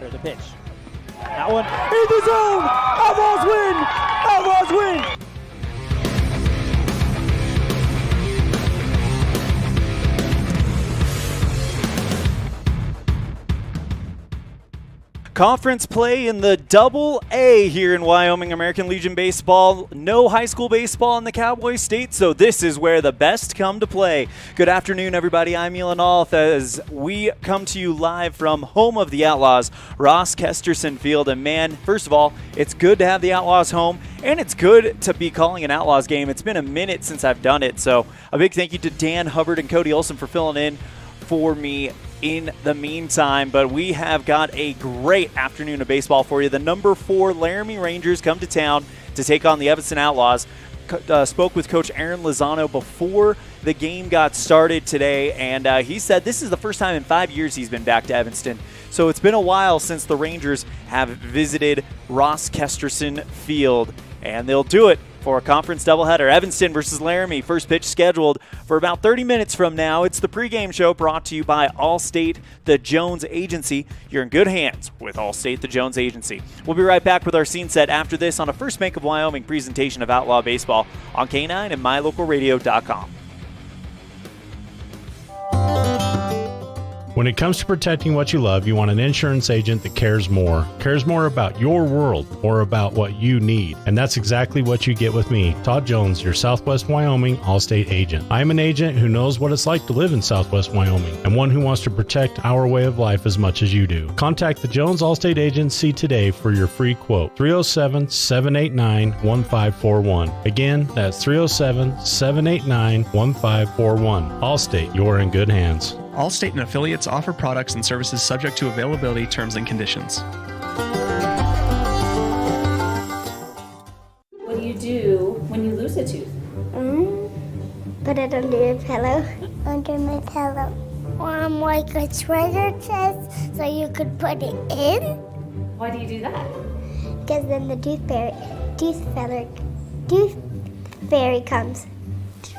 Here's the pitch. That one in the zone! Outlaws win! Outlaws win! Conference play in the Double-A here in Wyoming American Legion Baseball. No high school baseball in the Cowboy State, so this is where the best come to play. Good afternoon, everybody. I'm Elan as we come to you live from home of the Outlaws, Ross Kesterson Field. And man, first of all, it's good to have the Outlaws home, and it's good to be calling an Outlaws game. It's been a minute since I've done it, so a big thank you to Dan Hubbard and Cody Olson for filling in for me in the meantime. But we have got a great afternoon of baseball for you. The number 4 Laramie Rangers come to town to take on the Evanston Outlaws. Spoke with Coach Aaron Lozano before the game got started today, and he said this is the first time in 5 years he's been back to Evanston. So it's been a while since the Rangers have visited Ross Kesterson Field, and they'll do it for a conference doubleheader. Evanston versus Laramie. First pitch scheduled for about 30 minutes from now. It's the pregame show brought to you by Allstate, the Jones Agency. You're in good hands with Allstate, the Jones Agency. We'll be right back with our scene set after this on a First Bank of Wyoming presentation of Outlaw Baseball on K9 and MyLocalRadio.com. When it comes to protecting what you love, you want an insurance agent that cares more about your world or about what you need. And that's exactly what you get with me, Todd Jones, your Southwest Wyoming Allstate agent. I'm an agent who knows what it's like to live in Southwest Wyoming and one who wants to protect our way of life as much as you do. Contact the Jones Allstate Agency today for your free quote, 307-789-1541. Again, that's 307-789-1541. Allstate, you're in good hands. Allstate and affiliates offer products and services subject to availability, terms, and conditions. What do you do when you lose a tooth? Put it under your pillow. Under my pillow. Like a treasure chest so you could put it in. Why do you do that? Because then the tooth fairy comes.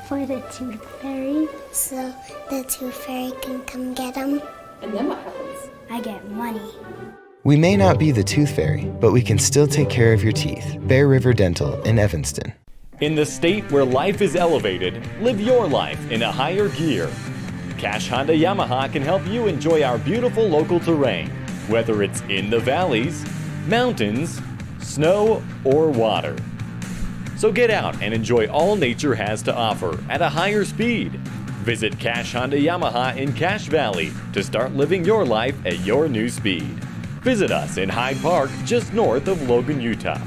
For the tooth fairy. So the tooth fairy can come get them. And then what happens? I get money. We may not be the tooth fairy, but we can still take care of your teeth. Bear River Dental in Evanston. In the state where life is elevated, live your life in a higher gear. Cash Honda Yamaha can help you enjoy our beautiful local terrain, whether it's in the valleys, mountains, snow, or water. So get out and enjoy all nature has to offer at a higher speed. Visit Cash Honda Yamaha in Cache Valley to start living your life at your new speed. Visit us in Hyde Park, just north of Logan, Utah.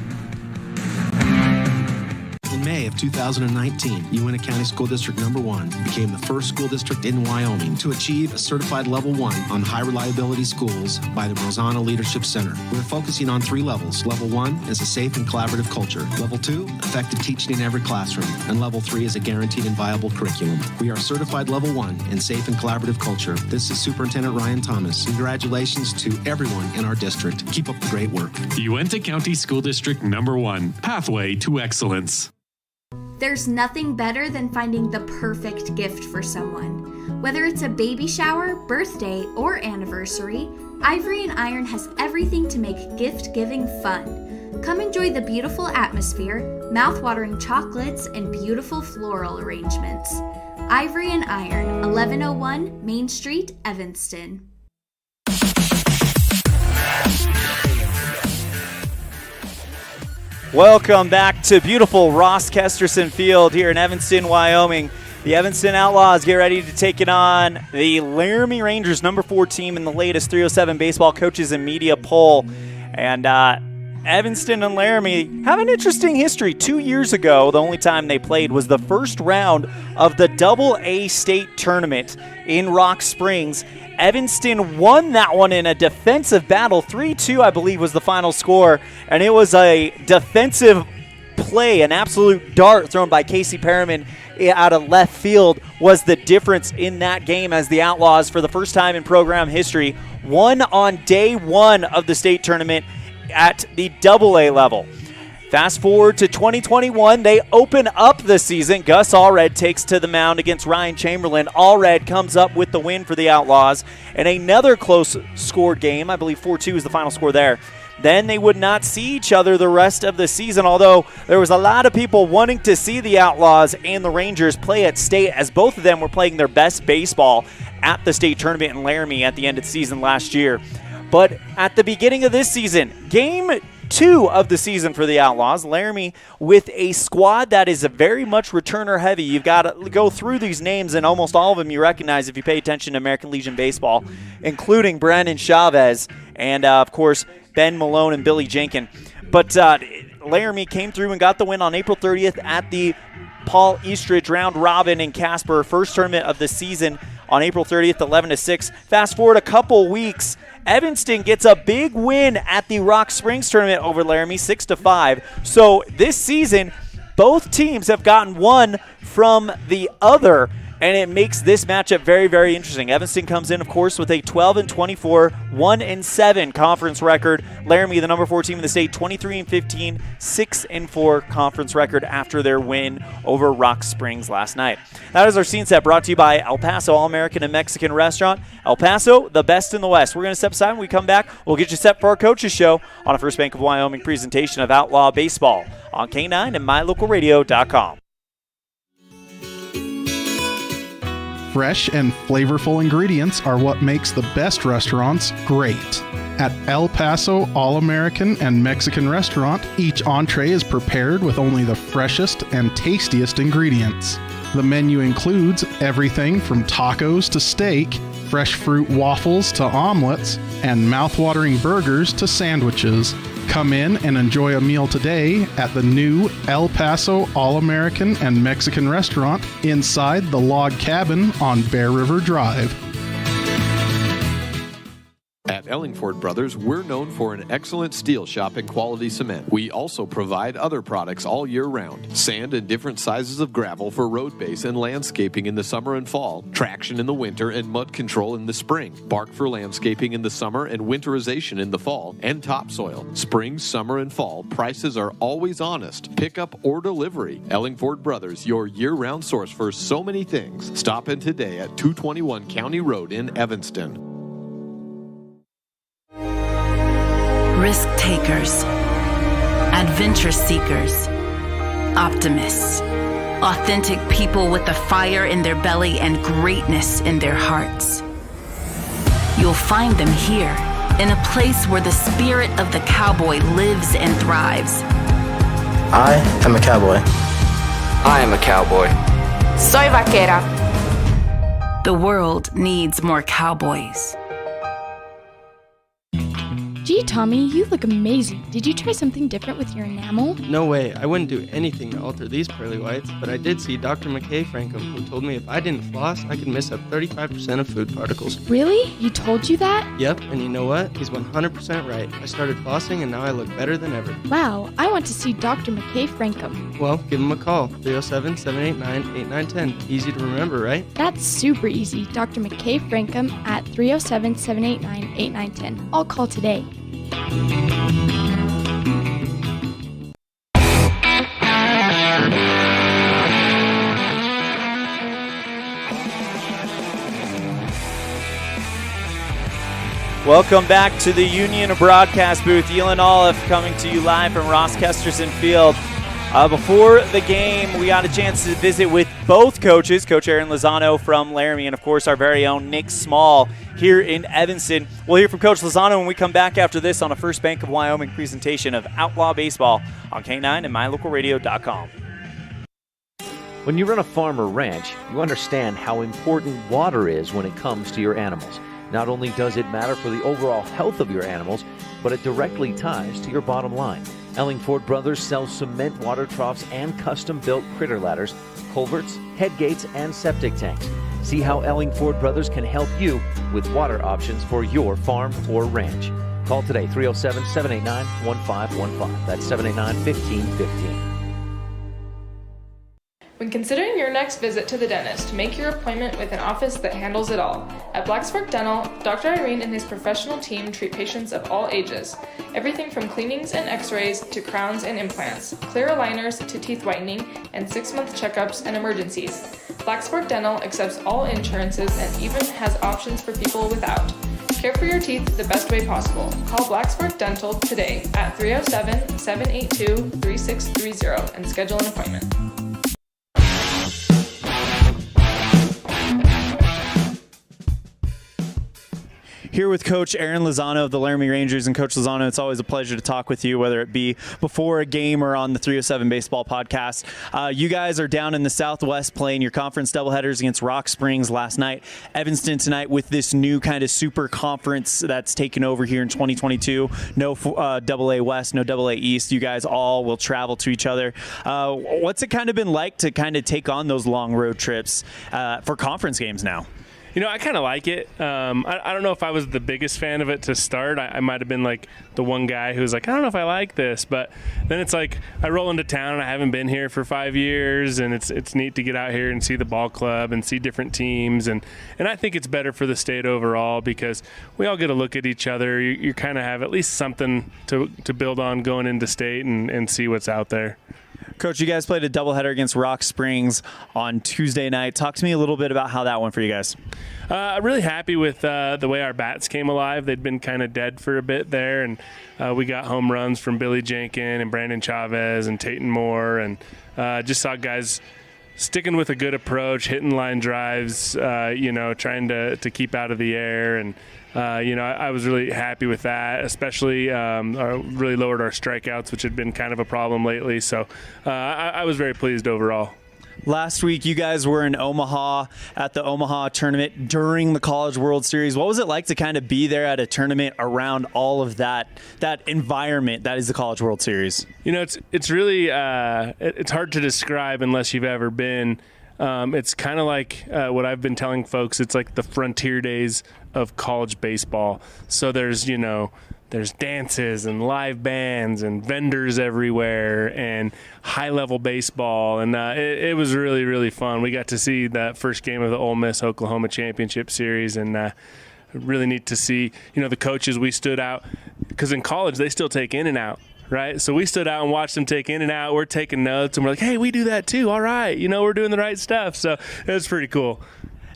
In May of 2019, Uintah County School District Number 1 became the first school district in Wyoming to achieve a certified Level 1 on high reliability schools by the Rosanna Leadership Center. We're focusing on 3 levels. Level 1 is a safe and collaborative culture. Level 2, effective teaching in every classroom. And Level 3 is a guaranteed and viable curriculum. We are certified Level 1 in safe and collaborative culture. This is Superintendent Ryan Thomas. Congratulations to everyone in our district. Keep up the great work. Uintah County School District Number 1, Pathway to Excellence. There's nothing better than finding the perfect gift for someone. Whether it's a baby shower, birthday, or anniversary, Ivory and Iron has everything to make gift-giving fun. Come enjoy the beautiful atmosphere, mouth-watering chocolates, and beautiful floral arrangements. Ivory and Iron, 1101 Main Street, Evanston. Welcome back to beautiful Ross Kesterson Field here in Evanston, Wyoming. The Evanston Outlaws get ready to take it on the Laramie Rangers, number 4 team in the latest 307 baseball coaches and media poll. And Evanston and Laramie have an interesting history. 2 years ago, the only time they played was the first round of the Double-A state tournament in Rock Springs. Evanston won that one in a defensive battle. 3-2, I believe, was the final score. And it was a defensive play, an absolute dart thrown by Casey Perriman out of left field was the difference in that game as the Outlaws, for the first time in program history, won on day 1 of the state tournament at the Double-A level. Fast forward to 2021, they open up the season. Gus Allred takes to the mound against Ryan Chamberlain. Allred comes up with the win for the Outlaws. And another close scored game, I believe 4-2 is the final score there. Then they would not see each other the rest of the season, although there was a lot of people wanting to see the Outlaws and the Rangers play at state, as both of them were playing their best baseball at the state tournament in Laramie at the end of the season last year. But at the beginning of this season, Game 2 of the season for the Outlaws, Laramie with a squad that is very much returner heavy. You've got to go through these names, and almost all of them you recognize if you pay attention to American Legion baseball, including Brandon Chavez and, of course, Ben Malone and Billy Jenkin. But Laramie came through and got the win on April 30th at the Paul Eastridge Round Robin in Casper, first tournament of the season on April 30th, 11-6. Fast forward a couple weeks, Evanston gets a big win at the Rock Springs tournament over Laramie, 6-5. So this season, both teams have gotten one from the other, and it makes this matchup very, very interesting. Evanston comes in, of course, with a 12-24, 1-7 conference record. Laramie, the number 4 team in the state, 23-15, 6-4 conference record after their win over Rock Springs last night. That is our scene set, brought to you by El Paso All-American and Mexican Restaurant. El Paso, the best in the West. We're going to step aside. When we come back, we'll get you set for our coaches show on a First Bank of Wyoming presentation of Outlaw Baseball on K9 and MyLocalRadio.com. Fresh and flavorful ingredients are what makes the best restaurants great. At El Paso All-American and Mexican Restaurant, each entree is prepared with only the freshest and tastiest ingredients. The menu includes everything from tacos to steak, fresh fruit waffles to omelets, and mouth-watering burgers to sandwiches. Come in and enjoy a meal today at the new El Paso All-American and Mexican Restaurant inside the log cabin on Bear River Drive. At Ellingford Brothers, we're known for an excellent steel shop and quality cement. We also provide other products all year round. Sand and different sizes of gravel for road base and landscaping in the summer and fall. Traction in the winter and mud control in the spring. Bark for landscaping in the summer and winterization in the fall. And topsoil. Spring, summer, and fall. Prices are always honest. Pickup or delivery. Ellingford Brothers, your year-round source for so many things. Stop in today at 221 County Road in Evanston. Risk takers, adventure seekers, optimists, authentic people with the fire in their belly and greatness in their hearts. You'll find them here, in a place where the spirit of the cowboy lives and thrives. I am a cowboy. I am a cowboy. Soy vaquera. The world needs more cowboys. Gee, Tommy, you look amazing. Did you try something different with your enamel? No way. I wouldn't do anything to alter these pearly whites, but I did see Dr. McKay Frankham, who told me if I didn't floss, I could miss up 35% of food particles. Really? He told you that? Yep, and you know what? He's 100% right. I started flossing, and now I look better than ever. Wow, I want to see Dr. McKay Frankham. Well, give him a call. 307-789-8910. Easy to remember, right? That's super easy. Dr. McKay Frankham at 307-789-8910. I'll call today. Welcome back to the Union Broadcast booth. Elan Olliff coming to you live from Ross Kesterson Field. Before the game, we got a chance to visit with both coaches, Coach Aaron Lozano from Laramie, and of course our very own Nick Small here in Evanston. We'll hear from Coach Lozano when we come back after this on a First Bank of Wyoming presentation of Outlaw Baseball on K9 and MyLocalRadio.com. When you run a farm or ranch, you understand how important water is when it comes to your animals. Not only does it matter for the overall health of your animals, but it directly ties to your bottom line. Ellingford Brothers sells cement water troughs and custom-built critter ladders, culverts, head gates, and septic tanks. See how Ellingford Brothers can help you with water options for your farm or ranch. Call today, 307-789-1515. That's 789-1515. When considering your next visit to the dentist, make your appointment with an office that handles it all. At Blacksburg Dental, Dr. Irene and his professional team treat patients of all ages. Everything from cleanings and x-rays to crowns and implants, clear aligners to teeth whitening, and 6-month checkups and emergencies. Blacksburg Dental accepts all insurances and even has options for people without. Care for your teeth the best way possible. Call Blacksburg Dental today at 307-782-3630 and schedule an appointment. Here with Coach Aaron Lozano of the Laramie Rangers. And Coach Lozano, it's always a pleasure to talk with you, whether it be before a game or on the 307 Baseball podcast. You guys are down in the Southwest playing your conference doubleheaders against Rock Springs last night. Evanston tonight with this new kind of super conference that's taken over here in 2022. No AA West, no AA East. You guys all will travel to each other. What's it kind of been like to kind of take on those long road trips for conference games now? You know, I kind of like it. I don't know if I was the biggest fan of it to start. I might have been like the one guy who was like, I don't know if I like this. But then it's like I roll into town and I haven't been here for 5 years, and it's neat to get out here and see the ball club and see different teams. And I think it's better for the state overall because we all get to look at each other. You kind of have at least something to build on going into state and see what's out there. Coach, you guys played a doubleheader against Rock Springs on Tuesday night. Talk to me a little bit about how that went for you guys. Really happy with the way our bats came alive. They'd been kind of dead for a bit there, and we got home runs from Billy Jenkin and Brandon Chavez and Tayton Moore, and just saw guys sticking with a good approach, hitting line drives, trying to keep out of the air. And I was really happy with that, especially really lowered our strikeouts, which had been kind of a problem lately. So I was very pleased overall. Last week, you guys were in Omaha at the Omaha tournament during the College World Series. What was it like to kind of be there at a tournament around all of that environment that is the College World Series? You know, it's really it's hard to describe unless you've ever been. It's kind of like what I've been telling folks. It's like the frontier days of college baseball. So there's dances and live bands and vendors everywhere and high-level baseball. And it was really, really fun. We got to see that first game of the Ole Miss-Oklahoma Championship Series, and really neat to see, the coaches. We stood out because in college they still take in and out. Right. So we stood out and watched them take in and out. We're taking notes and we're like, hey, we do that too. All right. We're doing the right stuff. So it was pretty cool.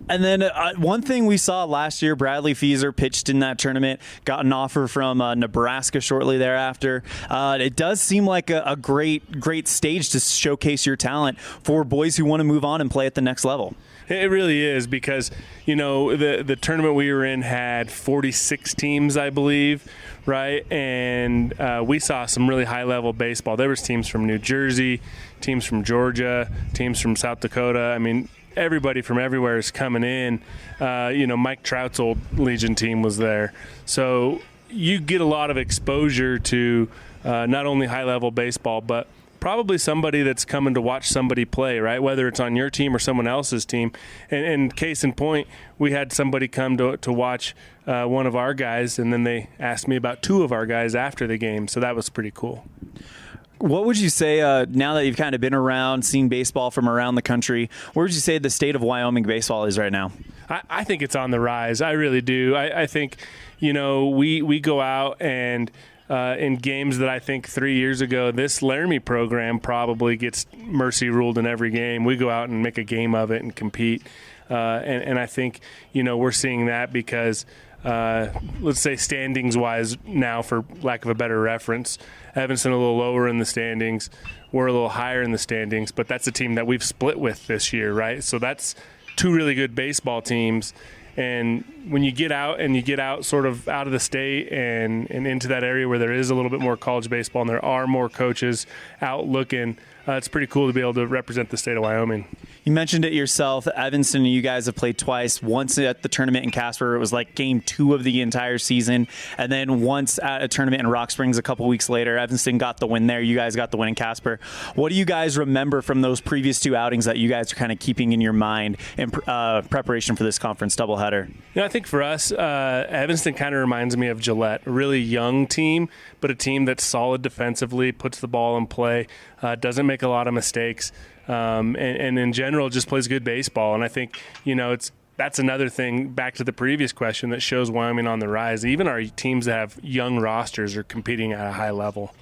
And then one thing we saw last year, Bradley Feaser pitched in that tournament, got an offer from Nebraska shortly thereafter. It does seem like a great stage to showcase your talent for boys who want to move on and play at the next level. It really is because, the tournament we were in had 46 teams, I believe, right? And we saw some really high-level baseball. There was teams from New Jersey, teams from Georgia, teams from South Dakota. I mean, everybody from everywhere is coming in. Mike Trout's old Legion team was there. So you get a lot of exposure to not only high-level baseball, but probably somebody that's coming to watch somebody play, right? Whether it's on your team or someone else's team. And case in point, we had somebody come to watch one of our guys, and then they asked me about two of our guys after the game. So that was pretty cool. What would you say, now that you've kind of been around, seen baseball from around the country, where would you say the state of Wyoming baseball is right now? I think it's on the rise. I really do. I think, we go out and in games that I think 3 years ago, this Laramie program probably gets mercy ruled in every game. We go out and make a game of it and compete. And I think, we're seeing that because let's say standings-wise now, for lack of a better reference, Evanston a little lower in the standings. We're a little higher in the standings, but that's a team that we've split with this year, right? So that's two really good baseball teams. And when you get out sort of out of the state and into that area where there is a little bit more college baseball and there are more coaches out looking, it's pretty cool to be able to represent the state of Wyoming. You mentioned it yourself. Evanston, you guys have played twice. Once at the tournament in Casper, it was like game 2 of the entire season. And then once at a tournament in Rock Springs a couple weeks later. Evanston got the win there. You guys got the win in Casper. What do you guys remember from those previous 2 outings that you guys are kind of keeping in your mind in preparation for this conference doubleheader? I think for us, Evanston kind of reminds me of Gillette, a really young team, but a team that's solid defensively, puts the ball in play, doesn't make a lot of mistakes. and in general just plays good baseball. And I think, that's another thing, back to the previous question, that shows Wyoming on the rise. Even our teams that have young rosters are competing at a high level.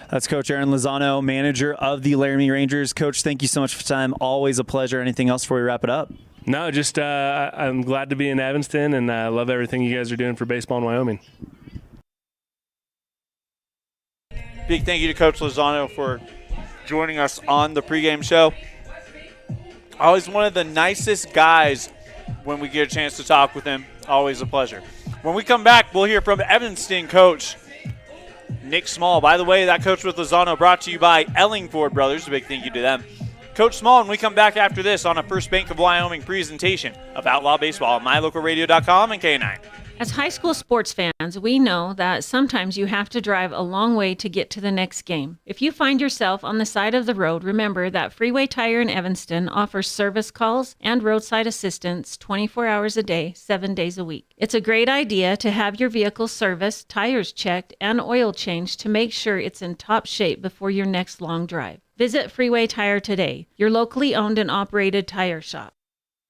That's Coach Aaron Lozano, manager of the Laramie Rangers. Coach, thank you so much for the time. Always a pleasure. Anything else before we wrap it up? No, just I'm glad to be in Evanston, and I love everything you guys are doing for baseball in Wyoming. Big thank you to Coach Lozano for joining us on the pregame show. Always one of the nicest guys when we get a chance to talk with him. Always a pleasure. When we come back, we'll hear from Evanston coach Nick Small. By the way, that Coach with Lozano brought to you by Ellingford Brothers. A big thank you to them. Coach Small, when we come back after this on a First Bank of Wyoming presentation of Outlaw Baseball on MyLocalRadio.com and K9. As high school sports fans, we know that sometimes you have to drive a long way to get to the next game. If you find yourself on the side of the road, remember that Freeway Tire in Evanston offers service calls and roadside assistance 24 hours a day, 7 days a week. It's a great idea to have your vehicle serviced, tires checked, and oil changed to make sure it's in top shape before your next long drive. Visit Freeway Tire today, your locally owned and operated tire shop.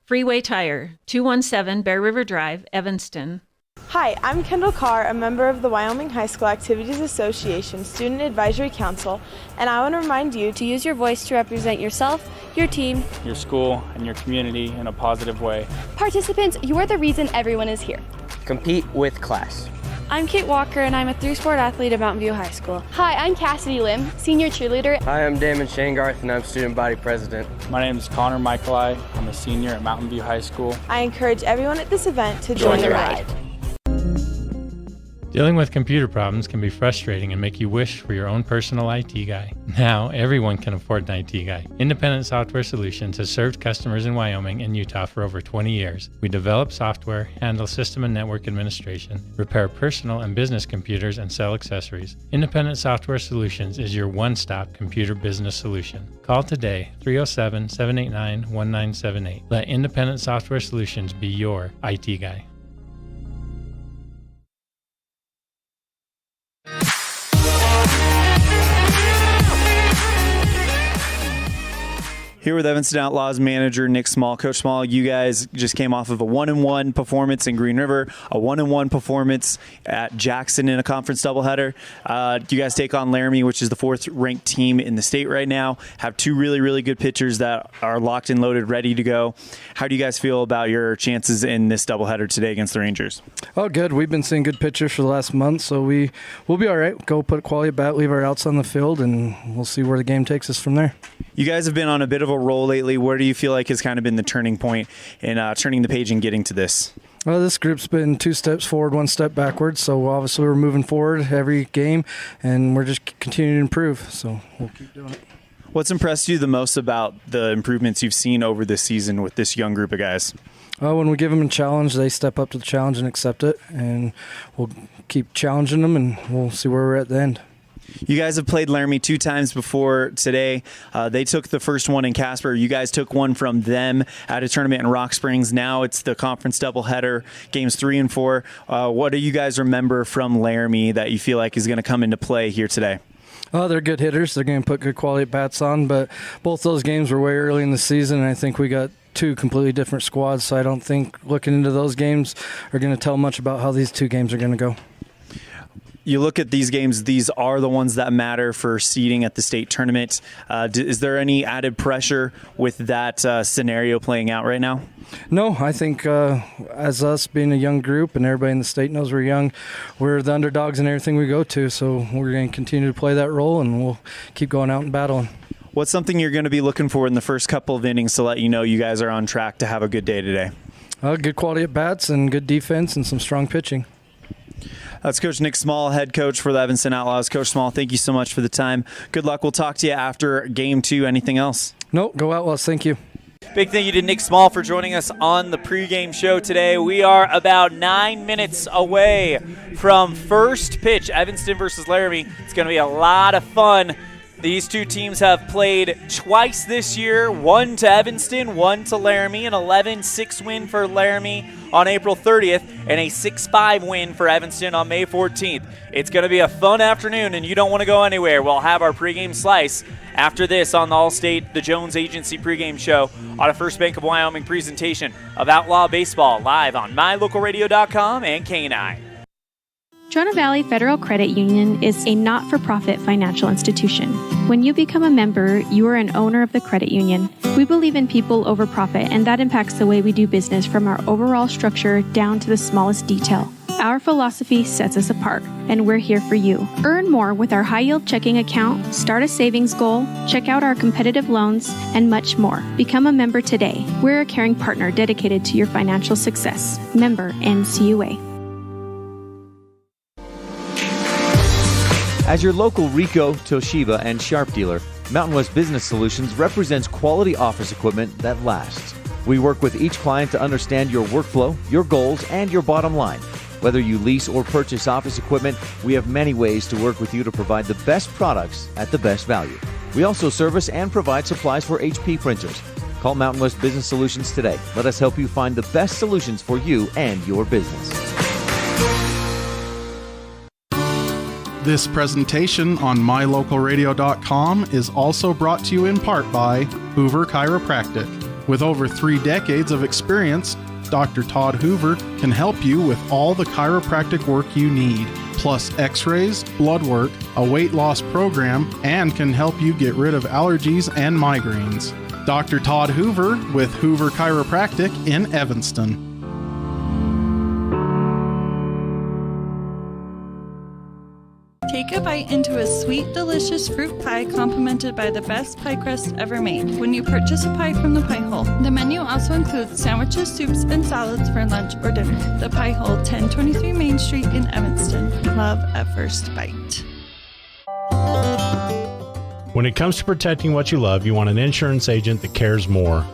Freeway Tire, 217 Bear River Drive, Evanston. Hi, I'm Kendall Carr, a member of the Wyoming High School Activities Association Student Advisory Council, and I want to remind you to use your voice to represent yourself, your team, your school, and your community in a positive way. Participants, you are the reason everyone is here. Compete with class. I'm Kate Walker, and I'm a 3-sport athlete at Mountain View High School. Hi, I'm Cassidy Lim, senior cheerleader. Hi, I'm Damon Shangarth, and I'm student body president. My name is Connor Michaeli. I'm a senior at Mountain View High School. I encourage everyone at this event to join the ride. Dealing with computer problems can be frustrating and make you wish for your own personal IT guy. Now, everyone can afford an IT guy. Independent Software Solutions has served customers in Wyoming and Utah for over 20 years. We develop software, handle system and network administration, repair personal and business computers, and sell accessories. Independent Software Solutions is your one-stop computer business solution. Call today, 307-789-1978. Let Independent Software Solutions be your IT guy. Here with Evanston Outlaws manager Nick Small. Coach Small, you guys just came off of a 1-1 performance in Green River, a 1-1 performance at Jackson in a conference doubleheader. You guys take on Laramie, which is the 4th-ranked team in the state right now, have 2 really, really good pitchers that are locked and loaded, ready to go. How do you guys feel about your chances in this doubleheader today against the Rangers? Oh, good. We've been seeing good pitchers for the last month, so we'll be all right. Go put a quality bat, leave our outs on the field, and we'll see where the game takes us from there. You guys have been on a bit of a roll lately. Where do you feel like has kind of been the turning point in turning the page and getting to this? Well, this group's been 2 steps forward, 1 step backwards. So obviously we're moving forward every game, and we're just continuing to improve. So we'll keep doing it. What's impressed you the most about the improvements you've seen over this season with this young group of guys? When we give them a challenge, they step up to the challenge and accept it, and we'll keep challenging them, and we'll see where we're at the end. You guys have played Laramie 2 times before today. They took the first one in Casper. You guys took one from them at a tournament in Rock Springs. Now it's the conference doubleheader, games 3 and 4. What do you guys remember from Laramie that you feel like is going to come into play here today? Oh, they're good hitters. They're going to put good quality bats on, but both those games were way early in the season, and I think we got 2 completely different squads, so I don't think looking into those games are going to tell much about how these 2 games are going to go. You look at these games, these are the ones that matter for seeding at the state tournament. Is there any added pressure with that scenario playing out right now? No, I think as us being a young group and everybody in the state knows we're young, we're the underdogs in everything we go to, so we're going to continue to play that role and we'll keep going out and battling. What's something you're going to be looking for in the first couple of innings to let you know you guys are on track to have a good day today? Good quality at bats and good defense and some strong pitching. That's Coach Nick Small, head coach for the Evanston Outlaws. Coach Small, thank you so much for the time. Good luck. We'll talk to you after Game 2. Anything else? No, go Outlaws. Thank you. Big thank you to Nick Small for joining us on the pregame show today. We are about 9 minutes away from first pitch, Evanston versus Laramie. It's going to be a lot of fun. These two teams have played twice this year, one to Evanston, one to Laramie, an 11-6 win for Laramie on April 30th, and a 6-5 win for Evanston on May 14th. It's going to be a fun afternoon, and you don't want to go anywhere. We'll have our pregame slice after this on the Allstate, the Jones Agency pregame show on a First Bank of Wyoming presentation of Outlaw Baseball live on mylocalradio.com and K9. Trona Valley Federal Credit Union is a not-for-profit financial institution. When you become a member, you are an owner of the credit union. We believe in people over profit, and that impacts the way we do business from our overall structure down to the smallest detail. Our philosophy sets us apart, and we're here for you. Earn more with our high-yield checking account, start a savings goal, check out our competitive loans, and much more. Become a member today. We're a caring partner dedicated to your financial success. Member NCUA. As your local Ricoh, Toshiba, and Sharp dealer, Mountain West Business Solutions represents quality office equipment that lasts. We work with each client to understand your workflow, your goals, and your bottom line. Whether you lease or purchase office equipment, we have many ways to work with you to provide the best products at the best value. We also service and provide supplies for HP printers. Call Mountain West Business Solutions today. Let us help you find the best solutions for you and your business. This presentation on mylocalradio.com is also brought to you in part by Hoover Chiropractic. With over 3 decades of experience, Dr. Todd Hoover can help you with all the chiropractic work you need, plus x-rays, blood work, a weight loss program, and can help you get rid of allergies and migraines. Dr. Todd Hoover with Hoover Chiropractic in Evanston. Take a bite into a sweet, delicious fruit pie complimented by the best pie crust ever made when you purchase a pie from the Pie Hole. The menu also includes sandwiches, soups, and salads for lunch or dinner. The Pie Hole, 1023 Main Street in Evanston. Love at first bite. When it comes to protecting what you love, you want an insurance agent that cares more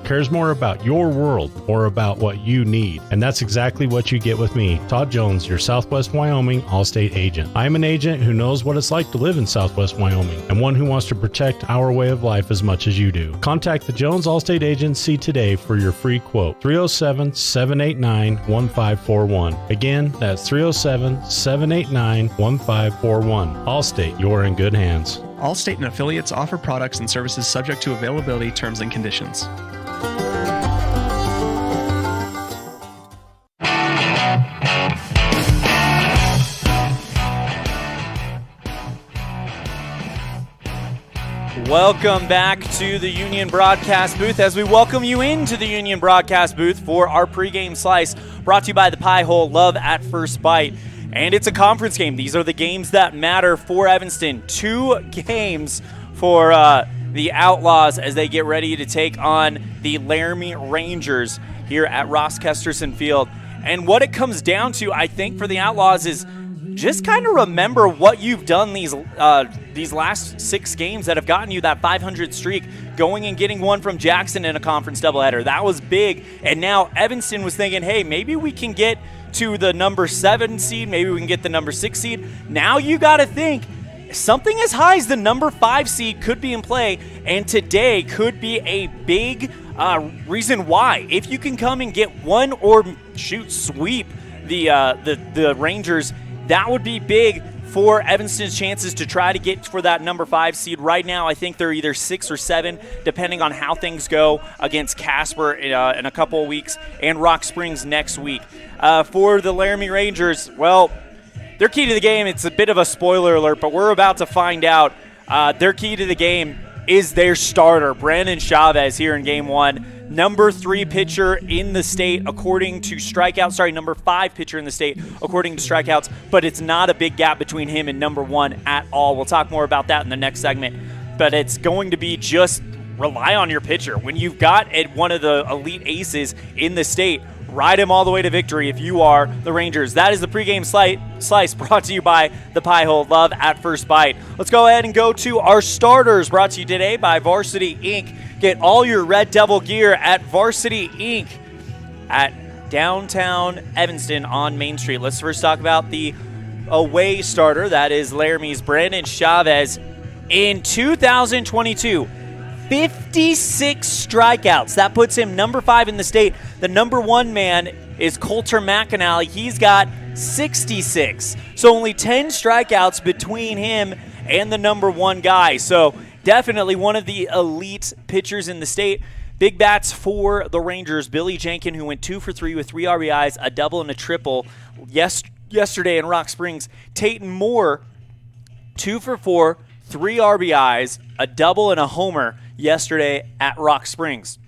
about your world or about what you need. And that's exactly what you get with me, Todd Jones, your Southwest Wyoming Allstate agent. I am an agent who knows what it's like to live in Southwest Wyoming and one who wants to protect our way of life as much as you do. Contact the Jones Allstate Agency today for your free quote, 307-789-1541. Again, that's 307-789-1541. Allstate, you're in good hands. Allstate and affiliates offer products and services subject to availability, terms, and conditions. Welcome back to the Union Broadcast Booth as we welcome you into the Union Broadcast Booth for our pregame slice brought to you by the Pie Hole, Love at First Bite. And it's a conference game. These are the games that matter for Evanston. 2 games for the Outlaws as they get ready to take on the Laramie Rangers here at Ross Kesterson Field. And what it comes down to, I think, for the Outlaws is just kind of remember what you've done these last 6 games that have gotten you that 500 streak, going and getting one from Jackson in a conference doubleheader. That was big. And now Evanston was thinking, hey, maybe we can get to the number 7 seed, maybe we can get the number 6 seed. Now you got to think something as high as the number 5 seed could be in play, and today could be a big reason why. If you can come and get one or sweep the Rangers, that would be big for Evanston's chances to try to get for that number 5 seed. Right now, I think they're either 6 or 7, depending on how things go against Casper in a couple of weeks and Rock Springs next week. For the Laramie Rangers, well, their key to the game, it's a bit of a spoiler alert, but we're about to find out. Their key to the game is their starter, Brandon Chavez, here in Game 1. Number 3 pitcher in the state according to strikeouts. Number 5 pitcher in the state according to strikeouts, but it's not a big gap between him and number 1 at all. We'll talk more about that in the next segment, but it's going to be just rely on your pitcher. When you've got one of the elite aces in the state, ride him all the way to victory if you are the Rangers. That is the pregame slice brought to you by the Pie Hole, Love at First Bite. Let's go ahead and go to our starters, brought to you today by Varsity Inc. Get all your Red Devil gear at Varsity Inc. at downtown Evanston on Main Street. Let's first talk about the away starter. That is Laramie's Brandon Chavez. In 2022, 56 strikeouts. That puts him number 5 in the state. The number 1 man is Coulter McAnally. He's got 66. So only 10 strikeouts between him and the number 1 guy. So definitely one of the elite pitchers in the state. Big bats for the Rangers. Billy Jenkin, who went 2 for 3 with 3 RBIs, a double and a triple yesterday in Rock Springs. Tayton Moore, 2 for 4, 3 RBIs, a double and a homer yesterday at Rock Springs.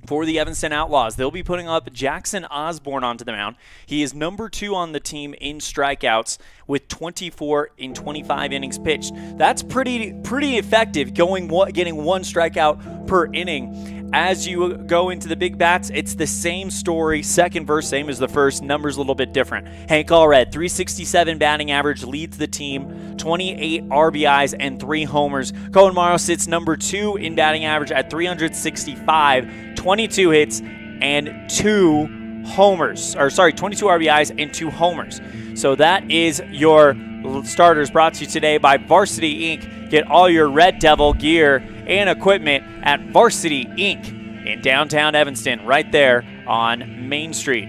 For the Evanston Outlaws, they'll be putting up Jackson Osborne onto the mound. He is number 2 on the team in strikeouts with 24 in 25 innings pitched. That's pretty effective, getting 1 strikeout per inning. As you go into the big bats, it's the same story. Second verse, same as the first. Numbers a little bit different. Hank Allred, 367 batting average, leads the team, 28 RBIs and 3 homers. Cohen Morrow sits number 2 in batting average at 365, 22 hits and 2 homers. 22 RBIs and 2 homers. So that is your starters, brought to you today by Varsity Inc. Get all your Red Devil gear and equipment at Varsity Inc. in downtown Evanston, right there on Main Street.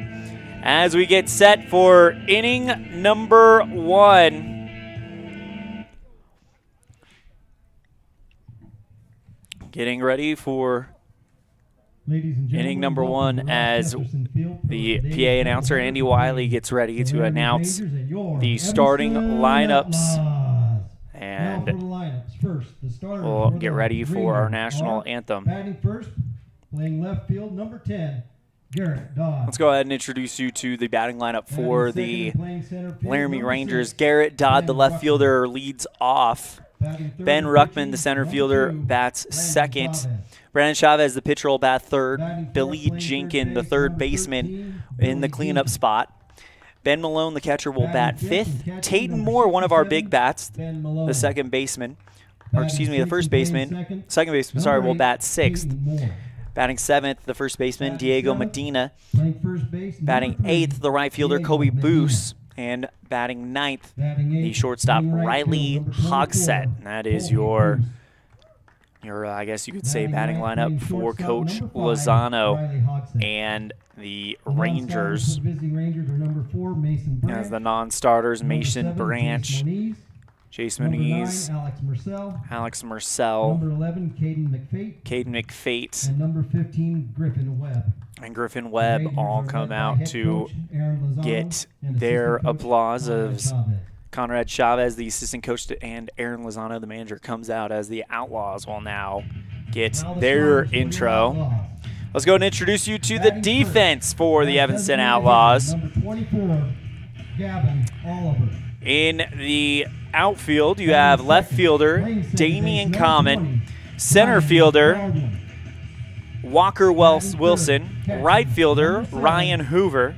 As we get set for inning number 1, getting ready for inning number 1 as the PA announcer Andy Wiley gets ready to announce the starting lineups. And we'll get ready for our national anthem. Batting first, playing left field, number 10, Garrett Dodd. Let's go ahead and introduce you to the batting lineup for the Laramie Rangers. Garrett Dodd, the left fielder, leads off. Ben Ruckman, the center fielder, bats second. Brandon Chavez, the pitcher, will bat third. Billy Jenkin, the third baseman, in the cleanup spot. Ben Malone, the catcher, will bat fifth. Tayton Moore, one of our big bats, the second baseman, the first baseman, will bat sixth. Batting seventh, the first baseman, Diego Medina. Batting eighth, the right fielder, Kobe Boos. And batting ninth, the shortstop, Riley Hogsett. That is your I guess you could say, batting lineup for Coach Lozano and the Rangers. As the non-starters, Mason Branch, Chase Muniz, Alex Marcel, number 11, Caden McFate, and number 15, Griffin Webb. And Griffin Webb all come out to get their applause. As Conrad Chavez, the assistant coach, and Aaron Lozano, the manager, comes out as the Outlaws will now get their intro. Let's go and introduce you to the defense for the Evanston Outlaws. Number 24, Gavin Oliver. In the outfield, you have left fielder Damian Common, center fielder Walker Wilson, right fielder Ryan Hoover,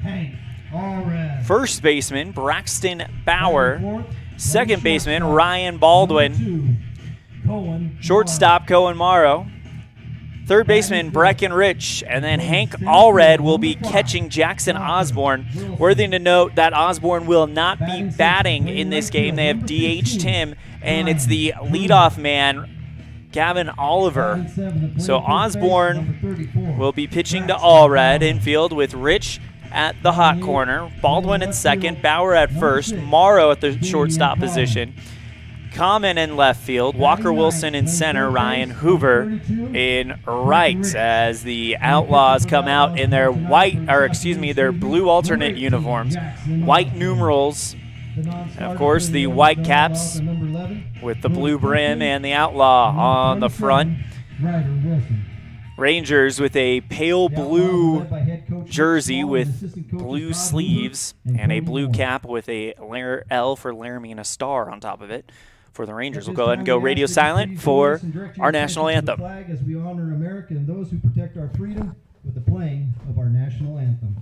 first baseman Braxton Bauer, second baseman Ryan Baldwin, shortstop Cohen Morrow, third baseman Brecken Rich, and then Hank Allred will be catching Jackson Osborne. Worthy to note that Osborne will not be batting in this game. They have DH'd him, and it's the leadoff man, Gavin Oliver. So Osborne will be pitching to Allred infield with Rich at the hot corner, Baldwin at second, Bauer at first, Morrow at the shortstop position, Common in left field, Walker Wilson in center, Ryan Hoover in right, as the Outlaws come out in their their blue alternate uniforms, white numerals, and of course the white caps with the blue brim and the Outlaw on the front. Rangers with a pale blue jersey with blue sleeves and a blue cap with a L for Laramie and a star on top of it for the Rangers. We'll go ahead and go radio silent for our national anthem. As we honor America and those who protect our freedom with the playing of our national anthem.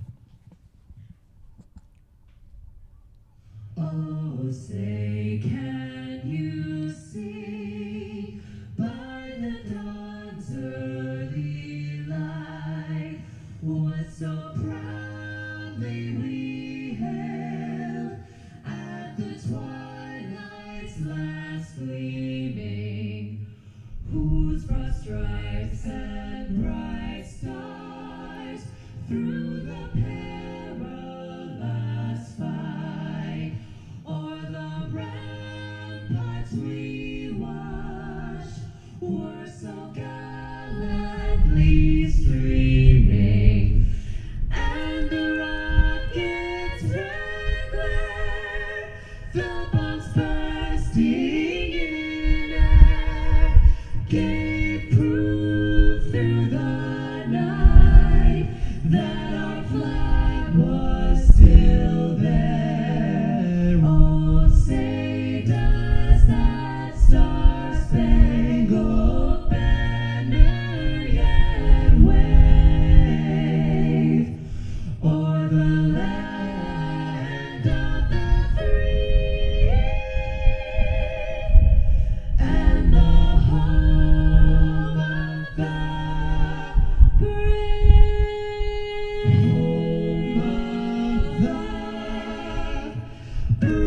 Oh, say can you see by the dawn's early light what so proudly we hailed at the twilight's last gleaming Doubles bursting in air, gave proof through the night that our flag was still there. Oh, say does that star-spangled banner yet wave o'er the land of the free and the home of the brave, home of the brave.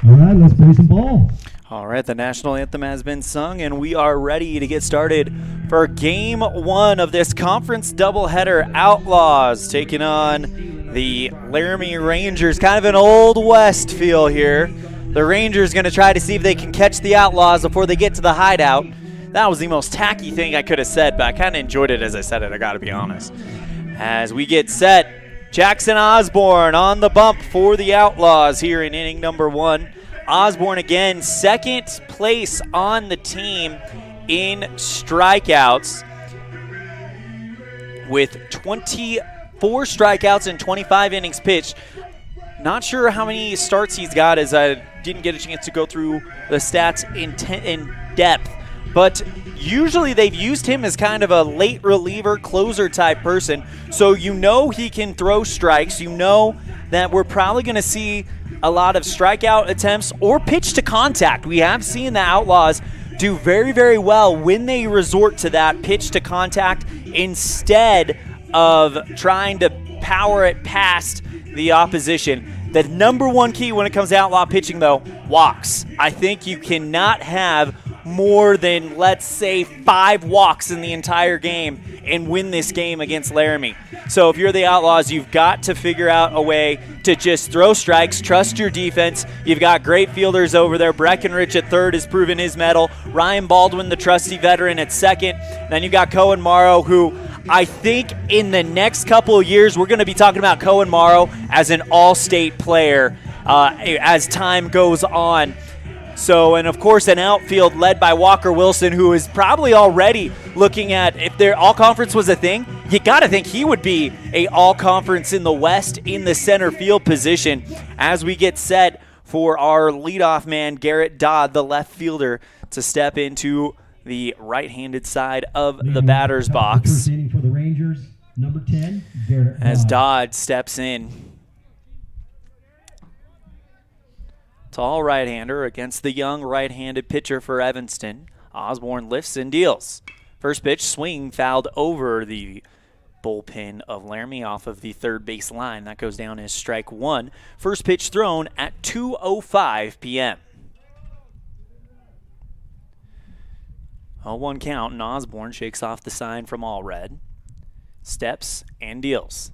All right, let's play some ball. All right, the national anthem has been sung, and we are ready to get started for Game 1 of this conference doubleheader. Outlaws taking on the Laramie Rangers. Kind of an Old West feel here. The Rangers going to try to see if they can catch the Outlaws before they get to the hideout. That was the most tacky thing I could have said, but I kind of enjoyed it as I said it, I got to be honest. As we get set, Jackson Osborne on the bump for the Outlaws here in inning number 1. Osborne again, second place on the team in strikeouts with 24 strikeouts and 25 innings pitched. Not sure how many starts he's got, as I didn't get a chance to go through the stats in depth. But usually they've used him as kind of a late reliever, closer type person. So you know he can throw strikes. You know that we're probably going to see a lot of strikeout attempts or pitch to contact. We have seen the Outlaws do very, very well when they resort to that pitch to contact instead of trying to power it past the opposition. The number one key when it comes to outlaw pitching, though, walks. I think you cannot have more than, let's say, 5 walks in the entire game and win this game against Laramie. So if you're the Outlaws, you've got to figure out a way to just throw strikes, trust your defense. You've got great fielders over there. Breckenridge at third has proven his mettle. Ryan Baldwin, the trusty veteran, at second. Then you've got Cohen Morrow, who I think in the next couple of years we're going to be talking about Cohen Morrow as an Allstate player as time goes on. So, and of course, an outfield led by Walker Wilson, who is probably already looking at, if their all-conference was a thing, you got to think he would be a all-conference in the West in the center field position as we get set for our leadoff man, Garrett Dodd, the left fielder, to step into the right-handed side of the batter's box. First inning for the Rangers, number 10, Garrett as Dodd steps in. Tall right-hander against the young right-handed pitcher for Evanston. Osborne lifts and deals. First pitch, swing fouled over the bullpen of Laramie off of the third base line. That goes down as strike 1. First pitch thrown at 2:05 p.m. 0-1 count, and Osborne shakes off the sign from Allred. Steps and deals.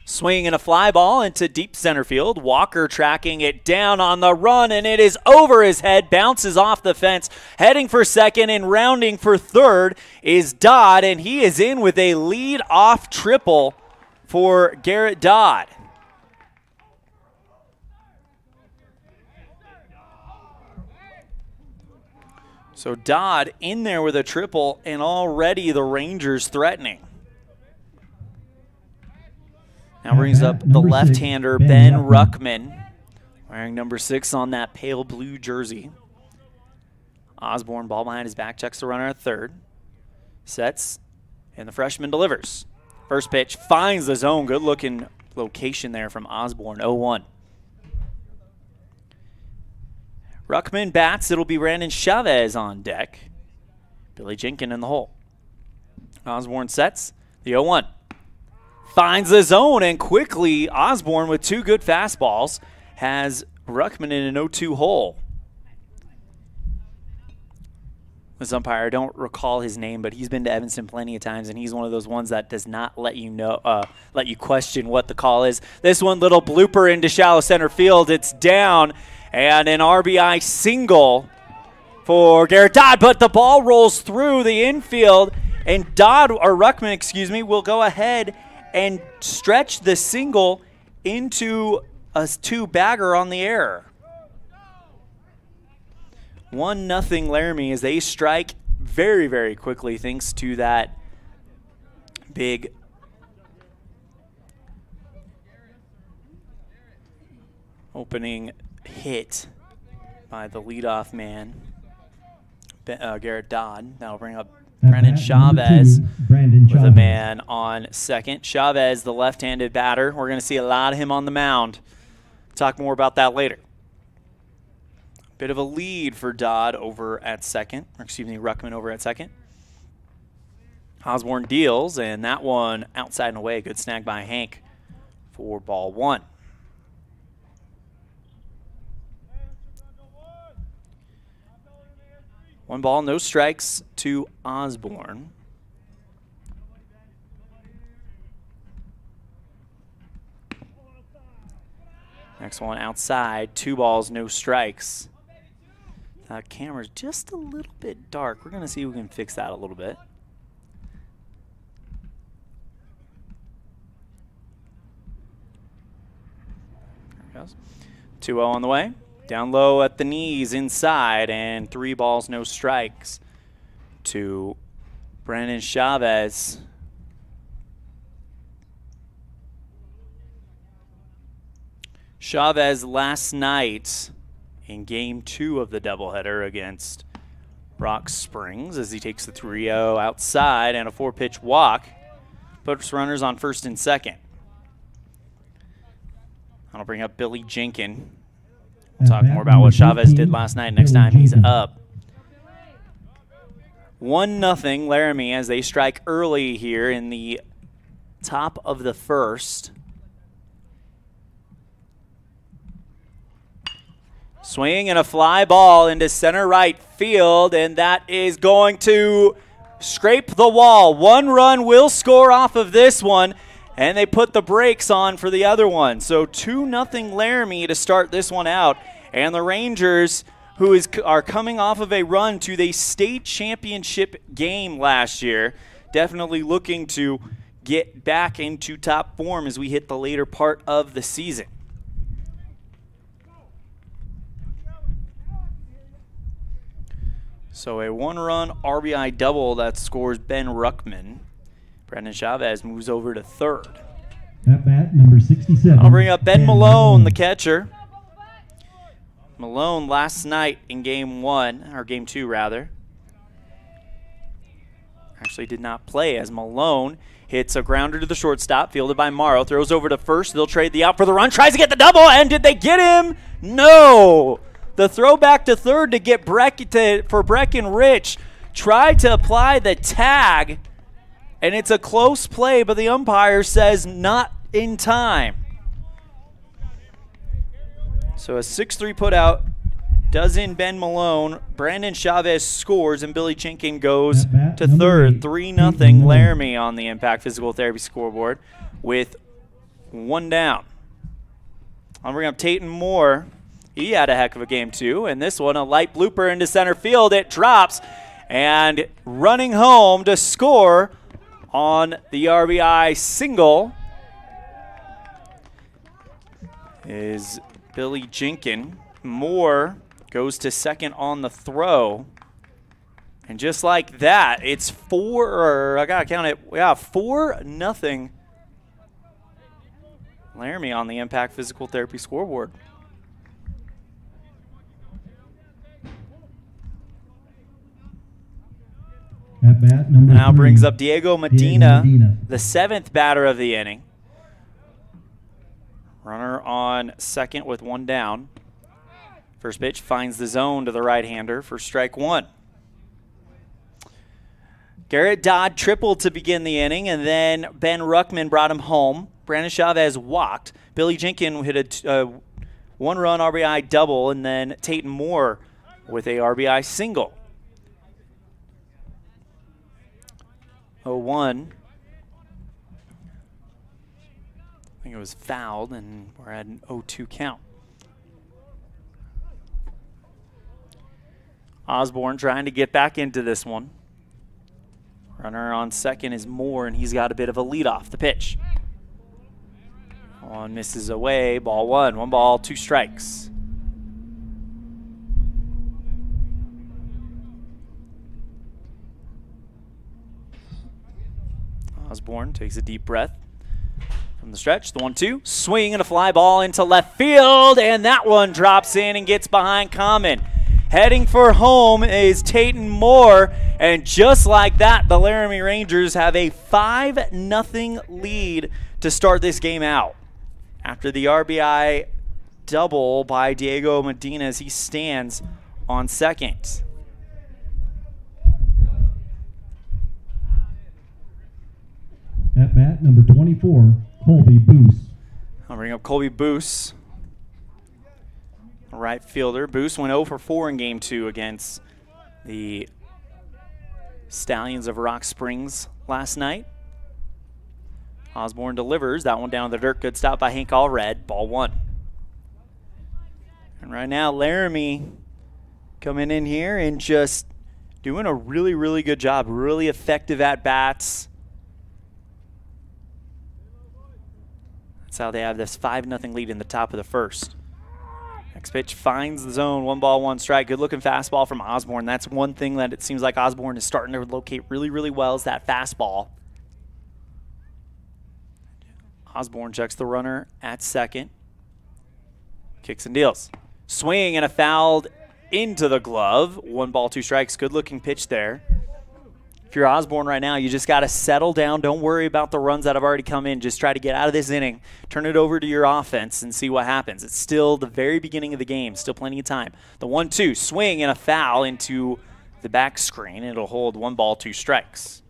Swing and a fly ball into deep center field. Walker tracking it down on the run, and it is over his head, bounces off the fence. Heading for second and rounding for third is Dodd, and he is in with a lead-off triple for Garrett Dodd. So Dodd in there with a triple, and already the Rangers threatening. Now brings up the left-hander, Ben Ruckman, wearing number 6 on that pale blue jersey. Osborne, ball behind his back, checks the runner at third. Sets, and the freshman delivers. First pitch finds the zone. Good-looking location there from Osborne, 0-1. Ruckman bats. It'll be Brandon Chavez on deck. Billy Jenkin in the hole. Osborne sets, the 0-1. Finds the zone, and quickly Osborne with 2 good fastballs has Ruckman in an 0-2 hole. This umpire, I don't recall his name, but he's been to Evanston plenty of times, and he's one of those ones that does not let you know, let you question what the call is. This one, little blooper into shallow center field. It's down, and an RBI single for Garrett Dodd, but the ball rolls through the infield, And Ruckman, excuse me, will go ahead and stretch the single into a 2-bagger on the air. 1-0 Laramie as they strike very, very quickly thanks to that big opening hit by the leadoff man, Garrett Dodd. That'll bring up Brandon Chavez with a man on second. Chavez, the left-handed batter. We're going to see a lot of him on the mound. Talk more about that later. Bit of a lead for Dodd over at second, or excuse me, Ruckman over at second. Osborne deals, and that one outside and away. Good snag by Hank for ball 1. One ball, no strikes to Osborne. Next one outside, 2 balls, no strikes. That camera's just a little bit dark. We're going to see if we can fix that a little bit. There it goes. 2-0 on the way. Down low at the knees, inside, and 3 balls, no strikes to Brandon Chavez. Chavez last night in Game 2 of the doubleheader against Rock Springs as he takes the 3-0 outside and a 4-pitch walk. Puts runners on first and second. That'll bring up Billy Jenkins. We'll talk more about what Chavez did last night next time he's up. 1-0 Laramie as they strike early here in the top of the first. Swing and a fly ball into center right field, and that is going to scrape the wall. 1 run will score off of this one, and they put the brakes on for the other one. So 2-0 Laramie to start this one out. And the Rangers, who are coming off of a run to the state championship game last year, definitely looking to get back into top form as we hit the later part of the season. So a 1-run RBI double that scores Ben Ruckman. Brandon Chavez moves over to third. At bat, number 67. I'll bring up Ben Malone, the catcher. Malone last night in Game 1, or Game 2 rather, actually did not play as Malone hits a grounder to the shortstop, fielded by Morrow, throws over to first. They'll trade the out for the run, tries to get the double, and did they get him? No! The throw back to third to get for Breckenridge. Tried to apply the tag, and it's a close play, but the umpire says not in time. So a 6-3 put out does in Ben Malone. Brandon Chavez scores, and Billy Jenkins goes to third. 3-0 Laramie on the Impact Physical Therapy scoreboard with 1 down. I'll bring up Tatum Moore. He had a heck of a game too, and this one a light blooper into center field. It drops, and running home to score on the RBI single is Billy Jenkins. Moore goes to second on the throw. And just like that, it's 4-0 Laramie on the Impact Physical Therapy scoreboard. At bat, number Now 3. brings up Diego Medina, the 7th batter of the inning. Runner on second with 1 down. First pitch finds the zone to the right-hander for strike 1. Garrett Dodd tripled to begin the inning, and then Ben Ruckman brought him home. Brandon Chavez walked. Billy Jenkins hit a 1-run RBI double, and then Tatum Moore with a RBI single. 0-1. I think it was fouled, and we're at an 0-2 count. Osborne trying to get back into this one. Runner on second is Moore, and he's got a bit of a lead off the pitch. One misses away, ball one. 1 ball, 2 strikes. Osborne takes a deep breath from the stretch. The 1-2, swing and a fly ball into left field, and that one drops in and gets behind Common. Heading for home is Tayton Moore, and just like that, the Laramie Rangers have a 5-0 lead to start this game out. After the RBI double by Diego Medina as he stands on second. At bat, number 24, Colby Boos. I'll bring up Colby Boos, right fielder. Boos went 0 for 4 in Game 2 against the Stallions of Rock Springs last night. Osborne delivers. That one down to the dirt. Good stop by Hank Allred. Ball 1. And right now, Laramie coming in here and just doing a really, really good job. Really effective at-bats. That's how they have this 5-0 lead in the top of the first. Next pitch finds the zone. 1 ball, 1 strike. Good looking fastball from Osborne. That's one thing that it seems like Osborne is starting to locate really, really well is that fastball. Osborne checks the runner at second. Kicks and deals. Swing and a foul into the glove. 1 ball, 2 strikes. Good looking pitch there. If you're Osborne right now, you just got to settle down. Don't worry about the runs that have already come in. Just try to get out of this inning, turn it over to your offense, and see what happens. It's still the very beginning of the game, still plenty of time. The 1-2, swing and a foul into the back screen. It'll hold 1 ball, 2 strikes.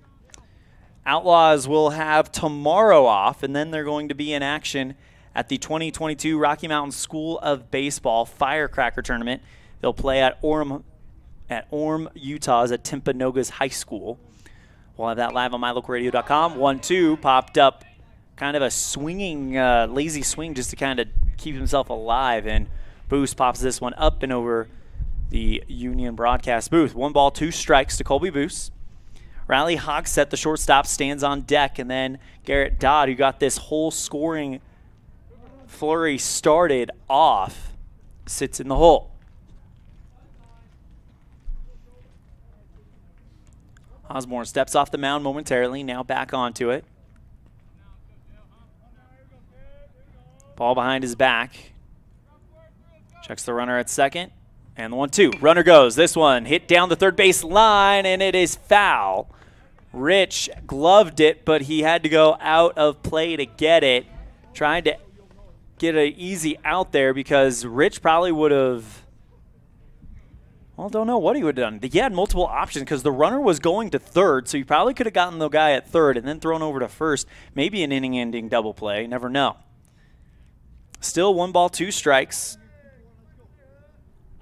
Outlaws will have tomorrow off, and then they're going to be in action at the 2022 Rocky Mountain School of Baseball Firecracker Tournament. They'll play at Orem, Utah's at Timpanogos High School. We'll have that live on mylocalradio.com. 1-2 popped up, kind of a swinging, lazy swing just to kind of keep himself alive. And Boos pops this one up and over the Union broadcast booth. 1 ball, 2 strikes to Colby Boos. Riley Hogsett, the shortstop, stands on deck. And then Garrett Dodd, who got this whole scoring flurry started off, sits in the hole. Osborne steps off the mound momentarily, now back onto it. Ball behind his back. Checks the runner at second. And the 1-2. Runner goes. This one hit down the third base line, and it is foul. Rich gloved it, but he had to go out of play to get it. Tried to get an easy out there because Rich probably would have... Well, don't know what he would have done. He had multiple options because the runner was going to third, so he probably could have gotten the guy at third and then thrown over to first. Maybe an inning-ending double play. Never know. Still 1 ball, 2 strikes.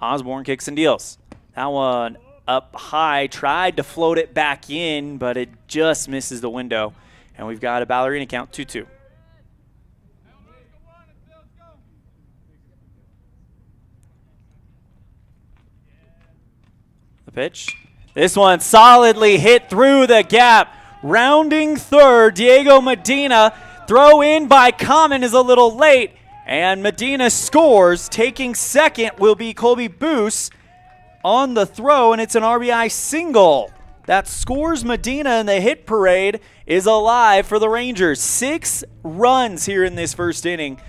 Osborne kicks and deals. That one up high. Tried to float it back in, but it just misses the window. And we've got a ballerina count, 2-2. Pitch. This one solidly hit through the gap. Rounding third, Diego Medina. Throw in by Common is a little late. And Medina scores. Taking second will be Colby Boos on the throw, and it's an RBI single. That scores Medina, and the hit parade is alive for the Rangers. 6 runs here in this first inning.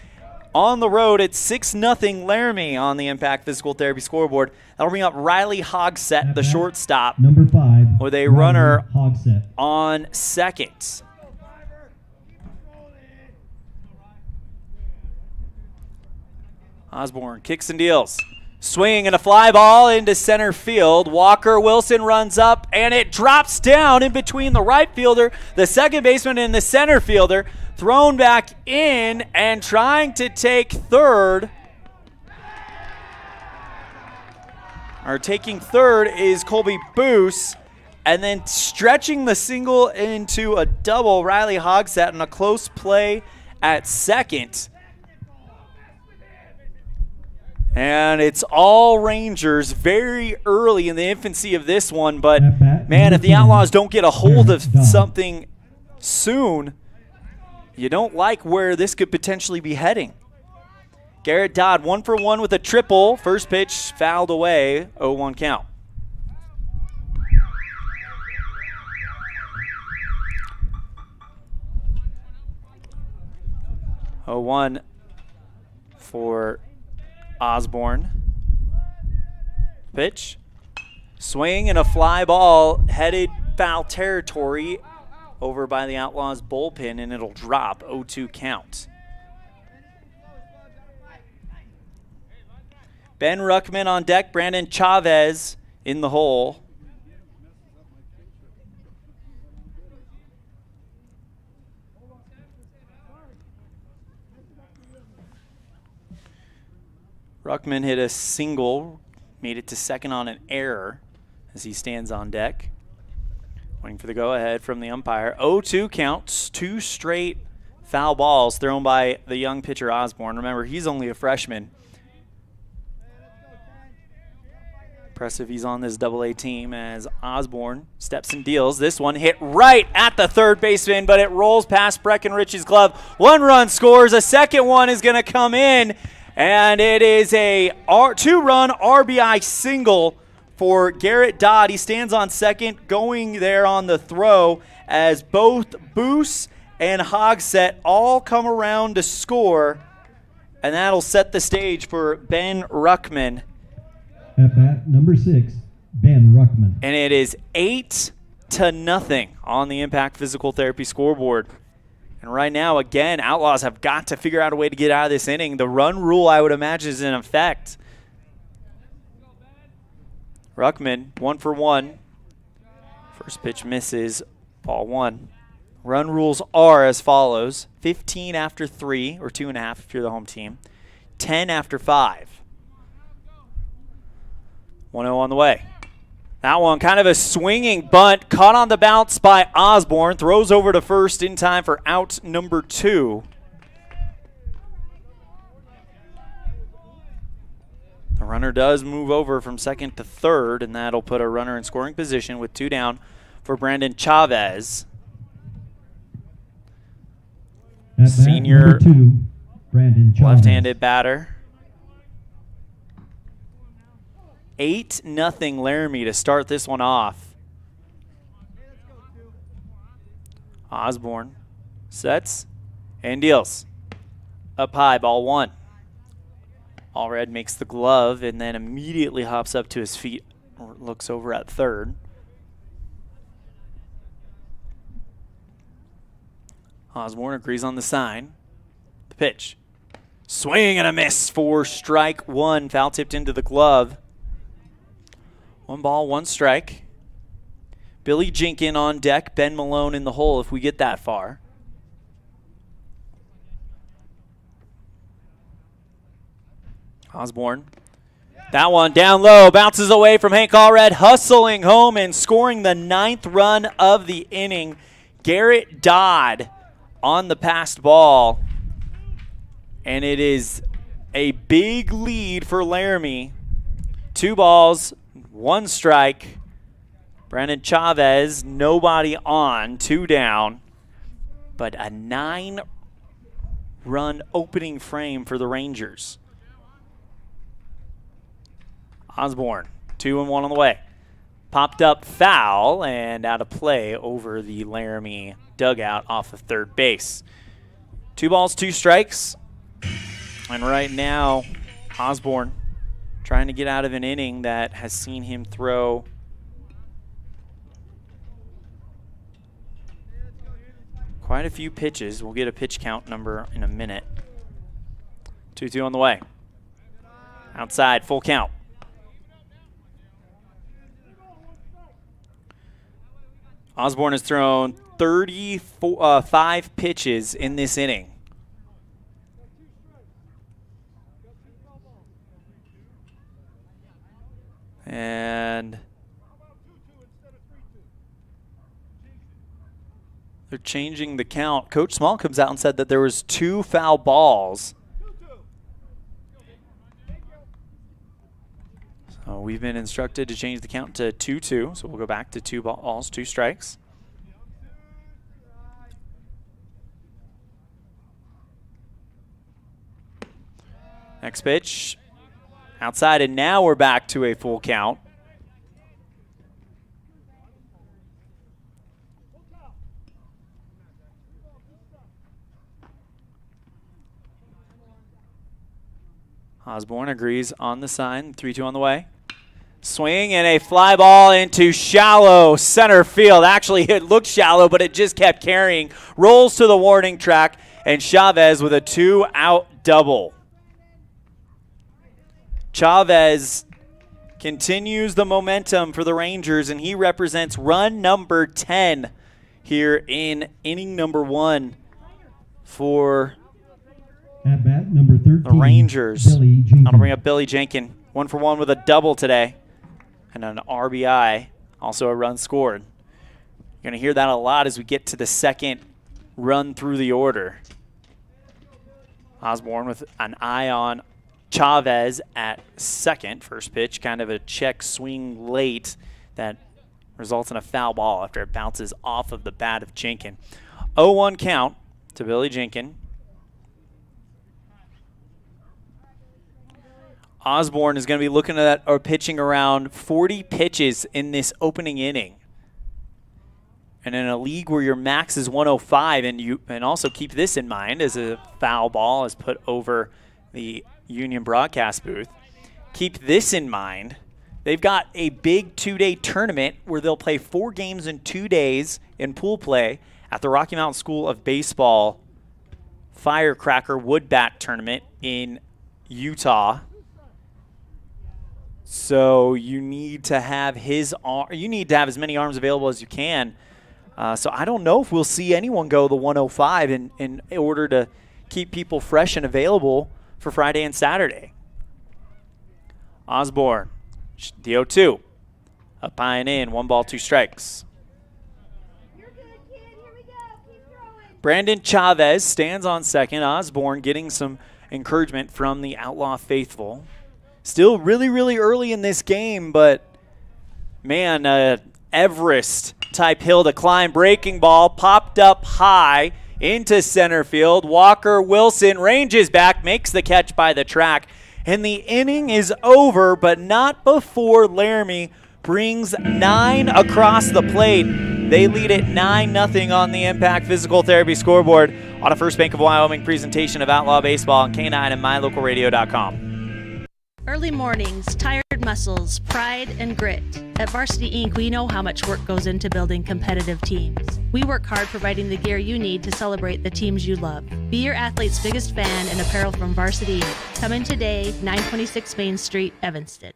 On the road, it's 6-0 Laramie on the Impact Physical Therapy scoreboard. That'll bring up Riley Hogsett, the shortstop, number 5, with a runner Hogsett on second. Osborne kicks and deals. Swing and a fly ball into center field. Walker Wilson runs up, and it drops down in between the right fielder, the second baseman, and the center fielder. Thrown back in and trying to take third. Or taking third is Colby Boos. And then stretching the single into a double, Riley Hogsett, and a close play at second. And it's all Rangers very early in the infancy of this one. But, man, if the Outlaws don't get a hold of something soon, you don't like where this could potentially be heading. Garrett Dodd 1 for 1 with a triple. First pitch fouled away, 0-1 count. Oh, 1 for Osborne. Pitch. Swing and a fly ball headed foul territory over by the Outlaws bullpen, and it'll drop 0-2 count. Ben Ruckman on deck. Brandon Chavez in the hole. Ruckman hit a single, made it to second on an error as he stands on deck. Waiting for the go-ahead from the umpire. 0-2 counts, 2 straight foul balls thrown by the young pitcher Osborne. Remember, he's only a freshman. Impressive he's on this Double-A team as Osborne steps and deals. This one hit right at the third baseman, but it rolls past Breckenridge's glove. 1 run scores. A second one is going to come in. And it is a 2-run RBI single for Garrett Dodd. He stands on second, going there on the throw as both Boos and Hogsett all come around to score. And that'll set the stage for Ben Ruckman. At bat, number 6, Ben Ruckman. And it is 8-0 on the Impact Physical Therapy scoreboard. And right now, again, Outlaws have got to figure out a way to get out of this inning. The run rule, I would imagine, is in effect. Ruckman, 1 for 1. First pitch misses, ball 1. Run rules are as follows: 15 after 3, or 2.5 if you're the home team. 10 after 5. 1-0 on the way. That one kind of a swinging bunt, caught on the bounce by Osborne, throws over to first in time for out number 2. The runner does move over from second to third, and that'll put a runner in scoring position with 2 down for Brandon Chavez. Senior left-handed batter. 8-0 Laramie to start this one off. Osborne sets and deals. Up high, ball 1. Allred makes the glove and then immediately hops up to his feet, looks over at third. Osborne agrees on the sign. The pitch. Swing and a miss for strike 1. Foul tipped into the glove. 1 ball, 1 strike. Billy Jinkin on deck. Ben Malone in the hole if we get that far. Osborne. That one down low. Bounces away from Hank Allred. Hustling home and scoring the 9th run of the inning. Garrett Dodd on the passed ball. And it is a big lead for Laramie. 2 balls, 1 strike. Brandon Chavez, nobody on, 2 down. But a 9-run opening frame for the Rangers. Osborne, 2-1 on the way. Popped up foul and out of play over the Laramie dugout off of third base. 2 balls, 2 strikes. And right now, Osborne trying to get out of an inning that has seen him throw quite a few pitches. We'll get a pitch count number in a minute. 2-2 on the way. Outside, full count. Osborne has thrown 35 pitches in this inning. And they're changing the count. Coach Small comes out and said that there was 2 foul balls. We've been instructed to change the count to 2-2, so we'll go back to 2 balls, 2 strikes. Next pitch, outside, and now we're back to a full count. Osborne agrees on the sign, 3-2 on the way. Swing and a fly ball into shallow center field. Actually, it looked shallow, but it just kept carrying. Rolls to the warning track, and Chavez with a 2-out double. Chavez continues the momentum for the Rangers, and he represents run number 10 here in inning number 1 for At bat, number 13, the Rangers. Billy Jenkins. I'll bring up Billy Jenkins. 1 for 1 with a double today and an RBI, also a run scored. You're going to hear that a lot as we get to the second run through the order. Osborne with an eye on Chavez at second. First pitch, kind of a check swing late that results in a foul ball after it bounces off of the bat of Jenkins. 0-1 count to Billy Jenkins. Osborne is going to be looking at or pitching around 40 pitches in this opening inning. And in a league where your max is 105, and also keep this in mind as a foul ball is put over the Union broadcast booth. Keep this in mind. They've got a big 2-day tournament where they'll play 4 games in 2 days in pool play at the Rocky Mountain School of Baseball Firecracker Wood Bat Tournament in Utah. So you need to have as many arms available as you can. So I don't know if we'll see anyone go the 105 in order to keep people fresh and available for Friday and Saturday. Osborne, the 0-2. Up high and in, 1 ball, 2 strikes. Brandon Chavez stands on second. Osborne getting some encouragement from the Outlaw faithful. Still really, really early in this game, but man, Everest-type hill to climb. Breaking ball popped up high into center field. Walker Wilson ranges back, makes the catch by the track, and the inning is over, but not before Laramie brings 9 across the plate. They lead it 9-0 on the Impact Physical Therapy scoreboard on a First Bank of Wyoming presentation of Outlaw Baseball on K9 and MyLocalRadio.com. Early mornings, tired muscles, pride, and grit. At Varsity Inc., we know how much work goes into building competitive teams. We work hard providing the gear you need to celebrate the teams you love. Be your athlete's biggest fan in apparel from Varsity Inc. Come in today, 926 Main Street, Evanston.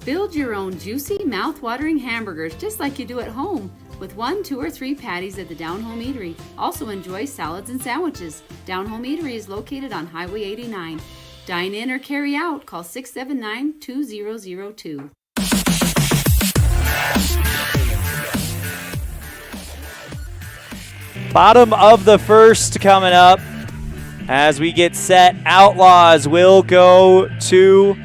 Build your own juicy, mouth-watering hamburgers just like you do at home with 1, 2, or 3 patties at the Down Home Eatery. Also enjoy salads and sandwiches. Down Home Eatery is located on Highway 89. Dine in or carry out. Call 679-2002. Bottom of the first coming up. As we get set, Outlaws will go to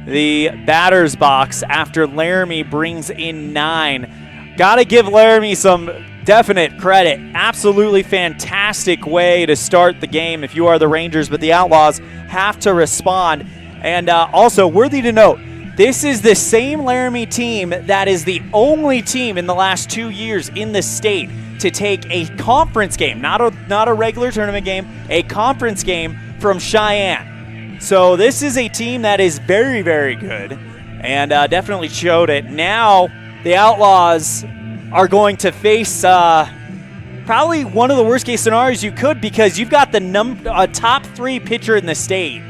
the batter's box after Laramie brings in 9. Got to give Laramie some definite credit. Absolutely fantastic way to start the game if you are the Rangers, but the Outlaws have to respond. And also worthy to note, this is the same Laramie team that is the only team in the last 2 years in the state to take a conference game, not a regular tournament game, a conference game from Cheyenne. So this is a team that is very, very good and definitely showed it. Now the Outlaws are going to face probably one of the worst case scenarios you could, because you've got the top 3 pitcher in the state.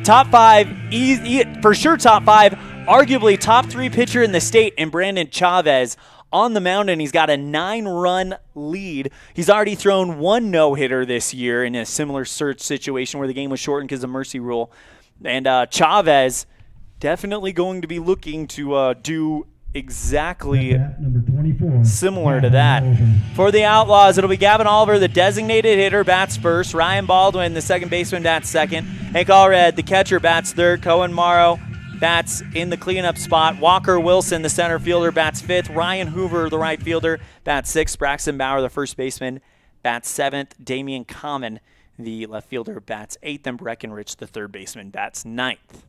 Top 5, for sure top 5, arguably top 3 pitcher in the state, and Brandon Chavez on the mound, and he's got a 9-run lead. He's already thrown 1 no-hitter this year in a similar search situation where the game was shortened because of mercy rule. And Chavez definitely going to be looking to do exactly similar to that. For the Outlaws, it'll be Gavin Oliver, the designated hitter, bats first. Ryan Baldwin, the second baseman, bats second. Hank Allred, the catcher, bats third. Cohen Morrow, bats in the cleanup spot. Walker Wilson, the center fielder, bats 5th. Ryan Hoover, the right fielder, bats 6th. Braxton Bauer, the first baseman, bats 7th. Damian Common, the left fielder, bats 8th. And Breckenridge, the third baseman, bats 9th.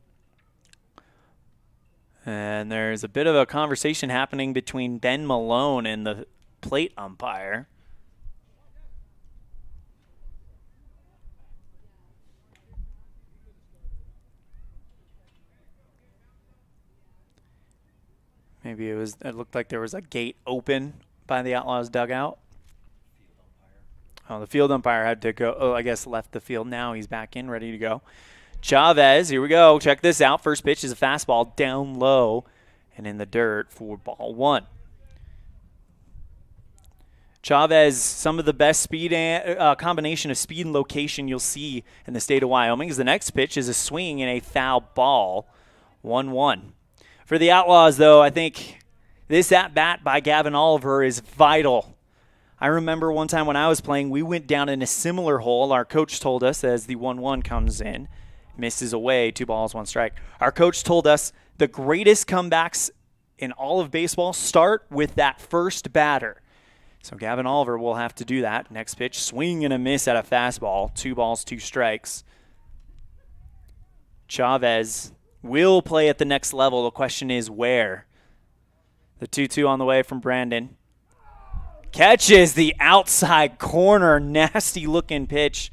And there's a bit of a conversation happening between Ben Malone and the plate umpire. Maybe it looked like there was a gate open by the Outlaws dugout. Oh, the field umpire had to go. Oh, I guess left the field now. He's back in, ready to go. Chavez, here we go. Check this out. First pitch is a fastball down low and in the dirt for ball 1. Chavez, some of the best speed and combination of speed and location you'll see in the state of Wyoming. As the next pitch is a swing and a foul ball, 1-1. For the Outlaws, though, I think this at-bat by Gavin Oliver is vital. I remember one time when I was playing, we went down in a similar hole. Our coach told us as the 1-1 comes in, misses away, 2 balls, 1 strike. Our coach told us the greatest comebacks in all of baseball start with that first batter. So Gavin Oliver will have to do that. Next pitch, swing and a miss at a fastball. 2 balls, 2 strikes. Chavez will play at the next level. The question is where? The 2-2 on the way from Brandon. Catches the outside corner. Nasty looking pitch.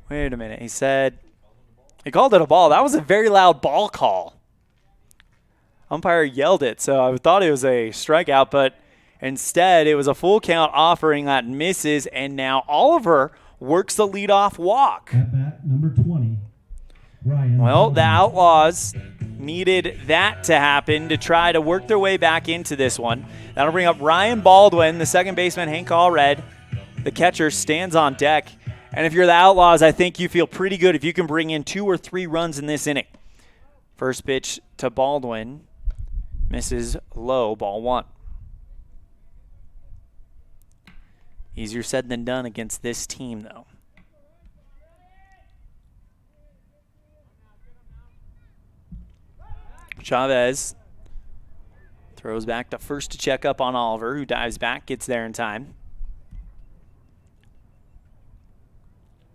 Wait a minute. He called it a ball. That was a very loud ball call. Umpire yelled it, so I thought it was a strikeout, but instead it was a full count offering that misses, and now Oliver works the leadoff walk. At bat number 20. Well, the Outlaws needed that to happen to try to work their way back into this one. That'll bring up Ryan Baldwin, the second baseman, Hank Allred. The catcher stands on deck. And if you're the Outlaws, I think you feel pretty good if you can bring in 2 or 3 runs in this inning. First pitch to Baldwin. Misses low, ball 1. Easier said than done against this team, though. Chavez throws back to first to check up on Oliver, who dives back, gets there in time.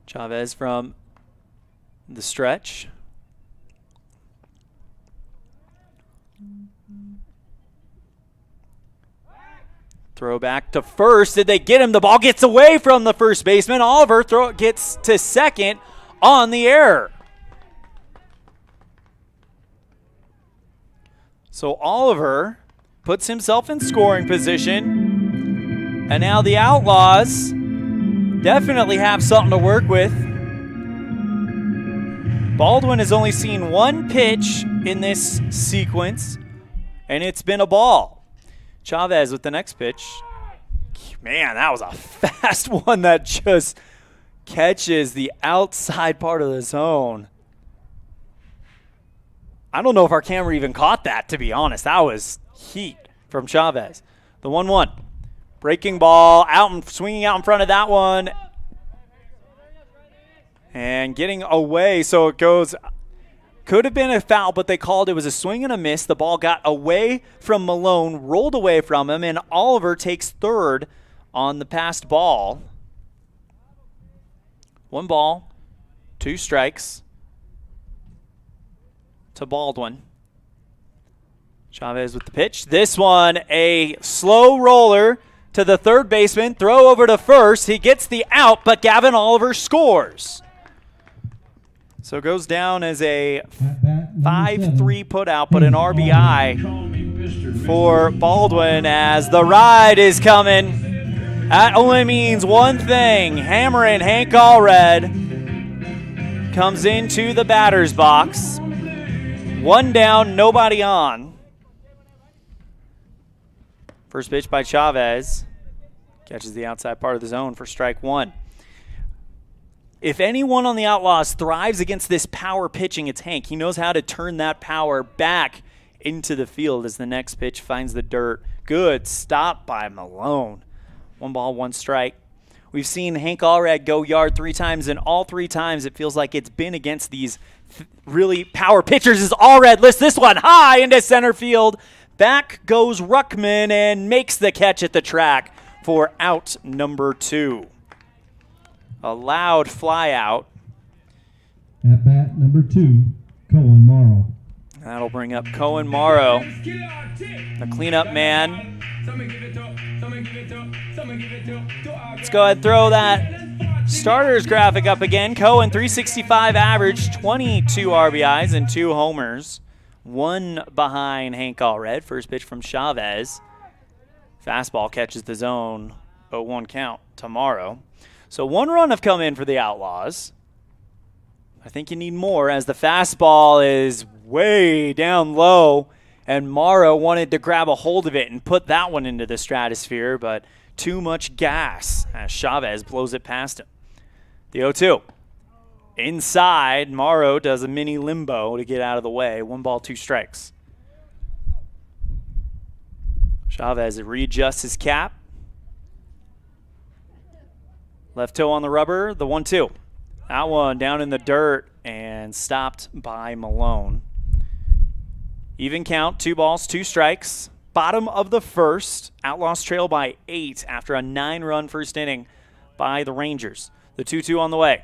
Chavez from the stretch. Throw back to first. Did they get him? The ball gets away from the first baseman. Oliver gets to second on the error. So Oliver puts himself in scoring position. And now the Outlaws definitely have something to work with. Baldwin has only seen 1 pitch in this sequence, and it's been a ball. Chavez with the next pitch. Man, that was a fast one that just catches the outside part of the zone. I don't know if our camera even caught that, to be honest. That was heat from Chavez. The 1-1. Breaking ball, swinging out in front of that one. And getting away, so it goes. Could have been a foul, but they called it was a swing and a miss. The ball got away from Malone, rolled away from him, and Oliver takes third on the passed ball. 1 ball, 2 strikes to Baldwin. Chavez with the pitch. This one, a slow roller to the third baseman. Throw over to first. He gets the out, but Gavin Oliver scores. So it goes down as a 5-3 putout, but an RBI for Baldwin as the ride is coming. That only means one thing. Hammering Hank Allred comes into the batter's box. 1 down, nobody on. First pitch by Chavez. Catches the outside part of the zone for strike 1. If anyone on the Outlaws thrives against this power pitching, it's Hank. He knows how to turn that power back into the field as the next pitch finds the dirt. Good stop by Malone. 1 ball, 1 strike. We've seen Hank Allred go yard 3 times, and all 3 times it feels like it's been against these really power pitchers. As Allred lifts this one high into center field. Back goes Ruckman and makes the catch at the track for out number 2. A loud fly out. At bat number 2, Cohen Morrow. That'll bring up Cohen Morrow, the cleanup man. Let's go ahead and throw that starters graphic up again. Cohen, 365 average, 22 RBIs and 2 homers. 1 behind Hank Allred. First pitch from Chavez. Fastball catches the zone. 0-1 count tomorrow. So 1 run have come in for the Outlaws. I think you need more as the fastball is way down low, and Morrow wanted to grab a hold of it and put that one into the stratosphere, but too much gas as Chavez blows it past him. The 0-2. Inside, Morrow does a mini limbo to get out of the way. 1 ball, 2 strikes. Chavez readjusts his cap. Left toe on the rubber, the 1-2. That one down in the dirt and stopped by Malone. Even count, 2 balls, 2 strikes. Bottom of the first. Outlaws trail by 8 after a 9-run first inning by the Rangers. The 2-2 on the way.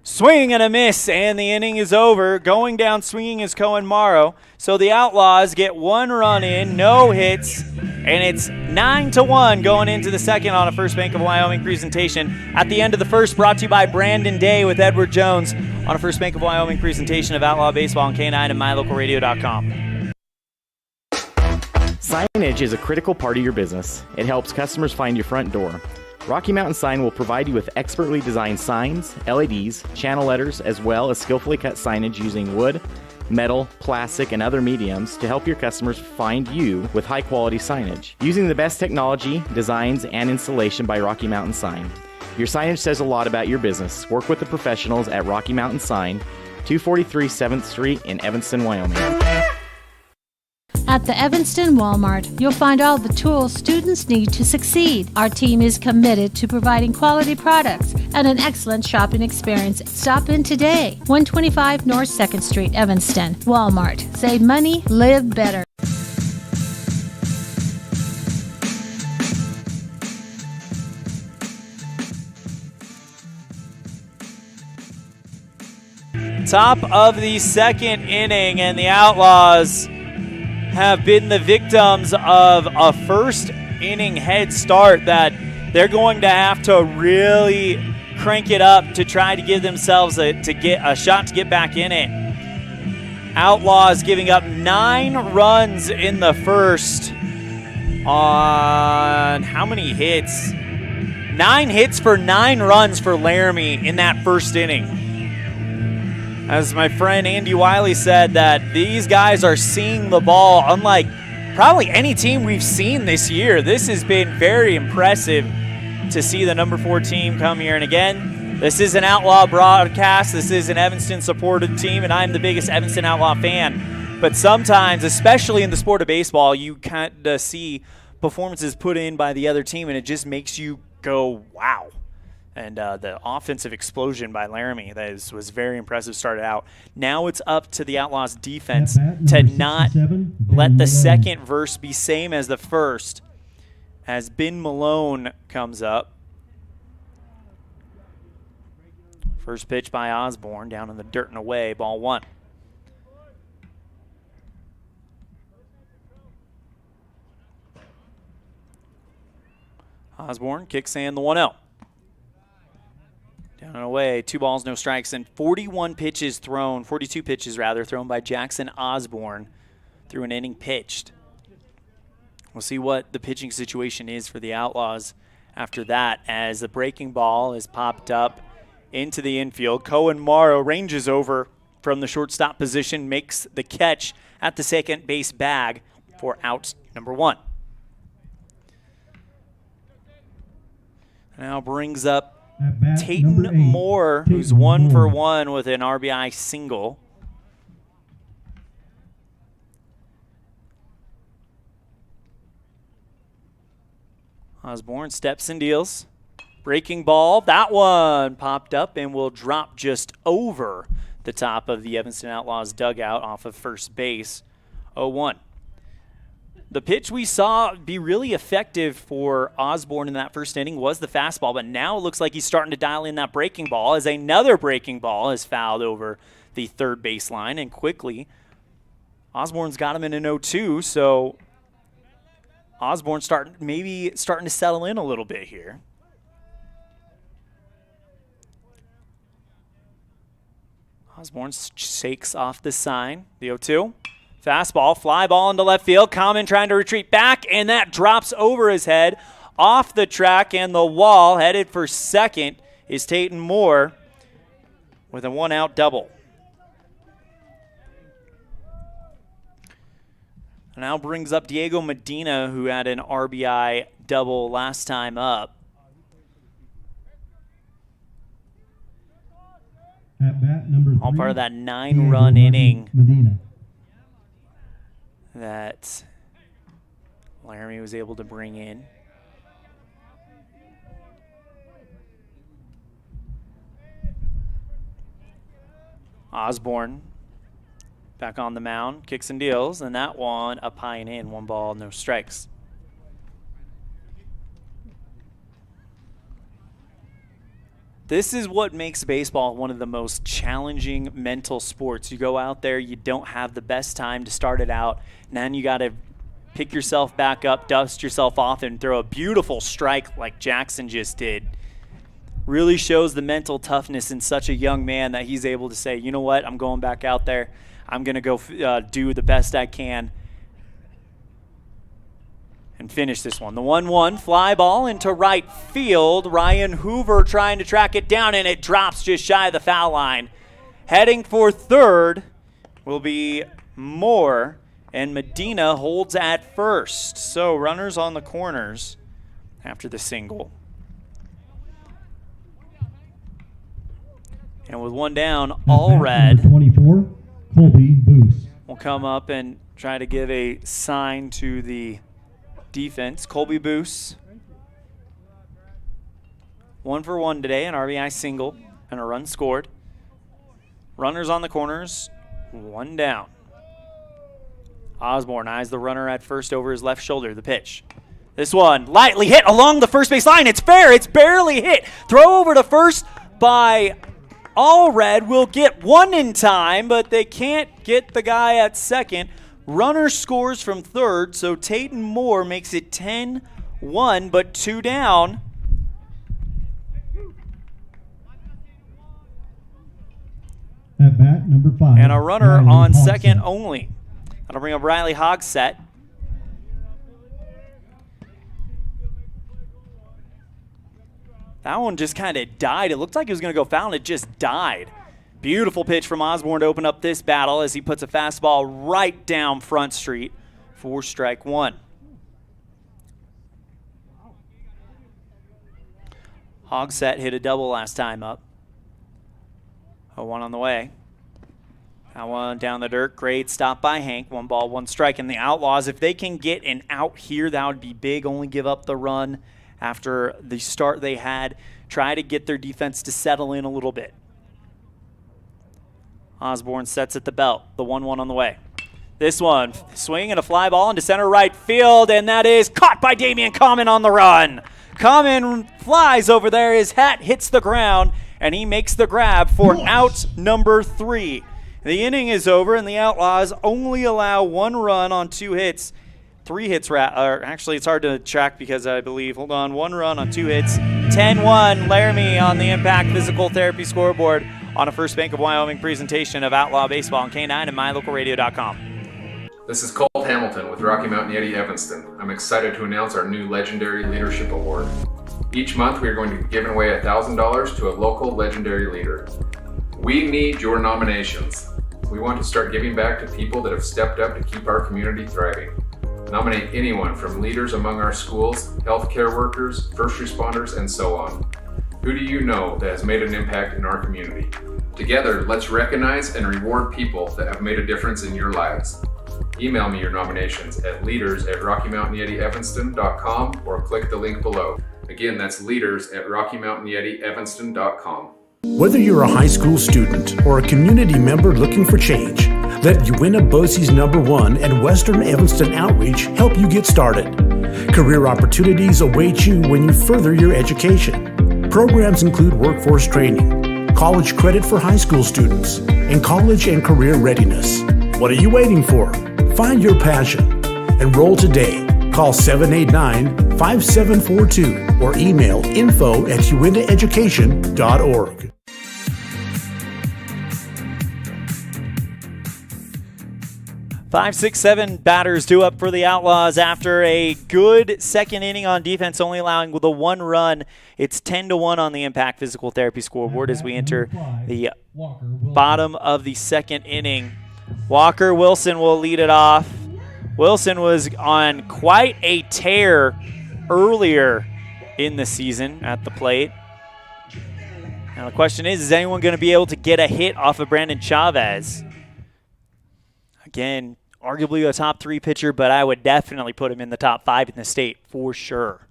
Swing and a miss, and the inning is over. Going down swinging is Cohen Morrow. So the Outlaws get 1 run in, no hits, and it's 9-1 going into the second on a First Bank of Wyoming presentation. At the end of the first, brought to you by Brandon Day with Edward Jones on a First Bank of Wyoming presentation of Outlaw Baseball on K9 and MyLocalRadio.com. Signage is a critical part of your business. It helps customers find your front door. Rocky Mountain Sign will provide you with expertly designed signs, LEDs, channel letters, as well as skillfully cut signage using wood, metal, plastic, and other mediums to help your customers find you with high-quality signage. Using the best technology, designs, and installation by Rocky Mountain Sign. Your signage says a lot about your business. Work with the professionals at Rocky Mountain Sign, 243 7th Street in Evanston, Wyoming. At the Evanston Walmart, you'll find all the tools students need to succeed. Our team is committed to providing quality products and an excellent shopping experience. Stop in today. 125 North 2nd Street, Evanston. Walmart. Save money, live better. Top of the second inning, and the Outlaws have been the victims of a first inning head start that they're going to have to really crank it up to try to give themselves a shot to get back in it. Outlaws giving up 9 runs in the first on how many hits? 9 hits for 9 runs for Laramie in that first inning. As my friend Andy Wiley said, that these guys are seeing the ball unlike probably any team we've seen this year. This has been very impressive to see the number 4 team come here. And again, this is an Outlaw broadcast. This is an Evanston-supported team, and I'm the biggest Evanston Outlaw fan. But sometimes, especially in the sport of baseball, you kind of see performances put in by the other team, and it just makes you go, wow. And the offensive explosion by Laramie was very impressive, started out. Now it's up to the Outlaws defense to not let the second verse be same as the first. As Ben Malone comes up. First pitch by Osborne, down in the dirt and away, ball 1. Osborne kicks in the 1-0. Down and away, 2 balls, no strikes, and 42 pitches thrown by Jackson Osborne through an inning pitched. We'll see what the pitching situation is for the Outlaws after that, as the breaking ball is popped up into the infield. Cohen Morrow ranges over from the shortstop position, makes the catch at the second base bag for out number 1. Now brings up Tatum Moore, who's 1 for 1 with an RBI single. Osborne steps and deals. Breaking ball, that one popped up and will drop just over the top of the Evanston Outlaws dugout off of first base. 0-1. The pitch we saw be really effective for Osborne in that first inning was the fastball, but now it looks like he's starting to dial in that breaking ball as another breaking ball is fouled over the third baseline, and quickly Osborne's got him in an 0-2, so Osborne's starting to settle in a little bit here. Osborne shakes off the sign, the 0-2. Fastball, fly ball into left field. Common trying to retreat back, and that drops over his head off the track and the wall. Headed for second is Tatum Moore with a one-out double. Now brings up Diego Medina, who had an RBI double last time up. At bat number 3, all part of that 9-run inning Medina. That Laramie was able to bring in. Osborne back on the mound, kicks and deals, and that one up high and in, 1 ball, no strikes. This is what makes baseball one of the most challenging mental sports. You go out there, you don't have the best time to start it out, and then you got to pick yourself back up, dust yourself off, and throw a beautiful strike like Jackson just did. Really shows the mental toughness in such a young man that he's able to say, you know what, I'm going back out there. I'm going to go do the best I can and finish this one. The 1-1 fly ball into right field. Ryan Hoover trying to track it down, and it drops just shy of the foul line. Heading for third will be Moore, and Medina holds at first. So runners on the corners after the single. And with one down, all red. 24, Colby Boos will come up and try to give a sign to the defense. Colby Boos, 1 for 1 today, an RBI single and a run scored. Runners on the corners, 1 down. Osborne eyes the runner at first over his left shoulder. The pitch. This one lightly hit along the first base line. It's fair. It's barely hit. Throw over to first by Allred. Will get one in time, but they can't get the guy at second. Runner scores from third, so Tatum Moore makes it 10-1, but 2 down. At bat number 5. And a runner Riley on Hogsett. second only. That'll bring up Riley Hogsett. That one just kind of died. It looked like it was going to go foul, and it just died. Beautiful pitch from Osborne to open up this battle as he puts a fastball right down Front Street for strike 1. Hogsett hit a double last time up. 0-1 on the way. That one down the dirt. Great stop by Hank. 1 ball, 1 strike. And the Outlaws, if they can get an out here, that would be big. Only give up the run after the start they had. Try to get their defense to settle in a little bit. Osborne sets at the belt. The 1-1 on the way. This one, swing and a fly ball into center right field, and that is caught by Damian Common on the run. Common flies over there. His hat hits the ground, and he makes the grab for out number 3. The inning is over, and the Outlaws only allow 1 run on 2 hits. 3 hits, actually it's hard to track because I believe, 1 run on 2 hits. 10-1, Laramie on the Impact Physical Therapy scoreboard on a First Bank of Wyoming presentation of Outlaw Baseball on K9 and MyLocalRadio.com. This is Colt Hamilton with Rocky Mountain Yeti Evanston. I'm excited to announce our new Legendary Leadership Award. Each month we are going to be giving away $1,000 to a local legendary leader. We need your nominations. We want to start giving back to people that have stepped up to keep our community thriving. Nominate anyone from leaders among our schools, healthcare workers, first responders, and so on. Who do you know that has made an impact in our community? Together, let's recognize and reward people that have made a difference in your lives. Email me your nominations at leaders@RockyMountainYetiEvanston.com or click the link below. Again, that's leaders at RockyMountainYetiEvanston.com. Whether you're a high school student or a community member looking for change, let Uinta Bosie's #1 and Western Evanston Outreach help you get started. Career opportunities await you when you further your education. Programs include workforce training, college credit for high school students, and college and career readiness. What are you waiting for? Find your passion. Enroll today. Call 789-5742 or email info@uintaeducation.org. Five, six, seven batters due up for the Outlaws after a good second inning on defense, only allowing the 1 run. It's 10-1 on the Impact Physical Therapy scoreboard as we enter the bottom of the second inning. Walker Wilson will lead it off. Wilson was on quite a tear earlier in the season at the plate. Now the question is anyone going to be able to get a hit off of Brandon Chavez? Again, arguably a top 3 pitcher, but I would definitely put him in the top 5 in the state for sure.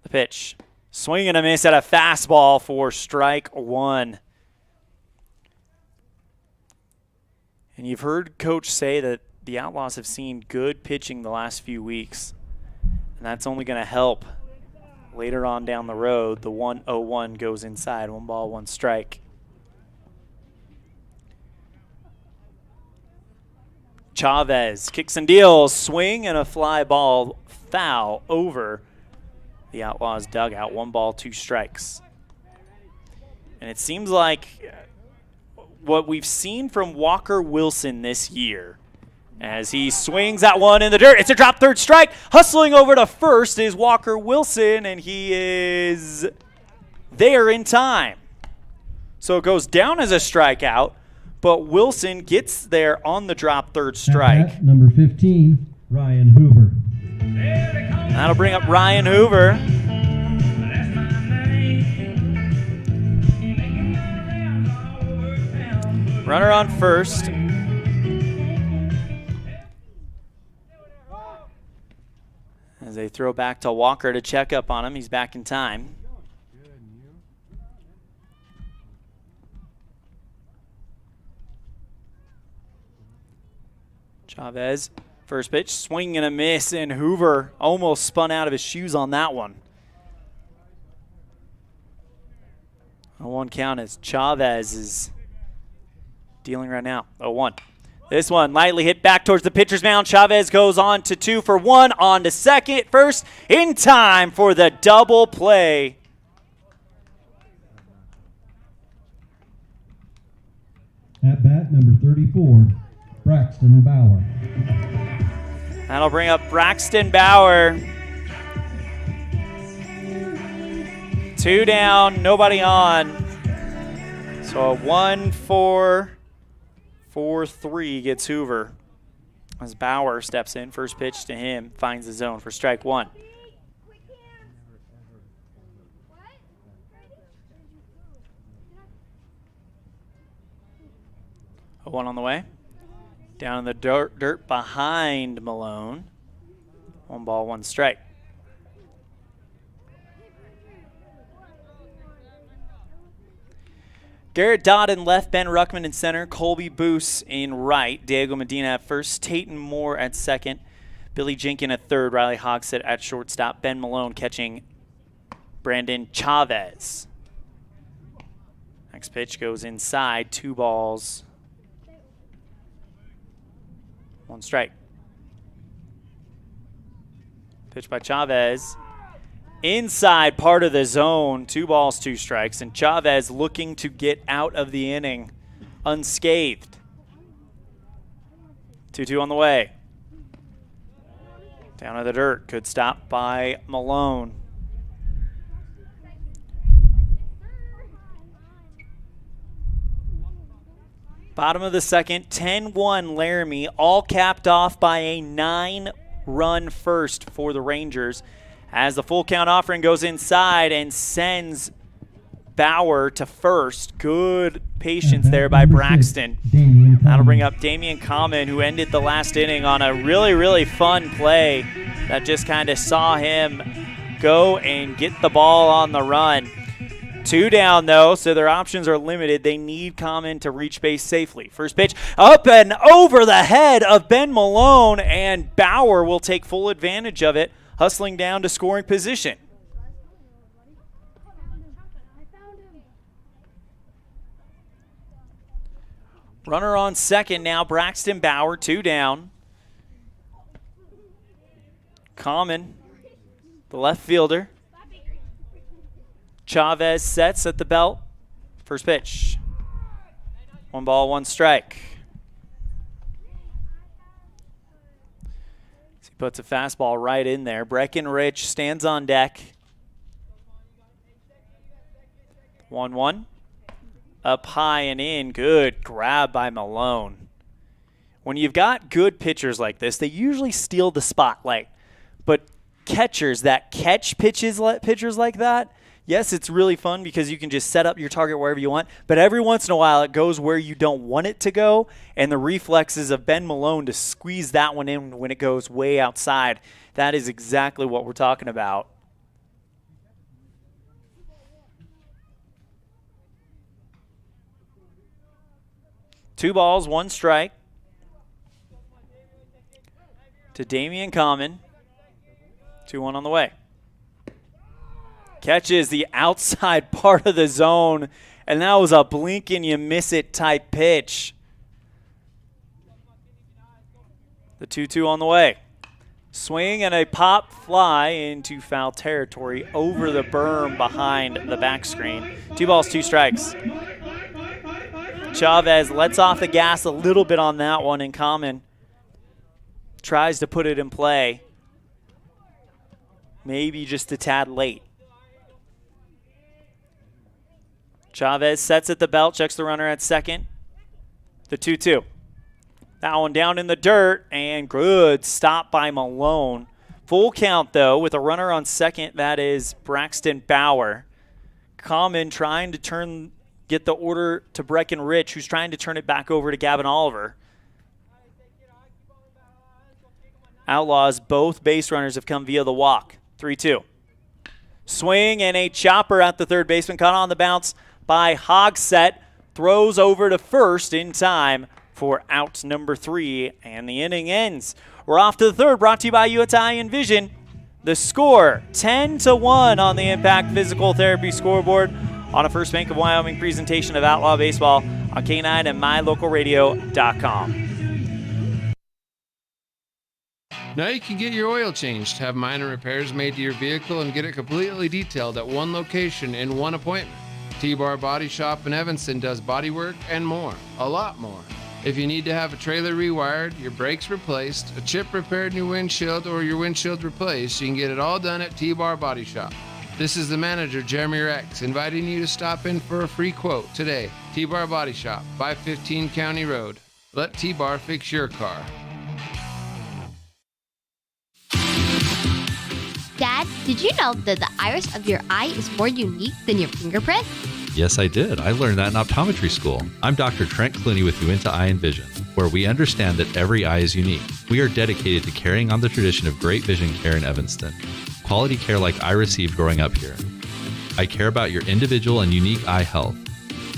The pitch, swing and a miss at a fastball for strike 1. And you've heard Coach say that the Outlaws have seen good pitching the last few weeks, and that's only going to help later on down the road. The 1-0-1 goes inside, 1 ball, 1 strike. Chavez kicks and deals, swing and a fly ball foul over the Outlaws dugout. 1 ball, 2 strikes. And it seems like what we've seen from Walker Wilson this year, as he swings that one in the dirt. It's a drop, 3rd strike. Hustling over to first is Walker Wilson, and he is there in time. So it goes down as a strikeout, but Wilson gets there on the drop, 3rd strike. At number 15, Ryan Hoover. That'll bring up Ryan Hoover. Runner on first. As they throw back to Walker to check up on him. He's back in time. Chavez, first pitch, swing and a miss, and Hoover almost spun out of his shoes on that one. A 1 count as Chavez is dealing right now. 0-1. This one lightly hit back towards the pitcher's mound. Chavez goes on to 2 for 1, on to second, first, in time for the double play. At bat, number 34, Braxton Bauer. That'll bring up Braxton Bauer. 2 down, nobody on. So a 1-4-4-3 gets Hoover as Bauer steps in. First pitch to him, finds the zone for strike 1. A 1 on the way. Down in the dirt behind Malone. 1 ball, 1 strike. Garrett Dodd in left, Ben Ruckman in center, Colby Boos in right, Diego Medina at first, Tayton Moore at second, Billy Jenkin at third, Riley Hogsett at shortstop, Ben Malone catching Brandon Chavez. Next pitch goes inside, 2 balls, 1 strike. Pitch by Chavez. Inside part of the zone, 2 balls, 2 strikes, and Chavez looking to get out of the inning unscathed. 2-2 on the way. Down to the dirt, good stop by Malone. Bottom of the second, 10-1 Laramie, all capped off by a 9-run first for the Rangers. As the full count offering goes inside and sends Bauer to first. Good patience there by Braxton. That'll bring up Damian Common, who ended the last inning on a really, really fun play that just kind of saw him go and get the ball on the run. 2 down, though, so their options are limited. They need Common to reach base safely. First pitch up and over the head of Ben Malone, and Bauer will take full advantage of it, hustling down to scoring position. Runner on second now, Braxton Bauer, 2 down. Common, the left fielder. Chavez sets at the belt. First pitch. 1 ball, 1 strike. He puts a fastball right in there. Breckenridge stands on deck. 1-1. Up high and in. Good grab by Malone. When you've got good pitchers like this, they usually steal the spotlight. But catchers that catch pitchers like that, yes, it's really fun because you can just set up your target wherever you want. But every once in a while, it goes where you don't want it to go. And the reflexes of Ben Malone to squeeze that one in when it goes way outside, that is exactly what we're talking about. Two balls, 1 strike to Damian Common. 2-1 on the way. Catches the outside part of the zone, and that was a blink and you miss it type pitch. The 2-2 on the way. Swing and a pop fly into foul territory over the berm behind the back screen. 2 balls, 2 strikes. Chavez lets off the gas a little bit on that one, and Common tries to put it in play. Maybe just a tad late. Chavez sets at the belt, checks the runner at second. The 2-2. That one down in the dirt, and good stop by Malone. Full count, though, with a runner on second. That is Braxton Bauer. Common trying to get the order to Breckenridge, who's trying to turn it back over to Gavin Oliver. Outlaws, both base runners have come via the walk. 3-2. Swing and a chopper at the third baseman, caught on the bounce by Hogsett. Throws over to first in time for out number 3, and the inning ends. We're off to the third, brought to you by UTI Envision. The score, 10-1 on the Impact Physical Therapy scoreboard on a First Bank of Wyoming presentation of Outlaw Baseball on K9 and MyLocalRadio.com. Now you can get your oil changed, have minor repairs made to your vehicle, and get it completely detailed at one location in one appointment. T-Bar Body Shop in Evanston does body work and more, a lot more. If you need to have a trailer rewired, your brakes replaced, a chip repaired in your windshield, or your windshield replaced, you can get it all done at T-Bar Body Shop. This is the manager, Jeremy Rex, inviting you to stop in for a free quote today. T-Bar Body Shop, 515 County Road. Let T-Bar fix your car. Dad, did you know that the iris of your eye is more unique than your fingerprint? Yes, I did. I learned that in optometry school. I'm Dr. Trent Clooney with Uinta Eye and Vision, where we understand that every eye is unique. We are dedicated to carrying on the tradition of great vision care in Evanston. Quality care like I received growing up here. I care about your individual and unique eye health.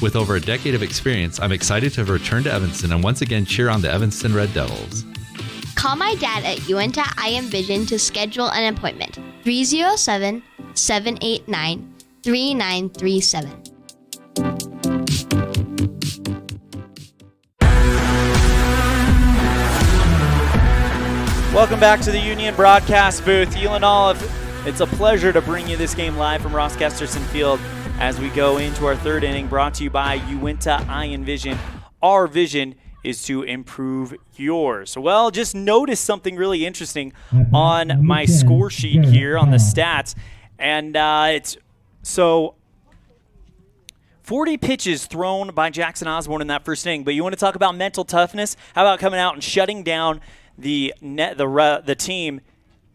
With over a decade of experience, I'm excited to return to Evanston and once again cheer on the Evanston Red Devils. Call my dad at Uinta Eye and Vision to schedule an appointment. 307-789-3937. Welcome back to the Union Broadcast booth. Elan Olliff, it's a pleasure to bring you this game live from Ross Kesterson Field as we go into our third inning, brought to you by Uinta Eye and Vision. Our vision is to improve yours. Well, just notice something really interesting on my score sheet here on the stats. And it's 40 pitches thrown by Jackson Osborne in that first inning. But you want to talk about mental toughness? How about coming out and shutting down the team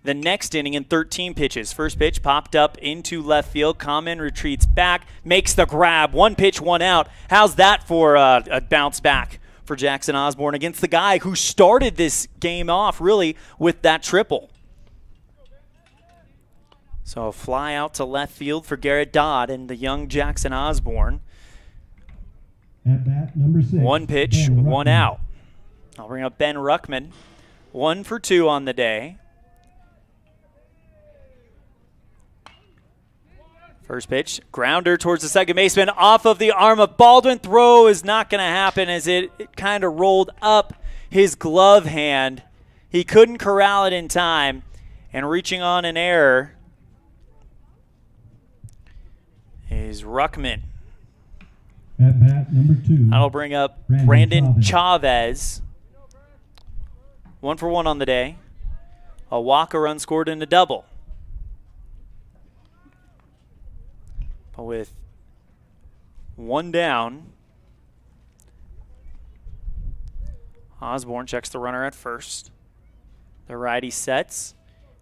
the next inning in 13 pitches? First pitch popped up into left field. Common retreats back, makes the grab. 1 pitch, 1 out. How's that for a bounce back for Jackson Osborne against the guy who started this game off really with that triple? So a fly out to left field for Garrett Dodd and the young Jackson Osborne. At bat, number 6. One pitch, Ben one Ruckman. out. I'll bring up Ben Ruckman. 1 for 2 on the day. First pitch, grounder towards the second baseman off of the arm of Baldwin. Throw is not going to happen as it kind of rolled up his glove hand. He couldn't corral it in time, and reaching on an error is Ruckman. At bat, number 2. That'll bring up Brandon Chavez. 1 for 1 on the day. A walk, a run scored, and a double. But with 1 down, Osborne checks the runner at first. The righty sets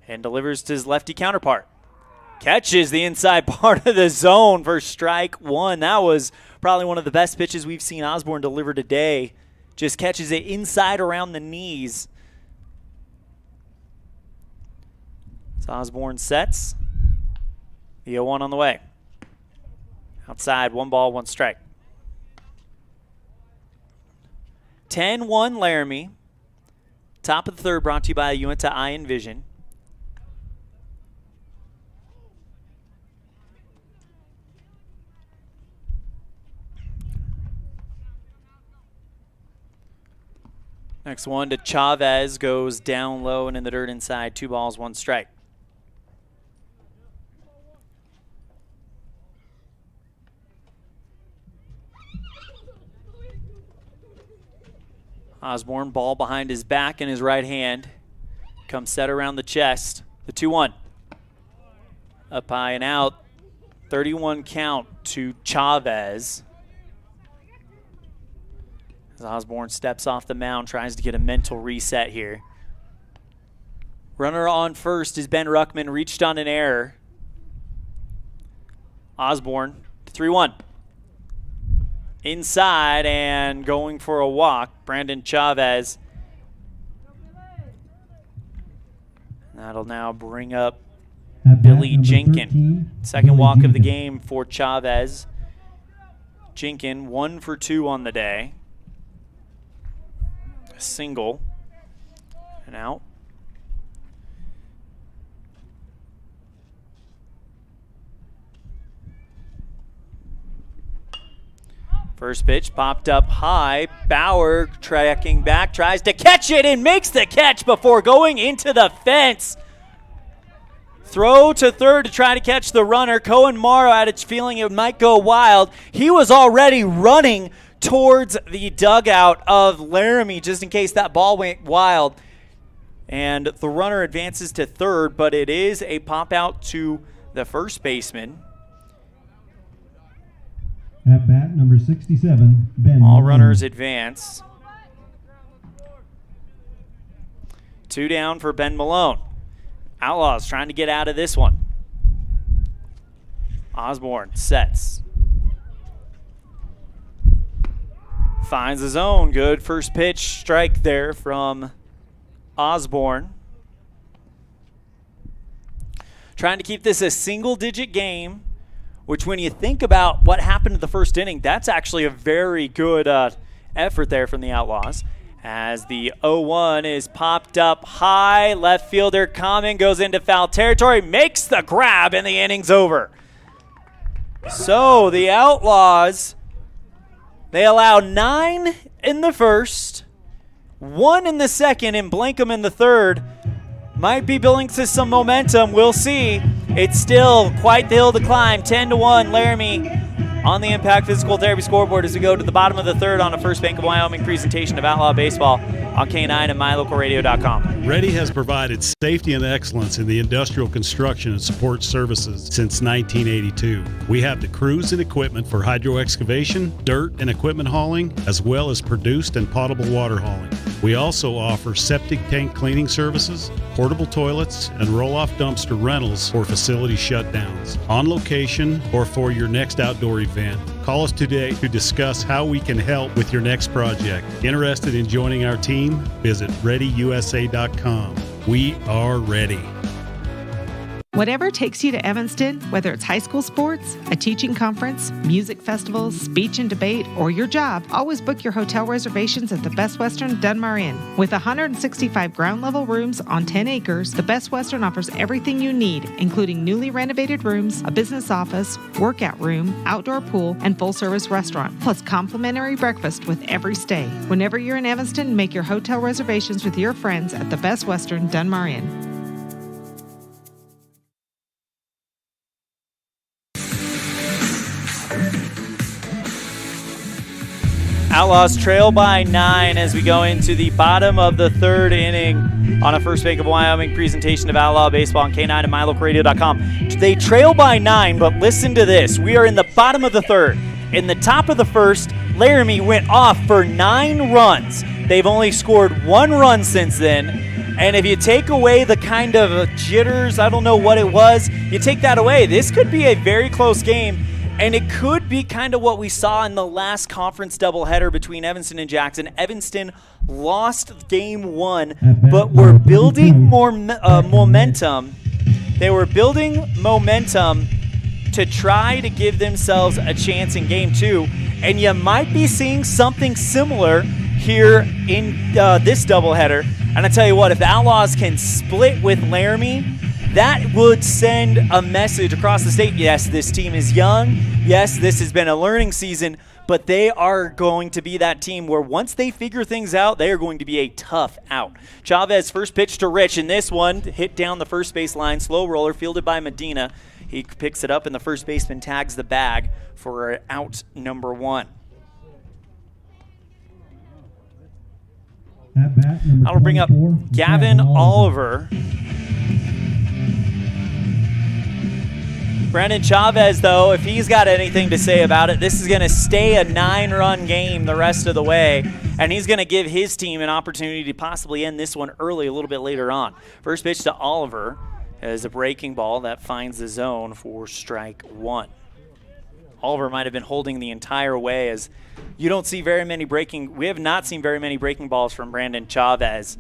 and delivers to his lefty counterpart. Catches the inside part of the zone for strike 1. That was probably one of the best pitches we've seen Osborne deliver today. Just catches it inside around the knees. So Osborne sets. The 0-1 on the way. Outside, 1 ball, 1 strike. 10-1 Laramie. Top of the third, brought to you by Uinta Eye and Vision. Next one to Chavez, goes down low and in the dirt inside. 2 balls, 1 strike. Osborne, ball behind his back in his right hand. Comes set around the chest. The 2-1. Up high and out. 31 count to Chavez. As Osborne steps off the mound, tries to get a mental reset here. Runner on first is Ben Ruckman, reached on an error. Osborne, 3-1. Inside and going for a walk, Brandon Chavez. That'll now bring up Billy Jenkin. Second walk of the game for Chavez. Jenkin, 1 for 2 on the day. A single and out. First pitch popped up high. Bauer tracking back, tries to catch it and makes the catch before going into the fence. Throw to third to try to catch the runner. Cohen Morrow had a feeling it might go wild. He was already running towards the dugout of Laramie just in case that ball went wild. And the runner advances to third, but it is a pop out to the first baseman. At bat, number 67, Ben. All runners advance. 2 down for Ben Malone. Outlaws trying to get out of this one. Osborne sets. Finds the zone. Good first pitch strike there from Osborne. Trying to keep this a single-digit game, which when you think about what happened in the first inning, that's actually a very good effort there from the Outlaws. As the 0-1 is popped up high, left fielder Common goes into foul territory, makes the grab, and the inning's over. So the Outlaws, they allow 9 in the first, 1 in the second, and Blankham in the third. Might be building to some momentum. We'll see. It's still quite the hill to climb. 10-1 Laramie on the Impact Physical Therapy scoreboard as we go to the bottom of the third on a First Bank of Wyoming presentation of Outlaw Baseball on K9 and MyLocalRadio.com. Ready has provided safety and excellence in the industrial construction and support services since 1982. We have the crews and equipment for hydro excavation, dirt and equipment hauling, as well as produced and potable water hauling. We also offer septic tank cleaning services, portable toilets, and roll-off dumpster rentals for facility shutdowns, on location or for your next outdoor event. Call us today to discuss how we can help with your next project. Interested in joining our team? Visit ReadyUSA.com. We are ready. Whatever takes you to Evanston, whether it's high school sports, a teaching conference, music festivals, speech and debate, or your job, always book your hotel reservations at the Best Western Dunmar Inn. With 165 ground-level rooms on 10 acres, the Best Western offers everything you need, including newly renovated rooms, a business office, workout room, outdoor pool, and full-service restaurant, plus complimentary breakfast with every stay. Whenever you're in Evanston, make your hotel reservations with your friends at the Best Western Dunmar Inn. Outlaws trail by 9 as we go into the bottom of the 3rd inning on a First Bank of Wyoming presentation of Outlaw Baseball on K9 and MyLocalRadio.com. They trail by 9, but listen to this. We are in the bottom of the 3rd. In the top of the 1st, Laramie went off for 9 runs. They've only scored 1 run since then. And if you take away the kind of jitters, I don't know what it was, you take that away, this could be a very close game. And it could be kind of what we saw in the last conference doubleheader between Evanston and Jackson. Evanston lost game 1, but were building more momentum. They were building momentum to try to give themselves a chance in game 2. And you might be seeing something similar here in this doubleheader. And I tell you what, if the Outlaws can split with Laramie, that would send a message across the state. Yes, this team is young. Yes, this has been a learning season, but they are going to be that team where once they figure things out, they are going to be a tough out. Chavez first pitch to Rich, and this one hit down the first base line. Slow roller fielded by Medina. He picks it up, and the first baseman tags the bag for out number 1. I'll bring up Gavin Oliver. Brandon Chavez, though, if he's got anything to say about it, this is going to stay a 9-run game the rest of the way, and he's going to give his team an opportunity to possibly end this one early a little bit later on. First pitch to Oliver is a breaking ball that finds the zone for strike 1. Oliver might have been holding the entire way, as you don't see very many we have not seen very many breaking balls from Brandon Chavez,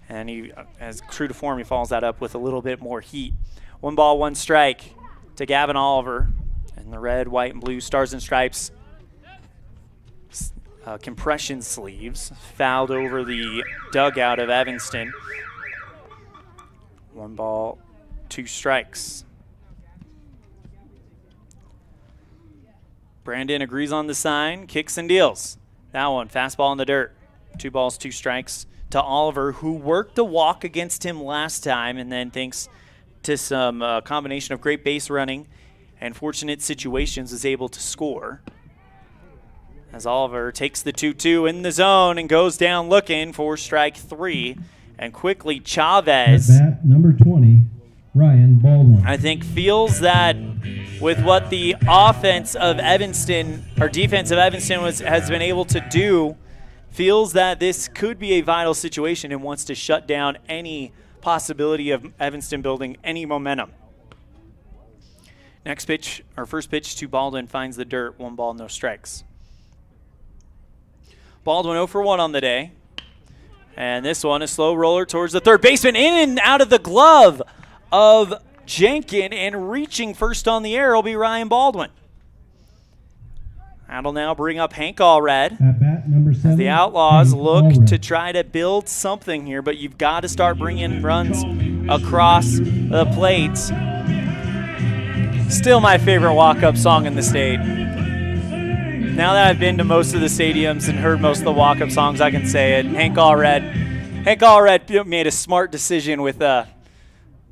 and he, as true to form, he follows that up with a little bit more heat. 1 ball, 1 strike to Gavin Oliver, and the red, white, and blue stars and stripes compression sleeves fouled over the dugout of Evanston. 1 ball, 2 strikes. Brandon agrees on the sign, kicks and deals. That one, fastball in the dirt. 2 balls, 2 strikes to Oliver, who worked a walk against him last time, and then thanks to some combination of great base running and fortunate situations is able to score. As Oliver takes the 2-2 in the zone and goes down looking for strike 3. And quickly Chavez, At bat, number 20, Ryan Baldwin. I think, feels that with what the offense of Evanston, or defense of Evanston has been able to do, feels that this could be a vital situation and wants to shut down any possibility of Evanston building any momentum. Next pitch, or first pitch to Baldwin, finds the dirt. 1 ball, no strikes. Baldwin 0 for 1 on the day. And this one, a slow roller towards the third baseman, in and out of the glove of Jenkin, and reaching first on the air will be Ryan Baldwin. That'll now bring up Hank Allred. At bat, number 7, The Outlaws Hank look Allred. to try to build something here, but you've got to start bringing runs across the plate. Still my favorite walk-up song in the state. Now that I've been to most of the stadiums and heard most of the walk-up songs, I can say it. Hank Allred made a smart decision with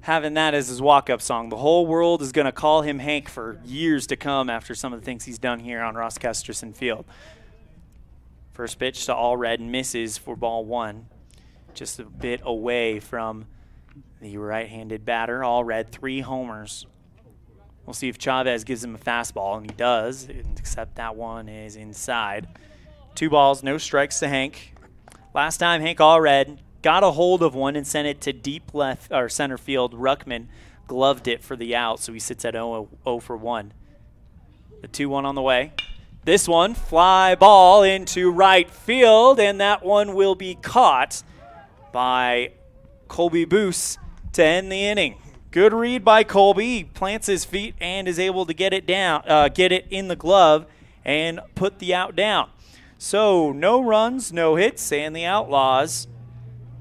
having that as his walk-up song. The whole world is going to call him Hank for years to come after some of the things he's done here on Ross Kesterson Field. First pitch to Allred misses for ball 1. Just a bit away from the right-handed batter. Allred, 3 homers. We'll see if Chavez gives him a fastball, and he does, except that one is inside. 2 balls, no strikes to Hank. Last time Hank Allred got a hold of one and sent it to deep left or center field. Ruckman gloved it for the out, so he sits at 0 for 1. The 2-1 on the way. This one, fly ball into right field, and that one will be caught by Colby Boos to end the inning. Good read by Colby. He plants his feet and is able to get it down, get it in the glove and put the out down. So no runs, no hits, and the Outlaws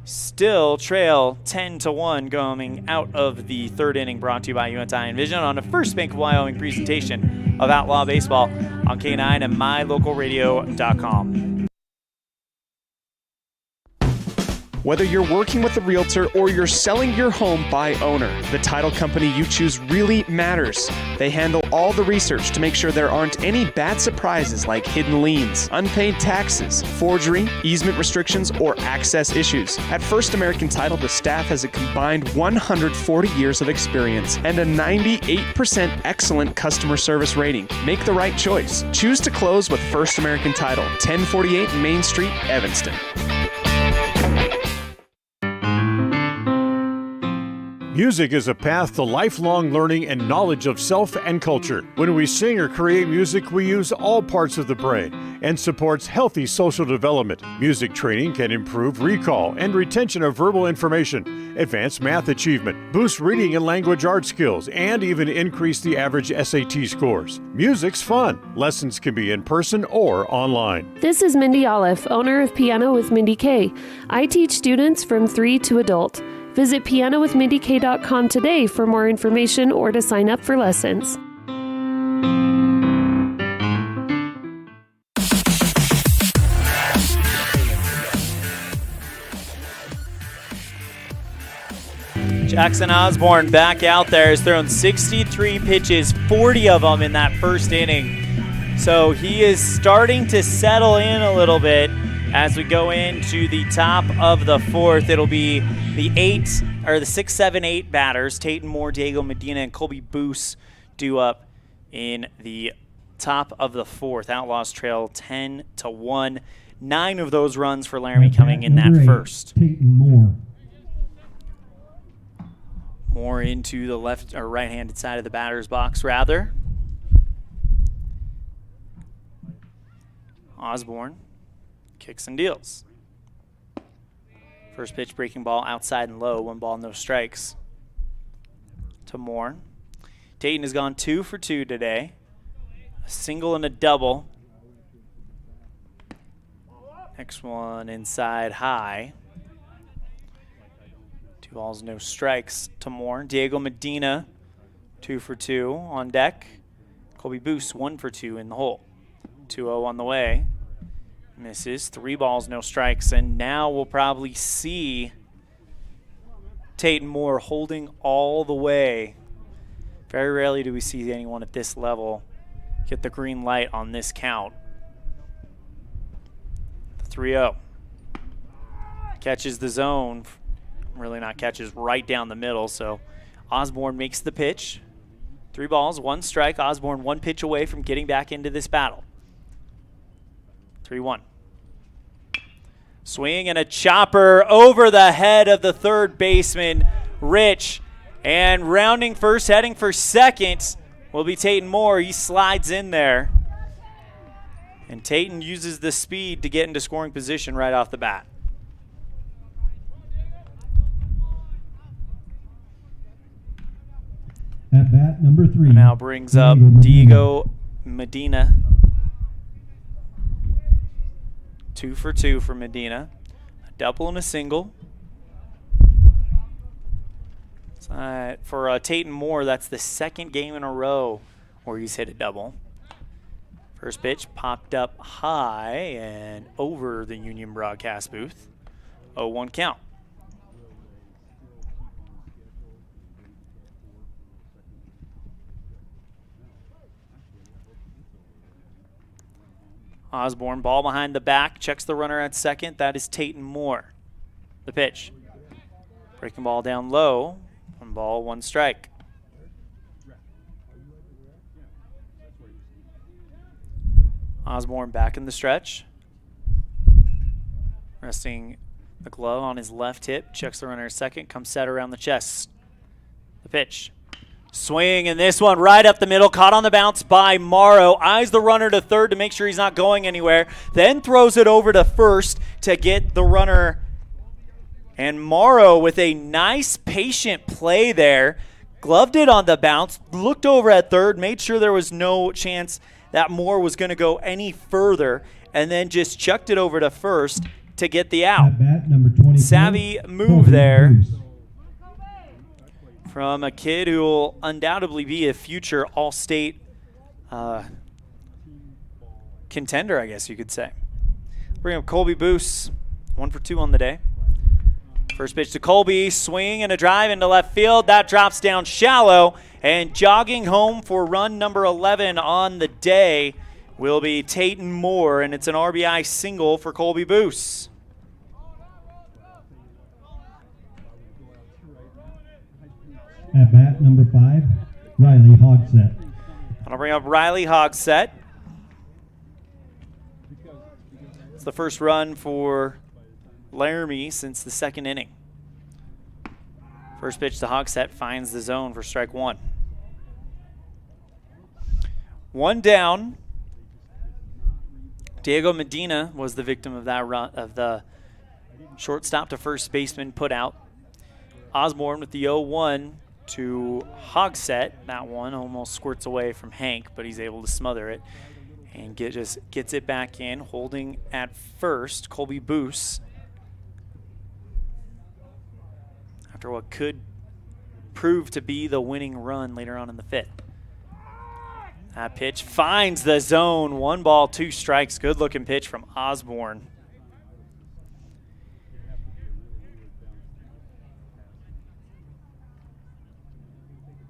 still trail 10-1 going out of the third inning, brought to you by UNT Iron Vision on the First Bank of Wyoming presentation of Outlaw Baseball on K9 and mylocalradio.com. Whether you're working with a realtor or you're selling your home by owner, the title company you choose really matters. They handle all the research to make sure there aren't any bad surprises like hidden liens, unpaid taxes, forgery, easement restrictions, or access issues. At First American Title, the staff has a combined 140 years of experience and a 98% excellent customer service rating. Make the right choice. Choose to close with First American Title, 1048 Main Street, Evanston. Music is a path to lifelong learning and knowledge of self and culture. When we sing or create music, we use all parts of the brain and supports healthy social development. Music training can improve recall and retention of verbal information, advance math achievement, boost reading and language art skills, and even increase the average SAT scores. Music's fun. Lessons can be in person or online. This is Mindy Olliff, owner of Piano with Mindy K. I teach students from 3 to adult. Visit pianowithmindyk.com today for more information or to sign up for lessons. Jackson Osborne back out there has thrown 63 pitches, 40 of them in that first inning. So he is starting to settle in a little bit. As we go into the top of the fourth, it'll be the 6, 7, 8 batters. Taten Moore, Diego Medina, and Colby Boos due up in the top of the fourth. Outlaws trail 10-1. 9 of those runs for Laramie coming in that first. Taten Moore. Moore into the left or right-handed side of the batter's box, rather. Osborne kicks and deals. First pitch, breaking ball outside and low. 1 ball, no strikes to Moore. Taten has gone 2 for 2 today. A single and a double. Next one inside high. 2 balls, no strikes to Moore. Diego Medina, 2 for 2 on deck. Colby Boos, 1 for 2 in the hole. 2-0 on the way. Misses. 3 balls, no strikes. And now we'll probably see Taten Moore holding all the way. Very rarely do we see anyone at this level get the green light on this count. 3-0. Catches the zone. Really not catches, right down the middle. So Osborne makes the pitch. 3 balls, 1 strike. Osborne 1 pitch away from getting back into this battle. 3-1. Swing and a chopper over the head of the third baseman, Rich. And rounding first, heading for second will be Taten Moore. He slides in there. And Taten uses the speed to get into scoring position right off the bat. At bat number 3. Now brings up Diego Medina. 2 for 2 for Medina. A double and a single. For Taten Moore, that's the second game in a row where he's hit a double. First pitch popped up high and over the Union broadcast booth. 0-1 count. Osborne, ball behind the back, checks the runner at second. That is Taten Moore. The pitch. Breaking ball down low. 1 ball, 1 strike. Osborne back in the stretch. Resting the glove on his left hip. Checks the runner at second. Comes set around the chest. The pitch. Swing, and this one right up the middle, caught on the bounce by Morrow. Eyes the runner to third to make sure he's not going anywhere. Then throws it over to first to get the runner. And Morrow with a nice patient play there Gloved it on the bounce, looked over at third, made sure there was no chance that Moore was going to go any further, and then just chucked it over to first to get the out. At bat, number 24, Savvy move Colby there Bruce. from a kid who will undoubtedly be a future All-State contender, I guess you could say. Bring up Colby Boos, 1 for 2 on the day. First pitch to Colby, swing and a drive into left field. That drops down shallow, and jogging home for run number 11 on the day will be Tayton Moore, and it's an RBI single for Colby Boos. At bat, number 5, Riley Hogsett. I'll bring up Riley Hogsett. It's the first run for Laramie since the second inning. First pitch to Hogsett finds the zone for strike 1. 1 down. Diego Medina was the victim of that run, of the shortstop to first baseman put out. Osborne with the 0-1 to Hogsett. That one almost squirts away from Hank, but he's able to smother it and just gets it back in. Holding at first, Colby Boos. After what could prove to be the winning run later on in the 5th. That pitch finds the zone. 1 ball, 2 strikes. Good looking pitch from Osborne.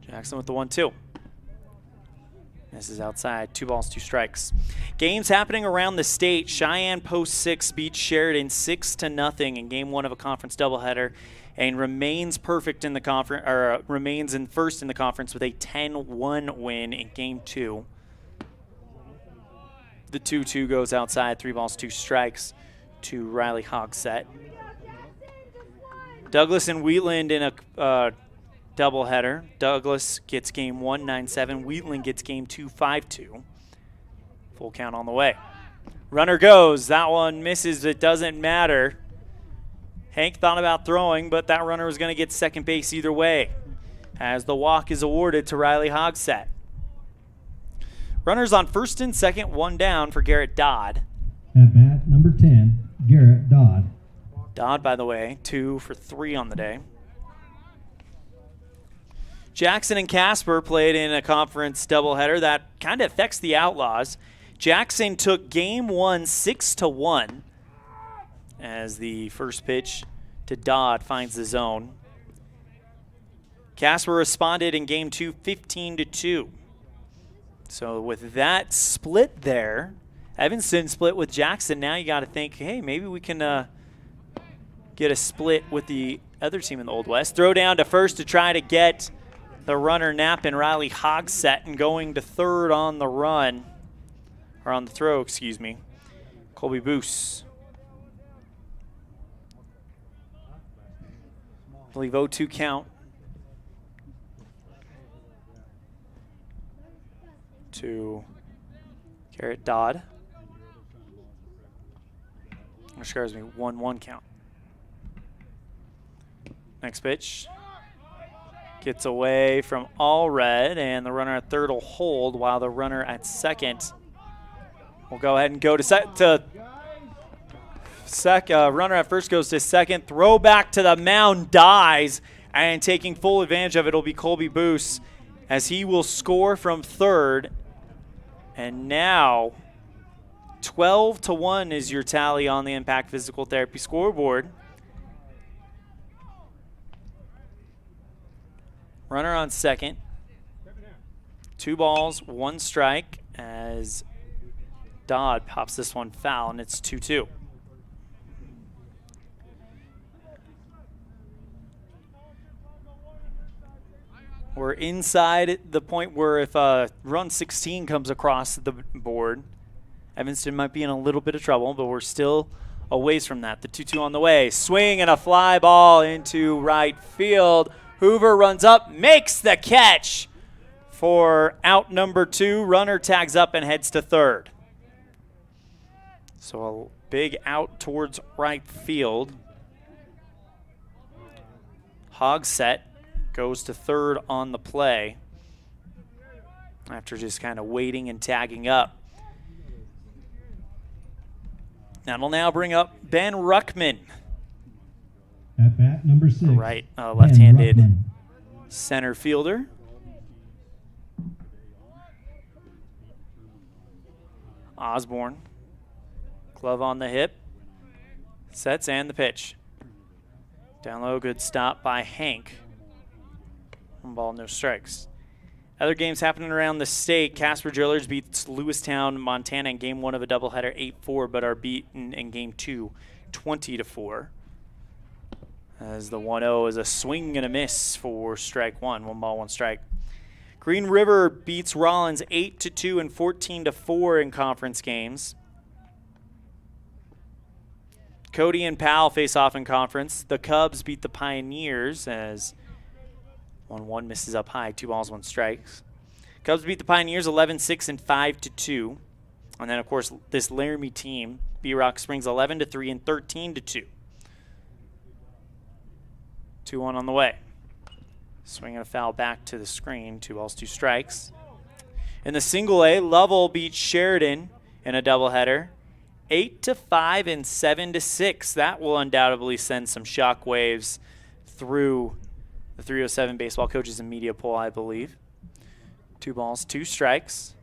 Jackson with the 1-2. This is outside. 2 balls, 2 strikes. Games happening around the state. Cheyenne Post 6 beats Sheridan 6-0 in game 1 of a conference doubleheader, and remains perfect in the conference, or remains in first in the conference with a 10-1 win in game 2. The 2-2 goes outside. 3 balls, 2 strikes to Riley Hogsett. Douglas and Wheatland in a doubleheader. Douglas gets game 1, 9-7. Wheatland gets game 2, 5-2. Full count on the way. Runner goes. That one misses. It doesn't matter. Hank thought about throwing, but that runner was going to get second base either way, as the walk is awarded to Riley Hogsett. Runners on first and second, 1 down for Garrett Dodd. At bat, number 10, Garrett Dodd. Dodd, by the way, 2 for 3 on the day. Jackson and Casper played in a conference doubleheader that kind of affects the Outlaws. Jackson took game 1 6-1 as the first pitch to Dodd finds the zone. Casper responded in game 2 15-2. So with that split there, Evanston split with Jackson. Now you got to think, hey, maybe we can get a split with the other team in the Old West. Throw down to first to try to get the runner napping Riley Hogsett, and going to third on the run, or on the throw, excuse me, Colby Boos. I believe 0-2 count to Garrett Dodd. Which scares me, 1-1 count. Next pitch. Gets away from Allred, and the runner at third will hold, while the runner at second will go ahead and go to runner at first goes to second. Throw back to the mound, dies, and taking full advantage of it will be Colby Boos, as he will score from third. And now 12-1 is your tally on the Impact Physical Therapy scoreboard. Runner on second. 2 balls, 1 strike, as Dodd pops this one foul, and it's 2-2. We're inside the point where if run 16 comes across the board, Evanston might be in a little bit of trouble, but we're still a ways from that. The 2-2 on the way. Swing and a fly ball into right field. Hoover runs up, makes the catch for out number 2. Runner tags up and heads to third. So a big out towards right field. Hogsett goes to third on the play after just kind of waiting and tagging up. That'll now bring up Ben Ruckman. At bat number 6. Right, left-handed center fielder. Osborne, glove on the hip, sets and the pitch. Down low, good stop by Hank. 1 ball, no strikes. Other games happening around the state. Casper Drillers beats Lewistown, Montana in game 1 of a doubleheader 8-4, but are beaten in game 2 20-4. As the 1-0 is a swing and a miss for strike 1. 1 ball, 1 strike. Green River beats Rollins 8-2 and 14-4 in conference games. Cody and Powell face off in conference. The Cubs beat the Pioneers as 1-1 misses up high. 2 balls, 1 strikes. Cubs beat the Pioneers 11-6 and 5-2. And then, of course, this Laramie team, B-Rock Springs 11-3 and 13-2. 2-1 on the way. Swing and a foul back to the screen. 2 balls, 2 strikes. In the single A, Lovell beats Sheridan in a doubleheader 8-5 and 7-6. That will undoubtedly send some shockwaves through the 307 baseball coaches and media poll, I believe. 2 balls, 2 strikes.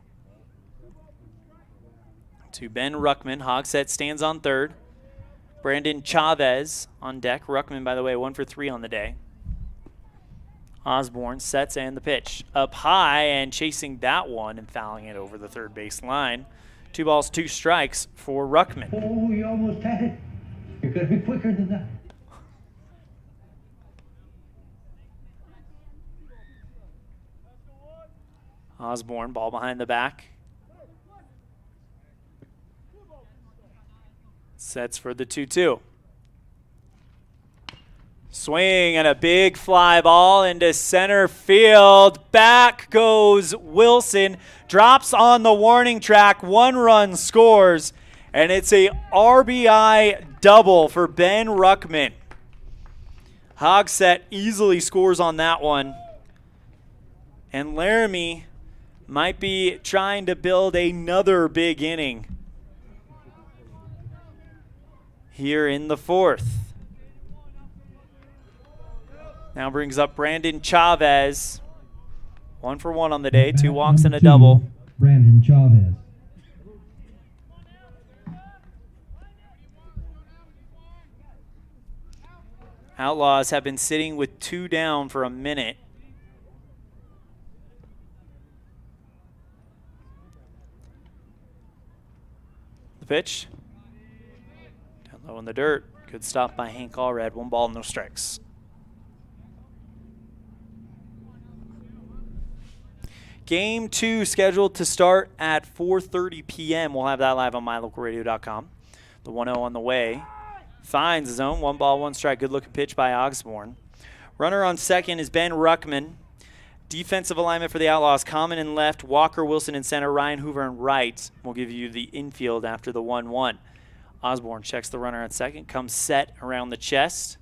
To Ben Ruckman. Hogshead stands on third. Brandon Chavez on deck. Ruckman, by the way, 1 for 3 on the day. Osborne sets and the pitch. Up high and chasing that one and fouling it over the third base line. 2 balls, 2 strikes for Ruckman. Oh, you almost had it. You're going to be quicker than that. Osborne, ball behind the back. Sets for the 2-2. Swing and a big fly ball into center field. Back goes Wilson. Drops on the warning track. 1 run scores. And it's a RBI double for Ben Ruckman. Hogsett easily scores on that one. And Laramie might be trying to build another big inning here in the 4th. Now brings up Brandon Chavez. 1 for 1 on the day. 2 walks and a double. Brandon Chavez. Outlaws have been sitting with 2 down for a minute. The pitch. Down low in the dirt. Good stop by Hank Allred. 1 ball, no strikes. Game 2 scheduled to start at 4:30 p.m. We'll have that live on mylocalradio.com. The 1-0 on the way. Finds his own. 1 ball, 1 strike. Good looking pitch by Osborne. Runner on second is Ben Ruckman. Defensive alignment for the Outlaws. Common in left. Walker Wilson in center. Ryan Hoover in right. We'll give you the infield after the 1-1. Osborne checks the runner on second. Comes set around the chest.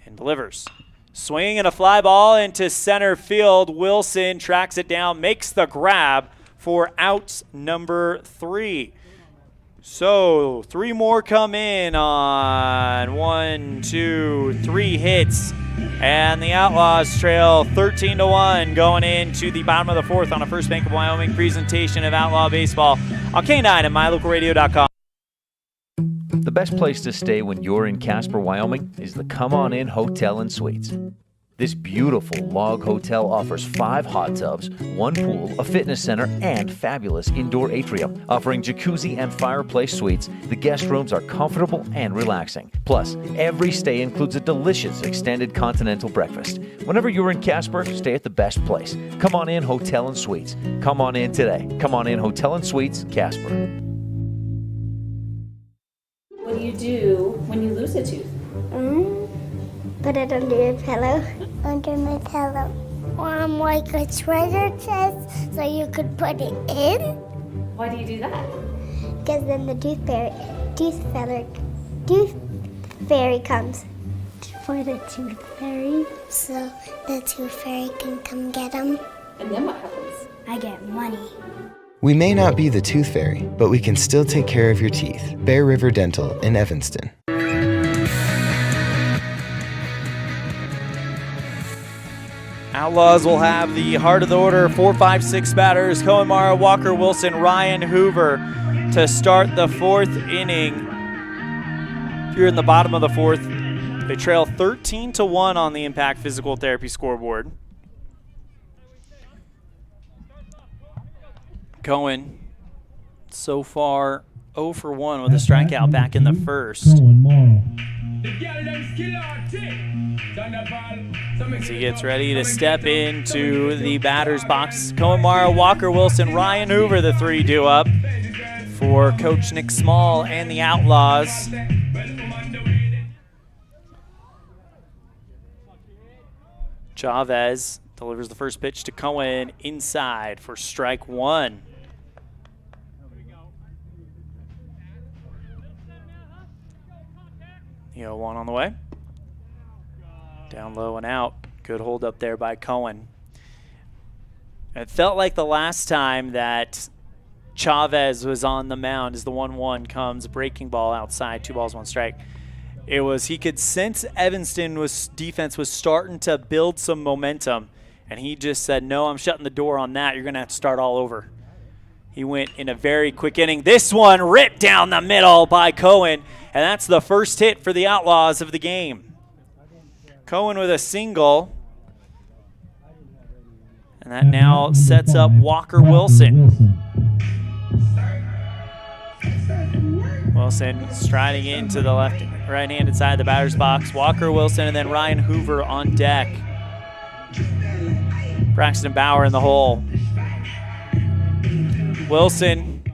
And delivers. Swing and a fly ball into center field. Wilson tracks it down, makes the grab for out number 3. So 3 more come in on 1, 2, 3 hits. And the Outlaws trail 13-1 going into the bottom of the 4th on a First Bank of Wyoming presentation of Outlaw Baseball on K9 and mylocalradio.com. The best place to stay when you're in Casper, Wyoming is the Come On In Hotel and Suites. This beautiful log hotel offers 5 hot tubs, 1 pool, a fitness center, and fabulous indoor atrium. Offering jacuzzi and fireplace suites, the guest rooms are comfortable and relaxing. Plus, every stay includes a delicious extended continental breakfast. Whenever you're in Casper, stay at the best place. Come On In Hotel and Suites. Come on in today. Come On In Hotel and Suites, Casper. What do you do when you lose a tooth? Put it under your pillow. Under my pillow. Like a treasure chest so you could put it in. Why do you do that? Because then the tooth fairy comes. for the Tooth Fairy so the Tooth Fairy can come get them. And then what happens? I get money. We may not be the Tooth Fairy, but we can still take care of your teeth. Bear River Dental in Evanston. Outlaws will have the heart of the order, 4, 5, 6 batters. Cohen Morrow, Walker Wilson, Ryan Hoover to start the 4th inning. Here in the bottom of the 4th, they trail 13-1 on the Impact Physical Therapy scoreboard. Cohen so far 0 for 1 with a strikeout back in the first. Cohen Morrow. As he gets ready to step into the batter's box, Cohen Morrow, Walker Wilson, Ryan Hoover, the 3 due up for Coach Nick Small and the Outlaws. Chavez delivers the first pitch to Cohen inside for strike 1. The 0-1 on the way. Down low and out. Good hold up there by Cohen. It felt like the last time that Chavez was on the mound as the 1-1 comes, breaking ball outside, 2 balls, 1 strike. It was, he could sense Evanston defense was starting to build some momentum, and he just said, no, I'm shutting the door on that. You're going to have to start all over. He went in a very quick inning. This one ripped down the middle by Cohen, and that's the first hit for the Outlaws of the game. Cohen with a single, and that now sets up Walker Wilson. Wilson striding into the right-handed side of the batter's box. Walker Wilson and then Ryan Hoover on deck. Braxton Bauer in the hole. Wilson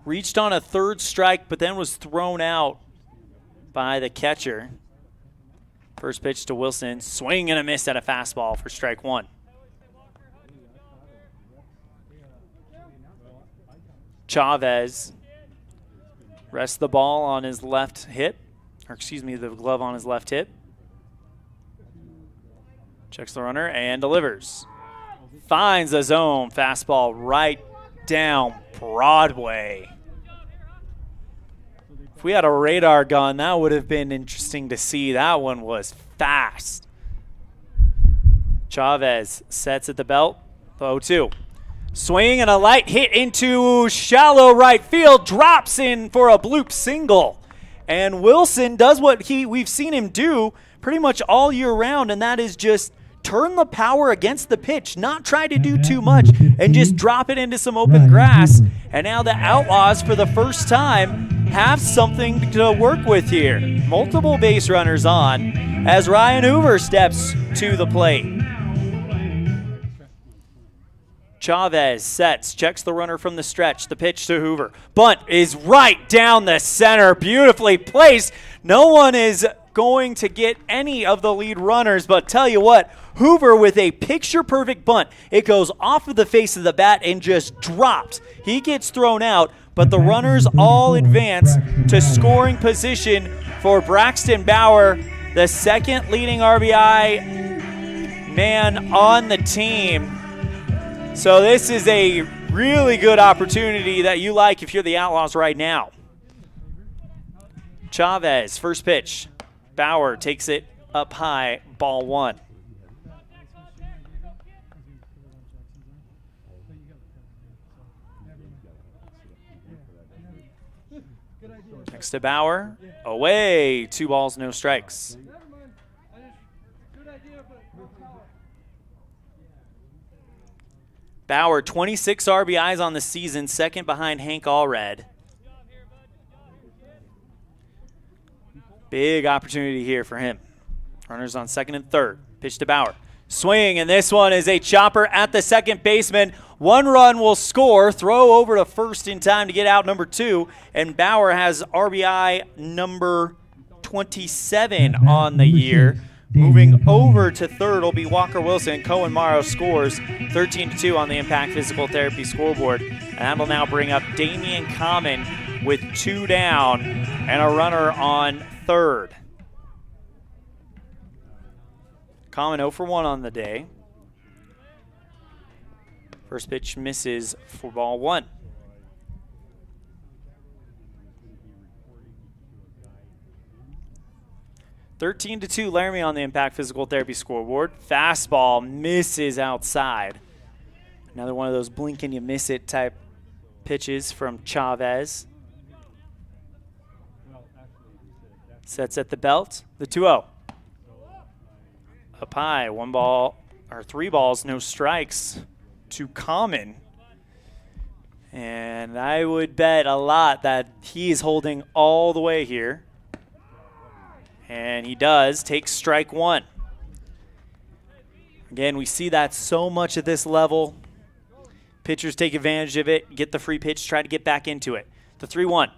reached on a 3rd strike, but then was thrown out by the catcher. First pitch to Wilson, swing and a miss at a fastball for strike 1. Chavez rests the ball on his left hip, or excuse me, the glove on his left hip. Checks the runner and delivers. Finds the zone, fastball right down Broadway. If we had a radar gun, that would have been interesting to see. That one was fast. Chavez sets at the belt, 0-2. Swing and a light hit into shallow right field, drops in for a bloop single. And Wilson does what we've seen him do pretty much all year round, and that is just turn the power against the pitch, not try to do too much, and just drop it into some open grass. And now the Outlaws, for the first time, have something to work with here. Multiple base runners on as Ryan Hoover steps to the plate. Chavez sets, checks the runner from the stretch, the pitch to Hoover. Bunt is right down the center, beautifully placed. No one is going to get any of the lead runners, but tell you what, Hoover with a picture-perfect bunt. It goes off of the face of the bat and just drops. He gets thrown out, but the runners all advance to scoring position for Braxton Bauer, the 2nd leading RBI man on the team. So this is a really good opportunity that you like if you're the Outlaws right now. Chavez, first pitch. Bauer takes it up high, ball 1. Next to Bauer, away, 2 balls, no strikes. Bauer, 26 RBIs on the season, 2nd behind Hank Allred. Big opportunity here for him. Runners on 2nd and 3rd. Pitch to Bauer. Swing, and this one is a chopper at the 2nd baseman. 1 run will score. Throw over to 1st in time to get out number 2. And Bauer has RBI number 27 on the year. Moving over to 3rd will be Walker Wilson. Cohen Morrow scores 13-2 on the Impact Physical Therapy scoreboard. And that'll now bring up Damian Common with 2 down and a runner on 3rd. Common 0 for 1 on the day. First pitch misses for ball 1. (13-2) Laramie on the Impact Physical Therapy scoreboard. Fastball misses outside. Another one of those blink and you miss it type pitches from Chavez. Sets at the belt. The 2-0. Up high. 1 ball, or 3 balls, no strikes to Common. And I would bet a lot that he is holding all the way here. And he does. Takes strike 1. Again, we see that so much at this level. Pitchers take advantage of it, get the free pitch, try to get back into it. The 3-1.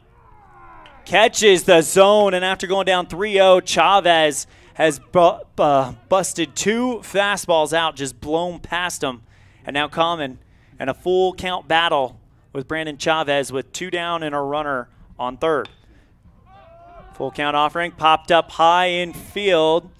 Catches the zone, and after going down 3-0, Chavez has busted 2 fastballs out, just blown past him. And now Common and a full count battle with Brandon Chavez with 2 down and a runner on third. Full count offering, popped up high in field.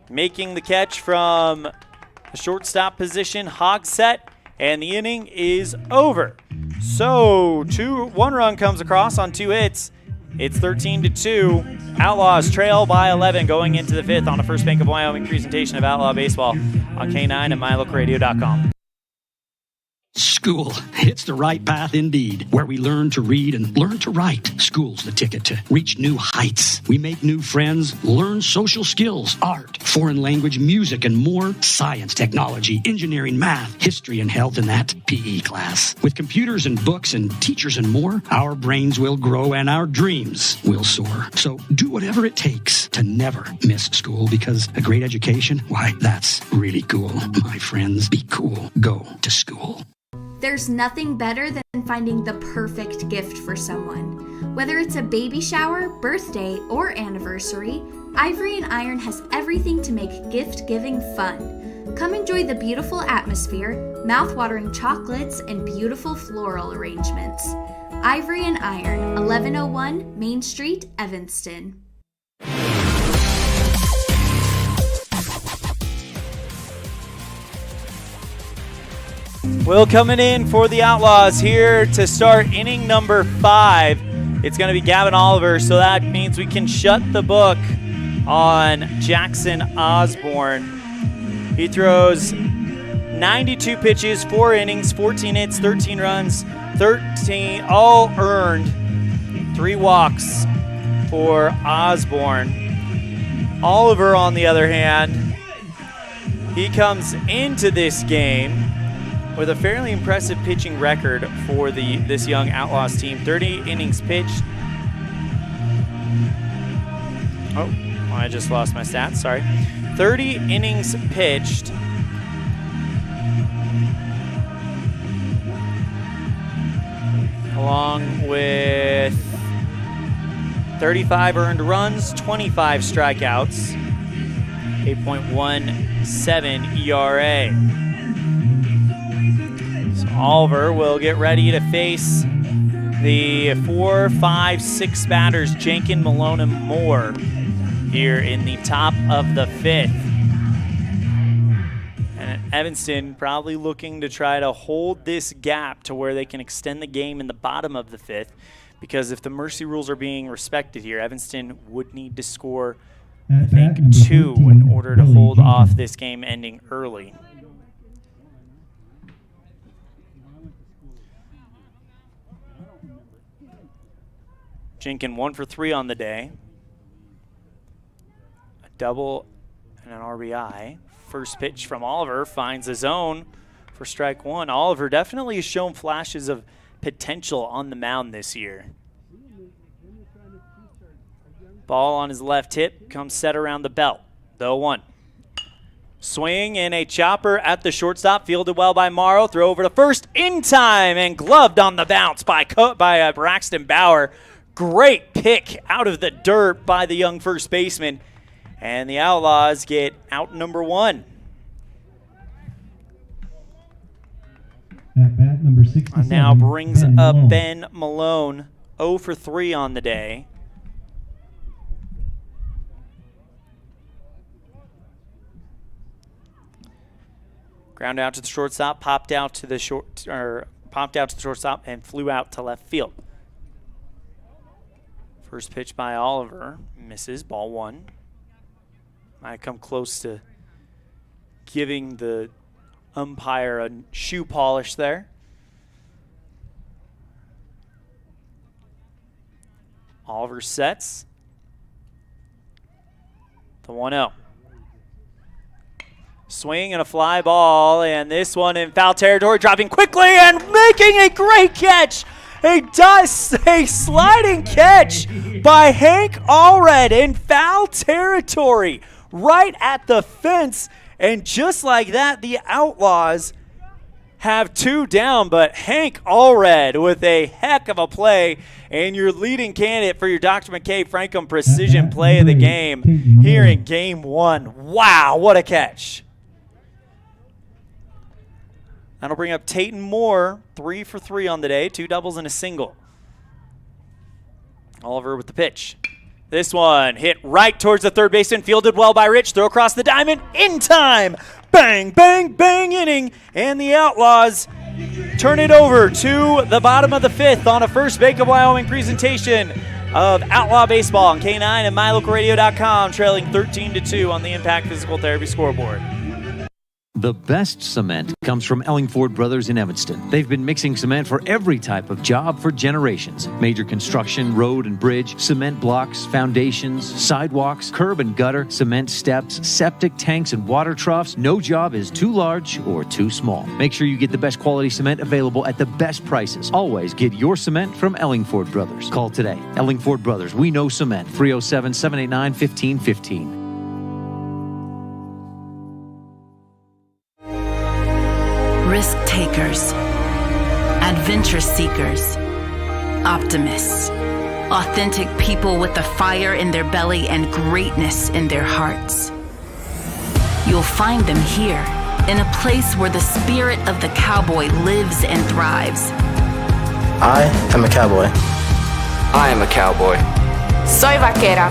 Making the catch from the shortstop position, Hogsett, and the inning is over. So 1 run comes across on 2 hits. It's 13-2. Outlaws trail by 11 going into the 5th on a First Bank of Wyoming presentation of Outlaw Baseball on K9 and MyLocalRadio.com. School. It's the right path indeed, where we learn to read and learn to write. School's the ticket to reach new heights. We make new friends, learn social skills, art, foreign language, music, and more. Science, technology, engineering, math, history, and health in that PE class. With computers and books and teachers and more, our brains will grow and our dreams will soar. So do whatever it takes to never miss school, because a great education, why, that's really cool. My friends, be cool. Go to school. There's nothing better than finding the perfect gift for someone. Whether it's a baby shower, birthday, or anniversary, Ivory and Iron has everything to make gift-giving fun. Come enjoy the beautiful atmosphere, mouth-watering chocolates, and beautiful floral arrangements. Ivory and Iron, 1101 Main Street, Evanston. Will coming in for the Outlaws here to start inning number 5. It's going to be Gavin Oliver, so that means we can shut the book on Jackson Osborne. He throws 92 pitches, 4 innings, 14 hits, 13 runs, 13 all earned, 3 walks for Osborne. Oliver, on the other hand, he comes into this game with a fairly impressive pitching record for this young Outlaws team. 30 innings pitched. Oh, I just lost my stats, sorry. 30 innings pitched. Along with 35 earned runs, 25 strikeouts, 8.17 ERA. Oliver will get ready to face the 4, 5, 6 batters, Jenkins, Malone, and Moore, here in the top of the 5th. And Evanston probably looking to try to hold this gap to where they can extend the game in the bottom of the 5th, because if the mercy rules are being respected here, Evanston would need to score, I think, 2 in order to hold off this game ending early. Jenkins 1 for 3 on the day. A double and an RBI. First pitch from Oliver finds the zone for strike 1. Oliver definitely has shown flashes of potential on the mound this year. Ball on his left hip comes set around the belt. The 0-1. Swing and a chopper at the shortstop, fielded well by Morrow. Throw over to first in time and gloved on the bounce by Braxton Bauer. Great pick out of the dirt by the young first baseman. And the Outlaws get out number 1. At bat number 67. Now brings up Ben Malone, 0 for 3 on the day. Ground out to the shortstop, popped out to the shortstop, and flew out to left field. First pitch by Oliver misses, ball 1. Might come close to giving the umpire a shoe polish there. Oliver sets. The 1-0. Swing and a fly ball, and this one in foul territory, dropping quickly and making a great catch. A sliding catch by Hank Allred in foul territory, right at the fence. And just like that, the Outlaws have 2 down, but Hank Allred with a heck of a play, and your leading candidate for your Dr. McKay Franklin Precision Play of the game here in Game 1. Wow, what a catch. That'll bring up Tayton Moore, 3 for 3 on the day, 2 doubles and a single. Oliver with the pitch. This one hit right towards the third baseman, fielded well by Rich. Throw across the diamond in time. Bang, bang, bang inning. And the Outlaws turn it over to the bottom of the 5th on a first Bank of Wyoming presentation of Outlaw Baseball on K9 and MyLocalRadio.com, trailing 13-2 on the Impact Physical Therapy scoreboard. The best cement comes from Ellingford Brothers in Evanston. They've been mixing cement for every type of job for generations. Major construction, road and bridge, cement blocks, foundations, sidewalks, curb and gutter, cement steps, septic tanks, and water troughs. No job is too large or too small. Make sure you get the best quality cement available at the best prices. Always get your cement from Ellingford Brothers. Call today. Ellingford Brothers, we know cement. 307-789-1515. Risk takers, adventure seekers, optimists, authentic people with the fire in their belly and greatness in their hearts. You'll find them here, in a place where the spirit of the cowboy lives and thrives. I am a cowboy. I am a cowboy. Soy vaquera.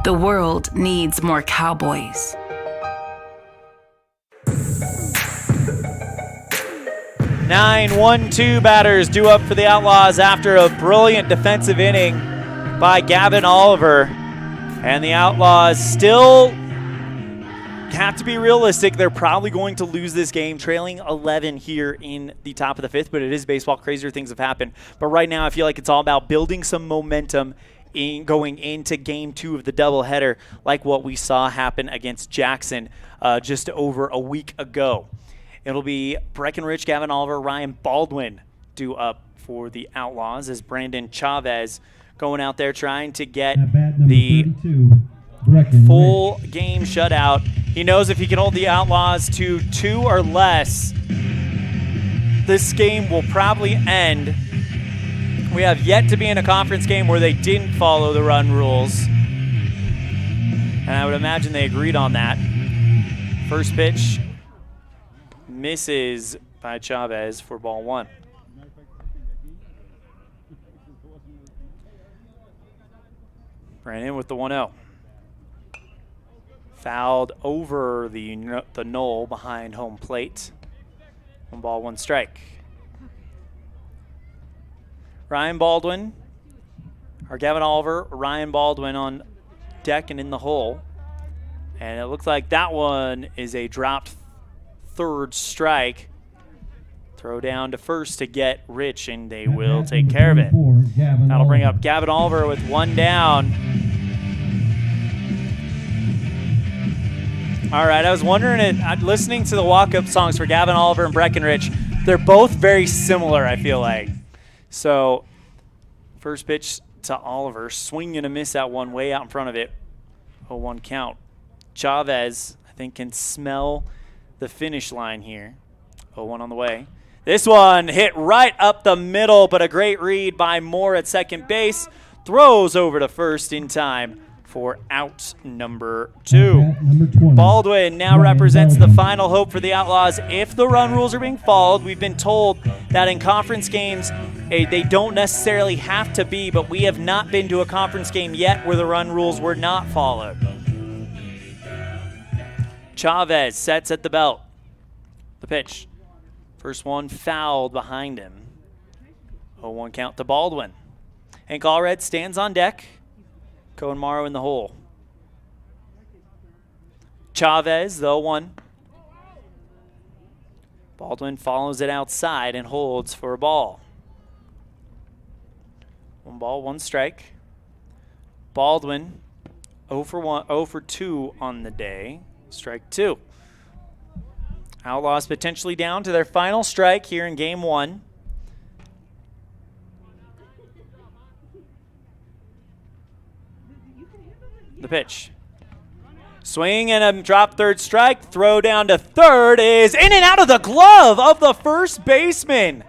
The world needs more cowboys. 9-1-2 batters due up for the Outlaws after a brilliant defensive inning by Gavin Oliver. And the Outlaws still have to be realistic. They're probably going to lose this game, trailing 11 here in the top of the 5th, but it is baseball. Crazier things have happened. But right now I feel like it's all about building some momentum going into Game 2 of the doubleheader, like what we saw happen against Jackson just over a week ago. It'll be Breckenridge, Gavin Oliver, Ryan Baldwin due up for the Outlaws as Brandon Chavez going out there trying to get the full game shutout. He knows if he can hold the Outlaws to 2 or less, this game will probably end. We have yet to be in a conference game where they didn't follow the run rules, and I would imagine they agreed on that. First pitch misses by Chavez for ball 1. Brandon with the 1-0. Fouled over the knoll behind home plate. 1 ball, 1 strike. Gavin Oliver, Ryan Baldwin on deck and in the hole. And it looks like that one is a dropped third strike. Throw down to first to get Rich, and they will take care of it. That'll bring up Gavin Oliver with 1 down. All right, I was wondering, listening to the walk-up songs for Gavin Oliver and Breckenridge, they're both very similar, I feel like. So, first pitch to Oliver, swing and a miss at one, way out in front of it. 0-1 count. Chavez, I think, can smell the finish line here. 0-1 on the way. This one hit right up the middle, but a great read by Moore at second base. Throws over to first in time for out number 2. Baldwin now represents the final hope for the Outlaws if the run rules are being followed. We've been told that in conference games, they don't necessarily have to be, but we have not been to a conference game yet where the run rules were not followed. Chavez sets at the belt. The pitch. First one fouled behind him. 0-1 count to Baldwin. Hank Allred stands on deck. Cohen Morrow in the hole. Chavez, the 0-1. Baldwin follows it outside and holds for a ball. 1 ball, 1 strike. Baldwin 0 for 2 on the day. Strike 2. Outlaws potentially down to their final strike here in game 1. The pitch. Swing and a drop third strike. Throw down to third is in and out of the glove of the first baseman.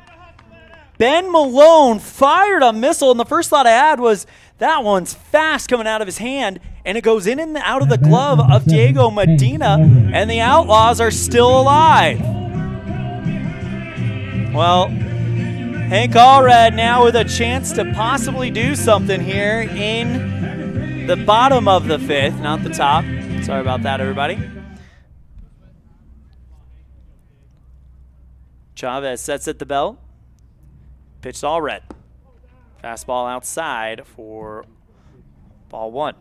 Ben Malone fired a missile, and the first thought I had was that one's fast coming out of his hand, and it goes in and out of the glove of Diego Medina, and the Outlaws are still alive. Well, Hank Allred now with a chance to possibly do something here in the bottom of the 5th, not the top. Sorry about that, everybody. Chavez sets at the belt. Pitched Allred. Fastball outside for ball 1.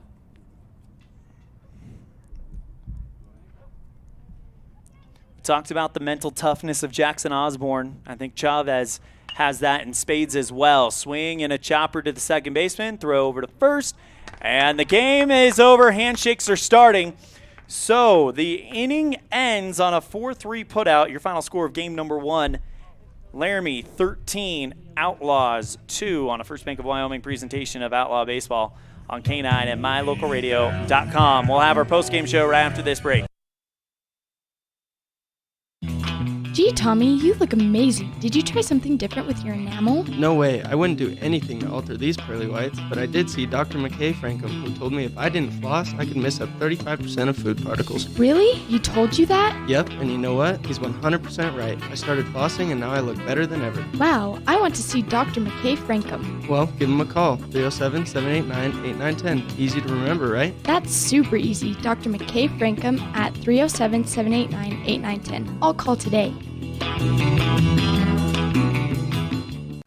We talked about the mental toughness of Jackson Osborne. I think Chavez has that in spades as well. Swing and a chopper to the second baseman. Throw over to first. And the game is over. Handshakes are starting. So the inning ends on a 4-3 putout. Your final score of game number 1. Laramie 13, Outlaws 2 on a First Bank of Wyoming presentation of Outlaw Baseball on K9 and mylocalradio.com. We'll have our post-game show right after this break. Gee, Tommy, you look amazing. Did you try something different with your enamel? No way. I wouldn't do anything to alter these pearly whites, but I did see Dr. McKay Frankham, who told me if I didn't floss, I could miss up 35% of food particles. Really? He told you that? Yep, and you know what? He's 100% right. I started flossing, and now I look better than ever. Wow, I want to see Dr. McKay Frankham. Well, give him a call. 307-789-8910. Easy to remember, right? That's super easy. Dr. McKay Frankham at 307-789-8910. I'll call today.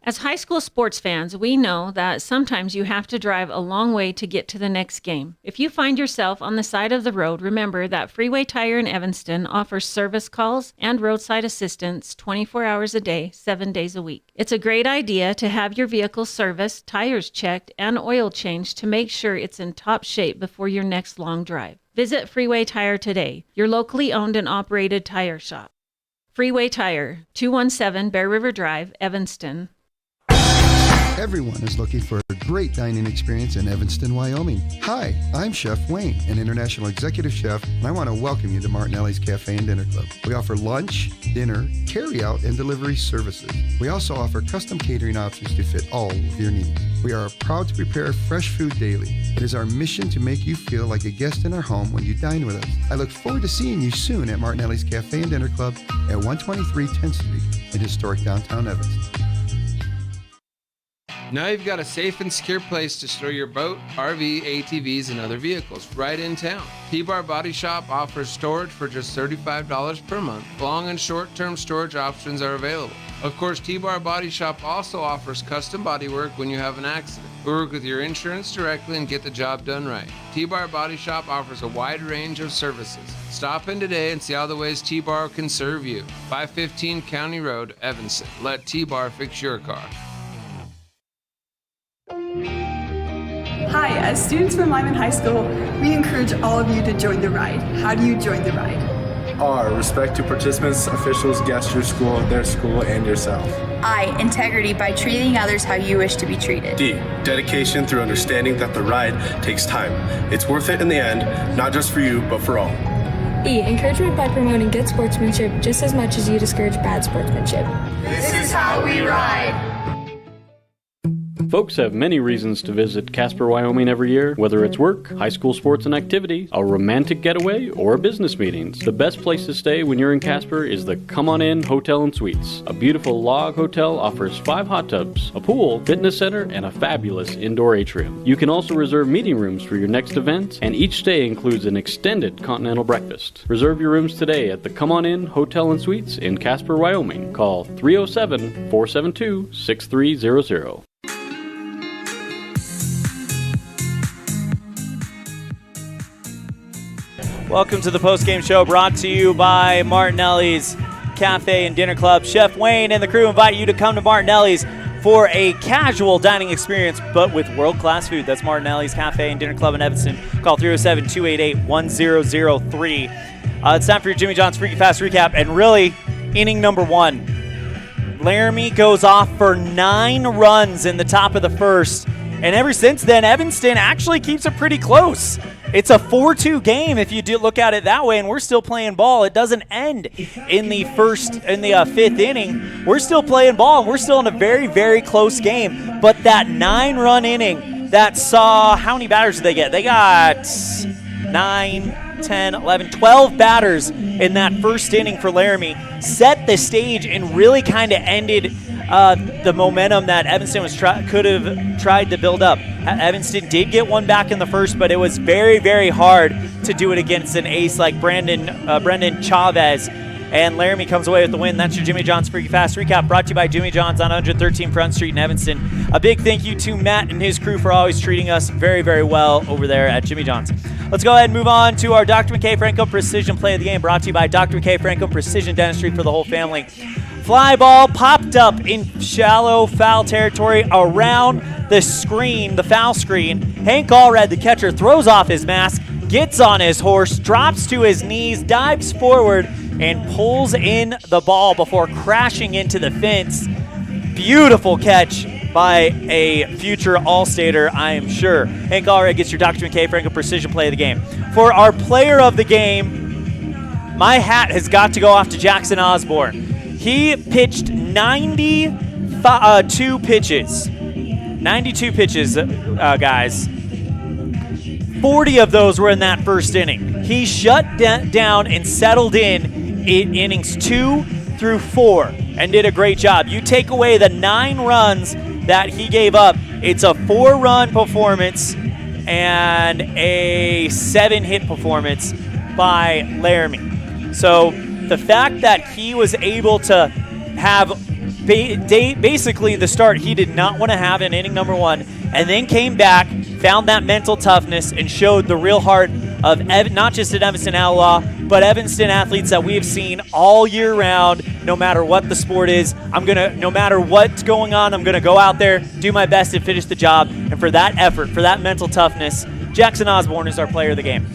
As high school sports fans, we know that sometimes you have to drive a long way to get to the next game. If you find yourself on the side of the road, remember that Freeway Tire in Evanston offers service calls and roadside assistance 24 hours a day, 7 days a week. It's a great idea to have your vehicle serviced, tires checked, and oil changed to make sure it's in top shape before your next long drive. Visit Freeway Tire today, your locally owned and operated tire shop. Freeway Tire, 217 Bear River Drive, Evanston. Everyone is looking for a great dining experience in Evanston, Wyoming. Hi, I'm Chef Wayne, an international executive chef, and I want to welcome you to Martinelli's Cafe and Dinner Club. We offer lunch, dinner, carry-out, and delivery services. We also offer custom catering options to fit all of your needs. We are proud to prepare fresh food daily. It is our mission to make you feel like a guest in our home when you dine with us. I look forward to seeing you soon at Martinelli's Cafe and Dinner Club at 123 10th Street in historic downtown Evanston. Now you've got a safe and secure place to store your boat, RV, ATVs, and other vehicles right in town. T-Bar Body Shop offers storage for just $35 per month. Long and short-term storage options are available. Of course, T-Bar Body Shop also offers custom bodywork when you have an accident. We work with your insurance directly and get the job done right. T-Bar Body Shop offers a wide range of services. Stop in today and see all the ways T-Bar can serve you. 515 County Road, Evanston. Let T-Bar fix your car. Hi, as students from Lyman High School, we encourage all of you to join the ride. How do you join the ride? R, respect to participants, officials, guests, your school, their school, and yourself. I, integrity by treating others how you wish to be treated. D, dedication through understanding that the ride takes time. It's worth it in the end, not just for you, but for all. E, encouragement by promoting good sportsmanship just as much as you discourage bad sportsmanship. This is how we ride. Folks have many reasons to visit Casper, Wyoming every year, whether it's work, high school sports and activity, a romantic getaway, or business meetings. The best place to stay when you're in Casper is the Come On In Hotel and Suites. A beautiful log hotel offers 5 hot tubs, a pool, fitness center, and a fabulous indoor atrium. You can also reserve meeting rooms for your next event, and each stay includes an extended continental breakfast. Reserve your rooms today at the Come On In Hotel and Suites in Casper, Wyoming. Call 307-472-6300. Welcome to the post-game show brought to you by Martinelli's Cafe and Dinner Club. Chef Wayne and the crew invite you to come to Martinelli's for a casual dining experience, but with world-class food. That's Martinelli's Cafe and Dinner Club in Evanston. Call 307-288-1003. It's time for your Jimmy John's Freaky Fast Recap, and really, inning number 1. Laramie goes off for 9 runs in the top of the first, and ever since then, Evanston actually keeps it pretty close. It's a 4-2 game if you do look at it that way, and we're still playing ball. It doesn't end in the fifth inning. We're still playing ball, and we're still in a very, very close game. But that 9-run inning that saw, how many batters did they get? They got 9, 10, 11, 12 batters in that first inning for Laramie. Set the stage and really kind of ended the momentum that Evanston could have tried to build up. Evanston did get one back in the first, but it was very, very hard to do it against an ace like Brendan Chavez. And Laramie comes away with the win. That's your Jimmy John's Freaky Fast Recap, brought to you by Jimmy John's on 113 Front Street in Evanston. A big thank you to Matt and his crew for always treating us very, very well over there at Jimmy John's. Let's go ahead and move on to our Dr. McKay Franco Precision Play of the Game, brought to you by Dr. McKay Franco Precision Dentistry for the whole family. Fly ball popped up in shallow foul territory around the screen, the foul screen. Hank Allred, the catcher, throws off his mask, gets on his horse, drops to his knees, dives forward, and pulls in the ball before crashing into the fence. Beautiful catch by a future All-Stater, I am sure. Hank Allred gets your Dr. McKay Franco Precision Play of the Game. For our player of the game, my hat has got to go off to Jackson Osborne. He pitched 92 pitches. 92 pitches, guys. 40 of those were in that first inning. He shut down and settled in innings 2 through 4 and did a great job. You take away the 9 runs that he gave up, it's a 4-run performance and a 7-hit performance by Laramie. So the fact that he was able to have basically the start he did not want to have in inning number 1, and then came back, found that mental toughness, and showed the real heart of not just an Evanston Outlaw, but Evanston athletes that we have seen all year round. No matter what the sport is, no matter what's going on, I'm gonna go out there, do my best, and finish the job. And for that effort, for that mental toughness, Jackson Osborne is our player of the game.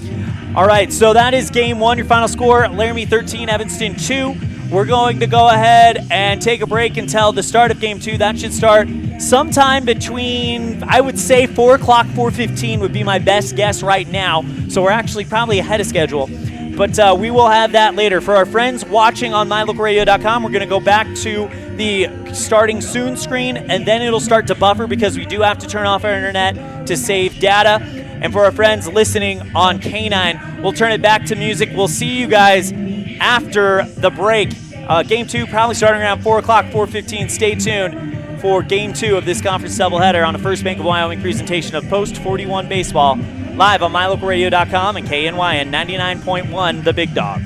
All right, so that is game 1. Your final score: Laramie 13, Evanston 2. We're going to go ahead and take a break until the start of game 2. That should start sometime between, I would say, 4 o'clock, 4:15 would be my best guess right now. So we're actually probably ahead of schedule. But we will have that later. For our friends watching on mylocalradio.com, we're going to go back to the starting soon screen, and then it'll start to buffer because we do have to turn off our internet to save data. And for our friends listening on K9, we'll turn it back to music. We'll see you guys after the break. Game 2 probably starting around 4 o'clock, 4:15. Stay tuned for Game 2 of this conference doubleheader on the First Bank of Wyoming presentation of Post 41 Baseball, live on mylocalradio.com and KNYN 99.1, The Big Dog.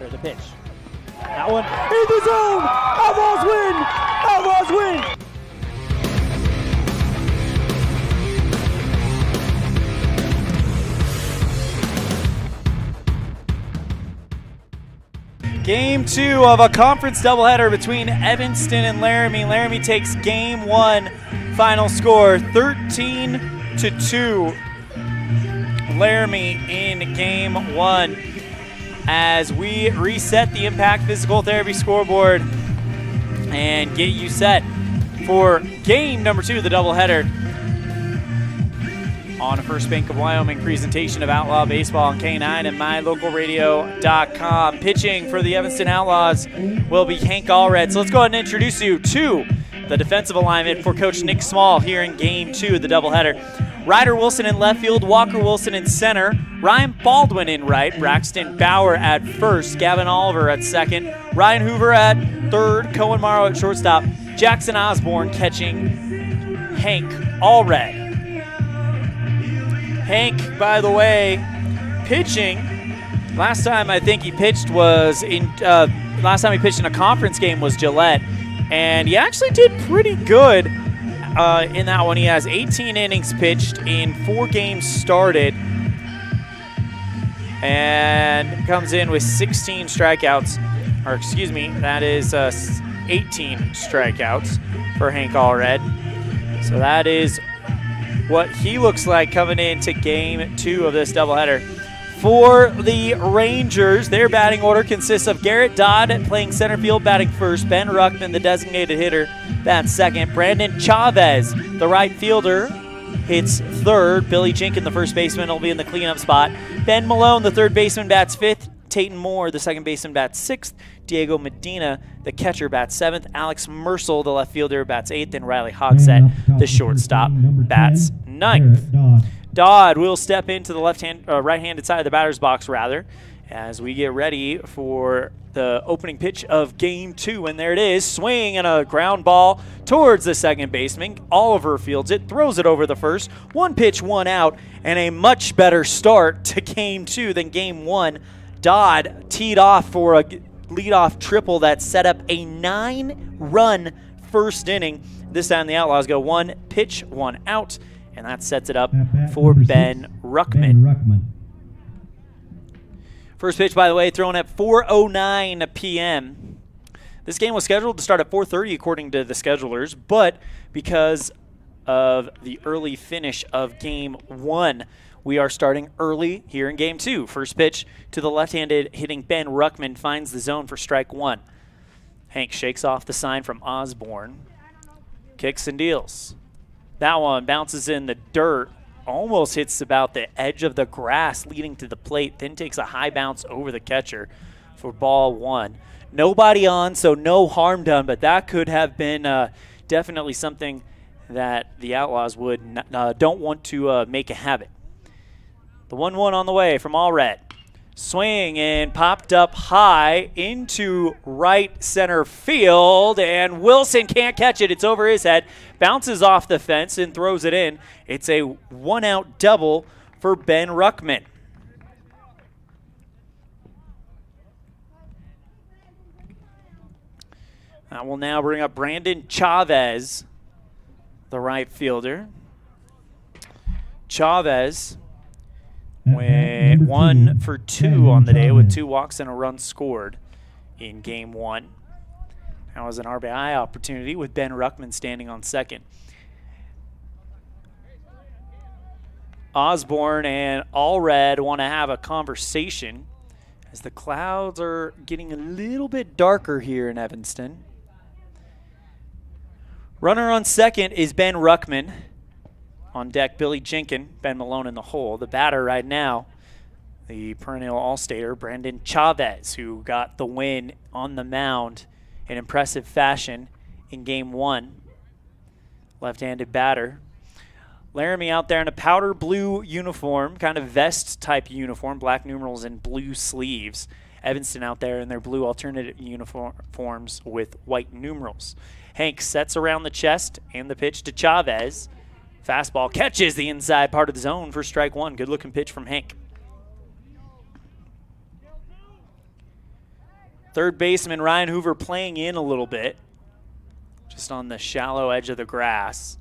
for the pitch. That one in the zone! Outlaws win! Outlaws win! Game 2 of a conference doubleheader between Evanston and Laramie. Laramie takes game 1. Final score 13-2. Laramie in game 1. As we reset the Impact Physical Therapy scoreboard and get you set for game number 2 of the doubleheader. On a First Bank of Wyoming presentation of Outlaw Baseball on K9 and MyLocalRadio.com. Pitching for the Evanston Outlaws will be Hank Allred. So let's go ahead and introduce you to the defensive alignment for Coach Nick Small here in Game 2 of the doubleheader. Ryder Wilson in left field, Walker Wilson in center, Ryan Baldwin in right, Braxton Bauer at first, Gavin Oliver at second, Ryan Hoover at third, Cohen Morrow at shortstop, Jackson Osborne catching Hank Allred. Hank, by the way, pitching. Last time I think he pitched was in last time he pitched in a conference game was Gillette, and he actually did pretty good in that one. He has 18 innings pitched in 4 games started, and comes in with 16 strikeouts, or excuse me, that is 18 strikeouts for Hank Allred. So that is what he looks like coming into game 2 of this doubleheader. For the Rangers, their batting order consists of Garrett Dodd playing center field, batting first. Ben Ruckman, the designated hitter, bats second. Brandon Chavez, the right fielder, hits third. Billy Jenkins, the first baseman, will be in the cleanup spot. Ben Malone, the third baseman, bats fifth. Tayton Moore, the second baseman, bats sixth. Diego Medina, the catcher, bats seventh. Alex Mercel, the left fielder, bats eighth. And Riley Hogsett, the shortstop, bats ninth. Dodd will step into the right-handed side of the batter's box, as we get ready for the opening pitch of Game 2. And there it is, swing and a ground ball towards the second baseman. Oliver fields it, throws it over the first. 1 pitch, 1 out, and a much better start to Game 2 than Game 1. Dodd teed off for a leadoff triple that set up a 9-run first inning. This time the Outlaws go 1 pitch, 1 out, and that sets it up for Ben Ruckman. First pitch, by the way, thrown at 4:09 p.m. This game was scheduled to start at 4:30 according to the schedulers, but because of the early finish of Game 1, we are starting early here in Game 2. First pitch to the left-handed hitting Ben Ruckman finds the zone for strike 1. Hank shakes off the sign from Osborne, kicks and deals. That one bounces in the dirt, almost hits about the edge of the grass leading to the plate, then takes a high bounce over the catcher for ball 1. Nobody on, so no harm done, but that could have been definitely something that the Outlaws would don't want to make a habit. The 1-1 on the way from Allred. Swing and popped up high into right center field, and Wilson can't catch it. It's over his head, bounces off the fence and throws it in. It's a 1-out double for Ben Ruckman. I will now bring up Brandon Chavez, the right fielder. Chavez went 1 for 2 on the day with 2 walks and a run scored in Game 1. That was an RBI opportunity with Ben Ruckman standing on second. Osborne and Allred want to have a conversation as the clouds are getting a little bit darker here in Evanston. Runner on second is Ben Ruckman. On deck, Billy Jenkins, Ben Malone in the hole. The batter right now, the perennial All-Stater, Brandon Chavez, who got the win on the mound in impressive fashion in Game 1. Left-handed batter. Laramie out there in a powder blue uniform, kind of vest-type uniform, black numerals and blue sleeves. Evanston out there in their blue alternative uniforms with white numerals. Hank sets around the chest and the pitch to Chavez. Fastball catches the inside part of the zone for strike 1. Good-looking pitch from Hank. Third baseman Ryan Hoover playing in a little bit, just on the shallow edge of the grass.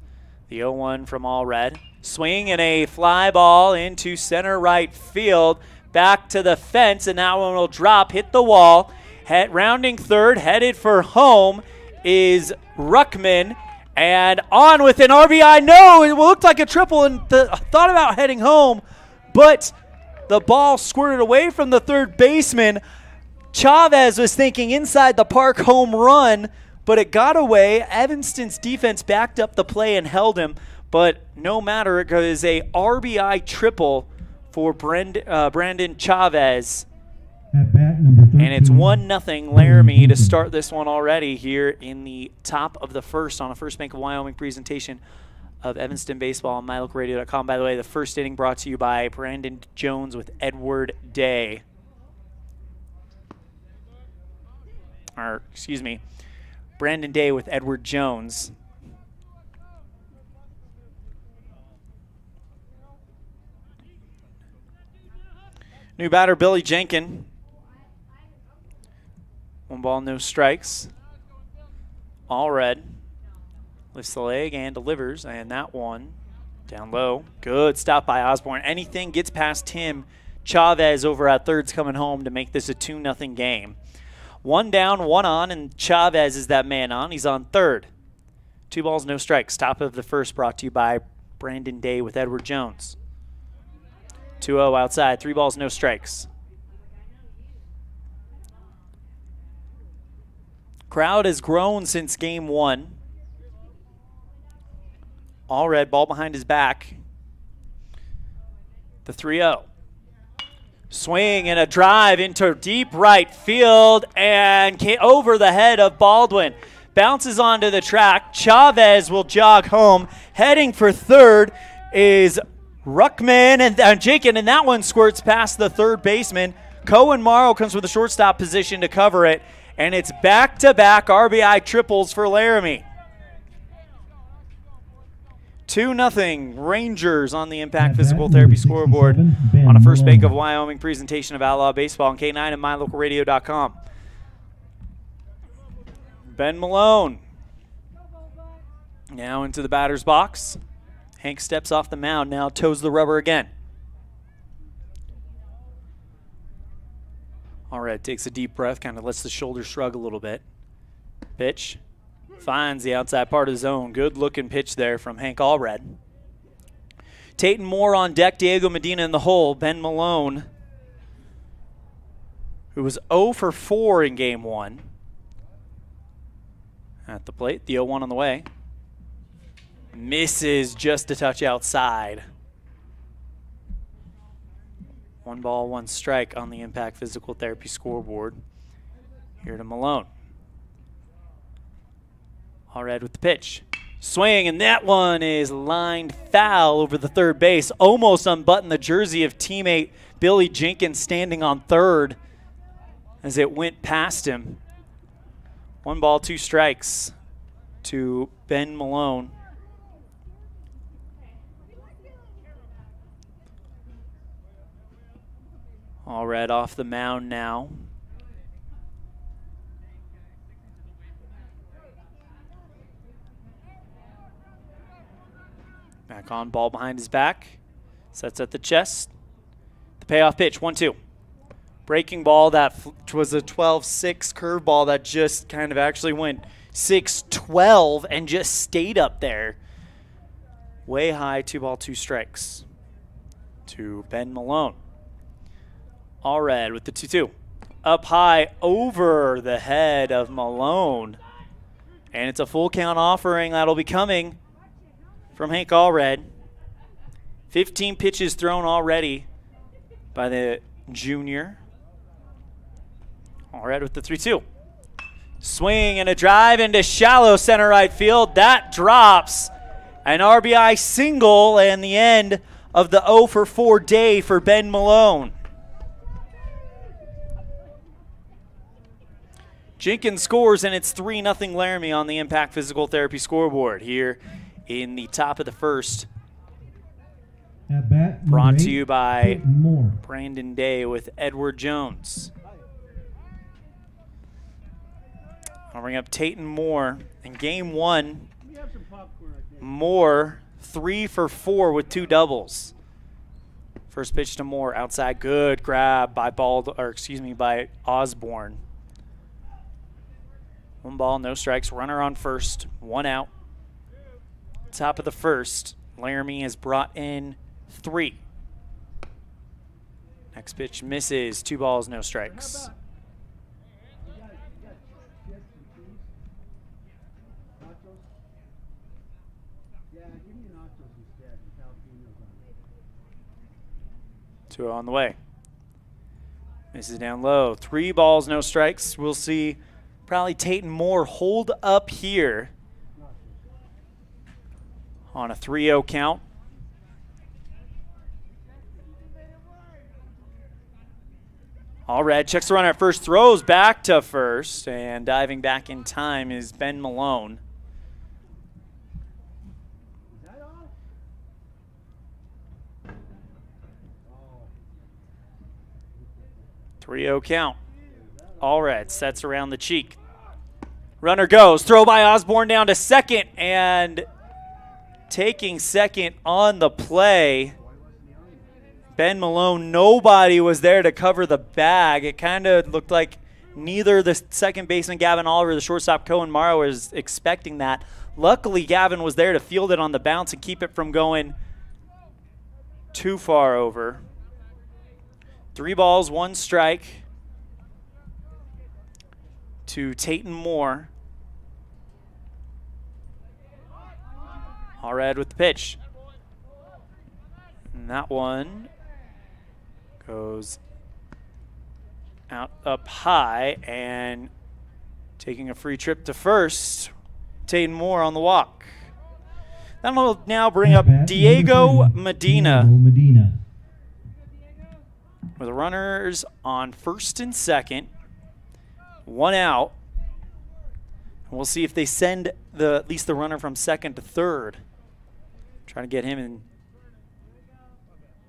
The 0-1 from Allred. Swing and a fly ball into center right field. Back to the fence, and that one will drop, hit the wall. Rounding third, headed for home is Ruckman. And on with an RBI. No, it looked like a triple and thought about heading home, but the ball squirted away from the third baseman. Chavez was thinking inside the park home run, but it got away. Evanston's defense backed up the play and held him, but no matter, it was a RBI triple for Brandon Chavez. At bat number 13. And it's 1-0 Laramie to start this one already here in the top of the first on a First Bank of Wyoming presentation of Evanston Baseball on MyLocalRadio.com. By the way, the first inning brought to you by Brandon Jones with Edward Day. Or, excuse me, Brandon Day with Edward Jones. New batter, Billy Jenkin. 1 ball, no strikes. Allred lifts the leg and delivers, and that one down low. Good stop by Osborne. Anything gets past him. Chavez over at third's coming home to make this a 2-0 game. 1 down, 1 on, and Chavez is that man on. He's on third. 2 balls, no strikes. Top of the first brought to you by Brandon Day with Edward Jones. 2-0 outside. 3 balls, no strikes. Crowd has grown since game 1. Allred, ball behind his back. The 3-0. Swing and a drive into deep right field and over the head of Baldwin. Bounces onto the track. Chavez will jog home. Heading for third is Ruckman and Jenkin, and that one squirts past the third baseman. Cohen Morrow comes from the shortstop position to cover it, and it's back-to-back RBI triples for Laramie. 2-0 Rangers on the Impact Physical Therapy scoreboard on a First Bank of Wyoming presentation of Outlaw Baseball on K9 and MyLocalRadio.com. Ben Malone now into the batter's box. Hank steps off the mound, now toes the rubber again. Allred takes a deep breath, kind of lets the shoulders shrug a little bit. Pitch. Finds the outside part of the zone. Good looking pitch there from Hank Allred. Tate and Moore on deck. Diego Medina in the hole. Ben Malone, who was 0 for 4 in game 1. At the plate. The 0-1 on the way. Misses just a touch outside. 1 ball, 1 strike on the Impact Physical Therapy scoreboard. Here to Malone. Allred with the pitch. Swing, and that one is lined foul over the third base. Almost unbuttoned the jersey of teammate Billy Jenkins standing on third as it went past him. 1 ball, 2 strikes to Ben Malone. Allred off the mound now. Back on, ball behind his back. Sets at the chest. The payoff pitch, 1-2. Breaking ball, that was a 12-6 curveball that just kind of actually went 6-12 and just stayed up there. Way high, 2 ball, 2 strikes to Ben Malone. Allred with the 2-2. Up high over the head of Malone. And it's a full count offering that'll be coming from Hank Allred. 15 pitches thrown already by the junior. Allred with the 3-2. Swing and a drive into shallow center right field. That drops. An RBI single and the end of the 0 for 4 day for Ben Malone. Jenkins scores, and it's 3-0 Laramie on the Impact Physical Therapy scoreboard here in the top of the first. At bat, brought to you by Brandon Brandon Day with Edward Jones. I'll bring up Tate and Moore. In game 1, Moore 3 for 4 with 2 doubles. First pitch to Moore, outside, good grab by by Osborne. 1 ball, no strikes, runner on first, 1 out. Top of the first, Laramie has brought in 3. Next pitch misses, 2 balls, no strikes. Two on the way. Misses down low. 3 balls, no strikes. We'll see probably Tate and Moore hold up here on a 3-0 count. All red, checks the runner at first, throws back to first, and diving back in time is Ben Malone. .3-0 count. All red, sets around the cheek. Runner goes, throw by Osborne down to second, and taking second on the play, Ben Malone. Nobody was there to cover the bag. It kind of looked like neither the second baseman Gavin Oliver or the shortstop Cohen Morrow was expecting that. Luckily, Gavin was there to field it on the bounce and keep it from going too far over. 3 balls, 1 strike to Tate and Moore. All red with the pitch. And that one goes out up high, and taking a free trip to first, Tate and Moore on the walk. That'll now bring up Diego Medina. With runners on first and second, 1 out. We'll see if they send at least the runner from second to third. Trying to get him in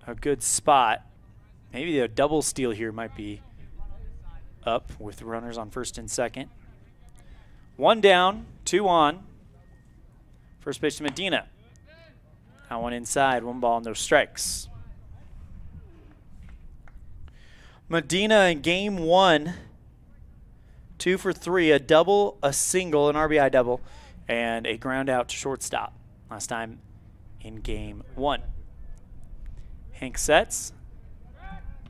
a good spot. Maybe a double steal here might be up with runners on first and second. 1 down, 2 on. First pitch to Medina. That one inside, 1 ball, no strikes. Medina in game 1, 2 for 3, a double, a single, an RBI double, and a ground out to shortstop. Last time in game 1. Hank sets,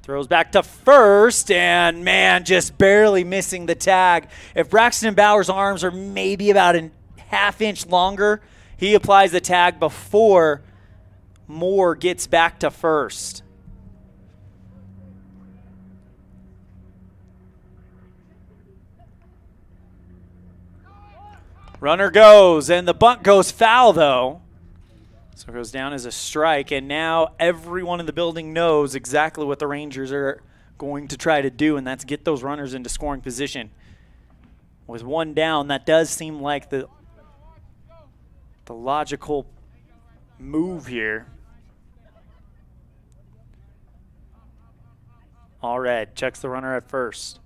throws back to first, and man, just barely missing the tag. If Braxton Bauer's arms are maybe about a ½ inch longer, he applies the tag before Moore gets back to first. Runner goes, and the bunt goes foul, though. So it goes down as a strike, and now everyone in the building knows exactly what the Rangers are going to try to do, and that's get those runners into scoring position. With 1 down, that does seem like the logical move here. All red, checks the runner at first.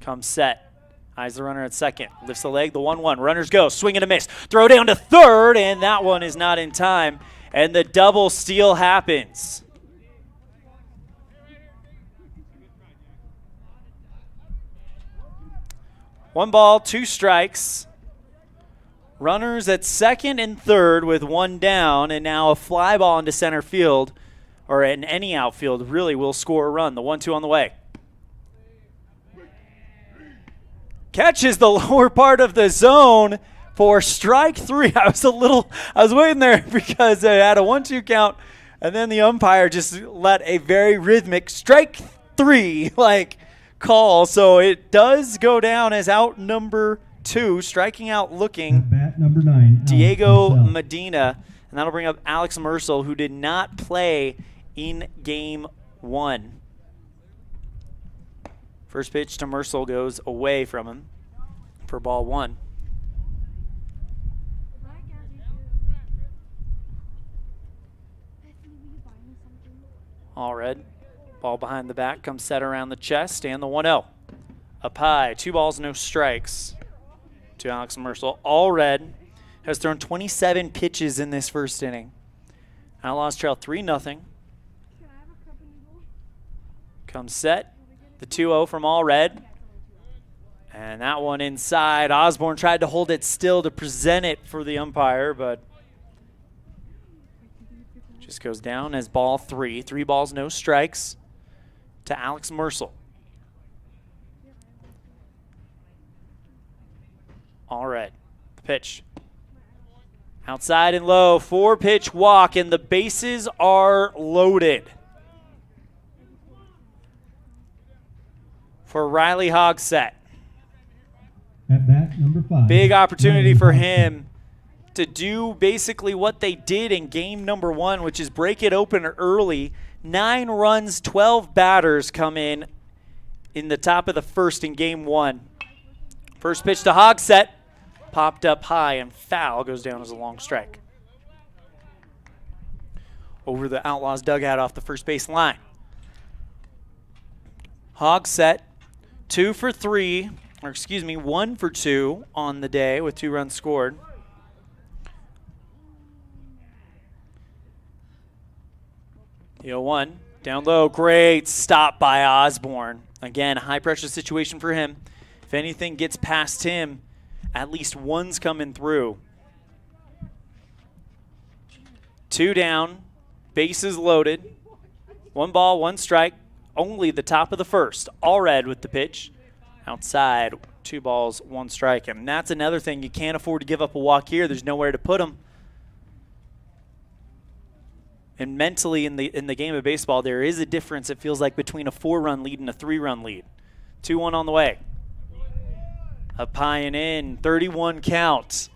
Comes set. Eyes the runner at second. Lifts the leg, the 1-1. Runners go. Swing and a miss. Throw down to third, and that one is not in time. And the double steal happens. One ball, 2 strikes. Runners at second and third with 1 down, and now a fly ball into center field, or in any outfield, really will score a run. The 1-2 on the way. Catches the lower part of the zone for strike 3. I was waiting there because it had a 1-2 count, and then the umpire just let a very rhythmic strike 3 call. So it does go down as out number 2, striking out looking Bat number 9, Diego Medina, and that'll bring up Alex Mercel, who did not play in game 1. First pitch to Mercel goes away from him for ball 1. All red. Ball behind the back, comes set around the chest, and the 1-0. Up high, 2 balls, no strikes. to Alex Mercel. Allred has thrown 27 pitches in this first inning. Outlaws trail 3-0. Comes set. The 2-0 from Allred. And that one inside. Osborne tried to hold it still to present it for the umpire, but just goes down as ball 3. 3 balls, no strikes to Alex Mercel. Allred, the pitch. Outside and low, 4-pitch walk, and the bases are loaded for Riley Hogsett. At bat, number 5. Big opportunity for him to do basically what they did in game number 1, which is break it open early. 9 runs, 12 batters come in the top of the first in game 1. First pitch to Hogsett. Popped up high and foul, goes down as a long strike. Over the Outlaws dugout off the first base line. Hogsett, 1 for 2 on the day with 2 runs scored. The 0-1, down low, great stop by Osborne. Again, high pressure situation for him. If anything gets past him, at least one's coming through. 2 down, bases loaded. 1 ball, 1 strike, only the top of the first. Allred with the pitch. Outside, 2 balls, 1 strike. And that's another thing. You can't afford to give up a walk here. There's nowhere to put him. And mentally in the game of baseball, there is a difference, it feels like, between a 4-run lead and a 3-run lead. 2-1 on the way. Up high and in, 31 count.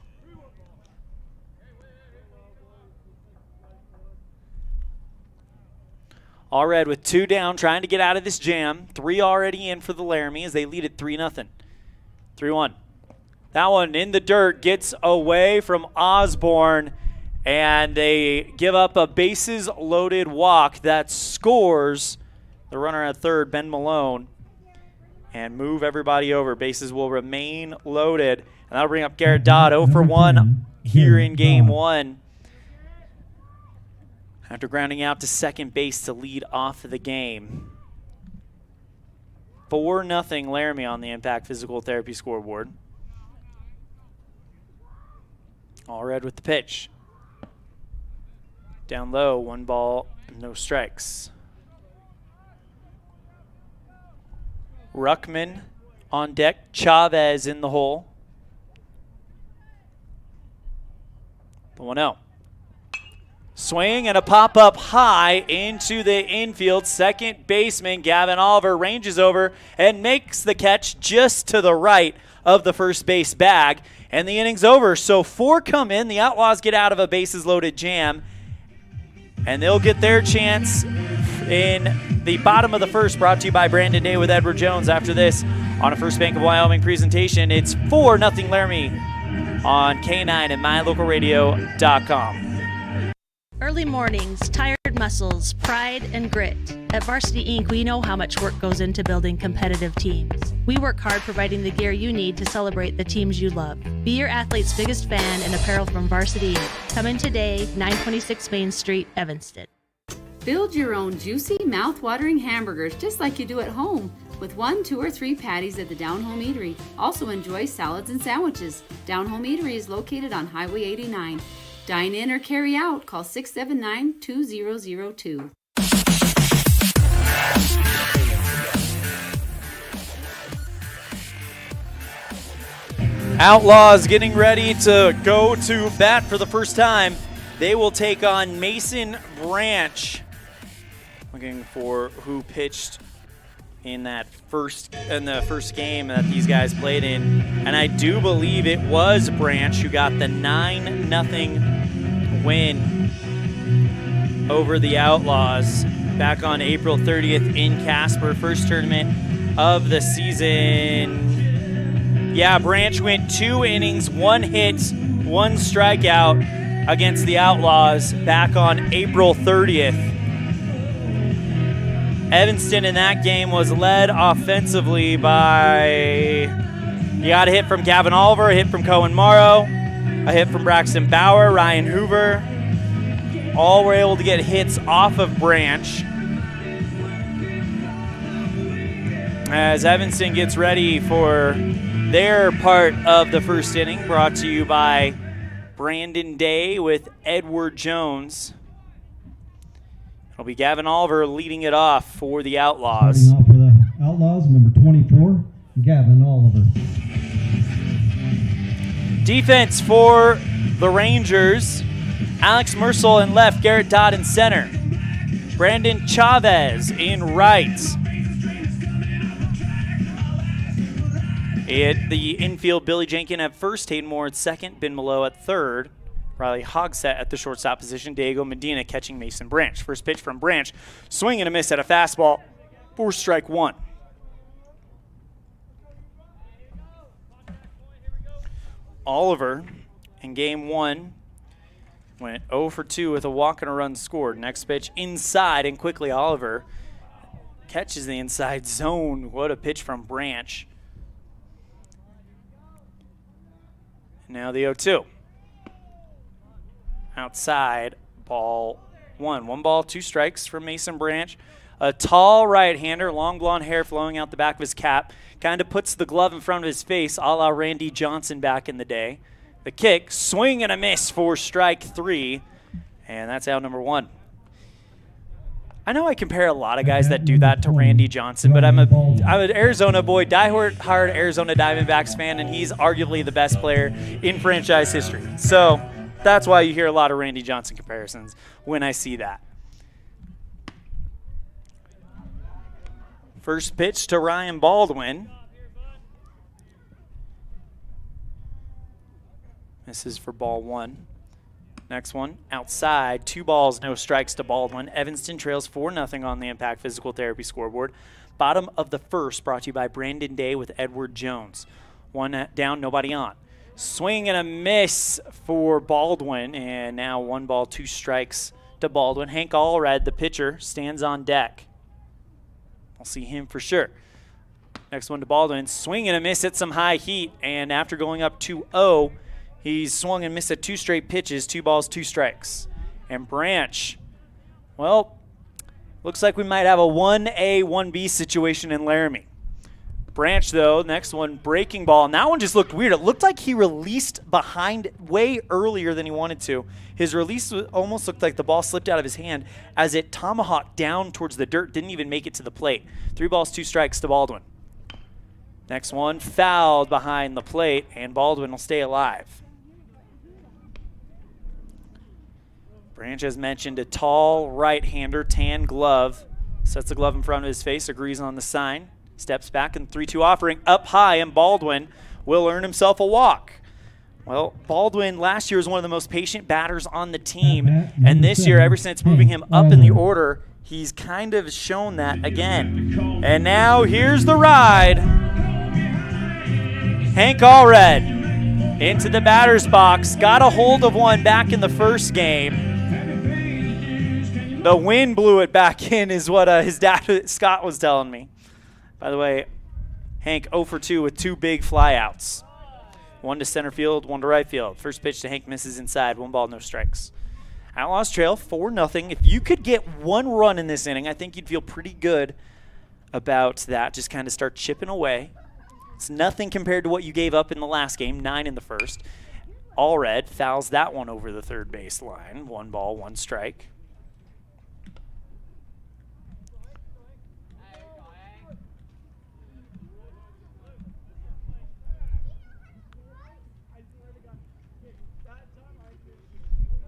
Allred with 2 down, trying to get out of this jam. 3 already in for the Laramie as they lead at 3-0. 3-1. That one in the dirt, gets away from Osborne, and they give up a bases-loaded walk that scores the runner at third, Ben Malone, and move everybody over. Bases will remain loaded, and that'll bring up Garrett Dodd, 0 for 1 here in game 1. After grounding out to second base to lead off the game. 4-0 Laramie on the Impact Physical Therapy scoreboard. Allred with the pitch. Down low, 1 ball, no strikes. Ruckman on deck, Chavez in the hole. The 1-0. Swing and a pop-up high into the infield. Second baseman Gavin Oliver ranges over and makes the catch just to the right of the first base bag. And the inning's over. So 4 come in. The Outlaws get out of a bases-loaded jam. And they'll get their chance in the bottom of the first, brought to you by Brandon Day with Edward Jones. After this, on a First Bank of Wyoming presentation, it's 4-0 Laramie on K9 and mylocalradio.com. Early mornings, tired muscles, pride, and grit. At Varsity Inc., we know how much work goes into building competitive teams. We work hard providing the gear you need to celebrate the teams you love. Be your athlete's biggest fan in apparel from Varsity Inc. Come in today, 926 Main Street, Evanston. Build your own juicy, mouth-watering hamburgers just like you do at home with 1, 2, or 3 patties at the Down Home Eatery. Also enjoy salads and sandwiches. Down Home Eatery is located on Highway 89. Dine in or carry out. Call 679-2002. Outlaws getting ready to go to bat for the first time. They will take on Mason Branch. Looking for who pitched in the first game that these guys played in. And I do believe it was Branch who got the 9-0 win over the Outlaws back on April 30th in Casper. First tournament of the season. Yeah, Branch went 2 innings, 1 hit, 1 strikeout against the Outlaws back on April 30th. Evanston in that game was led offensively by You got a hit from Gavin Oliver, a hit from Cohen Morrow, a hit from Braxton Bauer, Ryan Hoover. All were able to get hits off of Branch. As Evanston gets ready for their part of the first inning, brought to you by Brandon Day with Edward Jones. It'll be Gavin Oliver leading it off for the Outlaws. Starting off for the Outlaws, number 24, Gavin Oliver. Defense for the Rangers, Alex Mersel in left, Garrett Dodd in center. Brandon Chavez in right. At the infield, Billy Jenkins at first, Hayden Moore at second, Ben Mallow at third, Riley Hogsett at the shortstop position, Diego Medina catching Mason Branch. First pitch from Branch, swing and a miss at a fastball for strike one. Oliver in game one went 0 for 2 with a walk and a run scored. Next pitch inside, and quickly Oliver catches the inside zone. What a pitch from Branch. Now the 0-2. Outside, ball one. 1 ball, 2 strikes from Mason Branch. A tall right-hander, long blonde hair flowing out the back of his cap. Kind of puts the glove in front of his face, a la Randy Johnson back in the day. The kick, swing and a miss for strike 3. And that's out number 1. I know I compare a lot of guys that do that to Randy Johnson, but I'm an Arizona boy, diehard Arizona Diamondbacks fan, and he's arguably the best player in franchise history. So that's why you hear a lot of Randy Johnson comparisons when I see that. First pitch to Ryan Baldwin. This is for ball 1. Next one, outside, 2 balls, no strikes to Baldwin. Evanston trails 4-0 on the Impact Physical Therapy scoreboard. Bottom of the first, brought to you by Brandon Day with Edward Jones. 1 down, nobody on. Swing and a miss for Baldwin, and now 1 ball, 2 strikes to Baldwin. Hank Allred, the pitcher, stands on deck. I'll see him for sure. Next one to Baldwin, swing and a miss at some high heat, and after going up 2-0, he's swung and missed at 2 straight pitches, 2 balls, 2 strikes. And Branch, well, looks like we might have a 1A, 1B situation in Laramie. Branch, though, next one, breaking ball. And that one just looked weird. It looked like he released behind way earlier than he wanted to. His release almost looked like the ball slipped out of his hand as it tomahawked down towards the dirt, didn't even make it to the plate. 3 balls, 2 strikes to Baldwin. Next one, fouled behind the plate, and Baldwin will stay alive. Branch, as mentioned, a tall right-hander, tan glove. Sets the glove in front of his face, agrees on the sign. Steps back and 3-2 offering up high, and Baldwin will earn himself a walk. Well, Baldwin last year was one of the most patient batters on the team, and this year, ever since moving him up in the order, he's kind of shown that again. And now here's the ride. Hank Allred into the batter's box. Got a hold of one back in the first game. The wind blew it back in is what his dad, Scott, was telling me. By the way, Hank 0 for 2 with 2 big flyouts. 1 to center field, 1 to right field. First pitch to Hank misses inside. 1 ball, no strikes. Outlaws trail 4-0. If you could get 1 run in this inning, I think you'd feel pretty good about that. Just kind of start chipping away. It's nothing compared to what you gave up in the last game, 9 in the first. Allred fouls that one over the third base line. 1 ball, 1 strike.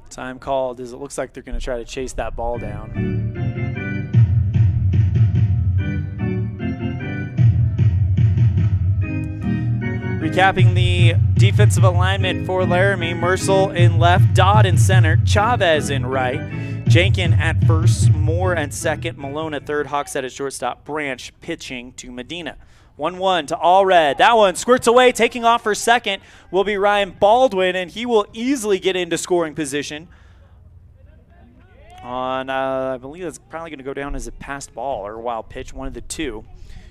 Time called as it looks like they're going to try to chase that ball down. Recapping the defensive alignment for Laramie, Mersel in left, Dodd in center, Chavez in right, Jenkins at first, Moore at second, Malone at third, Hogsett at shortstop, Branch pitching to Medina. 1-1 to Allred. That one squirts away. Taking off for second will be Ryan Baldwin, and he will easily get into scoring position. I believe that's probably going to go down as a passed ball or a wild pitch, one of the two.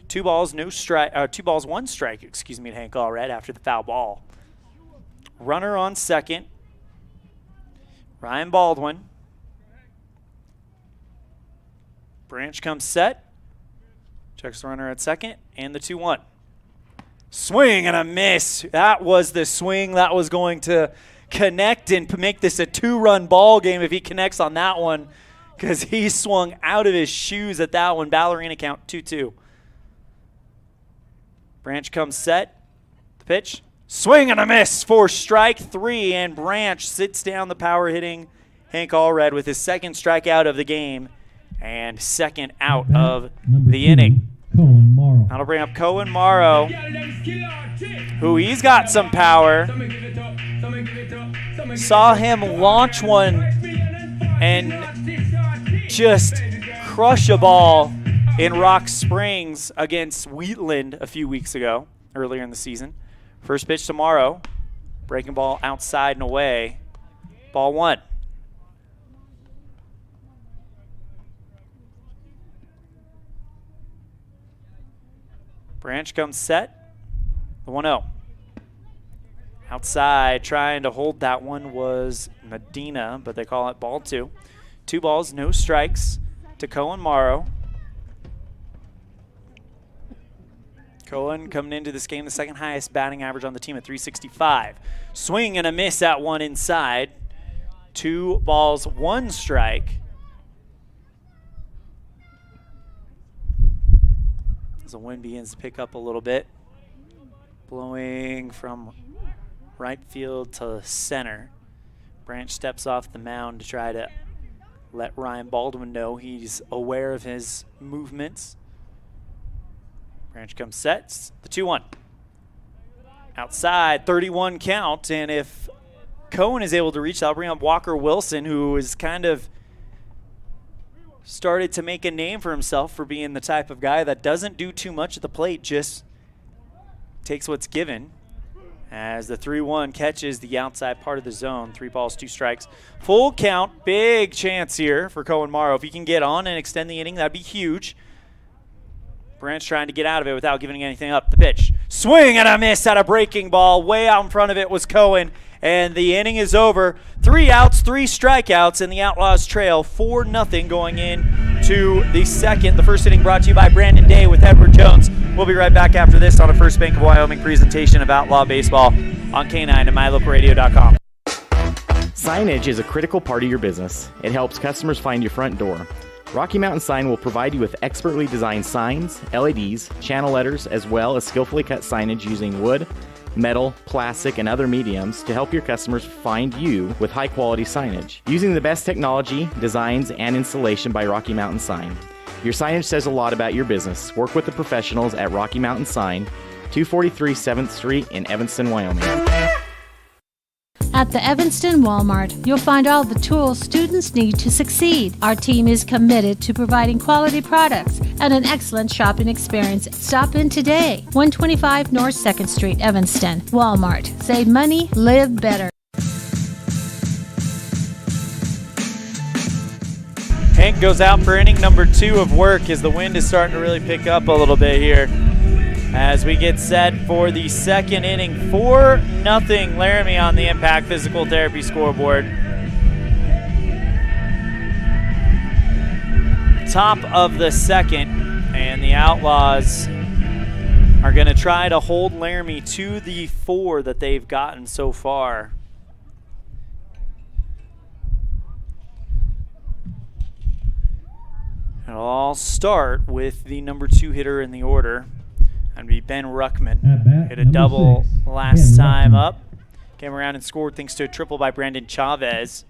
2 balls, 1 strike, to Hank Allred after the foul ball. Runner on second. Ryan Baldwin. Branch comes set. Checks the runner at second, and the 2-1. Swing and a miss. That was the swing that was going to connect and make this a 2-run ball game if he connects on that one, because he swung out of his shoes at that one. Ballerina count 2-2. Branch comes set. The pitch. Swing and a miss for strike 3, and Branch sits down the power-hitting Hank Allred with his second strikeout of the game and second out of the inning. That'll bring up Cohen Morrow, who he's got some power. Saw him launch one and just crush a ball in Rock Springs against Wheatland a few weeks ago, earlier in the season. First pitch tomorrow. Breaking ball outside and away. Ball 1. Branch comes set. The 1-0. Outside, trying to hold that one was Medina, but they call it ball 2. 2 balls, no strikes to Cohen Morrow. Cohen coming into this game, the second highest batting average on the team at .365. Swing and a miss at one inside. 2 balls, 1 strike. As the wind begins to pick up a little bit. Blowing from right field to center. Branch steps off the mound to try to let Ryan Baldwin know he's aware of his movements. Branch comes set, the 2-1. Outside, 31 count, and if Cohen is able to reach, I'll bring up Walker Wilson, who is kind of started to make a name for himself for being the type of guy that doesn't do too much at the plate, just takes what's given. As the 3-1 catches the outside part of the zone, 3 balls, 2 strikes. Full count, big chance here for Cohen Morrow. If he can get on and extend the inning, that'd be huge. Branch trying to get out of it without giving anything up. The pitch. Swing and a miss at a breaking ball. Way out in front of it was Cohen. And the inning is over. 3 outs, 3 strikeouts, and the Outlaws trail 4-0 going into the second. The first inning brought to you by Brandon Day with Edward Jones. We'll be right back after this on a First Bank of Wyoming presentation of Outlaw Baseball on K9 and MyLocalRadio.com. Signage is a critical part of your business. It helps customers find your front door. Rocky Mountain Sign will provide you with expertly designed signs, LEDs, channel letters, as well as skillfully cut signage using wood, metal, plastic, and other mediums to help your customers find you with high-quality signage. Using the best technology, designs, and installation by Rocky Mountain Sign. Your signage says a lot about your business. Work with the professionals at Rocky Mountain Sign, 243 7th Street in Evanston, Wyoming. At the Evanston Walmart, you'll find all the tools students need to succeed. Our team is committed to providing quality products and an excellent shopping experience. Stop in today. 125 North 2nd Street, Evanston. Walmart. Save money, live better. Hank goes out for inning number 2 of work as the wind is starting to really pick up a little bit here. As we get set for the second inning, 4-0 Laramie on the Impact Physical Therapy scoreboard. Top of the second, and the Outlaws are going to try to hold Laramie to the 4 that they've gotten so far. It'll all start with the number 2 hitter in the order. That'd be Ben Ruckman. Hit a double last time up. Came around and scored thanks to a triple by Brandon Chavez.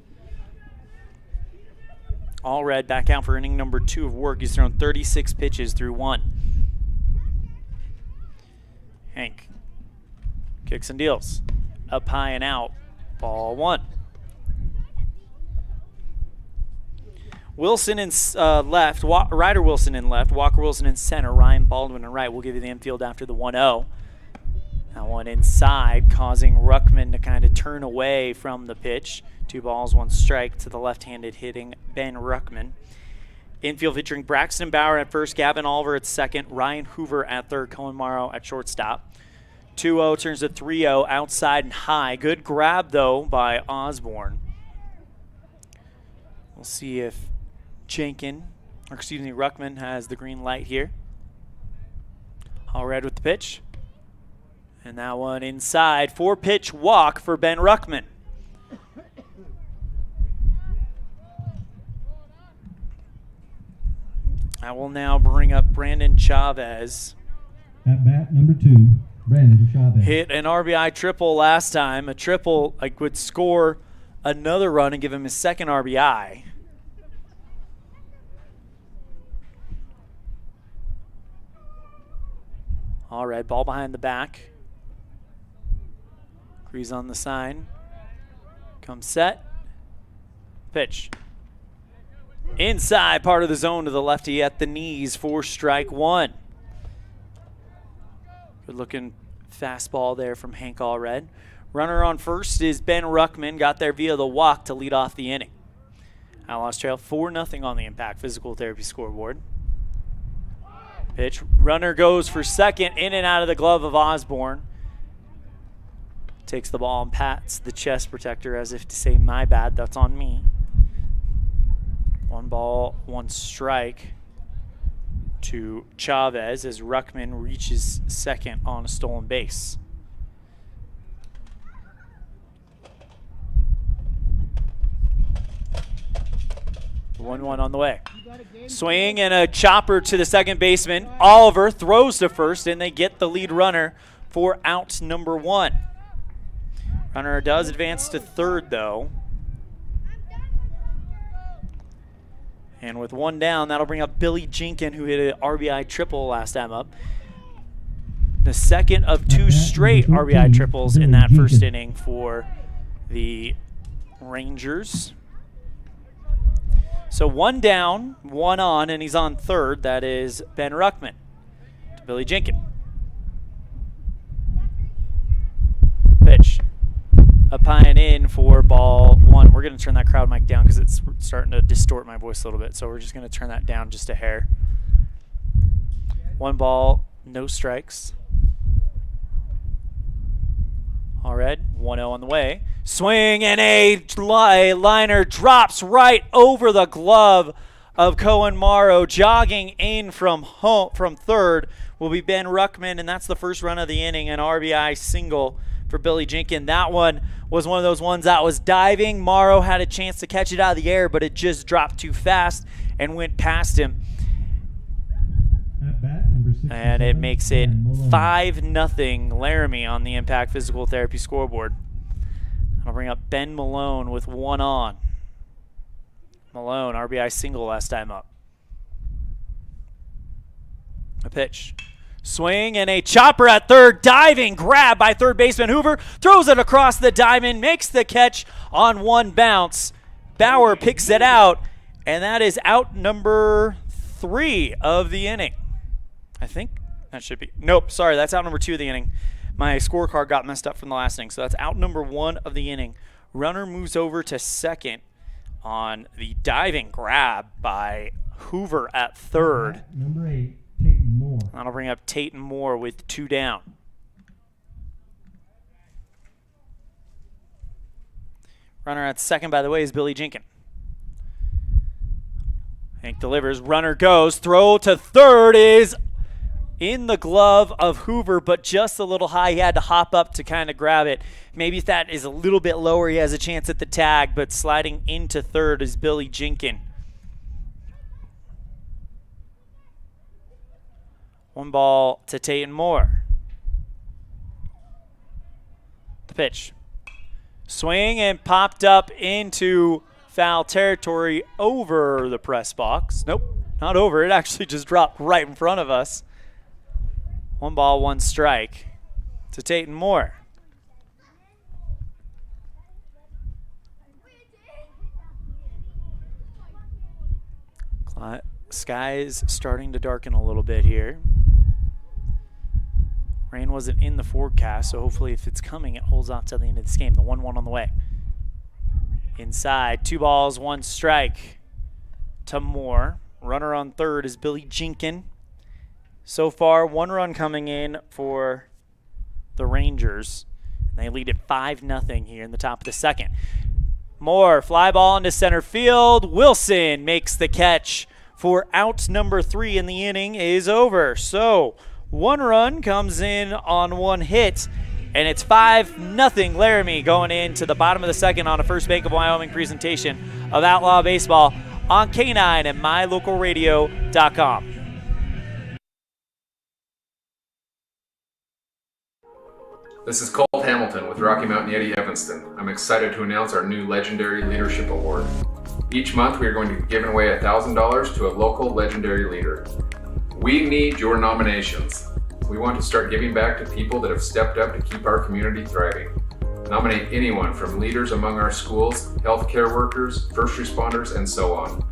Allred back out for inning number 2 of work. He's thrown 36 pitches through 1. Hank kicks and deals. Up high and out. Ball 1. Wilson in left, Ryder Wilson in left, Walker Wilson in center, Ryan Baldwin in right. We'll give you the infield after the 1-0. That one inside, causing Ruckman to kind of turn away from the pitch. 2 balls, 1 strike to the left-handed hitting Ben Ruckman. Infield featuring Braxton Bauer at first, Gavin Oliver at second, Ryan Hoover at third, Cohen Morrow at shortstop. 2-0 turns to 3-0 outside and high. Good grab, though, by Osborne. We'll see if Ruckman has the green light here. All red with the pitch. And that one inside. 4-pitch walk for Ben Ruckman. I will now bring up Brandon Chavez. At bat number 2, Brandon Chavez. Hit an RBI triple last time. A triple would score another run and give him his second RBI. All right, ball behind the back. Grease on the sign. Comes set. Pitch. Inside part of the zone to the lefty at the knees for strike one. Good looking fastball there from Hank Allred. Runner on first is Ben Ruckman. Got there via the walk to lead off the inning. Outlaws trail 4-0 on the Impact Physical Therapy scoreboard. Pitch. Runner goes for second, in and out of the glove of Osborne. Takes the ball and pats the chest protector as if to say, my bad, that's on me. 1 ball, 1 strike to Chavez as Ruckman reaches second on a stolen base. The 1-1 on the way. Swing and a chopper to the second baseman. Oliver throws to first, and they get the lead runner for out number 1. Runner does advance to third, though. And with 1 down, that'll bring up Billy Jinkin, who hit an RBI triple last time up. The second of 2 straight RBI triples in that first inning for the Rangers. So 1 down, 1 on, and he's on third. That is Ben Ruckman to Billy Jinkin. Pitch. Up high and in for ball 1. We're going to turn that crowd mic down because it's starting to distort my voice a little bit. So we're just going to turn that down just a hair. 1 ball, no strikes. All red, 1-0 on the way. Swing and a liner drops right over the glove of Cohen Morrow. Jogging in from third will be Ben Ruckman, and that's the first run of the inning, an RBI single for Billy Jinkin. That one was one of those ones that was diving. Morrow had a chance to catch it out of the air, but it just dropped too fast and went past him. At bat, number 67, and it makes it 5-0 Laramie on the Impact Physical Therapy scoreboard. I'll bring up Ben Malone with 1 on. Malone, RBI single last time up. A pitch. Swing and a chopper at third. Diving grab by third baseman Hoover. Throws it across the diamond. Makes the catch on 1 bounce. Bauer picks it out. And that is out number 3 of the inning. I think that should be. Nope, sorry. That's out number 2 of the inning. My scorecard got messed up from the last inning. So that's out number 1 of the inning. Runner moves over to second on the diving grab by Hoover at third. Number 8, Tate Moore. That'll bring up Tate Moore with 2 down. Runner at second, by the way, is Billy Jinkin. Hank delivers. Runner goes. Throw to third is in the glove of Hoover, but just a little high. He had to hop up to kind of grab it. Maybe if that is a little bit lower, he has a chance at the tag, but sliding into third is Billy Jinkin. 1 ball to Tate Moore. The pitch. Swing and popped up into foul territory over the press box. Nope, not over. It actually just dropped right in front of us. 1 ball, 1 strike to Tate Moore. Sky's starting to darken a little bit here. Rain wasn't in the forecast, so hopefully if it's coming, it holds off till the end of this game. The 1-1 on the way. Inside, 2 balls, 1 strike to Moore. Runner on third is Billy Jinkin. So far, 1 run coming in for the Rangers. They lead it 5-0 here in the top of the second. Moore, fly ball into center field. Wilson makes the catch for out number 3, and the inning is over. So 1 run comes in on 1 hit, and it's 5-0 Laramie going into the bottom of the second on a First Bank of Wyoming presentation of Outlaw Baseball on K9 and mylocalradio.com. This is Colt Hamilton with Rocky Mountain Yeti Evanston. I'm excited to announce our new Legendary Leadership Award. Each month we are going to be giving away $1,000 to a local legendary leader. We need your nominations. We want to start giving back to people that have stepped up to keep our community thriving. Nominate anyone from leaders among our schools, healthcare workers, first responders, and so on.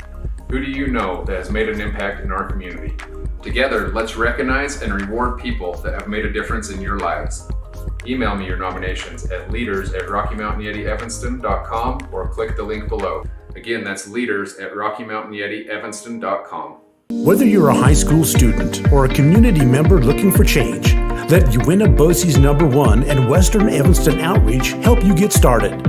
Who do you know that has made an impact in our community? Together, let's recognize and reward people that have made a difference in your lives. Email me your nominations at leaders@RockyMountainYetiEvanston.com or click the link below. Again, that's leaders@RockyMountainYetiEvanston.com. Whether you're a high school student or a community member looking for change, let Uinta BOCES #1 and Western Evanston Outreach help you get started.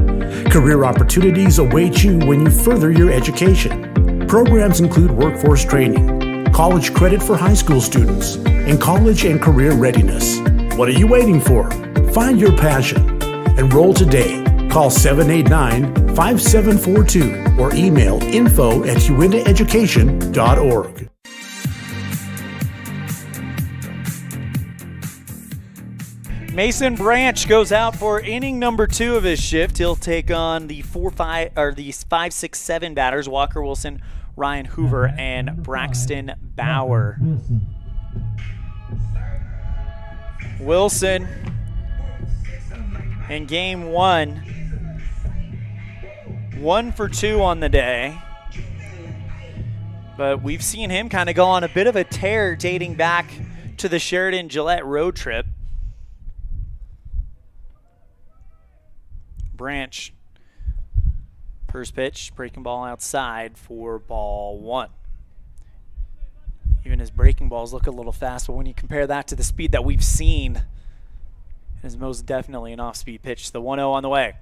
Career opportunities await you when you further your education. Programs include workforce training, college credit for high school students, and college and career readiness. What are you waiting for? Find your passion. Enroll today. Call 789-5742 or email info@uintaeducation.org. Mason Branch goes out for inning number 2 of his shift. He'll take on the 5-6-7 batters: Walker Wilson, Ryan Hoover, and Braxton Bauer. Wilson in game 1, 1 for 2 on the day. But we've seen him kind of go on a bit of a tear dating back to the Sheridan-Gillette road trip. Branch, first pitch, breaking ball outside for ball 1. Even his breaking balls look a little fast, but when you compare that to the speed that we've seen, it is most definitely an off-speed pitch. The 1-0 on the way.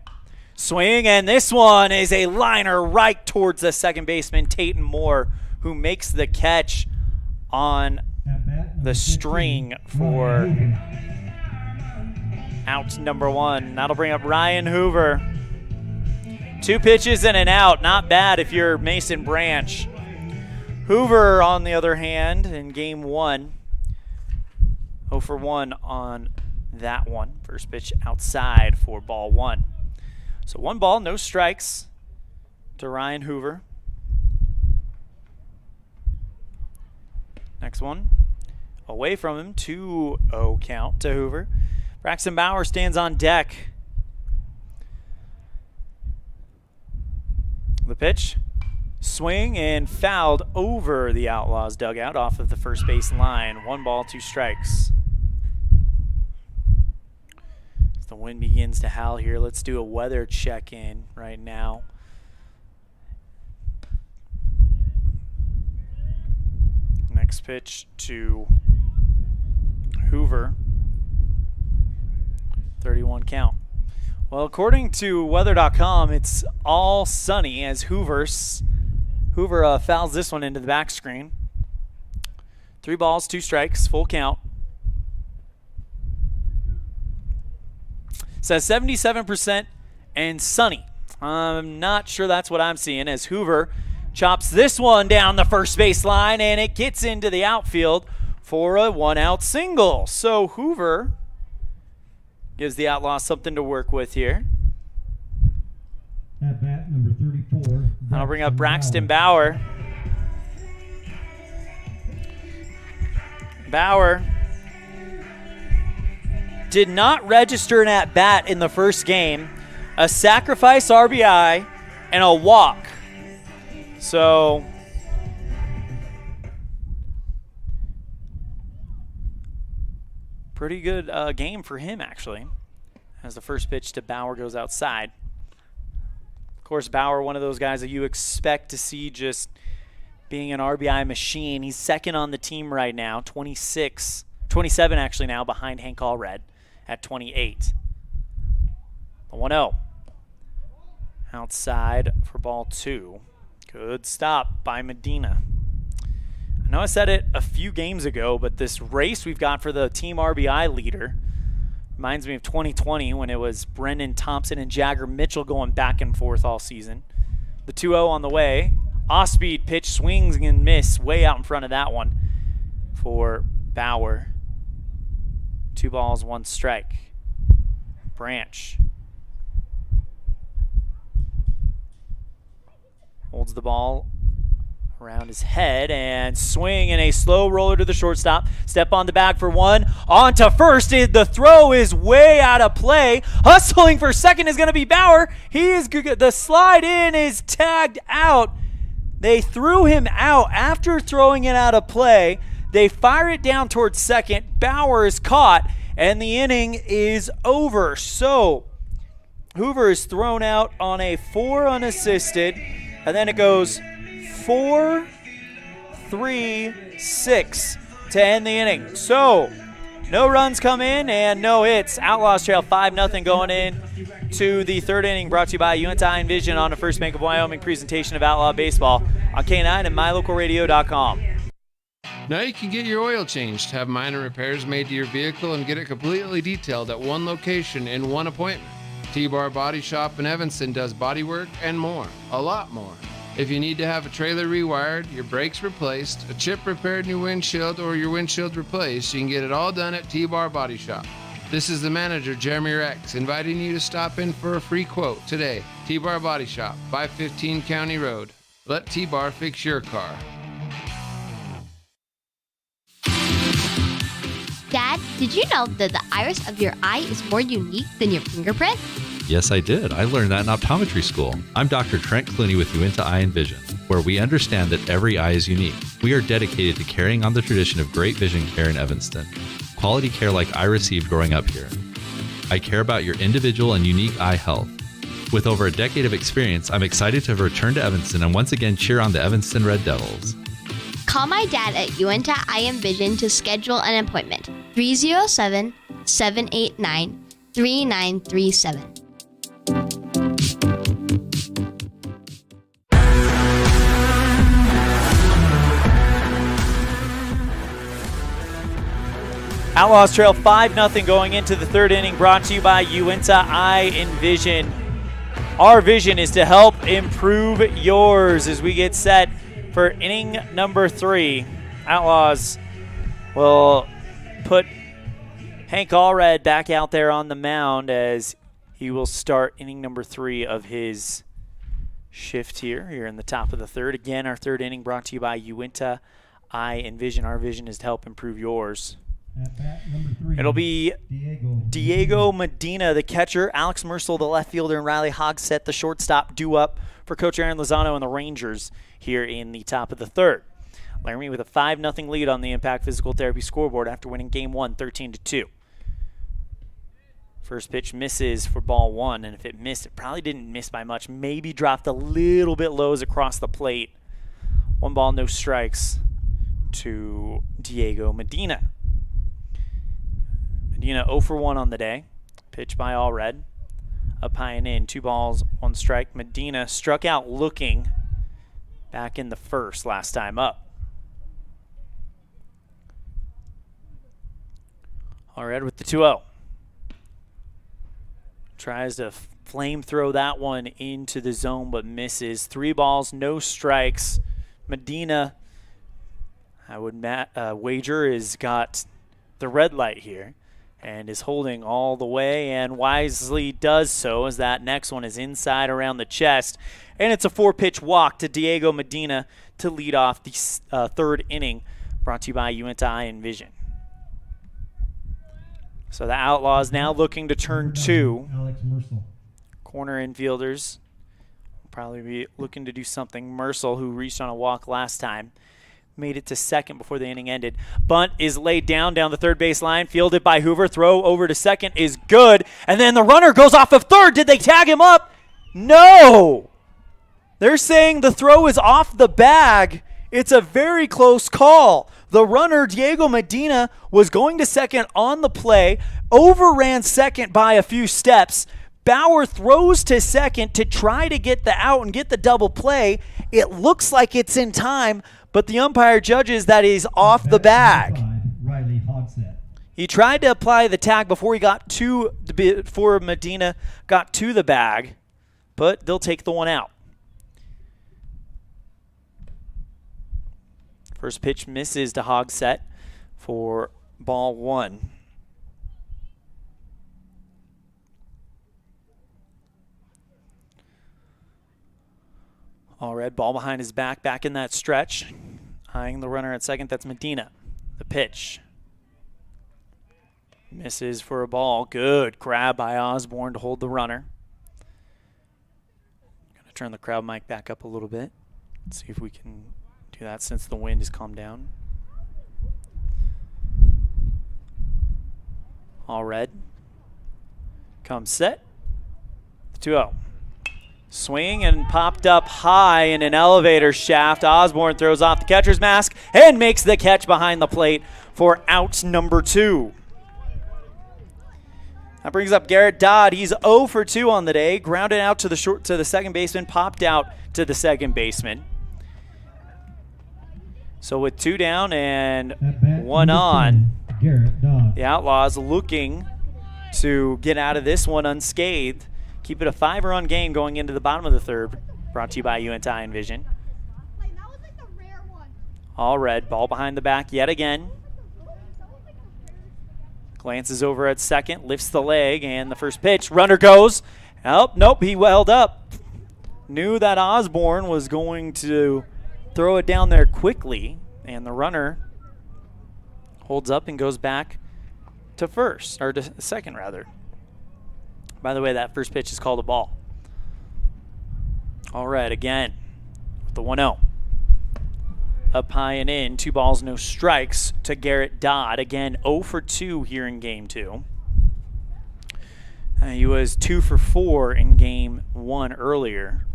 Swing, and this one is a liner right towards the second baseman, Tayton Moore, who makes the catch on the string for out number 1. That'll bring up Ryan Hoover. 2 pitches and an out. Not bad if you're Mason Branch. Hoover, on the other hand, in game 1, 0 for 1 on that one. First pitch outside for ball 1. So 1 ball, no strikes to Ryan Hoover. Next one, away from him, 2-0 count to Hoover. Braxton Bauer stands on deck. The pitch, swing, and fouled over the Outlaws dugout off of the first base line. 1 ball, 2 strikes. As the wind begins to howl here, let's do a weather check-in right now. Next pitch to Hoover. 31 count. Well, according to weather.com, it's all sunny as Hoover fouls this one into the back screen. 3 balls, 2 strikes, full count. Says 77% and sunny. I'm not sure that's what I'm seeing as Hoover chops this one down the first base line, and it gets into the outfield for a 1-out single. So Hoover gives the Outlaws something to work with here. At bat, number 34. I'll bring up Braxton Bauer. Bauer did not register an at-bat in the first game. A sacrifice RBI and a walk. So pretty good game for him, actually, as the first pitch to Bauer goes outside. Of course, Bauer, one of those guys that you expect to see just being an RBI machine. He's second on the team right now, 27 actually now, behind Hank Allred at 28. The 1-0. Outside for ball 2. Good stop by Medina. I know I said it a few games ago, but this race we've got for the team RBI leader reminds me of 2020 when it was Brendan Thompson and Jagger Mitchell going back and forth all season. The 2-0 on the way. Off-speed pitch, swings and miss way out in front of that one for Bauer. 2 balls, 1 strike. Branch holds the ball around his head and swing and a slow roller to the shortstop. Step on the bag for 1. On to first. The throw is way out of play. Hustling for second is going to be Bauer. The slide in is tagged out. They threw him out after throwing it out of play. They fire it down towards second. Bauer is caught, and the inning is over. So Hoover is thrown out on a 4 unassisted, and then it goes 4, 3, 6 to end the inning. So no runs come in and no hits. Outlaws trail 5-0 going in to the 3rd inning, brought to you by UNT Envision on the First Bank of Wyoming presentation of Outlaw Baseball on K9 and MyLocalRadio.com. Now you can get your oil changed, have minor repairs made to your vehicle, and get it completely detailed at one location in one appointment. T-Bar Body Shop in Evanston does body work and more, a lot more. If you need to have a trailer rewired, your brakes replaced, a chip repaired in your windshield, or your windshield replaced, you can get it all done at T-Bar Body Shop. This is the manager, Jeremy Rex, inviting you to stop in for a free quote today. T-Bar Body Shop, 515 County Road. Let T-Bar fix your car. Dad, did you know that the iris of your eye is more unique than your fingerprint? Yes, I did. I learned that in optometry school. I'm Dr. Trent Clooney with UNT Eye and Vision, where we understand that every eye is unique. We are dedicated to carrying on the tradition of great vision care in Evanston. Quality care like I received growing up here. I care about your individual and unique eye health. With over a decade of experience, I'm excited to have returned to Evanston and once again cheer on the Evanston Red Devils. Call my dad at UNT Eye and Vision to schedule an appointment. 307-789-3937. Outlaws trail 5-0 going into the 3rd inning, brought to you by UNT Eye and Vision. Our vision is to help improve yours as we get set for inning number 3. Outlaws will put Hank Allred back out there on the mound as he will start inning number 3 of his shift here in the top of the 3rd. Again, our 3rd inning brought to you by UNT Eye and Vision. Our vision is to help improve yours. At bat number 3, it'll be Diego Medina, the catcher, Alex Mercel, the left fielder, and Riley Hogsett, the shortstop, due up for Coach Aaron Lozano and the Rangers here in the top of the 3rd. Laramie with a 5-0 lead on the Impact Physical Therapy scoreboard after winning Game 1 13-2. First pitch misses for ball 1, and if it missed, it probably didn't miss by much. Maybe dropped a little bit low across the plate. 1 ball, no strikes to Diego Medina. Medina 0 for 1 on the day. Pitch by Allred. Up high and in. 2 balls, 1 strike. Medina struck out looking back in the 1st last time up. Allred with the 2-0. Tries to flame throw that one into the zone but misses. 3 balls, no strikes. Medina, I would wager, has got the red light here and is holding all the way and wisely does so, as that next one is inside around the chest. And it's a 4-pitch walk to Diego Medina to lead off the 3rd inning, brought to you by UNT Eye and Vision. So the Outlaws now looking to turn 2. Alex Mercel. Corner infielders will probably be looking to do something. Mercel, who reached on a walk last time, made it to second before the inning ended. Bunt is laid down the 3rd base line, fielded by Hoover. Throw over to second is good. And then the runner goes off of 3rd. Did they tag him up? No! They're saying the throw is off the bag. It's a very close call. The runner, Diego Medina, was going to second on the play, overran second by a few steps. Bauer throws to second to try to get the out and get the double play. It looks like it's in time, but the umpire judges that he's off the bag. He tried to apply the tag before Medina got to the bag, but they'll take the one out. First pitch misses to Hogsett for ball 1. All red, ball behind his back in that stretch. Eyeing the runner at second, that's Medina. The pitch. Misses for a ball. Good grab by Osborne to hold the runner. Going to turn the crowd mic back up a little bit. Let's see if we can do that since the wind has calmed down. All red. Comes set. 2-0. Swing and popped up high in an elevator shaft. Osborne throws off the catcher's mask and makes the catch behind the plate for out number 2. That brings up Garrett Dodd. He's 0 for 2 on the day. Grounded out to the second baseman, popped out to the second baseman. So with 2 down and 1 on, the Outlaws looking to get out of this one unscathed. Keep it a 5-run game going into the bottom of the third. Brought to you by UNT Eye and Vision. All red, ball behind the back yet again. Glances over at second, lifts the leg, and the first pitch. Runner goes. Oh, nope, he held up. Knew that Osborne was going to throw it down there quickly, and the runner holds up and goes back to first, or to second rather. By the way, that first pitch is called a ball. All right, again, with the 1-0. Up high and in, 2 balls, no strikes to Garrett Dodd. Again, 0 for 2 here in game 2. He was 2 for 4 in game 1 earlier.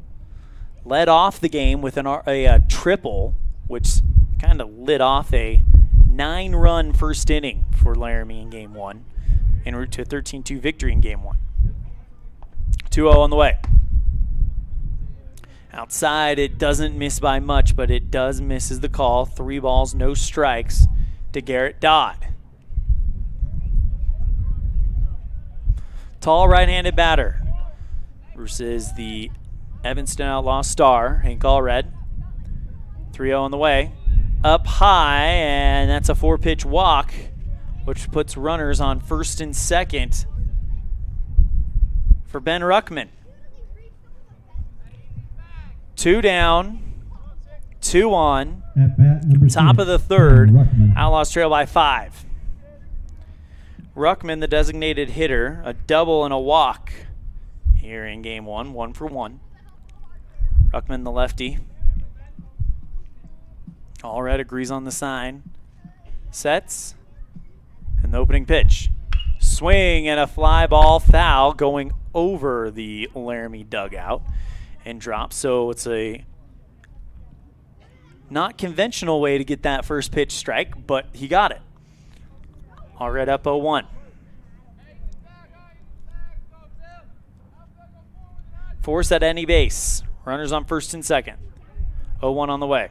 Led off the game with a triple, which kind of lit off a 9-run first inning for Laramie in game 1, en route to a 13-2 victory in game 1. 2-0 on the way. Outside, it doesn't miss by much, but it does miss as the call. 3 balls, no strikes to Garrett Dodd. Tall right-handed batter versus the Evanston Outlaw star, Hank Allred. 3-0 on the way. Up high, and that's a 4-pitch walk, which puts runners on first and second for Ben Ruckman. 2 down, 2 on, top of the third. Outlaws trail by 5. Ruckman, the designated hitter, a double and a walk here in game 1, 1 for 1. Ruckman, the lefty. Allred agrees on the sign. Sets, and the opening pitch. Swing and a fly ball foul going over the Laramie dugout and drop. So it's a not conventional way to get that first pitch strike, but he got it. Allred up 0-1. Force at any base. Runners on first and second. 0-1 on the way.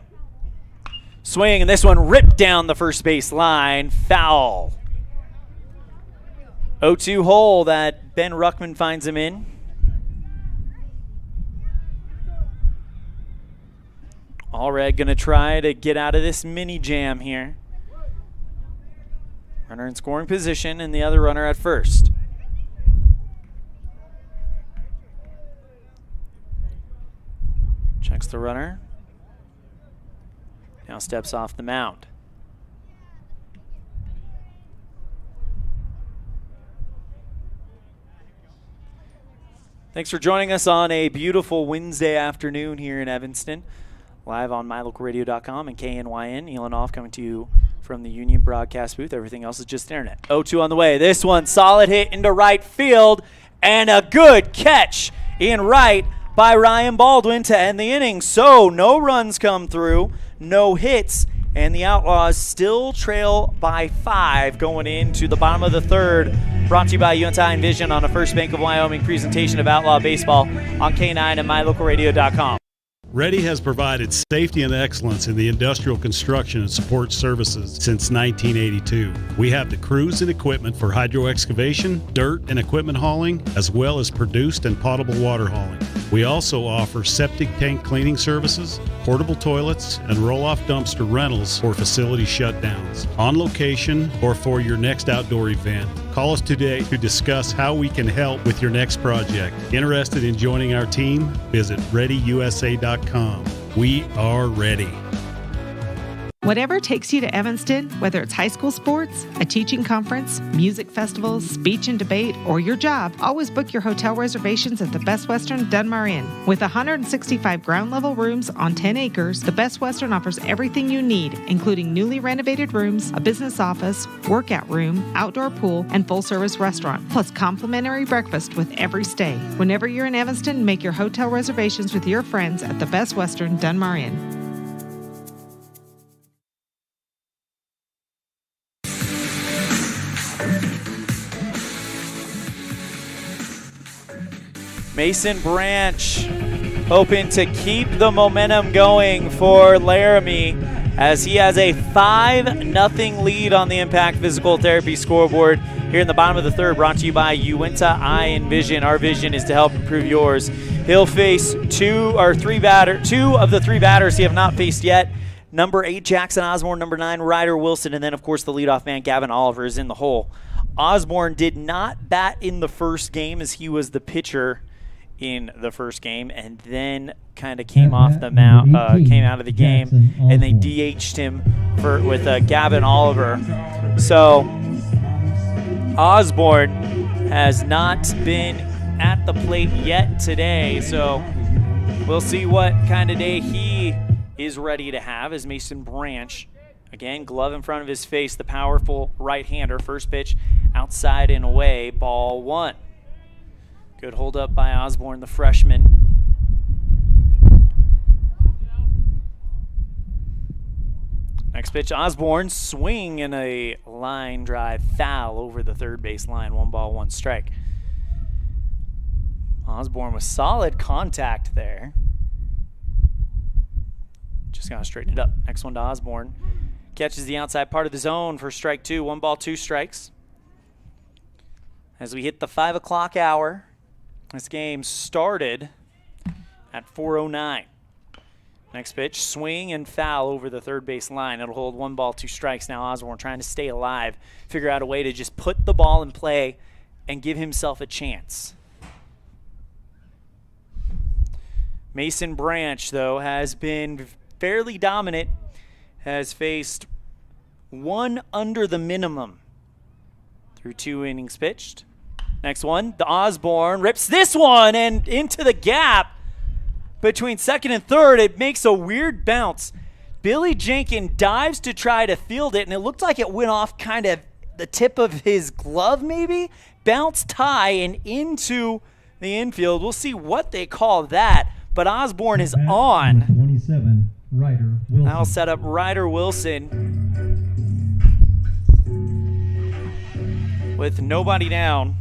Swing, and this one ripped down the first base line. Foul. 0-2 hole that Ben Ruckman finds him in. Allred going to try to get out of this mini jam here. Runner in scoring position and the other runner at first. Checks the runner. Now steps off the mound. Thanks for joining us on a beautiful Wednesday afternoon here in Evanston. Live on mylocalradio.com and KNYN. Elan Olliff coming to you from the Union broadcast booth. Everything else is just internet. 0-2 on the way. This one, solid hit into right field and a good catch in right by Ryan Baldwin to end the inning. So no runs come through, no hits, and the Outlaws still trail by 5 going into the bottom of the third. Brought to you by UNT Vision on a First Bank of Wyoming presentation of Outlaw Baseball on K9 and MyLocalRadio.com. Ready has provided safety and excellence in the industrial construction and support services since 1982. We have the crews and equipment for hydro excavation, dirt and equipment hauling, as well as produced and potable water hauling. We also offer septic tank cleaning services, portable toilets, and roll-off dumpster rentals for facility shutdowns, on location or for your next outdoor event. Call us today to discuss how we can help with your next project. Interested in joining our team? Visit ReadyUSA.com. We are ready. Whatever takes you to Evanston, whether it's high school sports, a teaching conference, music festivals, speech and debate, or your job, always book your hotel reservations at the Best Western Dunmar Inn. With 165 ground-level rooms on 10 acres, the Best Western offers everything you need, including newly renovated rooms, a business office, workout room, outdoor pool, and full-service restaurant, plus complimentary breakfast with every stay. Whenever you're in Evanston, make your hotel reservations with your friends at the Best Western Dunmar Inn. Mason Branch hoping to keep the momentum going for Laramie as he has a 5-0 lead on the Impact Physical Therapy scoreboard here in the bottom of the third, brought to you by Uinta Eye and Vision. Our vision is to help improve yours. He'll face two of the three batters he have not faced yet. Number 8, Jackson Osborne. Number 9, Ryder Wilson. And then, of course, the leadoff man, Gavin Oliver, is in the hole. Osborne did not bat in the first game as he was the pitcher in the first game, and then kind of came off the mound, came out of the game, and they DH'd him with Gavin Oliver. So Osborne has not been at the plate yet today, so we'll see what kind of day he is ready to have as Mason Branch, again, glove in front of his face, the powerful right-hander. First pitch outside and away, ball 1. Good hold up by Osborne, the freshman. Next pitch, Osborne, swing and a line drive foul over the third base line. 1 ball, 1 strike. Osborne with solid contact there. Just got to straighten it up. Next one to Osborne. Catches the outside part of the zone for strike 2. 1 ball, 2 strikes. As we hit the 5 o'clock hour, this game started at 4:09. Next pitch, swing and foul over the third base line. It'll hold 1 ball, 2 strikes. Now Osborne trying to stay alive, figure out a way to just put the ball in play and give himself a chance. Mason Branch, though, has been fairly dominant, has faced 1 under the minimum through 2 innings pitched. Next one, the Osborne rips this one and into the gap between second and third. It makes a weird bounce. Billy Jenkins dives to try to field it, and it looked like it went off kind of the tip of his glove maybe. Bounced high and into the infield. We'll see what they call that, but Osborne is on. 27, Ryder Wilson. That'll set up Ryder Wilson with nobody down.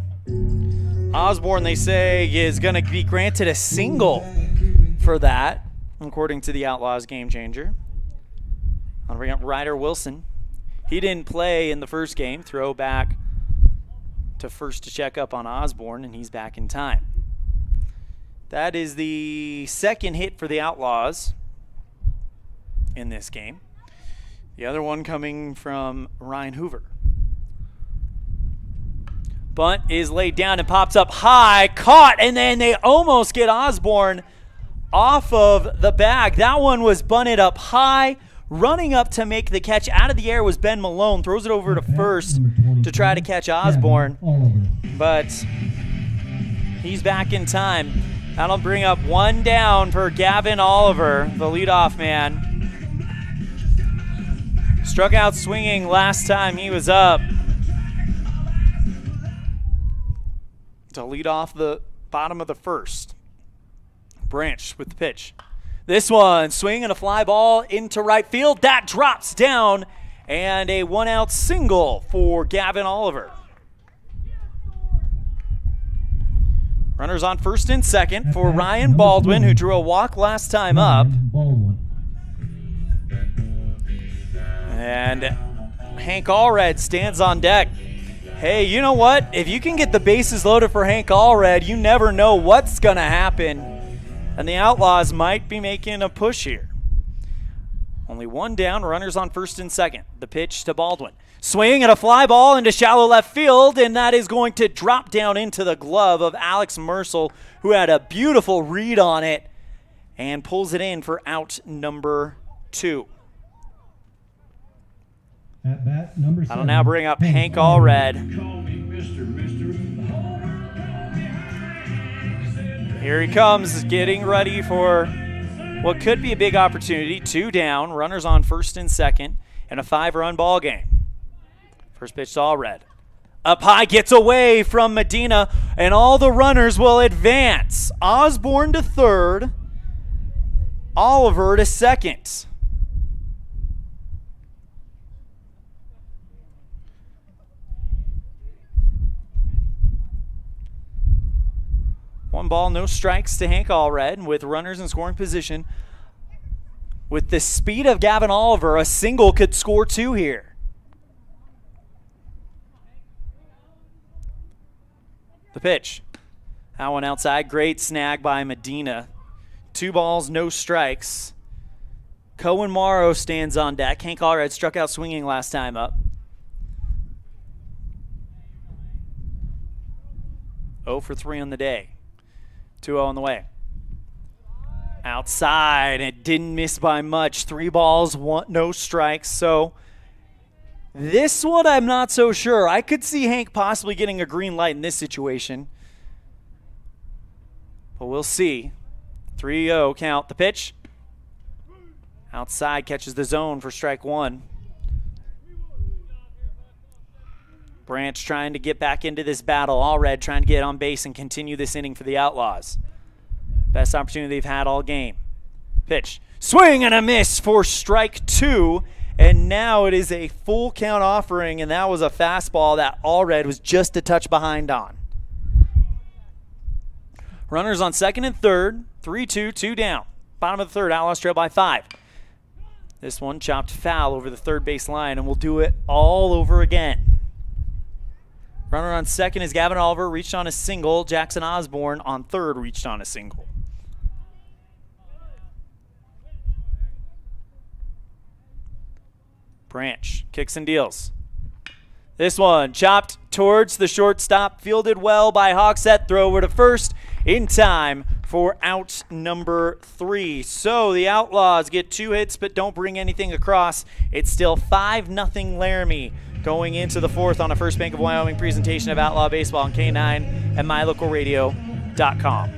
Osborne, they say, is going to be granted a single for that, according to the Outlaws game changer. I'll bring up Ryder Wilson. He didn't play in the first game. Throw back to first to check up on Osborne, and he's back in time. That is the second hit for the Outlaws in this game. The other one coming from Ryan Hoover. Bunt is laid down and pops up high, caught, and then they almost get Osborne off of the bag. That one was bunted up high. Running up to make the catch out of the air was Ben Malone. Throws it over to first to try to catch Osborne, but he's back in time. That'll bring up 1 down for Gavin Oliver, the leadoff man. Struck out swinging last time he was up. To lead off the bottom of the first. Branch with the pitch. This one, swing and a fly ball into right field. That drops down, and a one-out single for Gavin Oliver. Runners on first and second for Ryan Baldwin, who drew a walk last time up. And Hank Allred stands on deck. Hey, you know what? If you can get the bases loaded for Hank Allred, you never know what's going to happen. And the Outlaws might be making a push here. Only one down, runners on first and second. The pitch to Baldwin. Swing and a fly ball into shallow left field, and that is going to drop down into the glove of Alex Mercel, who had a beautiful read on it and pulls it in for out number 2. At bat, number 7. I'll now bring up Hank Allred. Here he comes, getting ready for what could be a big opportunity. 2 down, runners on first and second, and a 5-run ball game. First pitch to Allred. Up high, gets away from Medina, and all the runners will advance. Osborne to third, Oliver to second. One ball, no strikes to Hank Allred with runners in scoring position. With the speed of Gavin Oliver, a single could score 2 here. The pitch. That one outside. Great snag by Medina. 2 balls, no strikes. Cohen Morrow stands on deck. Hank Allred struck out swinging last time up. 0 for 3 on the day. 2-0 on the way. Outside. It didn't miss by much. 3 balls, no strikes. So this one I'm not so sure. I could see Hank possibly getting a green light in this situation. But we'll see. 3-0 count. The pitch. Outside, catches the zone for strike 1. Branch trying to get back into this battle. Allred trying to get on base and continue this inning for the Outlaws. Best opportunity they've had all game. Pitch. Swing and a miss for strike 2. And now it is a full count offering, and that was a fastball that Allred was just a touch behind on. Runners on second and third. 3-2, 2 down. Bottom of the third, Outlaws trail by 5. This one chopped foul over the third base line, and we'll do it all over again. Runner on second is Gavin Oliver, reached on a single. Jackson Osborne on third, reached on a single. Branch kicks and deals. This one chopped towards the shortstop, fielded well by Hogsett. Throw over to first in time for out number 3. So the Outlaws get 2 hits but don't bring anything across. It's still 5-0 Laramie going into the 4th on a First Bank of Wyoming presentation of Outlaw Baseball on K9 and mylocalradio.com.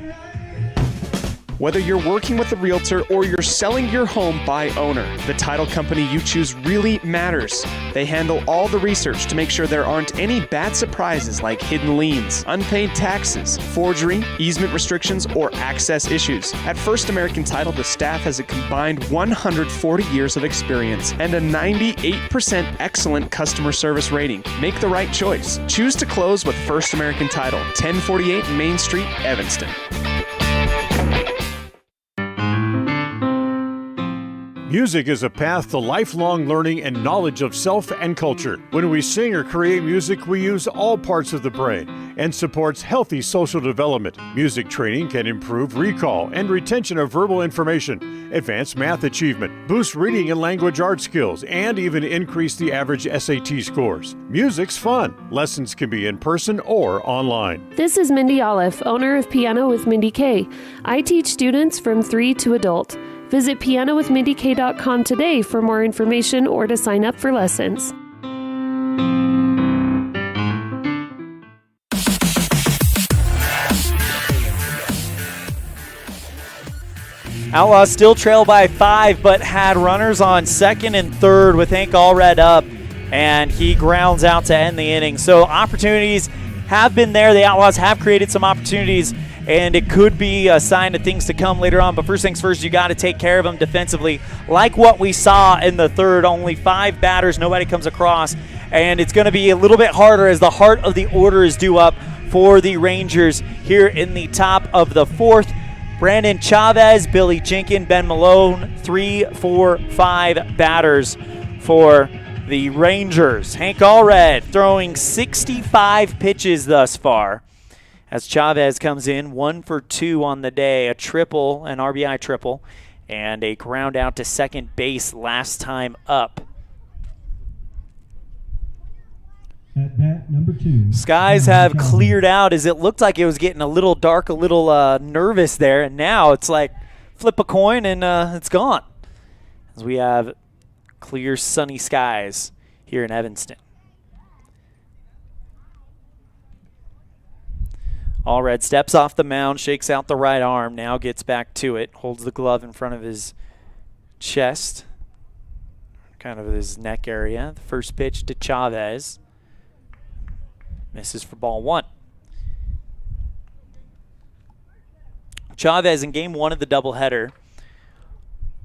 Whether you're working with a realtor or you're selling your home by owner, the title company you choose really matters. They handle all the research to make sure there aren't any bad surprises like hidden liens, unpaid taxes, forgery, easement restrictions, or access issues. At First American Title, the staff has a combined 140 years of experience and a 98% excellent customer service rating. Make the right choice. Choose to close with First American Title, 1048 Main Street, Evanston. Music is a path to lifelong learning and knowledge of self and culture. When we sing or create music, we use all parts of the brain and supports healthy social development. Music training can improve recall and retention of verbal information, advance math achievement, boost reading and language arts skills, and even increase the average SAT scores. Music's fun. Lessons can be in person or online. This is Mindy Olliff, owner of Piano with Mindy K. I teach students from 3 to adult. Visit pianowithmindyk.com today for more information or to sign up for lessons. Outlaws still trail by 5, but had runners on second and third with Hank Allred up, and he grounds out to end the inning. So opportunities have been there. The Outlaws have created some opportunities, and it could be a sign of things to come later on. But first things first, you got to take care of them defensively. Like what we saw in the third, only 5 batters, nobody comes across. And it's going to be a little bit harder as the heart of the order is due up for the Rangers here in the top of the 4th. Brandon Chavez, Billy Jenkins, Ben Malone, 3, 4, 5 batters for the Rangers. Hank Allred throwing 65 pitches thus far as Chavez comes in 1 for 2 on the day, a triple, an RBI triple, and a ground out to second base last time up. At bat number 2. Skies have cleared out as it looked like it was getting a little dark, a little nervous there, and now it's like flip a coin and it's gone. As we have clear, sunny skies here in Evanston. Allred steps off the mound, shakes out the right arm, now gets back to it, holds the glove in front of his chest, kind of his neck area. The first pitch to Chavez. Misses for ball 1. Chavez in game 1 of the doubleheader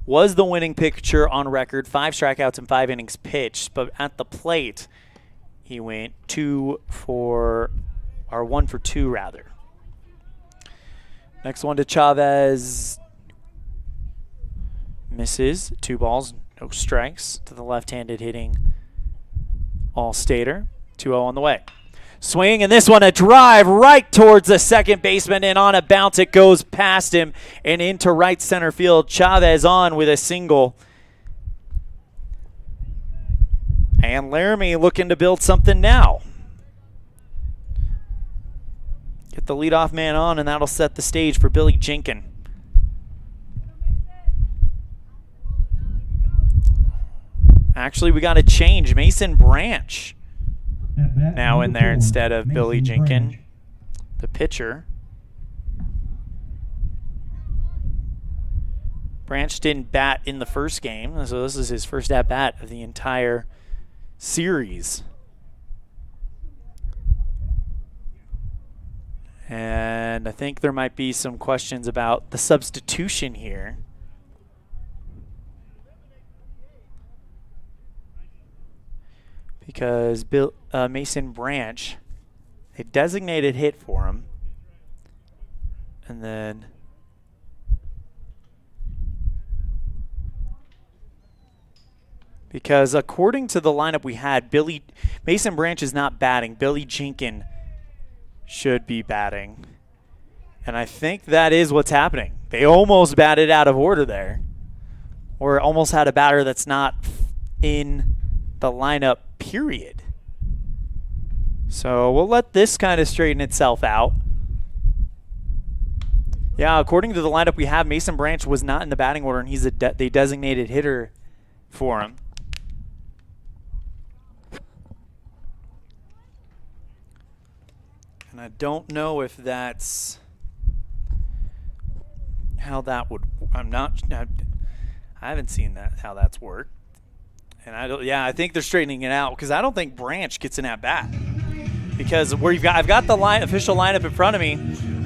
was the winning pitcher on record, 5 strikeouts and 5 innings pitched, but at the plate he went 1 for 2 rather. Next one to Chavez. Misses. 2 balls, no strikes to the left-handed hitting Allstater. 2-0 on the way. Swing, and this one a drive right towards the second baseman, and on a bounce it goes past him and into right center field. Chavez on with a single. And Laramie looking to build something now. Get the leadoff man on, and that'll set the stage for Billy Jenkins. Actually, we got to change. Mason Branch now in there instead of Billy Jenkins, the pitcher. Branch didn't bat in the first game, so this is his first at-bat of the entire series. And I think there might be some questions about the substitution here. Because Mason Branch, a designated hit for him. And then because according to the lineup we had, Mason Branch is not batting. Billy Jenkins should be batting. And I think that is what's happening. They almost batted out of order there. Or almost had a batter that's not in the lineup, period. So we'll let this kind of straighten itself out. Yeah, according to the lineup we have, Mason Branch was not in the batting order, and he's the designated hitter for him. And I don't know if that's how that would. I haven't seen that how that's worked. And I think they're straightening it out because I don't think Branch gets an at bat because I've got the official lineup in front of me.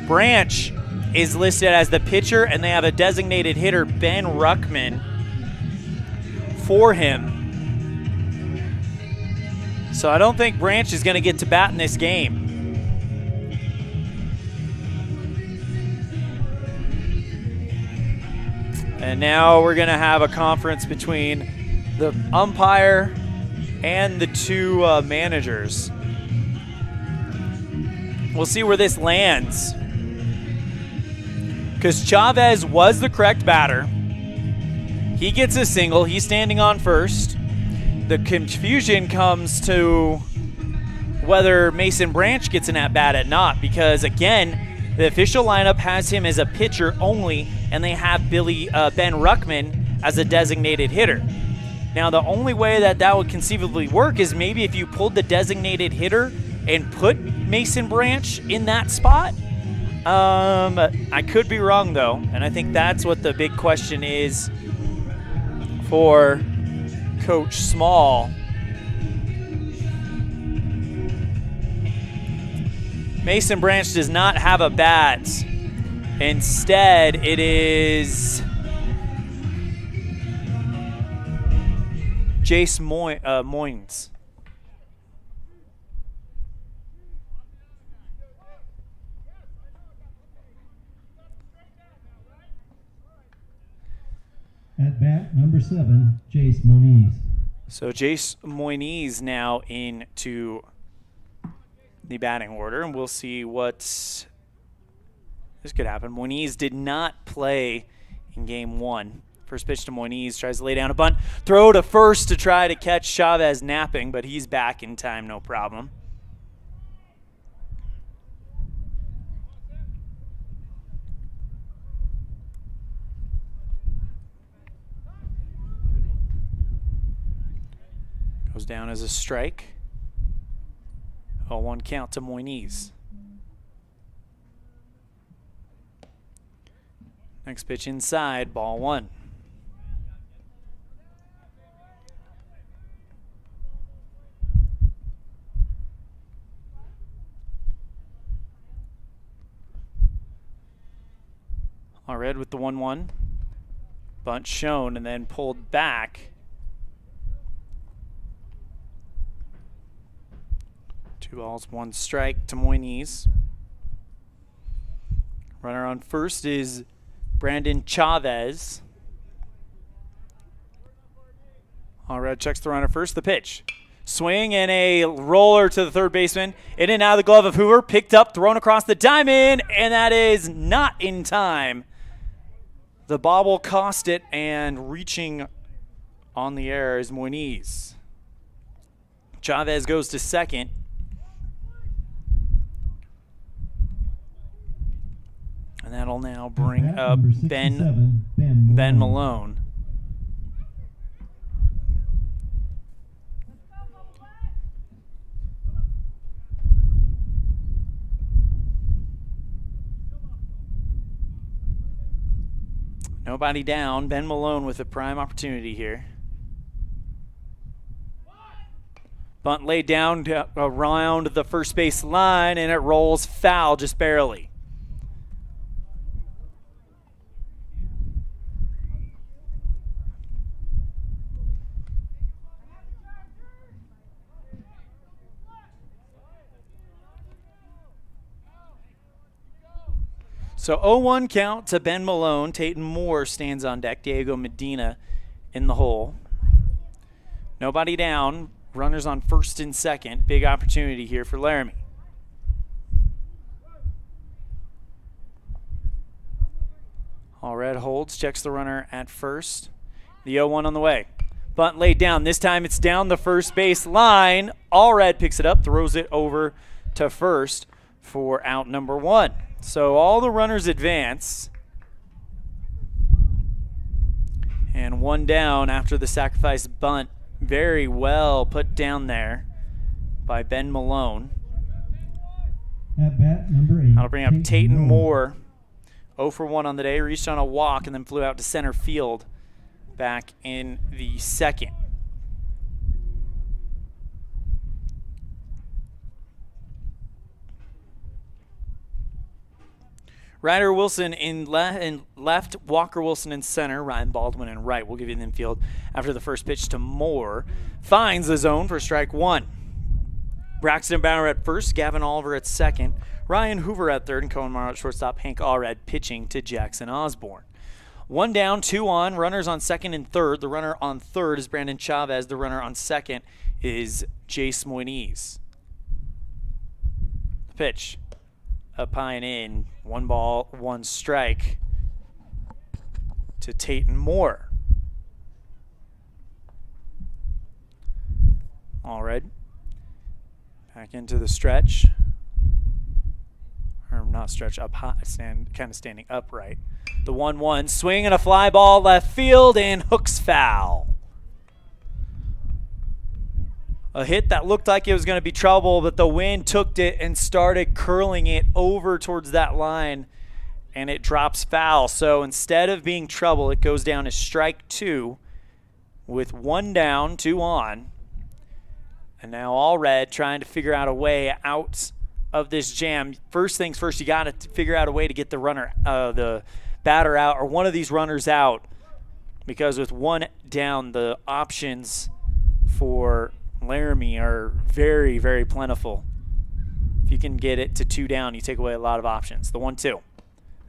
Branch is listed as the pitcher, and they have a designated hitter, Ben Ruckman, for him. So I don't think Branch is going to get to bat in this game. And now we're going to have a conference between the umpire and the 2 managers. We'll see where this lands. Because Chavez was the correct batter. He gets a single. He's standing on first. The confusion comes to whether Mason Branch gets an at-bat or not. Because, again, the official lineup has him as a pitcher only, and they have Ben Ruckman as a designated hitter. Now, the only way that would conceivably work is maybe if you pulled the designated hitter and put Mason Branch in that spot. I could be wrong, though, and I think that's what the big question is for Coach Small. Mason Branch does not have a bat. Instead, it is Jace Moines. At bat, number 7, Jace Moniz. So Jace Moines now into the batting order, and we'll see what this could happen. Moines did not play in game 1. First pitch to Moines, tries to lay down a bunt. Throw to first to try to catch Chavez napping, but he's back in time, no problem. Goes down as a strike. 0-1 count to Moines. Next pitch inside, ball 1. Allred with the 1-1. Bunt shown and then pulled back. 2 balls, 1 strike to Moines. Runner on first is Brandon Chavez. Allred checks the runner first. The pitch. Swing and a roller to the third baseman. In and out of the glove of Hoover. Picked up, thrown across the diamond, and that is not in time. The bobble cost it, and reaching on the air is Moines. Chavez goes to second. And that'll now bring up Ben Malone. Nobody down. Ben Malone with a prime opportunity here. Bunt laid down around the first base line, and it rolls foul just barely. So 0-1 count to Ben Malone. Tatum Moore stands on deck. Diego Medina in the hole. Nobody down. Runners on first and second. Big opportunity here for Laramie. Allred holds, checks the runner at first. The 0-1 on the way. Bunt laid down. This time it's down the first base line. Allred picks it up, throws it over to first for out number 1. So all the runners advance. And 1 down after the sacrifice bunt. Very well put down there by Ben Malone. At bat, number 8. That'll bring up Tatum Moore. 0 for 1 on the day. Reached on a walk and then flew out to center field back in the second. Ryder Wilson in left, Walker Wilson in center, Ryan Baldwin in right. We'll give you the infield after the first pitch to Moore. Finds the zone for strike 1. Braxton Bauer at first, Gavin Oliver at second, Ryan Hoover at third, and Cohen Morrow at shortstop, Hank Allred pitching to Jackson Osborne. 1 down, 2 on, runners on second and third. The runner on third is Brandon Chavez. The runner on second is Jace Moines. The pitch. Up high and in, 1 ball, 1 strike to Tatum Moore. Allred back into the stretch, or not stretch, up high, kind of standing upright. The 1-1 swing and a fly ball left field, and hooks foul. A hit that looked like it was going to be trouble, but the wind took it and started curling it over towards that line, and it drops foul. So instead of being trouble, it goes down as strike 2 with 1 down, 2 on. And now Allred trying to figure out a way out of this jam. First things first, you got to figure out a way to get the batter out, or one of these runners out, because with one down, the options for Laramie are very, very plentiful. If you can get it to 2 down, you take away a lot of options. The 1-2.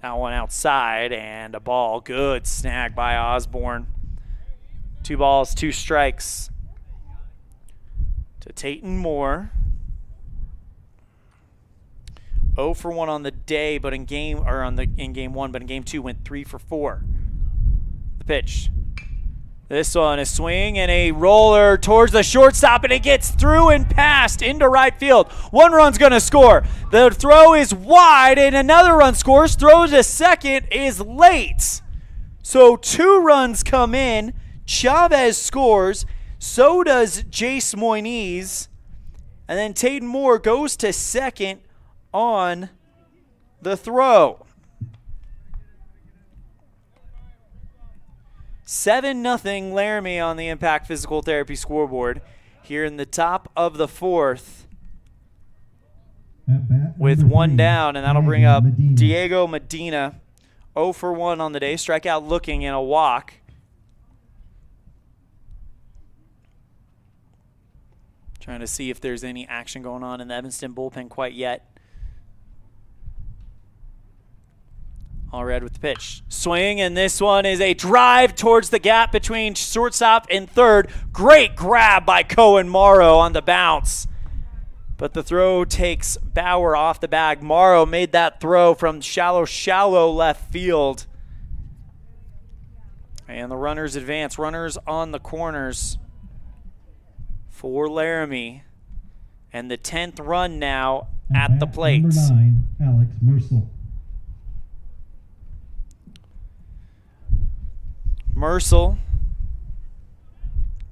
That one outside, and a ball. Good snag by Osborne. 2 balls, 2 strikes to Tatum Moore. 0 for 1 on the day, but in game 1, but in game 2 went 3 for 4. The pitch. This one, a swing and a roller towards the shortstop, and it gets through and past into right field. 1 run's going to score. The throw is wide, and another run scores. Throw to second is late. So 2 runs come in. Chavez scores. So does Jace Moynies. And then Tatum Moore goes to second on the throw. 7-0 Laramie on the Impact Physical Therapy scoreboard here in the top of the 4th with 1 down, and that'll bring up Diego Medina. 0 for 1 on the day, strikeout looking and a walk. Trying to see if there's any action going on in the Evanston bullpen quite yet. Allred with the pitch. Swing, and this one is a drive towards the gap between shortstop and third. Great grab by Cohen Morrow on the bounce. But the throw takes Bauer off the bag. Morrow made that throw from shallow left field. And the runners advance. Runners on the corners for Laramie. And the 10th run now at the plate. Number 9, Alex Mersel. Mersel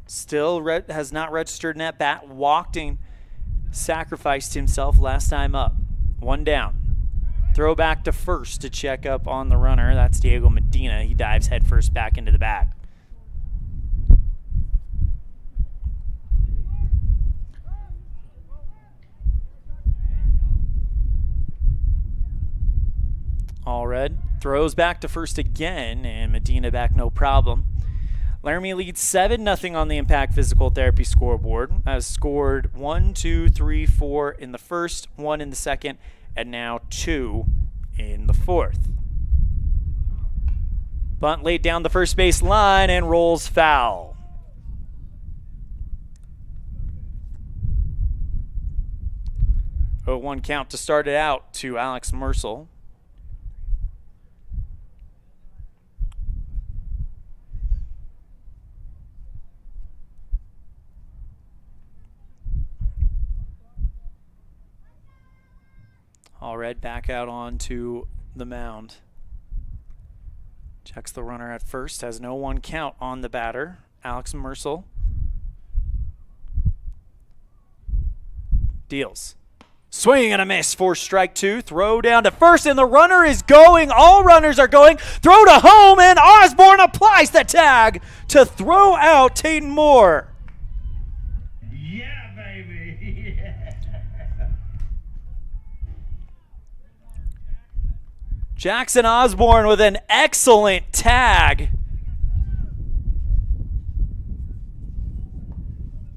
still has not registered an at-bat. Walked and sacrificed himself last time up. 1 down. Throw back to first to check up on the runner. That's Diego Medina. He dives headfirst back into the bag. Allred throws back to first again, and Medina back no problem. Laramie leads 7-0 on the Impact Physical Therapy scoreboard. Has scored 1, 2, 3, 4 in the first, 1 in the second, and now 2 in the 4th. Bunt laid down the first base line and rolls foul. A 1 count to start it out to Alex Mersel. Allred back out onto the mound. Checks the runner at first. Has no 1 count on the batter. Alex Mersel. Deals. Swing and a miss for strike 2. Throw down to first, and the runner is going. All runners are going. Throw to home, and Osborne applies the tag to throw out Tatum Moore. Jackson Osborne with an excellent tag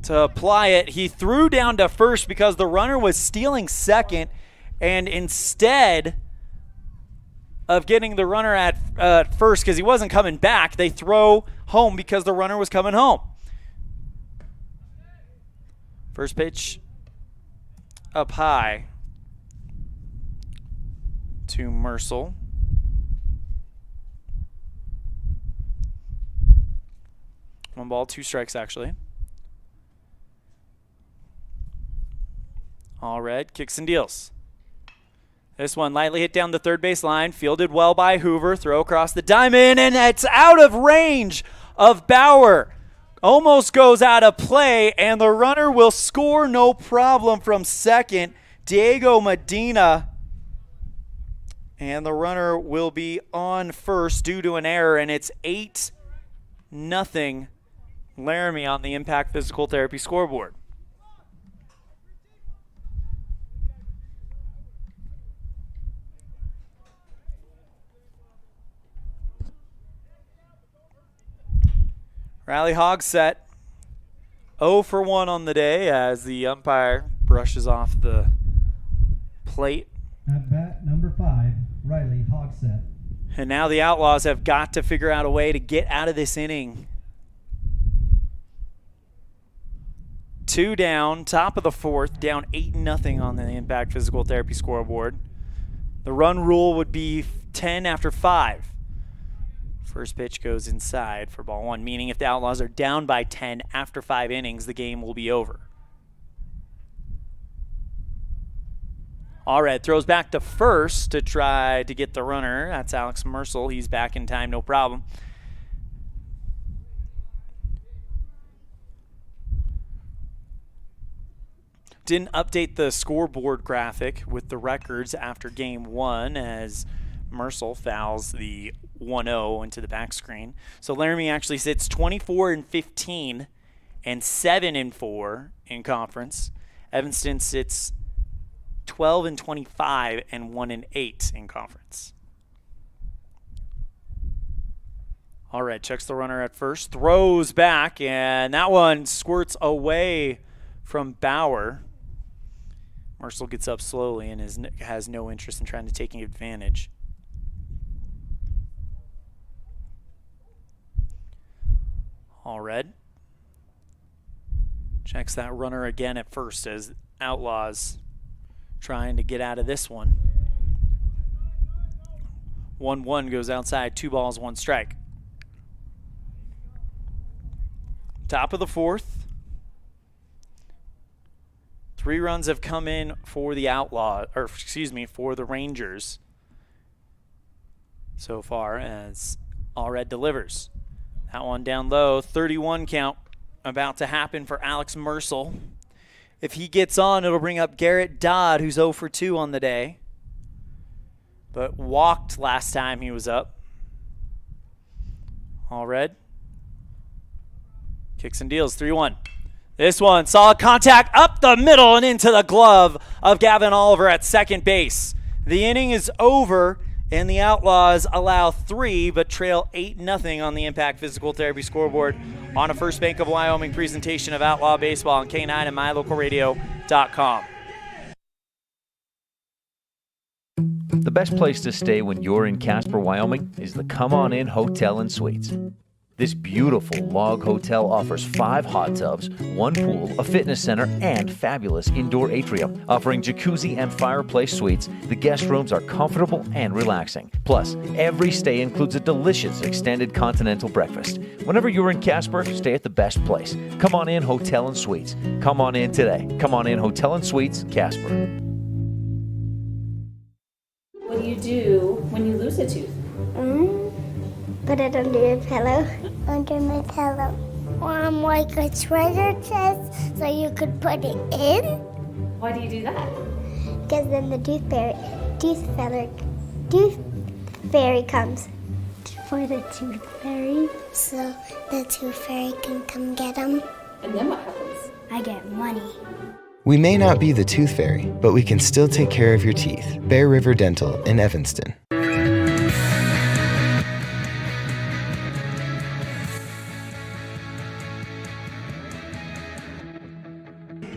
to apply it. He threw down to first because the runner was stealing second, and instead of getting the runner at first because he wasn't coming back, they throw home because the runner was coming home. First pitch up high to Mersel. One ball, 2 strikes actually. Allred kicks and deals. This one lightly hit down the third base line, fielded well by Hoover. Throw across the diamond, and it's out of range of Bauer. Almost goes out of play, and the runner will score no problem from second. Diego Medina. And the runner will be on first due to an error, and it's 8-0 Laramie on the Impact Physical Therapy scoreboard. Riley Hogsett 0 for 1 on the day as the umpire brushes off the plate. At bat number 5, Riley Hogsett. And now the Outlaws have got to figure out a way to get out of this inning. 2 down, top of the 4th, down 8-0 on the Impact Physical Therapy scoreboard. The run rule would be 10 after 5. First pitch goes inside for ball 1, meaning if the Outlaws are down by 10 after 5 innings, the game will be over. Allred throws back to first to try to get the runner. That's Alex Mercel. He's back in time, no problem. Didn't update the scoreboard graphic with the records after game 1 as Mercel fouls the 1-0 into the back screen. So Laramie actually sits 24-15 and 7-4 in conference. Evanston sits 12-25 and 1-8 in conference. Allred checks the runner at first, throws back, and that one squirts away from Bauer. Mercel gets up slowly and has no interest in trying to take advantage. Allred checks that runner again at first as Outlaws trying to get out of this one. 1-1 goes outside, 2 balls, 1 strike. Top of the 4th. 3 runs have come in for the for the Rangers so far as Allred delivers. That one down low, 31 count about to happen for Alex Mercel. If he gets on, it'll bring up Garrett Dodd, who's 0 for 2 on the day, but walked last time he was up. Allred kicks and deals, 3-1. This one, solid contact up the middle and into the glove of Gavin Oliver at second base. The inning is over, and the Outlaws allow 3 but trail 8-0 on the Impact Physical Therapy scoreboard on a First Bank of Wyoming presentation of Outlaw Baseball on K9 and MyLocalRadio.com. The best place to stay when you're in Casper, Wyoming is the Come On In Hotel and Suites. This beautiful log hotel offers 5 hot tubs, 1 pool, a fitness center, and fabulous indoor atrium. Offering jacuzzi and fireplace suites, the guest rooms are comfortable and relaxing. Plus, every stay includes a delicious extended continental breakfast. Whenever you're in Casper, stay at the best place. Come On In Hotel and Suites. Come on in today. Come On In Hotel and Suites, Casper. What do you do when you lose a tooth? Put it under your pillow. Under my pillow. Like a treasure chest so you could put it in. Why do you do that? Because then the tooth fairy comes for the tooth fairy. So the tooth fairy can come get them. And then what happens? I get money. We may not be the tooth fairy, but we can still take care of your teeth. Bear River Dental in Evanston.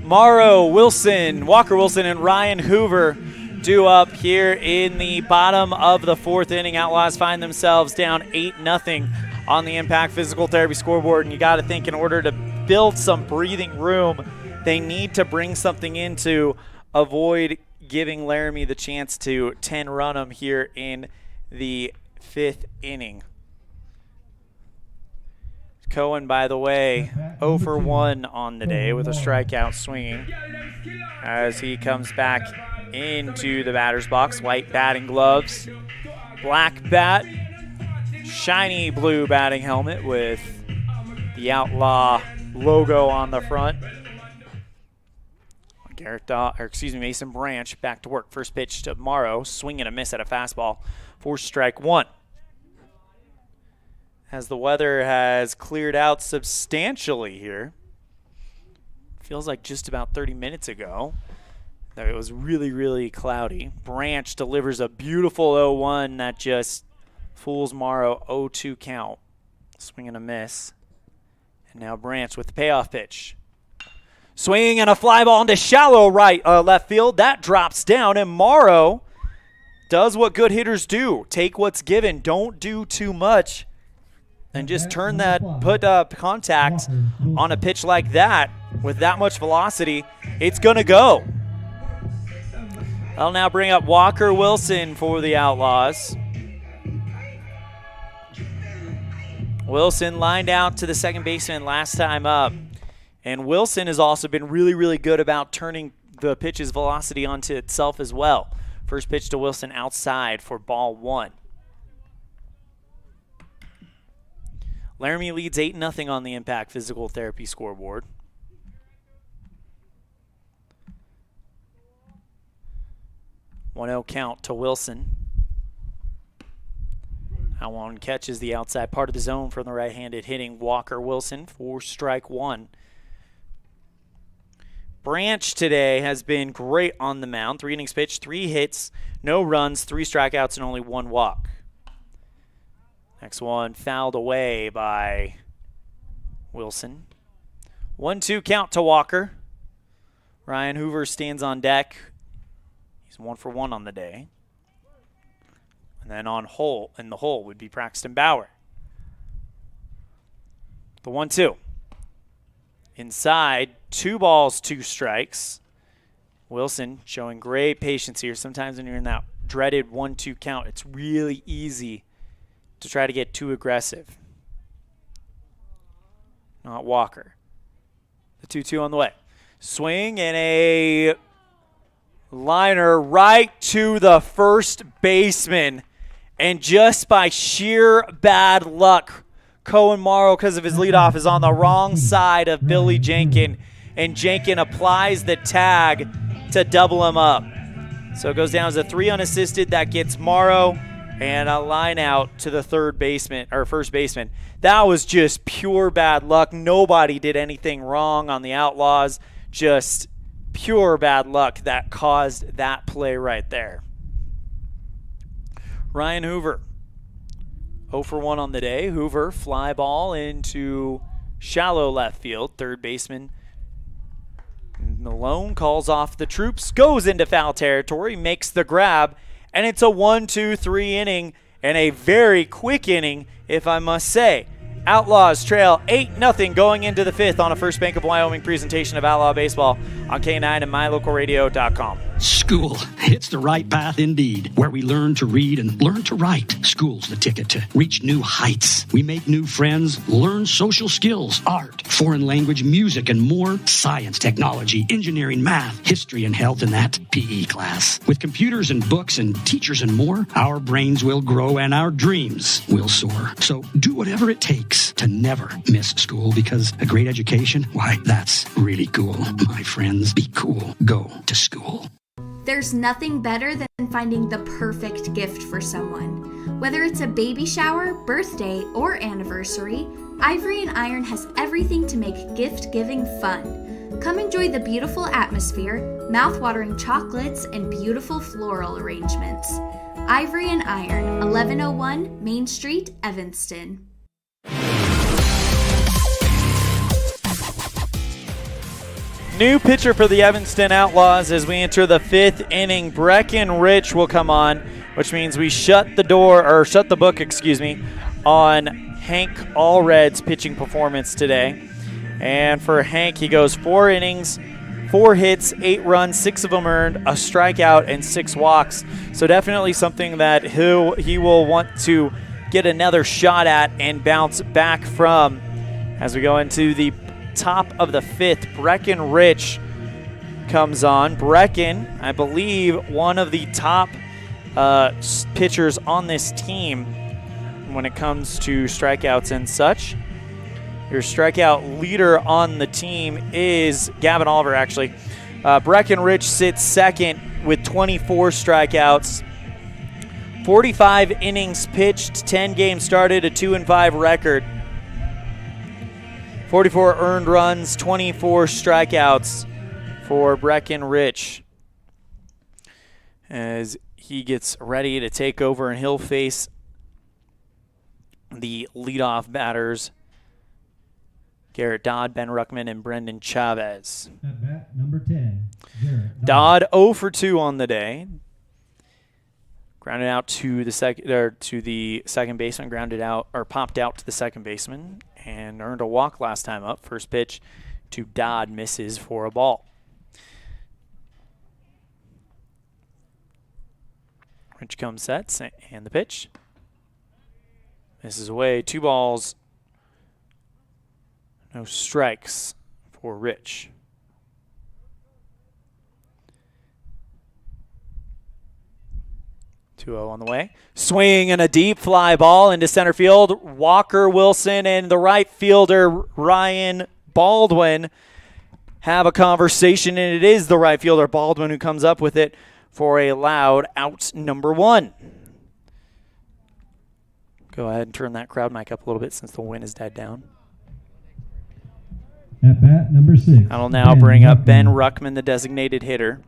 Morrow, Wilson, Walker Wilson, and Ryan Hoover due up here in the bottom of the 4th inning. Outlaws find themselves down 8-0 on the Impact Physical Therapy scoreboard, and you got to think in order to build some breathing room, they need to bring something in to avoid giving Laramie the chance to 10-run them here in the 5th inning. Cohen, by the way, 0 for 1 on the day with a strikeout swinging as he comes back into the batter's box. White batting gloves, black bat, shiny blue batting helmet with the Outlaw logo on the front. Mason Branch back to work. First pitch to Morrow, swing and a miss at a fastball for strike 1. As the weather has cleared out substantially here. Feels like just about 30 minutes ago that it was really, really cloudy. Branch delivers a beautiful 0-1 that just fools Morrow. 0-2 count. Swing and a miss. And now Branch with the payoff pitch. Swing and a fly ball into shallow left field. That drops down, and Morrow does what good hitters do. Take what's given. Don't do too much. And just put contact on a pitch like that with that much velocity. It's going to go. I'll now bring up Walker Wilson for the Outlaws. Wilson lined out to the second baseman last time up. And Wilson has also been really, really good about turning the pitch's velocity onto itself as well. First pitch to Wilson outside for ball 1. Laramie leads 8-0 on the Impact Physical Therapy scoreboard. 1-0 count to Wilson. That one catches the outside part of the zone from the right-handed hitting Walker Wilson for strike 1. Branch today has been great on the mound. 3 innings pitched, 3 hits, no runs, 3 strikeouts, and only 1 walk. Next one fouled away by Wilson. 1-2 count to Walker. Ryan Hoover stands on deck. He's 1 for 1 on the day. And then in the hole would be Braxton Bauer. The 1-2. Inside, 2 balls, 2 strikes. Wilson showing great patience here. Sometimes when you're in that dreaded 1-2 count, it's really easy to try to get too aggressive. Not Walker. The 2-2 on the way. Swing and a liner right to the first baseman. And just by sheer bad luck, Cohen Morrow, because of his leadoff, is on the wrong side of Billy Jenkin. And Jenkin applies the tag to double him up. So it goes down as a 3 unassisted. That gets Morrow and a line out to the first baseman. That was just pure bad luck. Nobody did anything wrong on the Outlaws. Just pure bad luck that caused that play right there. Ryan Hoover, 0 for 1 on the day. Hoover, fly ball into shallow left field. Third baseman Malone calls off the troops, goes into foul territory, makes the grab, and it's a 1-2-3 inning, and a very quick inning, if I must say. Outlaws trail 8-0 going into the 5th on a First Bank of Wyoming presentation of Outlaw Baseball on K9 and MyLocalRadio.com. School. It's the right path indeed, where we learn to read and learn to write. School's the ticket to reach new heights. We make new friends, learn social skills, art, foreign language, music, and more. Science, technology, engineering, math, history, and health in that PE class. With computers and books and teachers and more, our brains will grow and our dreams will soar. So do whatever it takes to never miss school, because a great education, why, that's really cool. My friends, be cool. Go to school. There's nothing better than finding the perfect gift for someone. Whether it's a baby shower, birthday, or anniversary, Ivory and Iron has everything to make gift-giving fun. Come enjoy the beautiful atmosphere, mouth-watering chocolates, and beautiful floral arrangements. Ivory and Iron, 1101 Main Street, Evanston. New pitcher for the Evanston Outlaws as we enter the 5th inning. Breckenridge will come on, which means we shut the book, on Hank Allred's pitching performance today. And for Hank, he goes 4 innings, 4 hits, 8 runs, 6 of them earned, a strikeout, and 6 walks. So definitely something that he will want to get another shot at and bounce back from as we go into the top of the 5th. Breckenridge comes on. Brecken, I believe, one of the top pitchers on this team when it comes to strikeouts and such. Your strikeout leader on the team is Gavin Oliver, actually. Breckenridge sits second with 24 strikeouts. 45 innings pitched, 10 games started, a 2-5 record. 44 earned runs, 24 strikeouts for Breckenridge as he gets ready to take over, and he'll face the leadoff batters Garrett Dodd, Ben Ruckman, and Brendan Chavez. At bat, number 10, Garrett Dodd 0 for 2 on the day. Grounded out to the second baseman, grounded out or popped out to the second baseman, and earned a walk last time up. First pitch to Dodd misses for a ball. Rich comes sets and the pitch. Misses away. 2 balls. No strikes for Rich. (2-0) on the way. Swing and a deep fly ball into center field. Walker Wilson and the right fielder Ryan Baldwin have a conversation, and it is the right fielder Baldwin who comes up with it for a loud out number 1. Go ahead and turn that crowd mic up a little bit since the wind has died down. At bat, number 6. I'll now bring up Ben Ruckman, the designated hitter.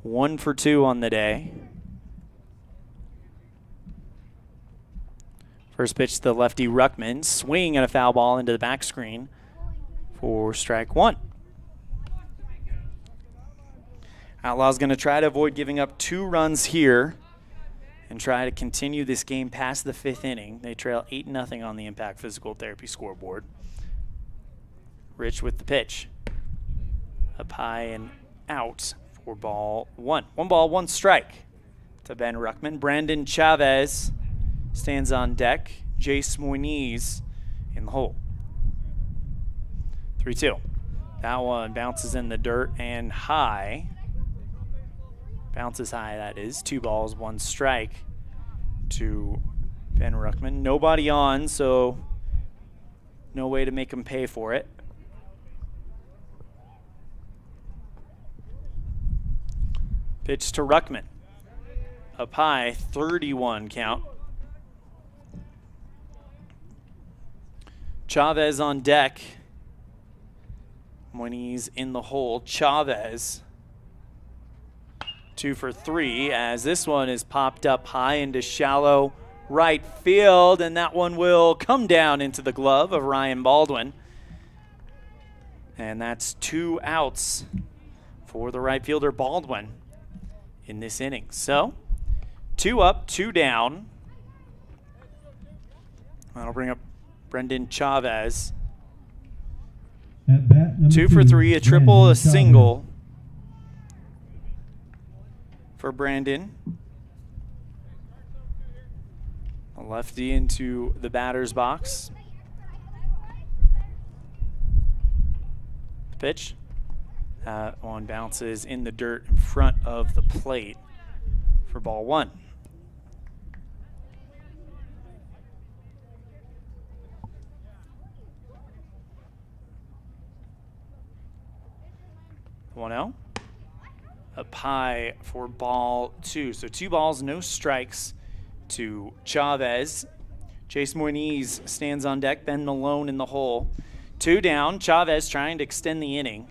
1 for 2 on the day. First pitch to the lefty Ruckman. Swing and a foul ball into the back screen for strike 1. Outlaw's going to try to avoid giving up 2 runs here and try to continue this game past the 5th inning. They trail 8-0 on the Impact Physical Therapy scoreboard. Rich with the pitch. Up high and out for ball 1. 1 ball, 1 strike to Ben Ruckman. Brandon Chavez stands on deck. Jace Moyniz in the hole. 3-2. That one bounces in the dirt and high. Bounces high, that is. 2 balls, 1 strike to Ben Ruckman. Nobody on, so no way to make him pay for it. Pitch to Ruckman. Up high, 31 count. Chavez on deck. Moyniz in the hole. Chavez 2 for 3 as this one is popped up high into shallow right field, and that one will come down into the glove of Ryan Baldwin. And that's 2 outs for the right fielder Baldwin in this inning. So 2 up, 2 down. That'll bring up Brendan Chavez. At bat, number 2 for 3, a triple, a single for Brandon. A lefty into the batter's box. The pitch. That one bounces in the dirt in front of the plate for ball 1. (1-0). Up high for ball 2. So 2 balls, no strikes to Chavez. Jace Moyniz stands on deck. Ben Malone in the hole. 2 down. Chavez trying to extend the inning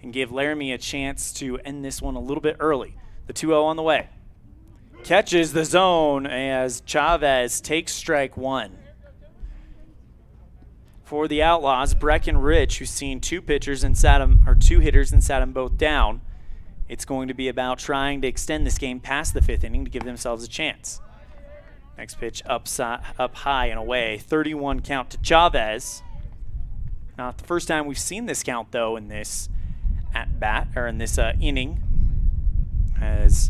and give Laramie a chance to end this one a little bit early. The 2-0 on the way. Catches the zone as Chavez takes strike 1. For the Outlaws, Brecken Rich, who's seen 2 pitchers and sat him, or 2 hitters and sat them both down. It's going to be about trying to extend this game past the 5th inning to give themselves a chance. Next pitch up high and away. 31 count to Chavez. Not the first time we've seen this count, though, in this at-bat, or in this inning. As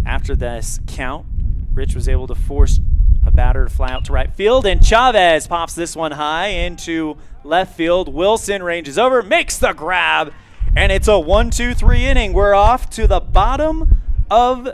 after this count, Rich was able to force a batter to fly out to right field, and Chavez pops this one high into left field. Wilson ranges over, makes the grab, and it's a 1-2-3 inning. We're off to the bottom of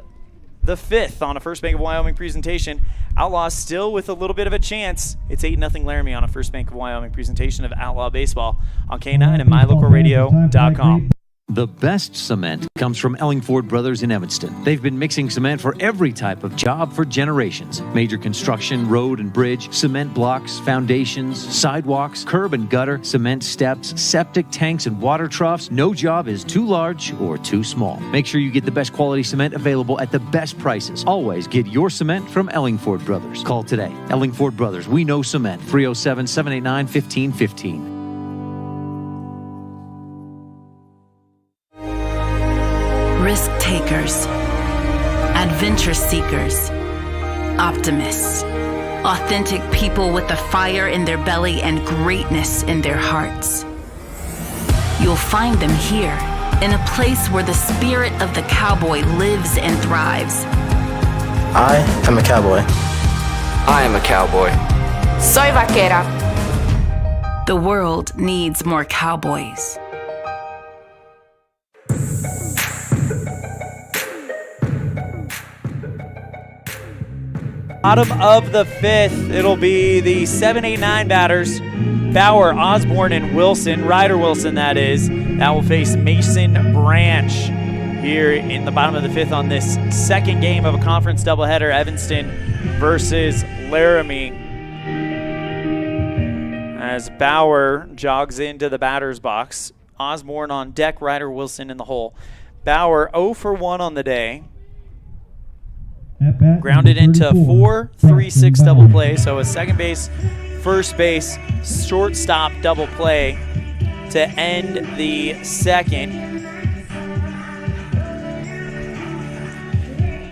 the 5th on a First Bank of Wyoming presentation. Outlaws still with a little bit of a chance. It's 8-0 Laramie on a First Bank of Wyoming presentation of Outlaw Baseball on K9 and MyLocalRadio.com. The best cement comes from Ellingford Brothers in Evanston. They've been mixing cement for every type of job for generations. Major construction, road and bridge, cement blocks, foundations, sidewalks, curb and gutter, cement steps, septic tanks, and water troughs. No job is too large or too small. Make sure you get the best quality cement available at the best prices. Always get your cement from Ellingford Brothers. Call today. Ellingford Brothers, we know cement. 307-789-1515. makers, adventure seekers, optimists, authentic people with a fire in their belly and greatness in their hearts. You'll find them here, in a place where the spirit of the cowboy lives and thrives. I am a cowboy. I am a cowboy. Soy vaquera. The world needs more cowboys. Bottom of the fifth, it'll be the 7, 8, 9 batters. Bauer, Osborne, and Wilson. Ryder Wilson, that is. That will face Mason Branch here in the bottom of the fifth on this second game of a conference doubleheader, Evanston versus Laramie. As Bauer jogs into the batter's box. Osborne on deck, Ryder Wilson in the hole. Bauer 0 for 1 on the day. Grounded into 4-3-6 double play, so a second base, first base, shortstop double play to end the second.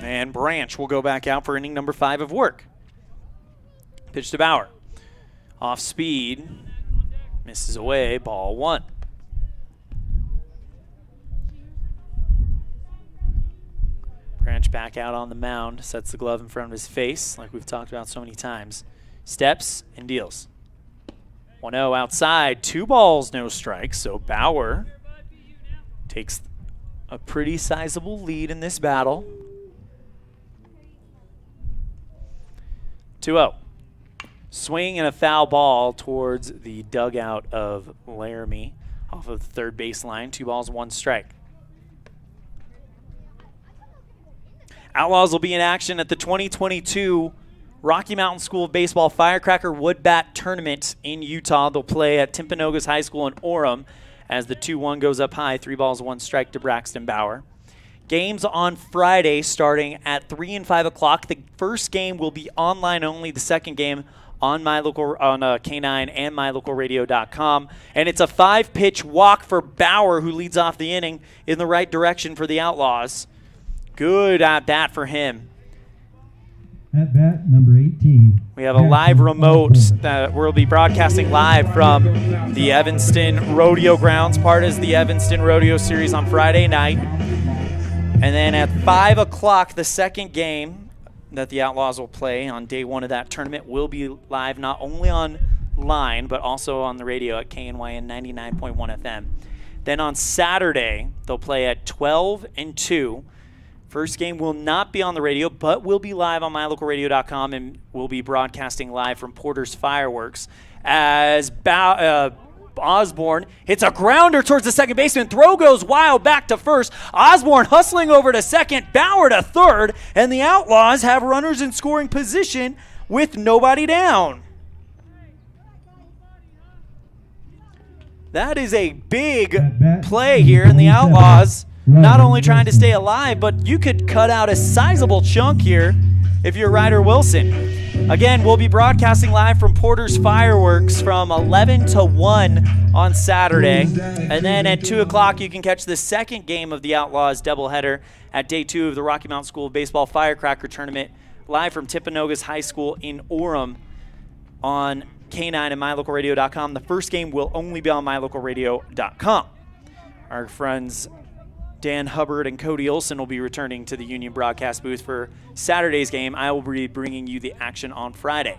And Branch will go back out for inning number 5 of work. Pitch to Bauer. Off speed, misses away, ball 1. Branch back out on the mound, sets the glove in front of his face, like we've talked about so many times. Steps and deals. 1-0 outside, 2 balls, no strikes. So Bauer takes a pretty sizable lead in this battle. 2-0. Swing and a foul ball towards the dugout of Laramie off of the third baseline. 2 balls, 1 strike. Outlaws will be in action at the 2022 Rocky Mountain School of Baseball Firecracker Wood Bat Tournament in Utah. They'll play at Timpanogos High School in Orem as the 2-1 goes up high. 3 balls, 1 strike to Braxton Bauer. Games on Friday starting at 3 and 5 o'clock. The first game will be online only. The second game on K9 and mylocalradio.com. And it's a 5-pitch walk for Bauer, who leads off the inning in the right direction for the Outlaws. Good at bat for him. At bat, number 18. We have a live remote that we'll be broadcasting live from the Evanston Rodeo grounds, part of the Evanston Rodeo Series on Friday night. And then at 5 o'clock, the second game that the Outlaws will play on day 1 of that tournament will be live not only online, but also on the radio at KNYN 99.1 FM. Then on Saturday, they'll play at 12 and 2. First game will not be on the radio, but will be live on mylocalradio.com, and we'll be broadcasting live from Porter's Fireworks as Osborne hits a grounder towards the second baseman. Throw goes wild back to first. Osborne hustling over to second, Bauer to third, and the Outlaws have runners in scoring position with nobody down. That is a big play here, and the Outlaws not only trying to stay alive, but you could cut out a sizable chunk here if you're Ryder Wilson. Again, we'll be broadcasting live from Porter's Fireworks from 11 to 1 on Saturday. And then at 2 o'clock, you can catch the second game of the Outlaws doubleheader at day 2 of the Rocky Mountain School of Baseball Firecracker Tournament, live from Timpanogos High School in Orem on K9 and mylocalradio.com. The first game will only be on mylocalradio.com. Our friends Dan Hubbard and Cody Olson will be returning to the Union broadcast booth for Saturday's game. I will be bringing you the action on Friday.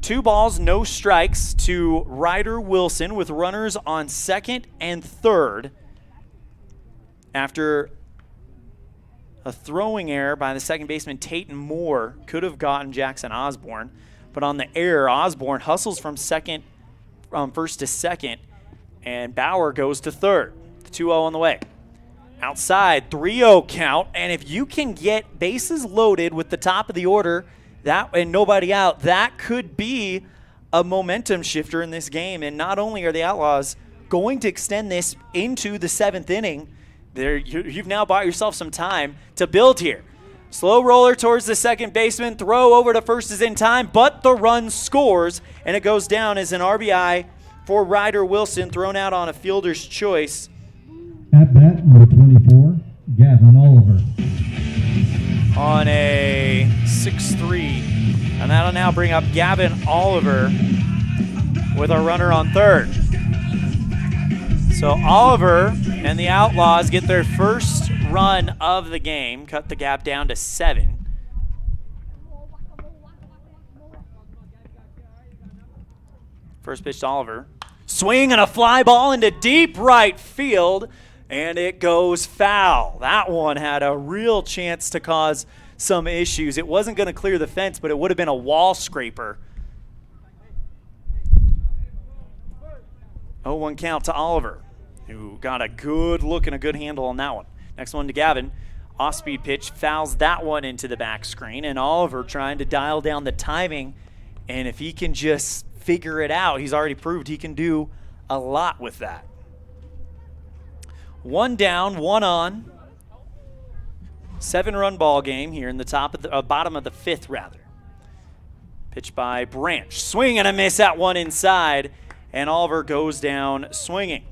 2 balls, no strikes to Ryder Wilson with runners on second and third after a throwing error by the second baseman Tayton Moore could have gotten Jackson Osborne, but on the error, Osborne hustles from first to second, and Bauer goes to third. 2-0 on the way. Outside, 3-0 count, and if you can get bases loaded with the top of the order and nobody out, that could be a momentum shifter in this game. And not only are the Outlaws going to extend this into the 7th inning, you've now bought yourself some time to build here. Slow roller towards the second baseman, throw over to first is in time, but the run scores, and it goes down as an RBI for Ryder Wilson, thrown out on a fielder's choice. At bat, number 24, Gavin Oliver. now bring up Gavin Oliver with a runner on third. So Oliver and the Outlaws get their first run of the game, cut the gap down to 7. First pitch to Oliver. Swing and a fly ball into deep right field, and it goes foul. That one had a real chance to cause some issues. It wasn't going to clear the fence, but it would have been a wall scraper. 0-1 count to Oliver, who got a good look and a good handle on that one. Next one to Gavin. Off-speed pitch, fouls that one into the back screen, and Oliver trying to dial down the timing, and if he can just figure it out, he's already proved he can do a lot with that. 1 down, 1 on. 7-run ball game here in the bottom of the 5th, rather. Pitch by Branch. Swing and a miss at one inside, and Oliver goes down swinging.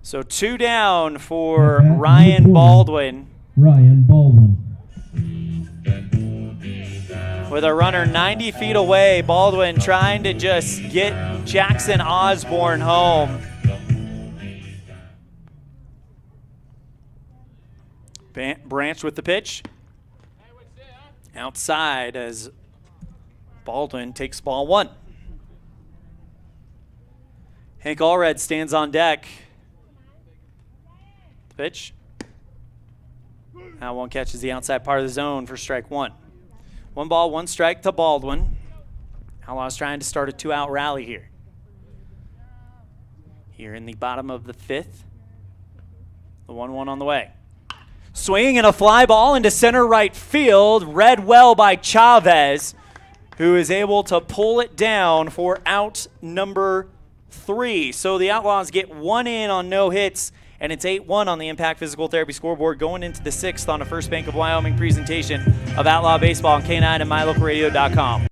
So 2 down for Ryan Baldwin. Ryan Baldwin. With a runner 90 feet away, Baldwin trying to just get Jackson Osborne home. Branch with the pitch. Outside as Baldwin takes ball 1. Hank Allred stands on deck. The pitch. That one catches the outside part of the zone for strike 1. 1 ball, 1 strike to Baldwin. Outlaws trying to start a 2-out rally here. Here in the bottom of the 5th. The 1-1 on the way. Swing and a fly ball into center right field. Read well by Chavez, who is able to pull it down for out number 3. So the Outlaws get 1 in on no hits, and it's 8-1 on the Impact Physical Therapy scoreboard going into the 6th on a First Bank of Wyoming presentation of Outlaw Baseball on K9 and MyLocalRadio.com.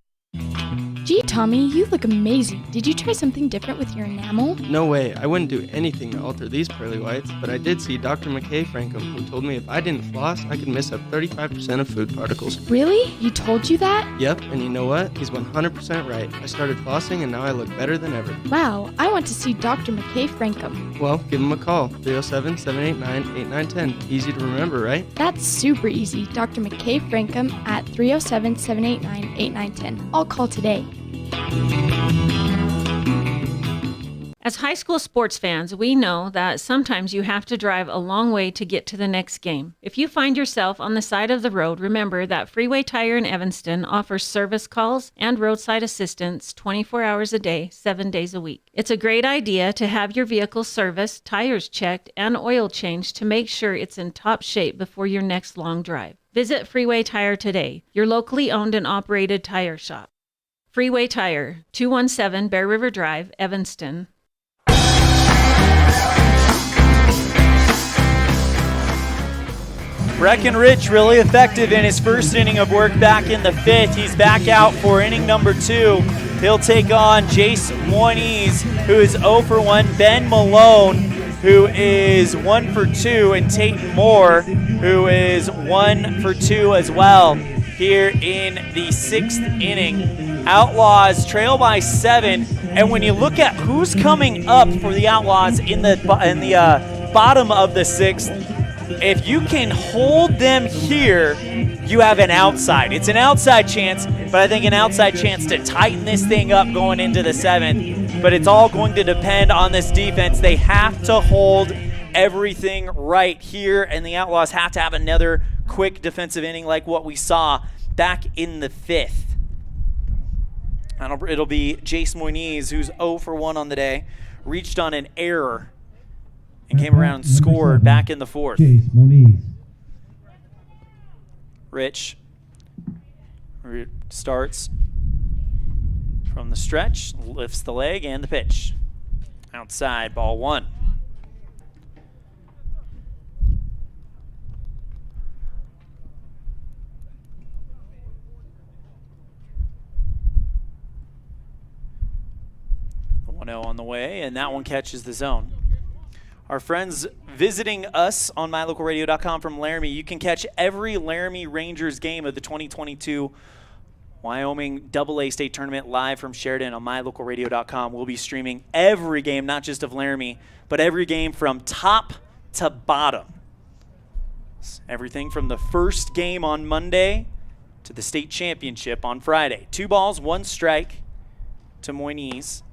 Gee, Tommy, you look amazing. Did you try something different with your enamel? No way. I wouldn't do anything to alter these pearly whites, but I did see Dr. McKay Frankham, who told me if I didn't floss, I could miss up 35% of food particles. Really? He told you that? Yep, and you know what? He's 100% right. I started flossing, and now I look better than ever. Wow, I want to see Dr. McKay Frankham. Well, give him a call. 307-789-8910. Easy to remember, right? That's super easy. Dr. McKay Frankham at 307-789-8910. I'll call today. As high school sports fans, we know that sometimes you have to drive a long way to get to the next game. If you find yourself on the side of the road, remember that Freeway Tire in Evanston offers service calls and roadside assistance 24 hours a day, 7 days a week. It's a great idea to have your vehicle serviced, tires checked, and oil changed to make sure it's in top shape before your next long drive. Visit Freeway Tire today, your locally owned and operated tire shop. Freeway Tire, 217 Bear River Drive, Evanston. Breckenridge really effective in his first inning of work back in the 5th. He's back out for inning number 2. He'll take on Jace Moines, who is 0 for 1, Ben Malone, who is 1 for 2, and Tate Moore, who is 1 for 2 as well here in the 6th inning. Outlaws trail by 7, and when you look at who's coming up for the Outlaws in the bottom of the 6th, if you can hold them here, you have an outside. It's an outside chance, but I think an outside chance to tighten this thing up going into the 7th. But it's all going to depend on this defense. They have to hold everything right here, and the Outlaws have to have another quick defensive inning like what we saw back in the 5th. It'll be Jace Moines, who's 0 for 1 on the day, reached on an error and came around and scored back in the 4th. Jace Moines. Rich starts from the stretch, lifts the leg and the pitch. Outside, ball 1. The 1-0 on the way, and that one catches the zone. Our friends visiting us on MyLocalRadio.com from Laramie, you can catch every Laramie Rangers game of the 2022 Wyoming AA State Tournament live from Sheridan on mylocalradio.com. We'll be streaming every game, not just of Laramie, but every game from top to bottom. Everything from the first game on Monday to the state championship on Friday. 2 balls, 1 strike to Moines.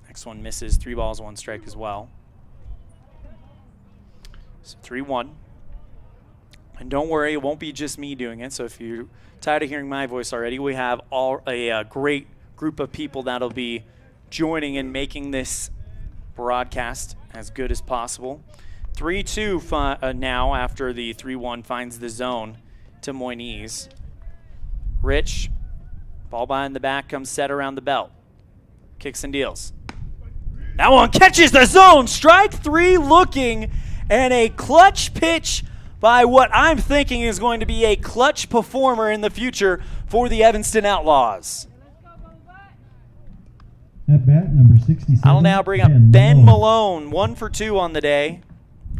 Next one misses. 3 balls, 1 strike as well. So 3-1. And don't worry, it won't be just me doing it. So if you're tired of hearing my voice already, we have a great group of people that'll be joining and making this broadcast as good as possible. 3-2 now after the 3-1 finds the zone to Moines. Rich, ball behind the back, comes set around the belt. Kicks and deals. That one catches the zone. Strike 3 looking, and a clutch pitch by what I'm thinking is going to be a clutch performer in the future for the Evanston Outlaws. At bat, number 67. I'll now bring up Ben Malone, 1 for 2 on the day,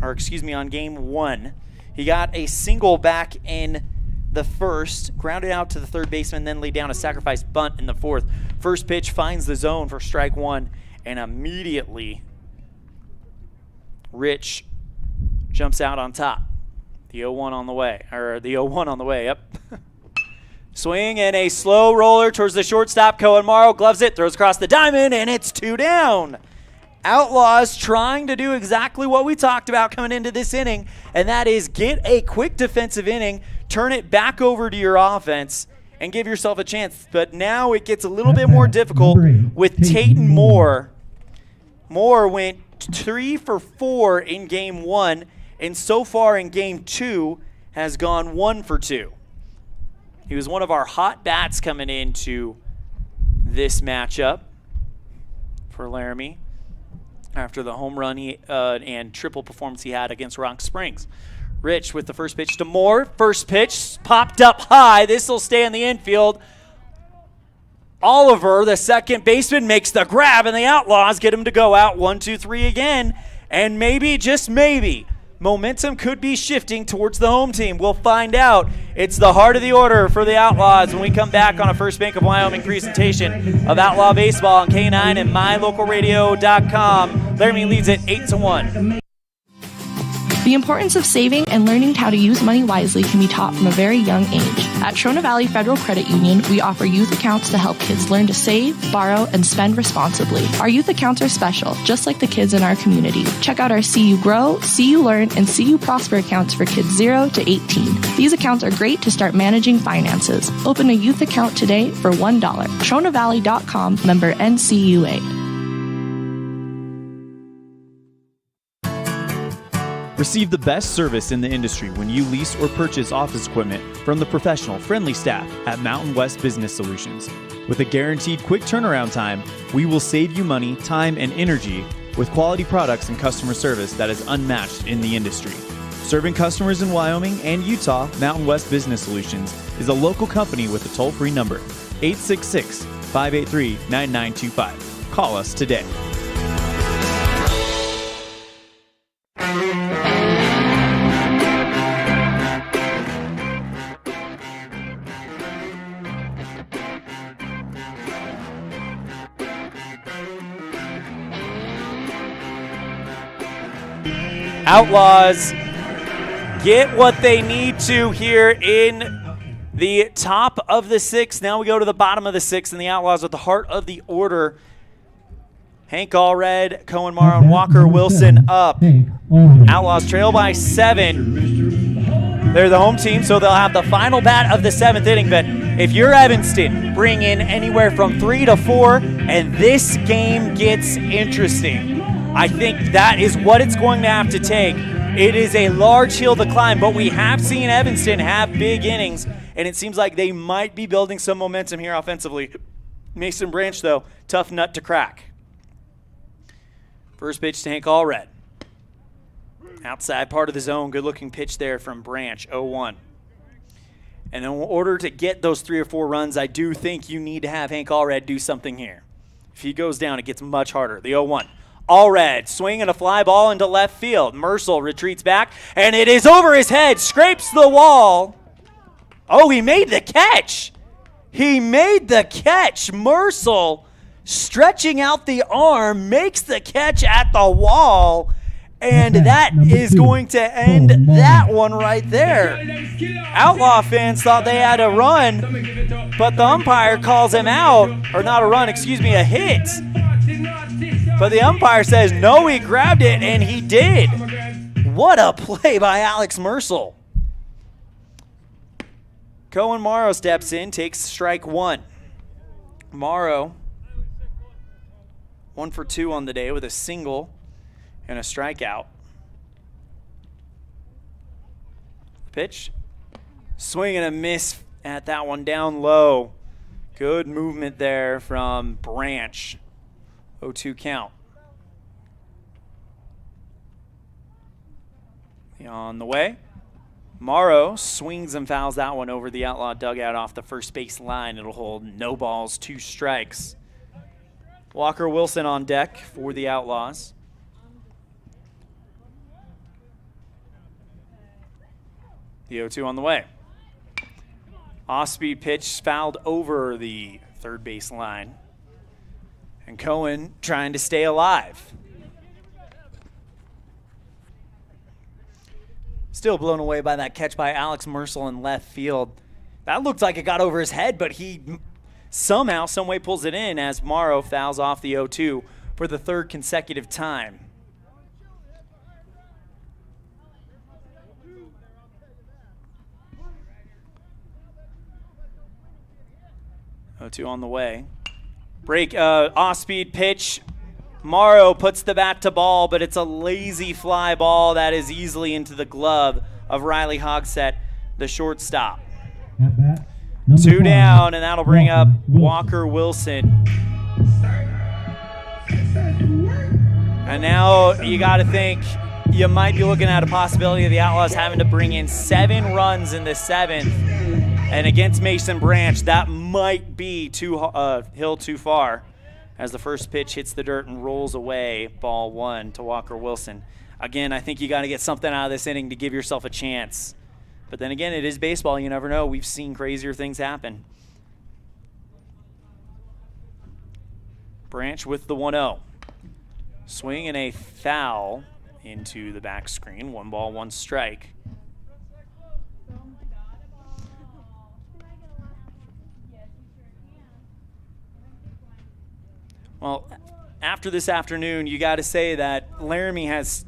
on game 1. He got a single back in the first, grounded out to the third baseman, then laid down a sacrifice bunt in the fourth. First pitch finds the zone for strike 1, and immediately Rich jumps out on top. The 0-1 on the way, yep. Swing and a slow roller towards the shortstop. Cohen Morrow gloves it, throws across the diamond, and it's 2 down. Outlaws trying to do exactly what we talked about coming into this inning, and that is get a quick defensive inning, turn it back over to your offense, and give yourself a chance. But now it gets a little bit more difficult with Tatum Moore. Moore went 3 for 4 in game 1, and so far in game 2 has gone 1 for 2. He was one of our hot bats coming into this matchup for Laramie after the home run and triple performance he had against Rock Springs. Rich with the first pitch to Moore. First pitch popped up high. This will stay in the infield. Oliver, the second baseman, makes the grab, and the Outlaws get him to go out 1-2-3 again. And maybe, just maybe, momentum could be shifting towards the home team. We'll find out. It's the heart of the order for the Outlaws when we come back on a First Bank of Wyoming presentation of Outlaw Baseball on K9 and mylocalradio.com. Laramie leads it 8-1. The importance of saving and learning how to use money wisely can be taught from a very young age. At Trona Valley Federal Credit Union, we offer youth accounts to help kids learn to save, borrow, and spend responsibly. Our youth accounts are special, just like the kids in our community. Check out our See You Grow, See You Learn, and See You Prosper accounts for kids 0 to 18. These accounts are great to start managing finances. Open a youth account today for $1. TronaValley.com, member NCUA. Receive the best service in the industry when you lease or purchase office equipment from the professional, friendly staff at Mountain West Business Solutions. With a guaranteed quick turnaround time, we will save you money, time, and energy with quality products and customer service that is unmatched in the industry. Serving customers in Wyoming and Utah, Mountain West Business Solutions is a local company with a toll-free number, 866-583-9925. Call us today. Outlaws get what they need to here in the top of the 6th. Now we go to the bottom of the 6th, and the Outlaws at the heart of the order. Hank Allred, Cohen Morrow, and Walker Wilson up. Outlaws trail by 7. They're the home team, so they'll have the final bat of the 7th inning. But if you're Evanston, bring in anywhere from 3 to 4, and this game gets interesting. I think that is what it's going to have to take. It is a large hill to climb, but we have seen Evanston have big innings, and it seems like they might be building some momentum here offensively. Mason Branch, though, tough nut to crack. First pitch to Hank Allred. Outside part of the zone, good-looking pitch there from Branch, 0-1. And in order to get those 3 or 4 runs, I do think you need to have Hank Allred do something here. If he goes down, it gets much harder. The 0-1. Allred swinging a fly ball into left field. Mercel retreats back, and it is over his head, scrapes the wall. Oh, he made the catch. He made the catch. Mercil, stretching out the arm, makes the catch at the wall. And that is going to end that one right there. Outlaw fans thought they had a run, but the umpire calls him out. Or not a run, excuse me, a hit. But the umpire says, no, he grabbed it, and he did. What a play by Alex Mercil. Cohen Morrow steps in, takes strike one. Morrow, 1 for 2 on the day with a single and a strikeout. Pitch. Swing and a miss at that one down low. Good movement there from Branch. 0-2 count. On the way. Morrow swings and fouls that one over the Outlaw dugout off the first base line. It'll hold no balls, 2 strikes. Walker Wilson on deck for the Outlaws. The 0-2 on the way. Off-speed pitch fouled over the third base line. And Cohen trying to stay alive. Still blown away by that catch by Alex Mercil in left field. That looked like it got over his head, but he somehow, someway pulls it in as Morrow fouls off the 0-2 for the third consecutive time. Oh, on the way. Break, off-speed pitch. Morrow puts the bat to ball, but it's a lazy fly ball that is easily into the glove of Riley Hogsett, the shortstop. 2 down, and that'll bring up Walker Wilson. And now you got to think you might be looking at a possibility of the Outlaws having to bring in 7 runs in the 7th. And against Mason Branch, that might be hill too far as the first pitch hits the dirt and rolls away, ball 1 to Walker Wilson. Again, I think you got to get something out of this inning to give yourself a chance. But then again, it is baseball. You never know. We've seen crazier things happen. Branch with the 1-0. Swing and a foul into the back screen. 1 ball, 1 strike. Well, after this afternoon, you got to say that Laramie has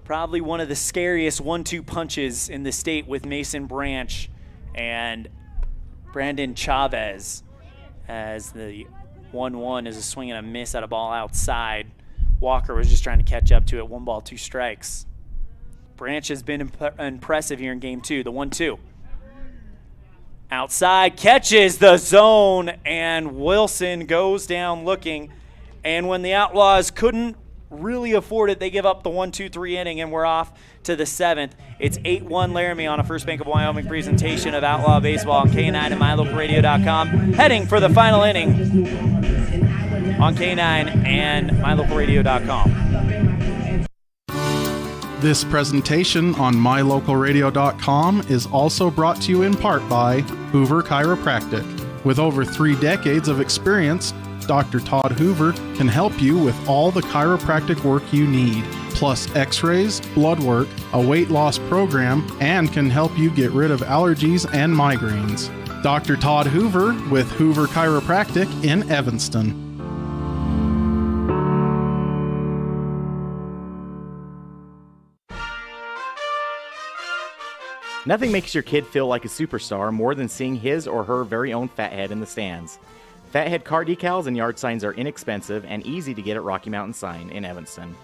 probably one of the scariest 1-2 punches in the state with Mason Branch and Brandon Chavez, as the 1-1 is a swing and a miss at a ball outside. Walker was just trying to catch up to it. 1 ball, 2 strikes. Branch has been impressive here in game 2. The 1-2. Outside, catches the zone, and Wilson goes down looking. And when the Outlaws couldn't really afford it, they give up the 1-2-3 inning, and we're off to the 7th. It's 8-1 Laramie on a First Bank of Wyoming presentation of Outlaw Baseball on K9 and MyLocalRadio.com. Heading for the final inning on K9 and MyLocalRadio.com. This presentation on MyLocalRadio.com is also brought to you in part by Hoover Chiropractic. With over 3 decades of experience, Dr. Todd Hoover can help you with all the chiropractic work you need, plus x-rays, blood work, a weight loss program, and can help you get rid of allergies and migraines. Dr. Todd Hoover with Hoover Chiropractic in Evanston. Nothing makes your kid feel like a superstar more than seeing his or her very own Fathead in the stands. Fathead car decals and yard signs are inexpensive and easy to get at Rocky Mountain Sign in Evanston.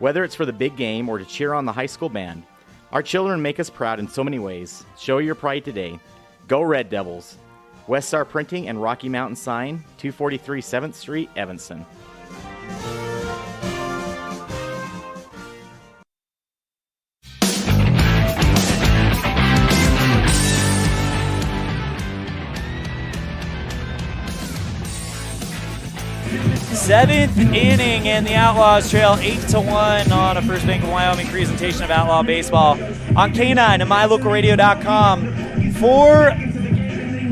Whether it's for the big game or to cheer on the high school band, our children make us proud in so many ways. Show your pride today. Go Red Devils. West Star Printing and Rocky Mountain Sign, 243 7th Street, Evanston. Seventh inning, and the Outlaws trail 8-1 on a First Bank of Wyoming presentation of Outlaw Baseball on K9 and MyLocalRadio.com. For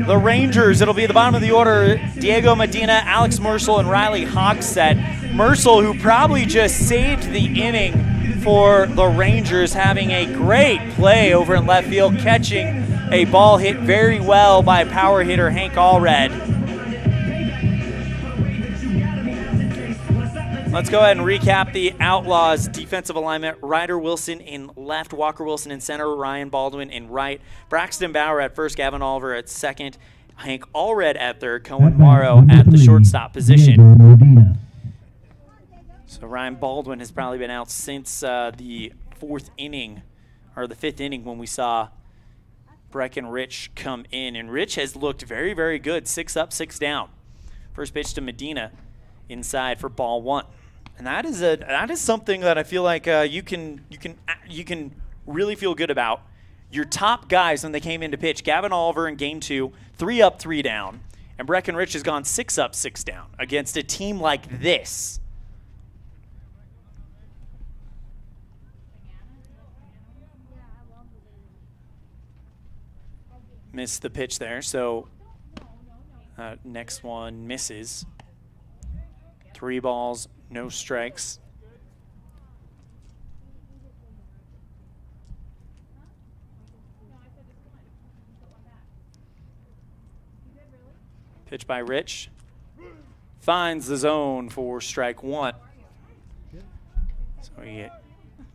the Rangers, it'll be the bottom of the order. Diego Medina, Alex Mercel, and Riley Hogsett. Mercel, who probably just saved the inning for the Rangers, having a great play over in left field, catching a ball hit very well by power hitter Hank Allred. Let's go ahead and recap the Outlaws' defensive alignment. Ryder Wilson in left, Walker Wilson in center, Ryan Baldwin in right, Braxton Bauer at first, Gavin Oliver at second, Hank Allred at third, Cohen Morrow at the shortstop position. So Ryan Baldwin has probably been out since the fifth inning when we saw Breckenridge come in. And Rich has looked very, very good. 6 up, 6 down. First pitch to Medina inside for ball 1. And that is something that I feel like you can really feel good about. Your top guys when they came in to pitch, Gavin Oliver in game 2, 3 up, 3 down. And Breckenridge has gone 6 up, 6 down against a team like this. Missed the pitch there, so next one misses. 3 balls, no strikes. Pitch by Rich. Finds the zone for strike 1. So he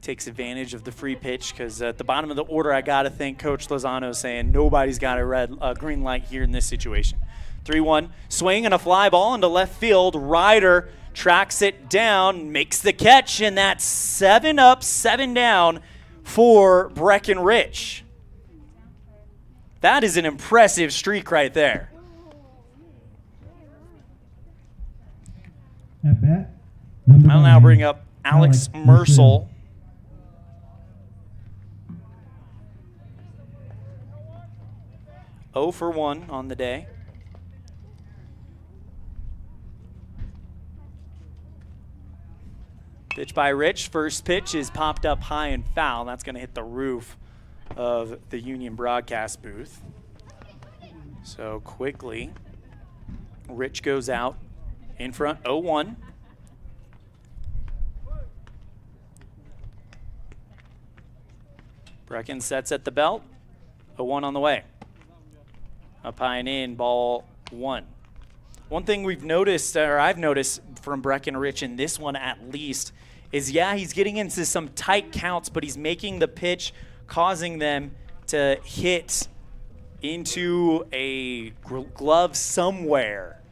takes advantage of the free pitch because at the bottom of the order, I got to think Coach Lozano saying nobody's got a green light here in this situation. 3-1, swing and a fly ball into left field. Ryder tracks it down, makes the catch, and that's 7 up, 7 down for Breckenridge. That is an impressive streak right there. At bat, I'll now bring up Alex Mercel. Oh for 1 on the day. Pitch by Rich. First pitch is popped up high and foul. That's going to hit the roof of the Union broadcast booth. So quickly, Rich goes out in front, 0-1. Brecken sets at the belt, 0-1 on the way. Up high and in, ball 1. One thing we've noticed, or I've noticed from Breckenridge in this one at least, is he's getting into some tight counts, but he's making the pitch, causing them to hit into a glove somewhere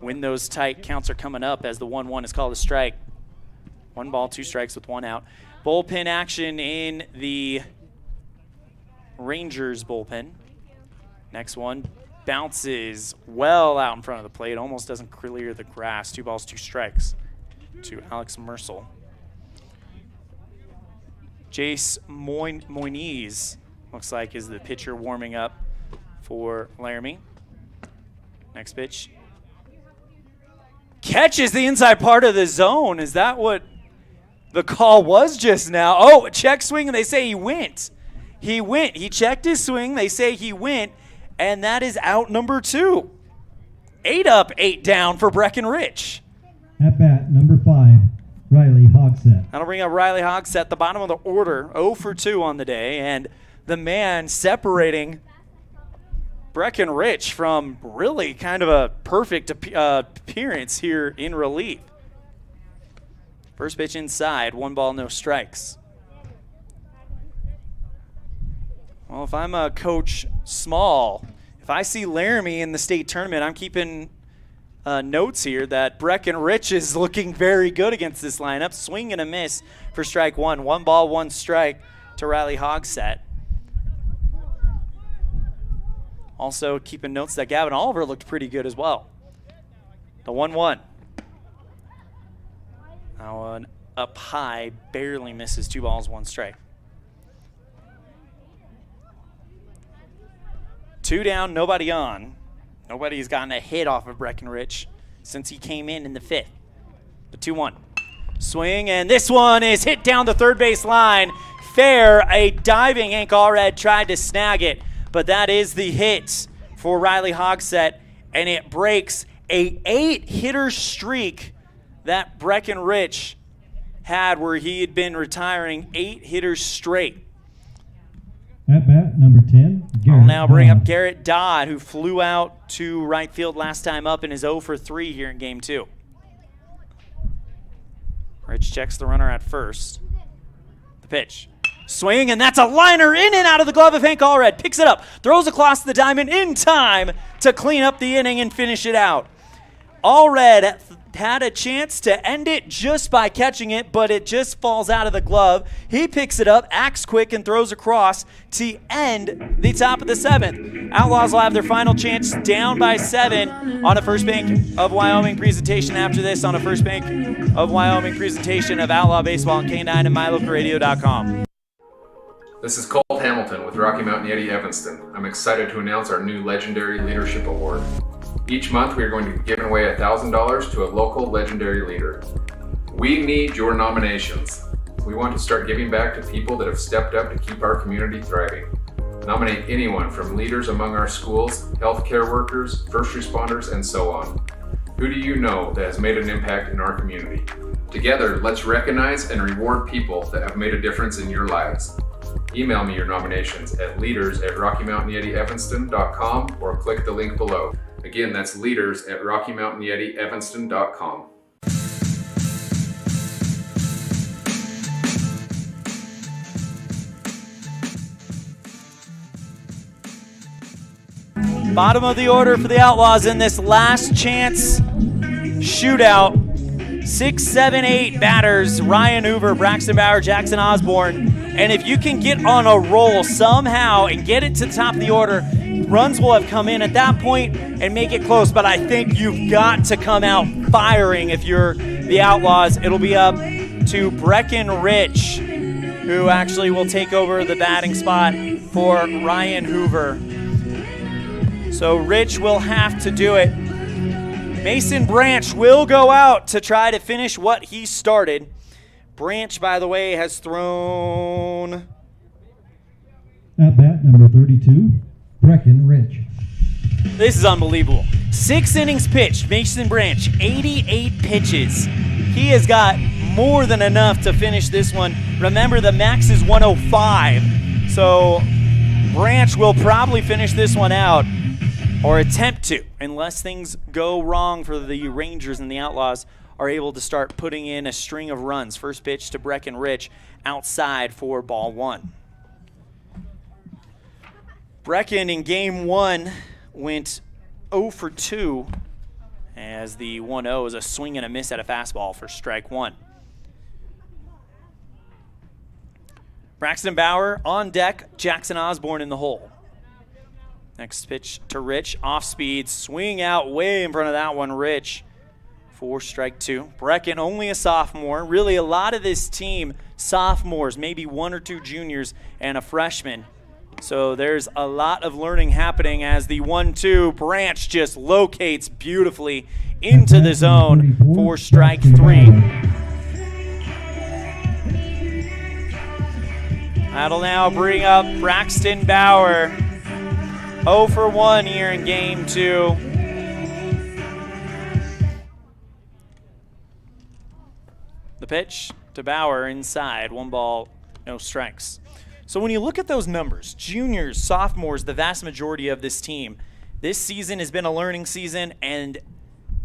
when those tight counts are coming up, as the 1-1 is called a strike. 1 ball, 2 strikes with 1 out. Bullpen action in the Rangers bullpen. Next one bounces well out in front of the plate, almost doesn't clear the grass. 2 balls, 2 strikes to Alex Mercel. Jace Moyniz looks like is the pitcher warming up for Laramie. Next pitch. Catches the inside part of the zone. Is that what the call was just now? Oh, check swing, and they say he went. He went. He checked his swing. They say he went, and that is out number 2. 8 up, 8 down for Breckenridge. At bat, number 5, Riley Hogsett. That'll bring up Riley Hogsett, the bottom of the order, 0 for 2 on the day, and the man separating Breckenridge from really kind of a perfect appearance here in relief. First pitch inside, 1 ball, no strikes. Well, if I'm a Coach Small, if I see Laramie in the state tournament, I'm keeping notes here that Breckenridge is looking very good against this lineup. Swing and a miss for strike 1. 1 ball, 1 strike to Riley Hogsett. Also keeping notes that Gavin Oliver looked pretty good as well. The 1-1. Now one up high, barely misses. 2 balls, 1 strike. 2 down, nobody on. Nobody's gotten a hit off of Breckenridge since he came in the 5th. The 2-1. Swing, and this one is hit down the third base line. Fair, a diving Hank Allred tried to snag it, but that is the hit for Riley Hogsett, and it breaks a 8-hitter streak that Brecken Rich had, where he had been retiring 8 hitters straight. At bat, number 10, Garrett I'll now bring Dodd. up Garrett Dodd, who flew out to right field last time up and is 0 for 3 here in game 2. Rich checks the runner at first. The pitch. Swing, and that's a liner in and out of the glove of Hank Allred. Picks it up, throws across the diamond in time to clean up the inning and finish it out. Allred had a chance to end it just by catching it, but it just falls out of the glove. He picks it up, acts quick, and throws across to end the top of the 7th. Outlaws will have their final chance down by 7 on a First Bank of Wyoming presentation after this, on a First Bank of Wyoming presentation of Outlaw Baseball and K9 and MyLocalRadio.com. This is Colt Hamilton with Rocky Mountain Yeti Evanston. I'm excited to announce our new Legendary Leadership Award. Each month we are going to be giving away $1,000 to a local legendary leader. We need your nominations. We want to start giving back to people that have stepped up to keep our community thriving. Nominate anyone from leaders among our schools, healthcare workers, first responders, and so on. Who do you know that has made an impact in our community? Together, let's recognize and reward people that have made a difference in your lives. Email me your nominations at leaders@RockyMountainYetiEvanston.com or click the link below. Again, that's leaders@RockyMountainYetiEvanston.com. Bottom of the order for the Outlaws in this last chance shootout. 6, 7, 8 batters, Ryan Hoover, Braxton Bauer, Jackson Osborne. And if you can get on a roll somehow and get it to the top of the order, runs will have come in at that point and make it close. But I think you've got to come out firing if you're the Outlaws. It'll be up to Brecken Rich, who actually will take over the batting spot for Ryan Hoover. So Rich will have to do it. Mason Branch will go out to try to finish what he started. Branch, by the way, has thrown... At bat, number 32, Brecken Rich. This is unbelievable. 6 innings pitched, Mason Branch, 88 pitches. He has got more than enough to finish this one. Remember, the max is 105, so Branch will probably finish this one out, or attempt to, unless things go wrong for the Rangers and the Outlaws are able to start putting in a string of runs. First pitch to Brecken Rich outside for ball 1. Brecken in game 1 went 0 for 2 as the 1-0 is a swing and a miss at a fastball for strike 1. Braxton Bauer on deck, Jackson Osborne in the hole. Next pitch to Rich, off speed, swing out way in front of that one, Rich, for strike 2. Brecken, only a sophomore. Really, a lot of this team, sophomores, maybe 1 or 2 juniors and a freshman. So there's a lot of learning happening as the 1-2 Branch just locates beautifully into the zone for strike 3. That'll now bring up Braxton Bauer. 0 for 1 here in game 2. The pitch to Bauer inside, 1 ball, no strikes. So when you look at those numbers, juniors, sophomores, the vast majority of this team, this season has been a learning season, and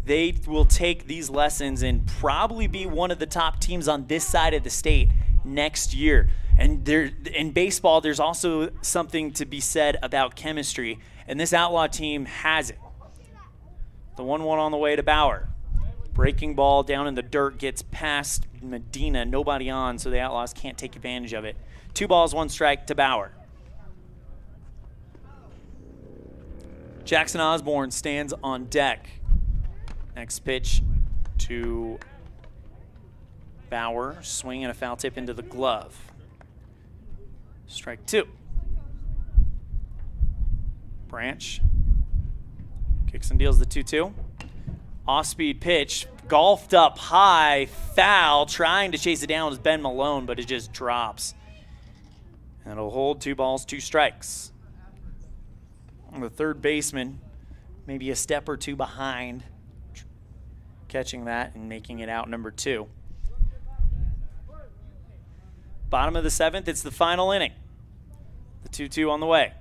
they will take these lessons and probably be one of the top teams on this side of the state next year. And there, in baseball, there's also something to be said about chemistry, and this Outlaw team has it. The 1-1 on the way to Bauer. Breaking ball down in the dirt gets past Medina, nobody on, so the Outlaws can't take advantage of it. 2 balls, 1 strike to Bauer. Jackson Osborne stands on deck. Next pitch to Bauer, swing and a foul tip into the glove. Strike 2. Branch kicks and deals the 2-2. Off-speed pitch, golfed up high, foul, trying to chase it down was Ben Malone, but it just drops. And it'll hold 2 balls, 2 strikes. The third baseman, maybe a step or two behind, catching that and making it out number 2. Bottom of the 7th, it's the final inning. The 2-2 on the way.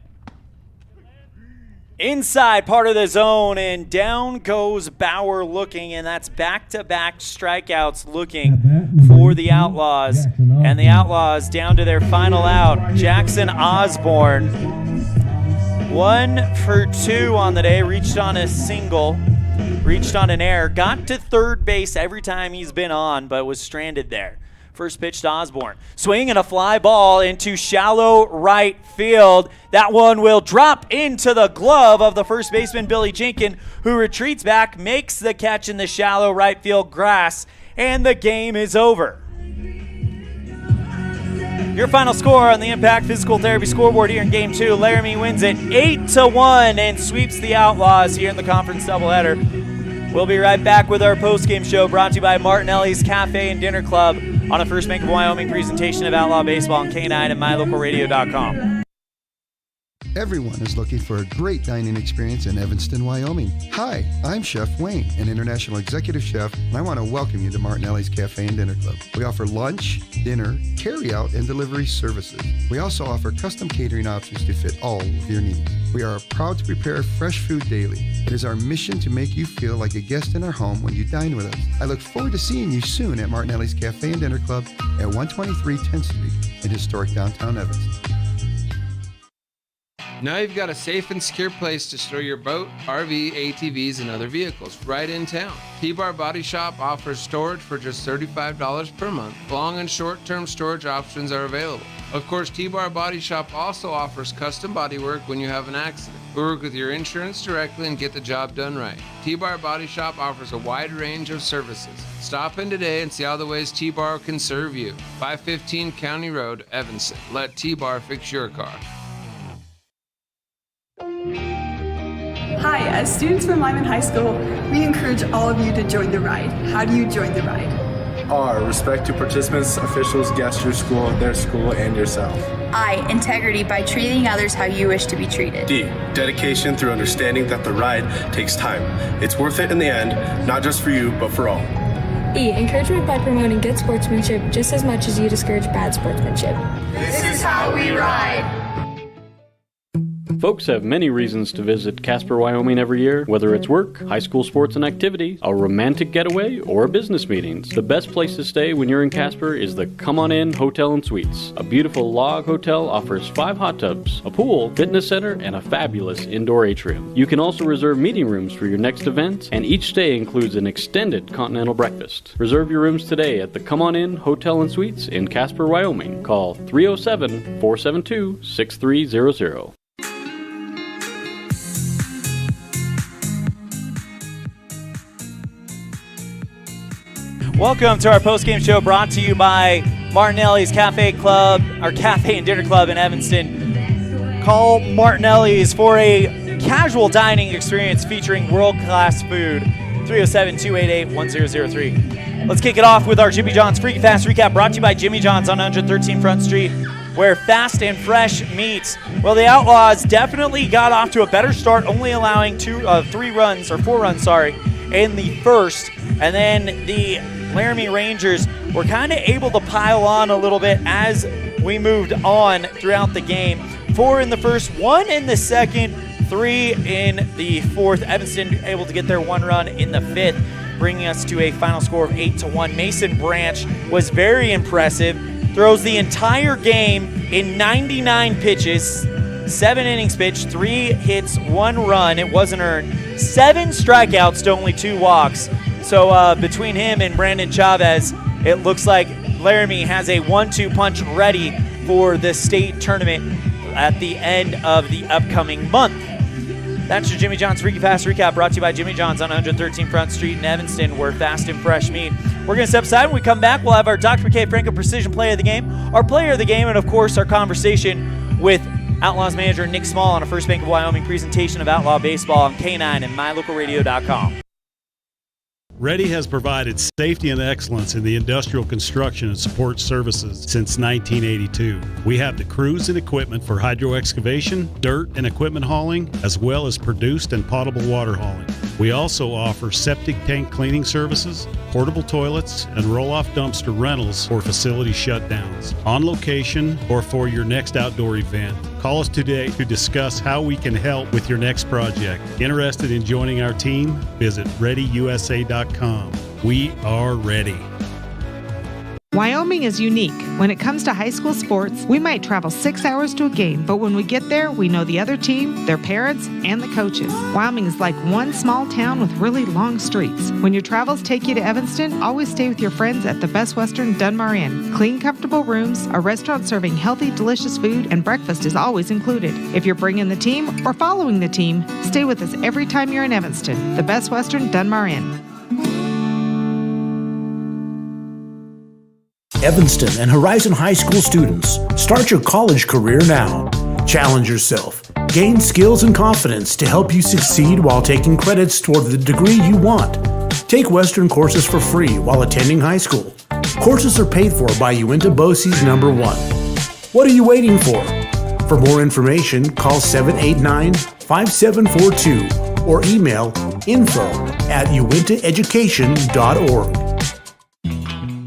Inside part of the zone, and down goes Bauer looking, and that's back-to-back strikeouts looking for the Outlaws. And the Outlaws down to their final out. Jackson Osborne, 1 for 2 on the day, reached on a single, reached on an error, got to third base every time he's been on, but was stranded there. First pitch to Osborne. Swing and a fly ball into shallow right field. That one will drop into the glove of the first baseman, Billy Jenkin, who retreats back, makes the catch in the shallow right field grass, and the game is over. Your final score on the Impact Physical Therapy scoreboard here in Game 2. Laramie wins it 8-1 and sweeps the Outlaws here in the conference doubleheader. We'll be right back with our post-game show brought to you by Martinelli's Cafe and Dinner Club on a First Bank of Wyoming presentation of Outlaw Baseball on K9 and MyLocalRadio.com. Everyone is looking for a great dining experience in Evanston, Wyoming. Hi, I'm Chef Wayne, an international executive chef, and I want to welcome you to Martinelli's Cafe and Dinner Club. We offer lunch, dinner, carry-out, and delivery services. We also offer custom catering options to fit all of your needs. We are proud to prepare fresh food daily. It is our mission to make you feel like a guest in our home when you dine with us. I look forward to seeing you soon at Martinelli's Cafe and Dinner Club at 123 10th Street in historic downtown Evanston. Now you've got a safe and secure place to store your boat, RV, ATVs, and other vehicles right in town. T-Bar Body Shop offers storage for just $35 per month. Long and short-term storage options are available. Of course, T-Bar Body Shop also offers custom bodywork when you have an accident. We work with your insurance directly and get the job done right. T-Bar Body Shop offers a wide range of services. Stop in today and see how the ways T-Bar can serve you. 515 County Road, Evanston. Let T-Bar fix your car. Hi, as students from Lyman High School, we encourage all of you to join the ride. How do you join the ride? R, respect to participants, officials, guests, your school, their school, and yourself. I, integrity by treating others how you wish to be treated. D, dedication through understanding that the ride takes time. It's worth it in the end, not just for you, but for all. E, encouragement by promoting good sportsmanship just as much as you discourage bad sportsmanship. This is how we ride. Folks have many reasons to visit Casper, Wyoming every year, whether it's work, high school sports and activities, a romantic getaway, or business meetings. The best place to stay when you're in Casper is the Come On In Hotel and Suites. A beautiful log hotel offers 5 hot tubs, a pool, fitness center, and a fabulous indoor atrium. You can also reserve meeting rooms for your next event, and each stay includes an extended continental breakfast. Reserve your rooms today at the Come On In Hotel and Suites in Casper, Wyoming. Call 307-472-6300. Welcome to our post-game show brought to you by Martinelli's Cafe Club, our Cafe and Dinner Club in Evanston. Call Martinelli's for a casual dining experience featuring world-class food. 307-288-1003. Let's kick it off with our Jimmy John's Freaky Fast Recap brought to you by Jimmy John's on 113 Front Street, where fast and fresh meats. Well, the Outlaws definitely got off to a better start, only allowing 4 runs, in the first, and then the Laramie Rangers were kind of able to pile on a little bit as we moved on throughout the game. 4 in the first, 1 in the second, 3 in the fourth. Evanston able to get their 1 run in the fifth, bringing us to a final score of 8-1. Mason Branch was very impressive, throws the entire game in 99 pitches, 7 innings pitched, 3 hits, 1 run. It wasn't earned. 7 strikeouts to only 2 walks. So between him and Brandon Chavez, it looks like Laramie has a 1-2 punch ready for the state tournament at the end of the upcoming month. That's your Jimmy John's Freaky Fast Recap brought to you by Jimmy John's on 113 Front Street in Evanston, where fast and fresh meat. We're going to step aside. When we come back, we'll have our Dr. McKay Franco Precision Play of the Game, our Player of the Game, and of course our conversation with Outlaws manager Nick Small on a First Bank of Wyoming presentation of Outlaw Baseball on K9 and MyLocalRadio.com. Ready has provided safety and excellence in the industrial construction and support services since 1982. We have the crews and equipment for hydro excavation, dirt and equipment hauling, as well as produced and potable water hauling. We also offer septic tank cleaning services, portable toilets, and roll-off dumpster rentals for facility shutdowns, on location or for your next outdoor event. Call us today to discuss how we can help with your next project. Interested in joining our team? Visit ReadyUSA.com. We are ready. Wyoming is unique. When it comes to high school sports, we might travel 6 hours to a game, but when we get there, we know the other team, their parents, and the coaches. Wyoming is like one small town with really long streets. When your travels take you to Evanston, always stay with your friends at the Best Western Dunmar Inn. Clean, comfortable rooms, a restaurant serving healthy, delicious food, and breakfast is always included. If you're bringing the team or following the team, stay with us every time you're in Evanston. The Best Western Dunmar Inn. Evanston and Horizon High School students, start your college career now. Challenge yourself. Gain skills and confidence to help you succeed while taking credits toward the degree you want. Take Western courses for free while attending high school. Courses are paid for by Uinta BOCES #1. What are you waiting for? For more information, call 789-5742 or email info@uintaeducation.org.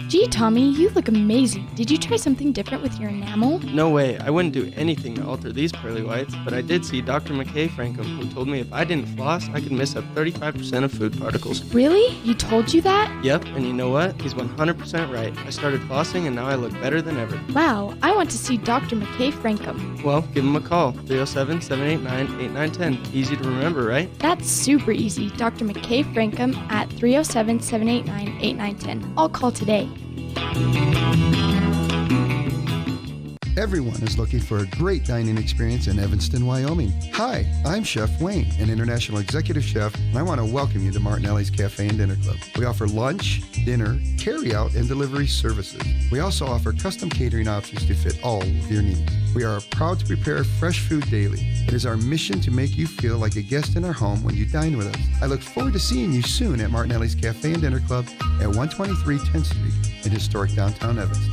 Gee, Tommy, you look amazing. Did you try something different with your enamel? No way. I wouldn't do anything to alter these pearly whites, but I did see Dr. McKay Frankham, who told me if I didn't floss, I could miss up 35% of food particles. Really? He told you that? Yep, and you know what? He's 100% right. I started flossing, and now I look better than ever. Wow, I want to see Dr. McKay Frankham. Well, give him a call. 307-789-8910. Easy to remember, right? That's super easy. Dr. McKay Frankham at 307-789-8910. I'll call today. Everyone is looking for a great dining experience in Evanston, Wyoming. Hi, I'm Chef Wayne, an international executive chef, and I want to welcome you to Martinelli's Cafe and Dinner Club. We offer lunch, dinner, carry-out, and delivery services. We also offer custom catering options to fit all of your needs. We are proud to prepare fresh food daily. It is our mission to make you feel like a guest in our home when you dine with us. I look forward to seeing you soon at Martinelli's Cafe and Dinner Club at 123 10th Street in historic downtown Evanston.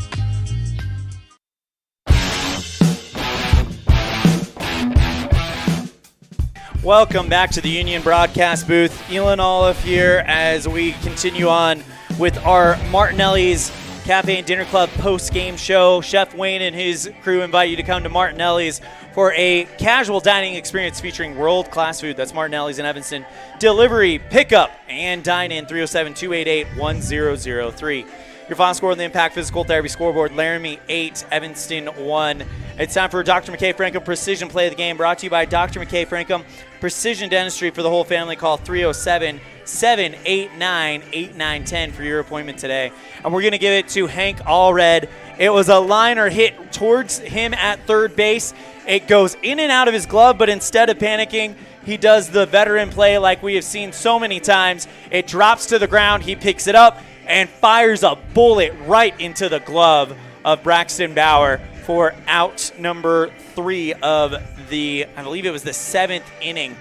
Welcome back to the Union Broadcast Booth. Elan Olliff here as we continue on with our Martinelli's Cafe and Dinner Club post-game show. Chef Wayne and his crew invite you to come to Martinelli's for a casual dining experience featuring world-class food. That's Martinelli's in Evanston. Delivery, pickup, and dine-in, 307-288-1003. Your final score on the Impact Physical Therapy scoreboard, Laramie 8, Evanston 1. It's time for Dr. McKay Frankham Precision Play of the Game, brought to you by Dr. McKay Frankham Precision Dentistry for the whole family. Call 307-789-8910 for your appointment today. And we're going to give it to Hank Allred. It was a liner hit towards him at third base. It goes in and out of his glove, but instead of panicking, he does the veteran play like we have seen so many times. It drops to the ground. He picks it up and fires a bullet right into the glove of Braxton Bauer for out number 3 of the, I believe it was the 7th inning.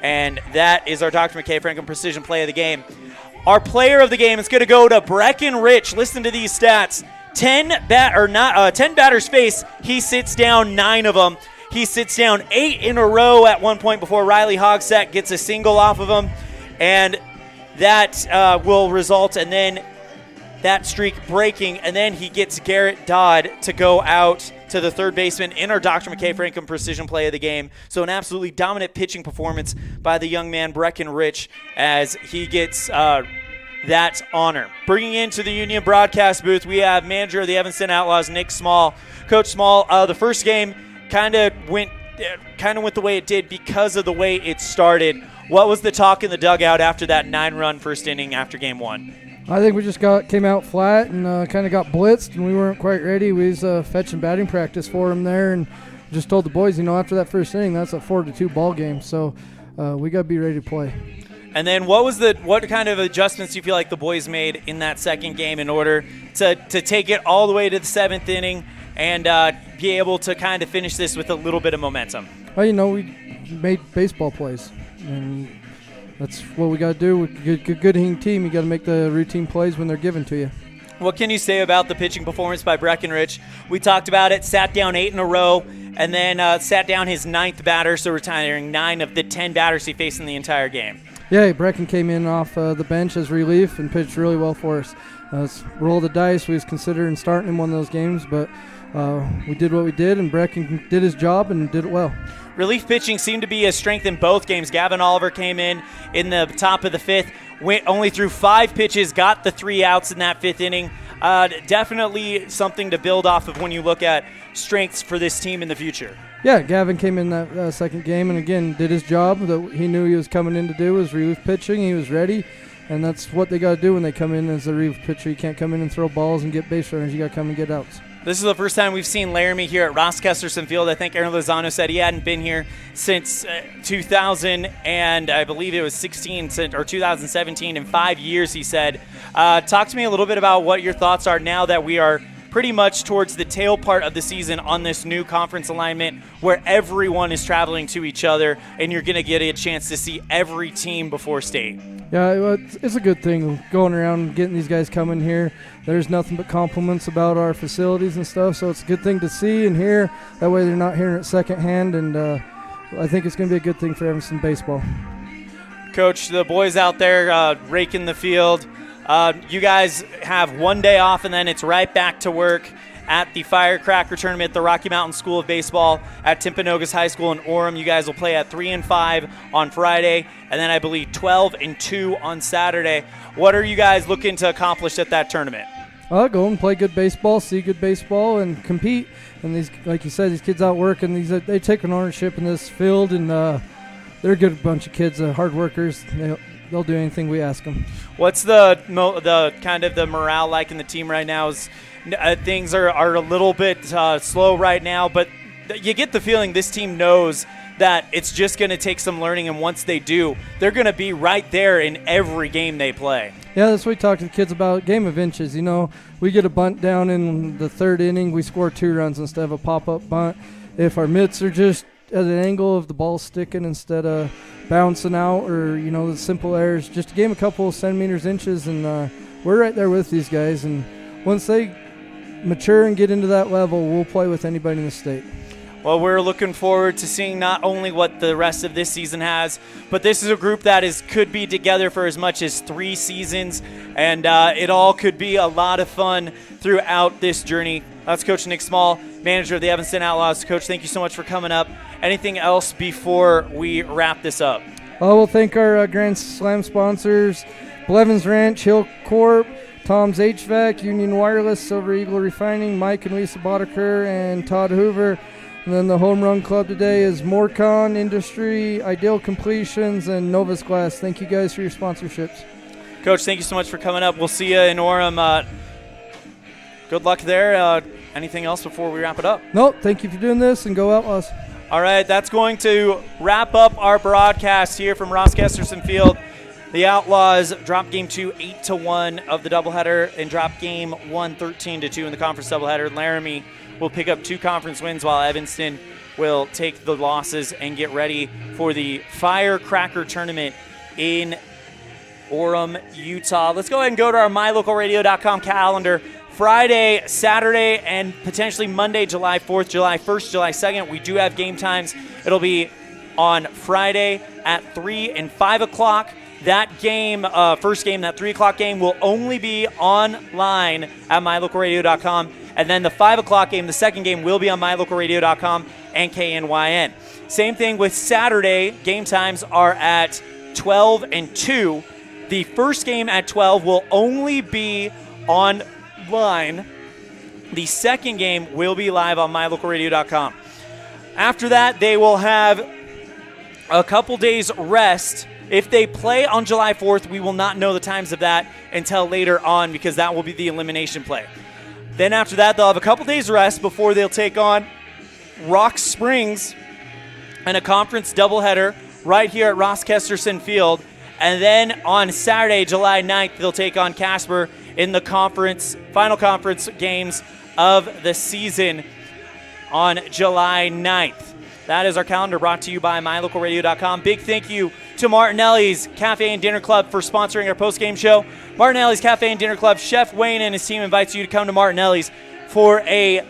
And that is our Dr. McKay Frankham Precision Play of the Game. Our player of the game is going to go to Breckenridge. Listen to these stats. 10 batters face. He sits down 9 of them. He sits down 8 in a row at one point before Riley Hogsett gets a single off of him. And that will result, and then that streak breaking, and then he gets Garrett Dodd to go out to the third baseman in our Dr. McKay Frankham Precision Play of the Game. So an absolutely dominant pitching performance by the young man Breckenridge as he gets that honor. Bringing into the Union Broadcast booth, we have manager of the Evanston Outlaws, Nick Small. Coach Small, the first game kind of went the way it did because of the way it started. What was the talk in the dugout after that 9-run first inning after game 1? I think we just came out flat and kind of got blitzed, and we weren't quite ready. We was fetching batting practice for them there, and just told the boys, after that first inning, that's a 4-2 ball game. So we got to be ready to play. And then what kind of adjustments do you feel like the boys made in that second game in order to take it all the way to the 7th inning and be able to kind of finish this with a little bit of momentum? Well, we made baseball plays, and that's what we got to do. With a good hitting team, you got to make the routine plays when they're given to you. What can you say about the pitching performance by Breckenridge? We talked about it, sat down 8 in a row, and then sat down his 9th batter, so retiring 9 of the 10 batters he faced in the entire game. Yeah, Brecken came in off the bench as relief and pitched really well for us. Roll the dice. We was considering starting in one of those games, but we did what we did, and Brecken did his job and did it well. Relief pitching seemed to be a strength in both games. Gavin Oliver came in the top of the 5th, went only through 5 pitches, got the 3 outs in that 5th inning. Definitely something to build off of when you look at strengths for this team in the future. Yeah, Gavin came in that second game and, again, did his job that he knew he was coming in to do, was relief pitching. He was ready, and that's what they got to do when they come in as a relief pitcher. You can't come in and throw balls and get base runners. You got to come and get outs. This is the first time we've seen Laramie here at Ross Kesterson Field. I think Aaron Lozano said he hadn't been here since 2000, and I believe it was 2017. In 5 years, he said. Talk to me a little bit about what your thoughts are now that we are pretty much towards the tail part of the season on this new conference alignment where everyone is traveling to each other, and you're going to get a chance to see every team before state. Yeah, it's a good thing going around and getting these guys coming here. There's nothing but compliments about our facilities and stuff, so it's a good thing to see and hear. That way they're not hearing it secondhand, and I think it's going to be a good thing for Evanston baseball. Coach, the boys out there raking the field. You guys have one day off, and then it's right back to work at the Firecracker Tournament at the Rocky Mountain School of Baseball at Timpanogos High School in Orem. You guys will play at 3 and 5 on Friday, and then I believe 12 and 2 on Saturday. What are you guys looking to accomplish at that tournament? Go and play good baseball, see good baseball, and compete. And these, like you said, these kids out working. They take an ownership in this field, and they're a good bunch of kids, hard workers. They'll do anything we ask them. What's the kind of the morale like in the team right now? Things are a little bit slow right now, but you get the feeling this team knows that it's just going to take some learning, and once they do, they're going to be right there in every game they play. Yeah, that's what we talk to the kids about, game of inches. You know, we get a bunt down in the 3rd inning, we score 2 runs instead of a pop-up bunt. If our mitts are just at an angle of the ball sticking instead of bouncing out, or, you know, the simple errors, just a game a couple of centimeters, inches, and we're right there with these guys. And once they mature and get into that level, we'll play with anybody in the state. Well, we're looking forward to seeing not only what the rest of this season has, but this is a group that could be together for as much as 3 seasons, and it all could be a lot of fun throughout this journey. That's Coach Nick Small, manager of the Evanston Outlaws. Coach, thank you so much for coming up. Anything else before we wrap this up? We'll thank our Grand Slam sponsors, Blevins Ranch, Hill Corp., Tom's HVAC, Union Wireless, Silver Eagle Refining, Mike and Lisa Boddicker, and Todd Hoover. And then the home run club today is Morcon Industry, Ideal Completions, and Novus Glass. Thank you guys for your sponsorships. Coach, thank you so much for coming up. We'll see you in Orem. Good luck there. Anything else before we wrap it up? Nope. Thank you for doing this, and go Outlaws. All right, that's going to wrap up our broadcast here from Ross Kesterson Field. The Outlaws drop game 2 8-1 of the doubleheader, and drop game 1 13-2 in the conference doubleheader. Laramie will pick up 2 conference wins, while Evanston will take the losses and get ready for the Firecracker Tournament in Orem, Utah. Let's go ahead and go to our mylocalradio.com calendar. Friday, Saturday, and potentially Monday, July 4th, July 1st, July 2nd. We do have game times. It'll be on Friday at 3 and 5 o'clock. That game, first game, that 3 o'clock game, will only be online at mylocalradio.com. And then the 5 o'clock game, the second game, will be on mylocalradio.com and KNYN. Same thing with Saturday. Game times are at 12 and 2. The first game at 12 will only be online. The second game will be live on mylocalradio.com. After that, they will have a couple days rest. If they play on July 4th, we will not know the times of that until later on, because that will be the elimination play. Then after that, they'll have a couple days rest before they'll take on Rock Springs and a conference doubleheader right here at Ross Kesterson Field. And then on Saturday, July 9th, they'll take on Casper in the final conference games of the season on July 9th. That is our calendar, brought to you by mylocalradio.com. Big thank you to Martinelli's Cafe and Dinner Club for sponsoring our post-game show. Martinelli's Cafe and Dinner Club, Chef Wayne and his team invites you to come to Martinelli's for a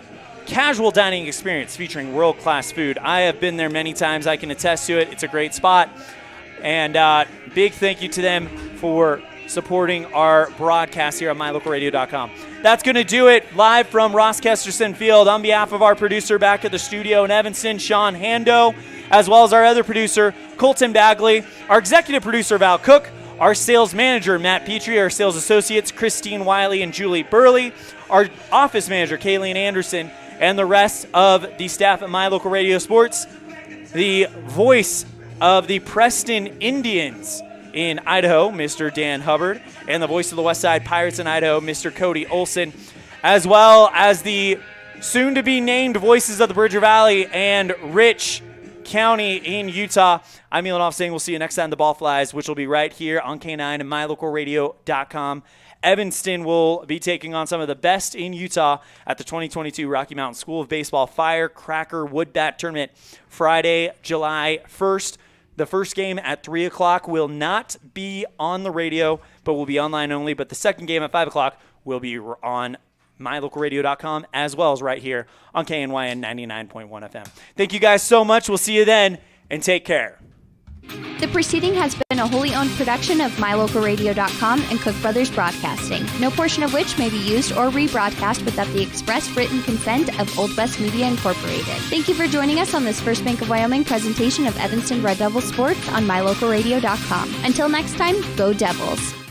casual dining experience featuring world-class food. I have been there many times. I can attest to it. It's a great spot. And big thank you to them for supporting our broadcast here on mylocalradio.com. That's going to do it live from Ross Kesterson Field. On behalf of our producer back at the studio in Evanston, Sean Hando, as well as our other producer, Colton Bagley, our executive producer, Val Cook, our sales manager, Matt Petrie, our sales associates, Christine Wiley and Julie Burley, our office manager, Kayleen Anderson, and the rest of the staff at My Local Radio Sports, the voice of the Preston Indians in Idaho, Mr. Dan Hubbard, and the voice of the Westside Pirates in Idaho, Mr. Cody Olson, as well as the soon-to-be-named voices of the Bridger Valley and Rich County in Utah. I'm Elan saying we'll see you next time the ball flies, which will be right here on K9 and mylocalradio.com. Evanston will be taking on some of the best in Utah at the 2022 Rocky Mountain School of Baseball Firecracker Wood Bat Tournament, Friday, July 1st. The first game at 3 o'clock will not be on the radio, but will be online only. But the second game at 5 o'clock will be on mylocalradio.com as well as right here on KNYN 99.1 FM. Thank you guys so much. We'll see you then, and take care. The proceeding has been a wholly owned production of mylocalradio.com and Cook Brothers Broadcasting, no portion of which may be used or rebroadcast without the express written consent of Old West Media Incorporated. Thank you for joining us on this First Bank of Wyoming presentation of Evanston Red Devil Sports on mylocalradio.com. Until next time, go Devils!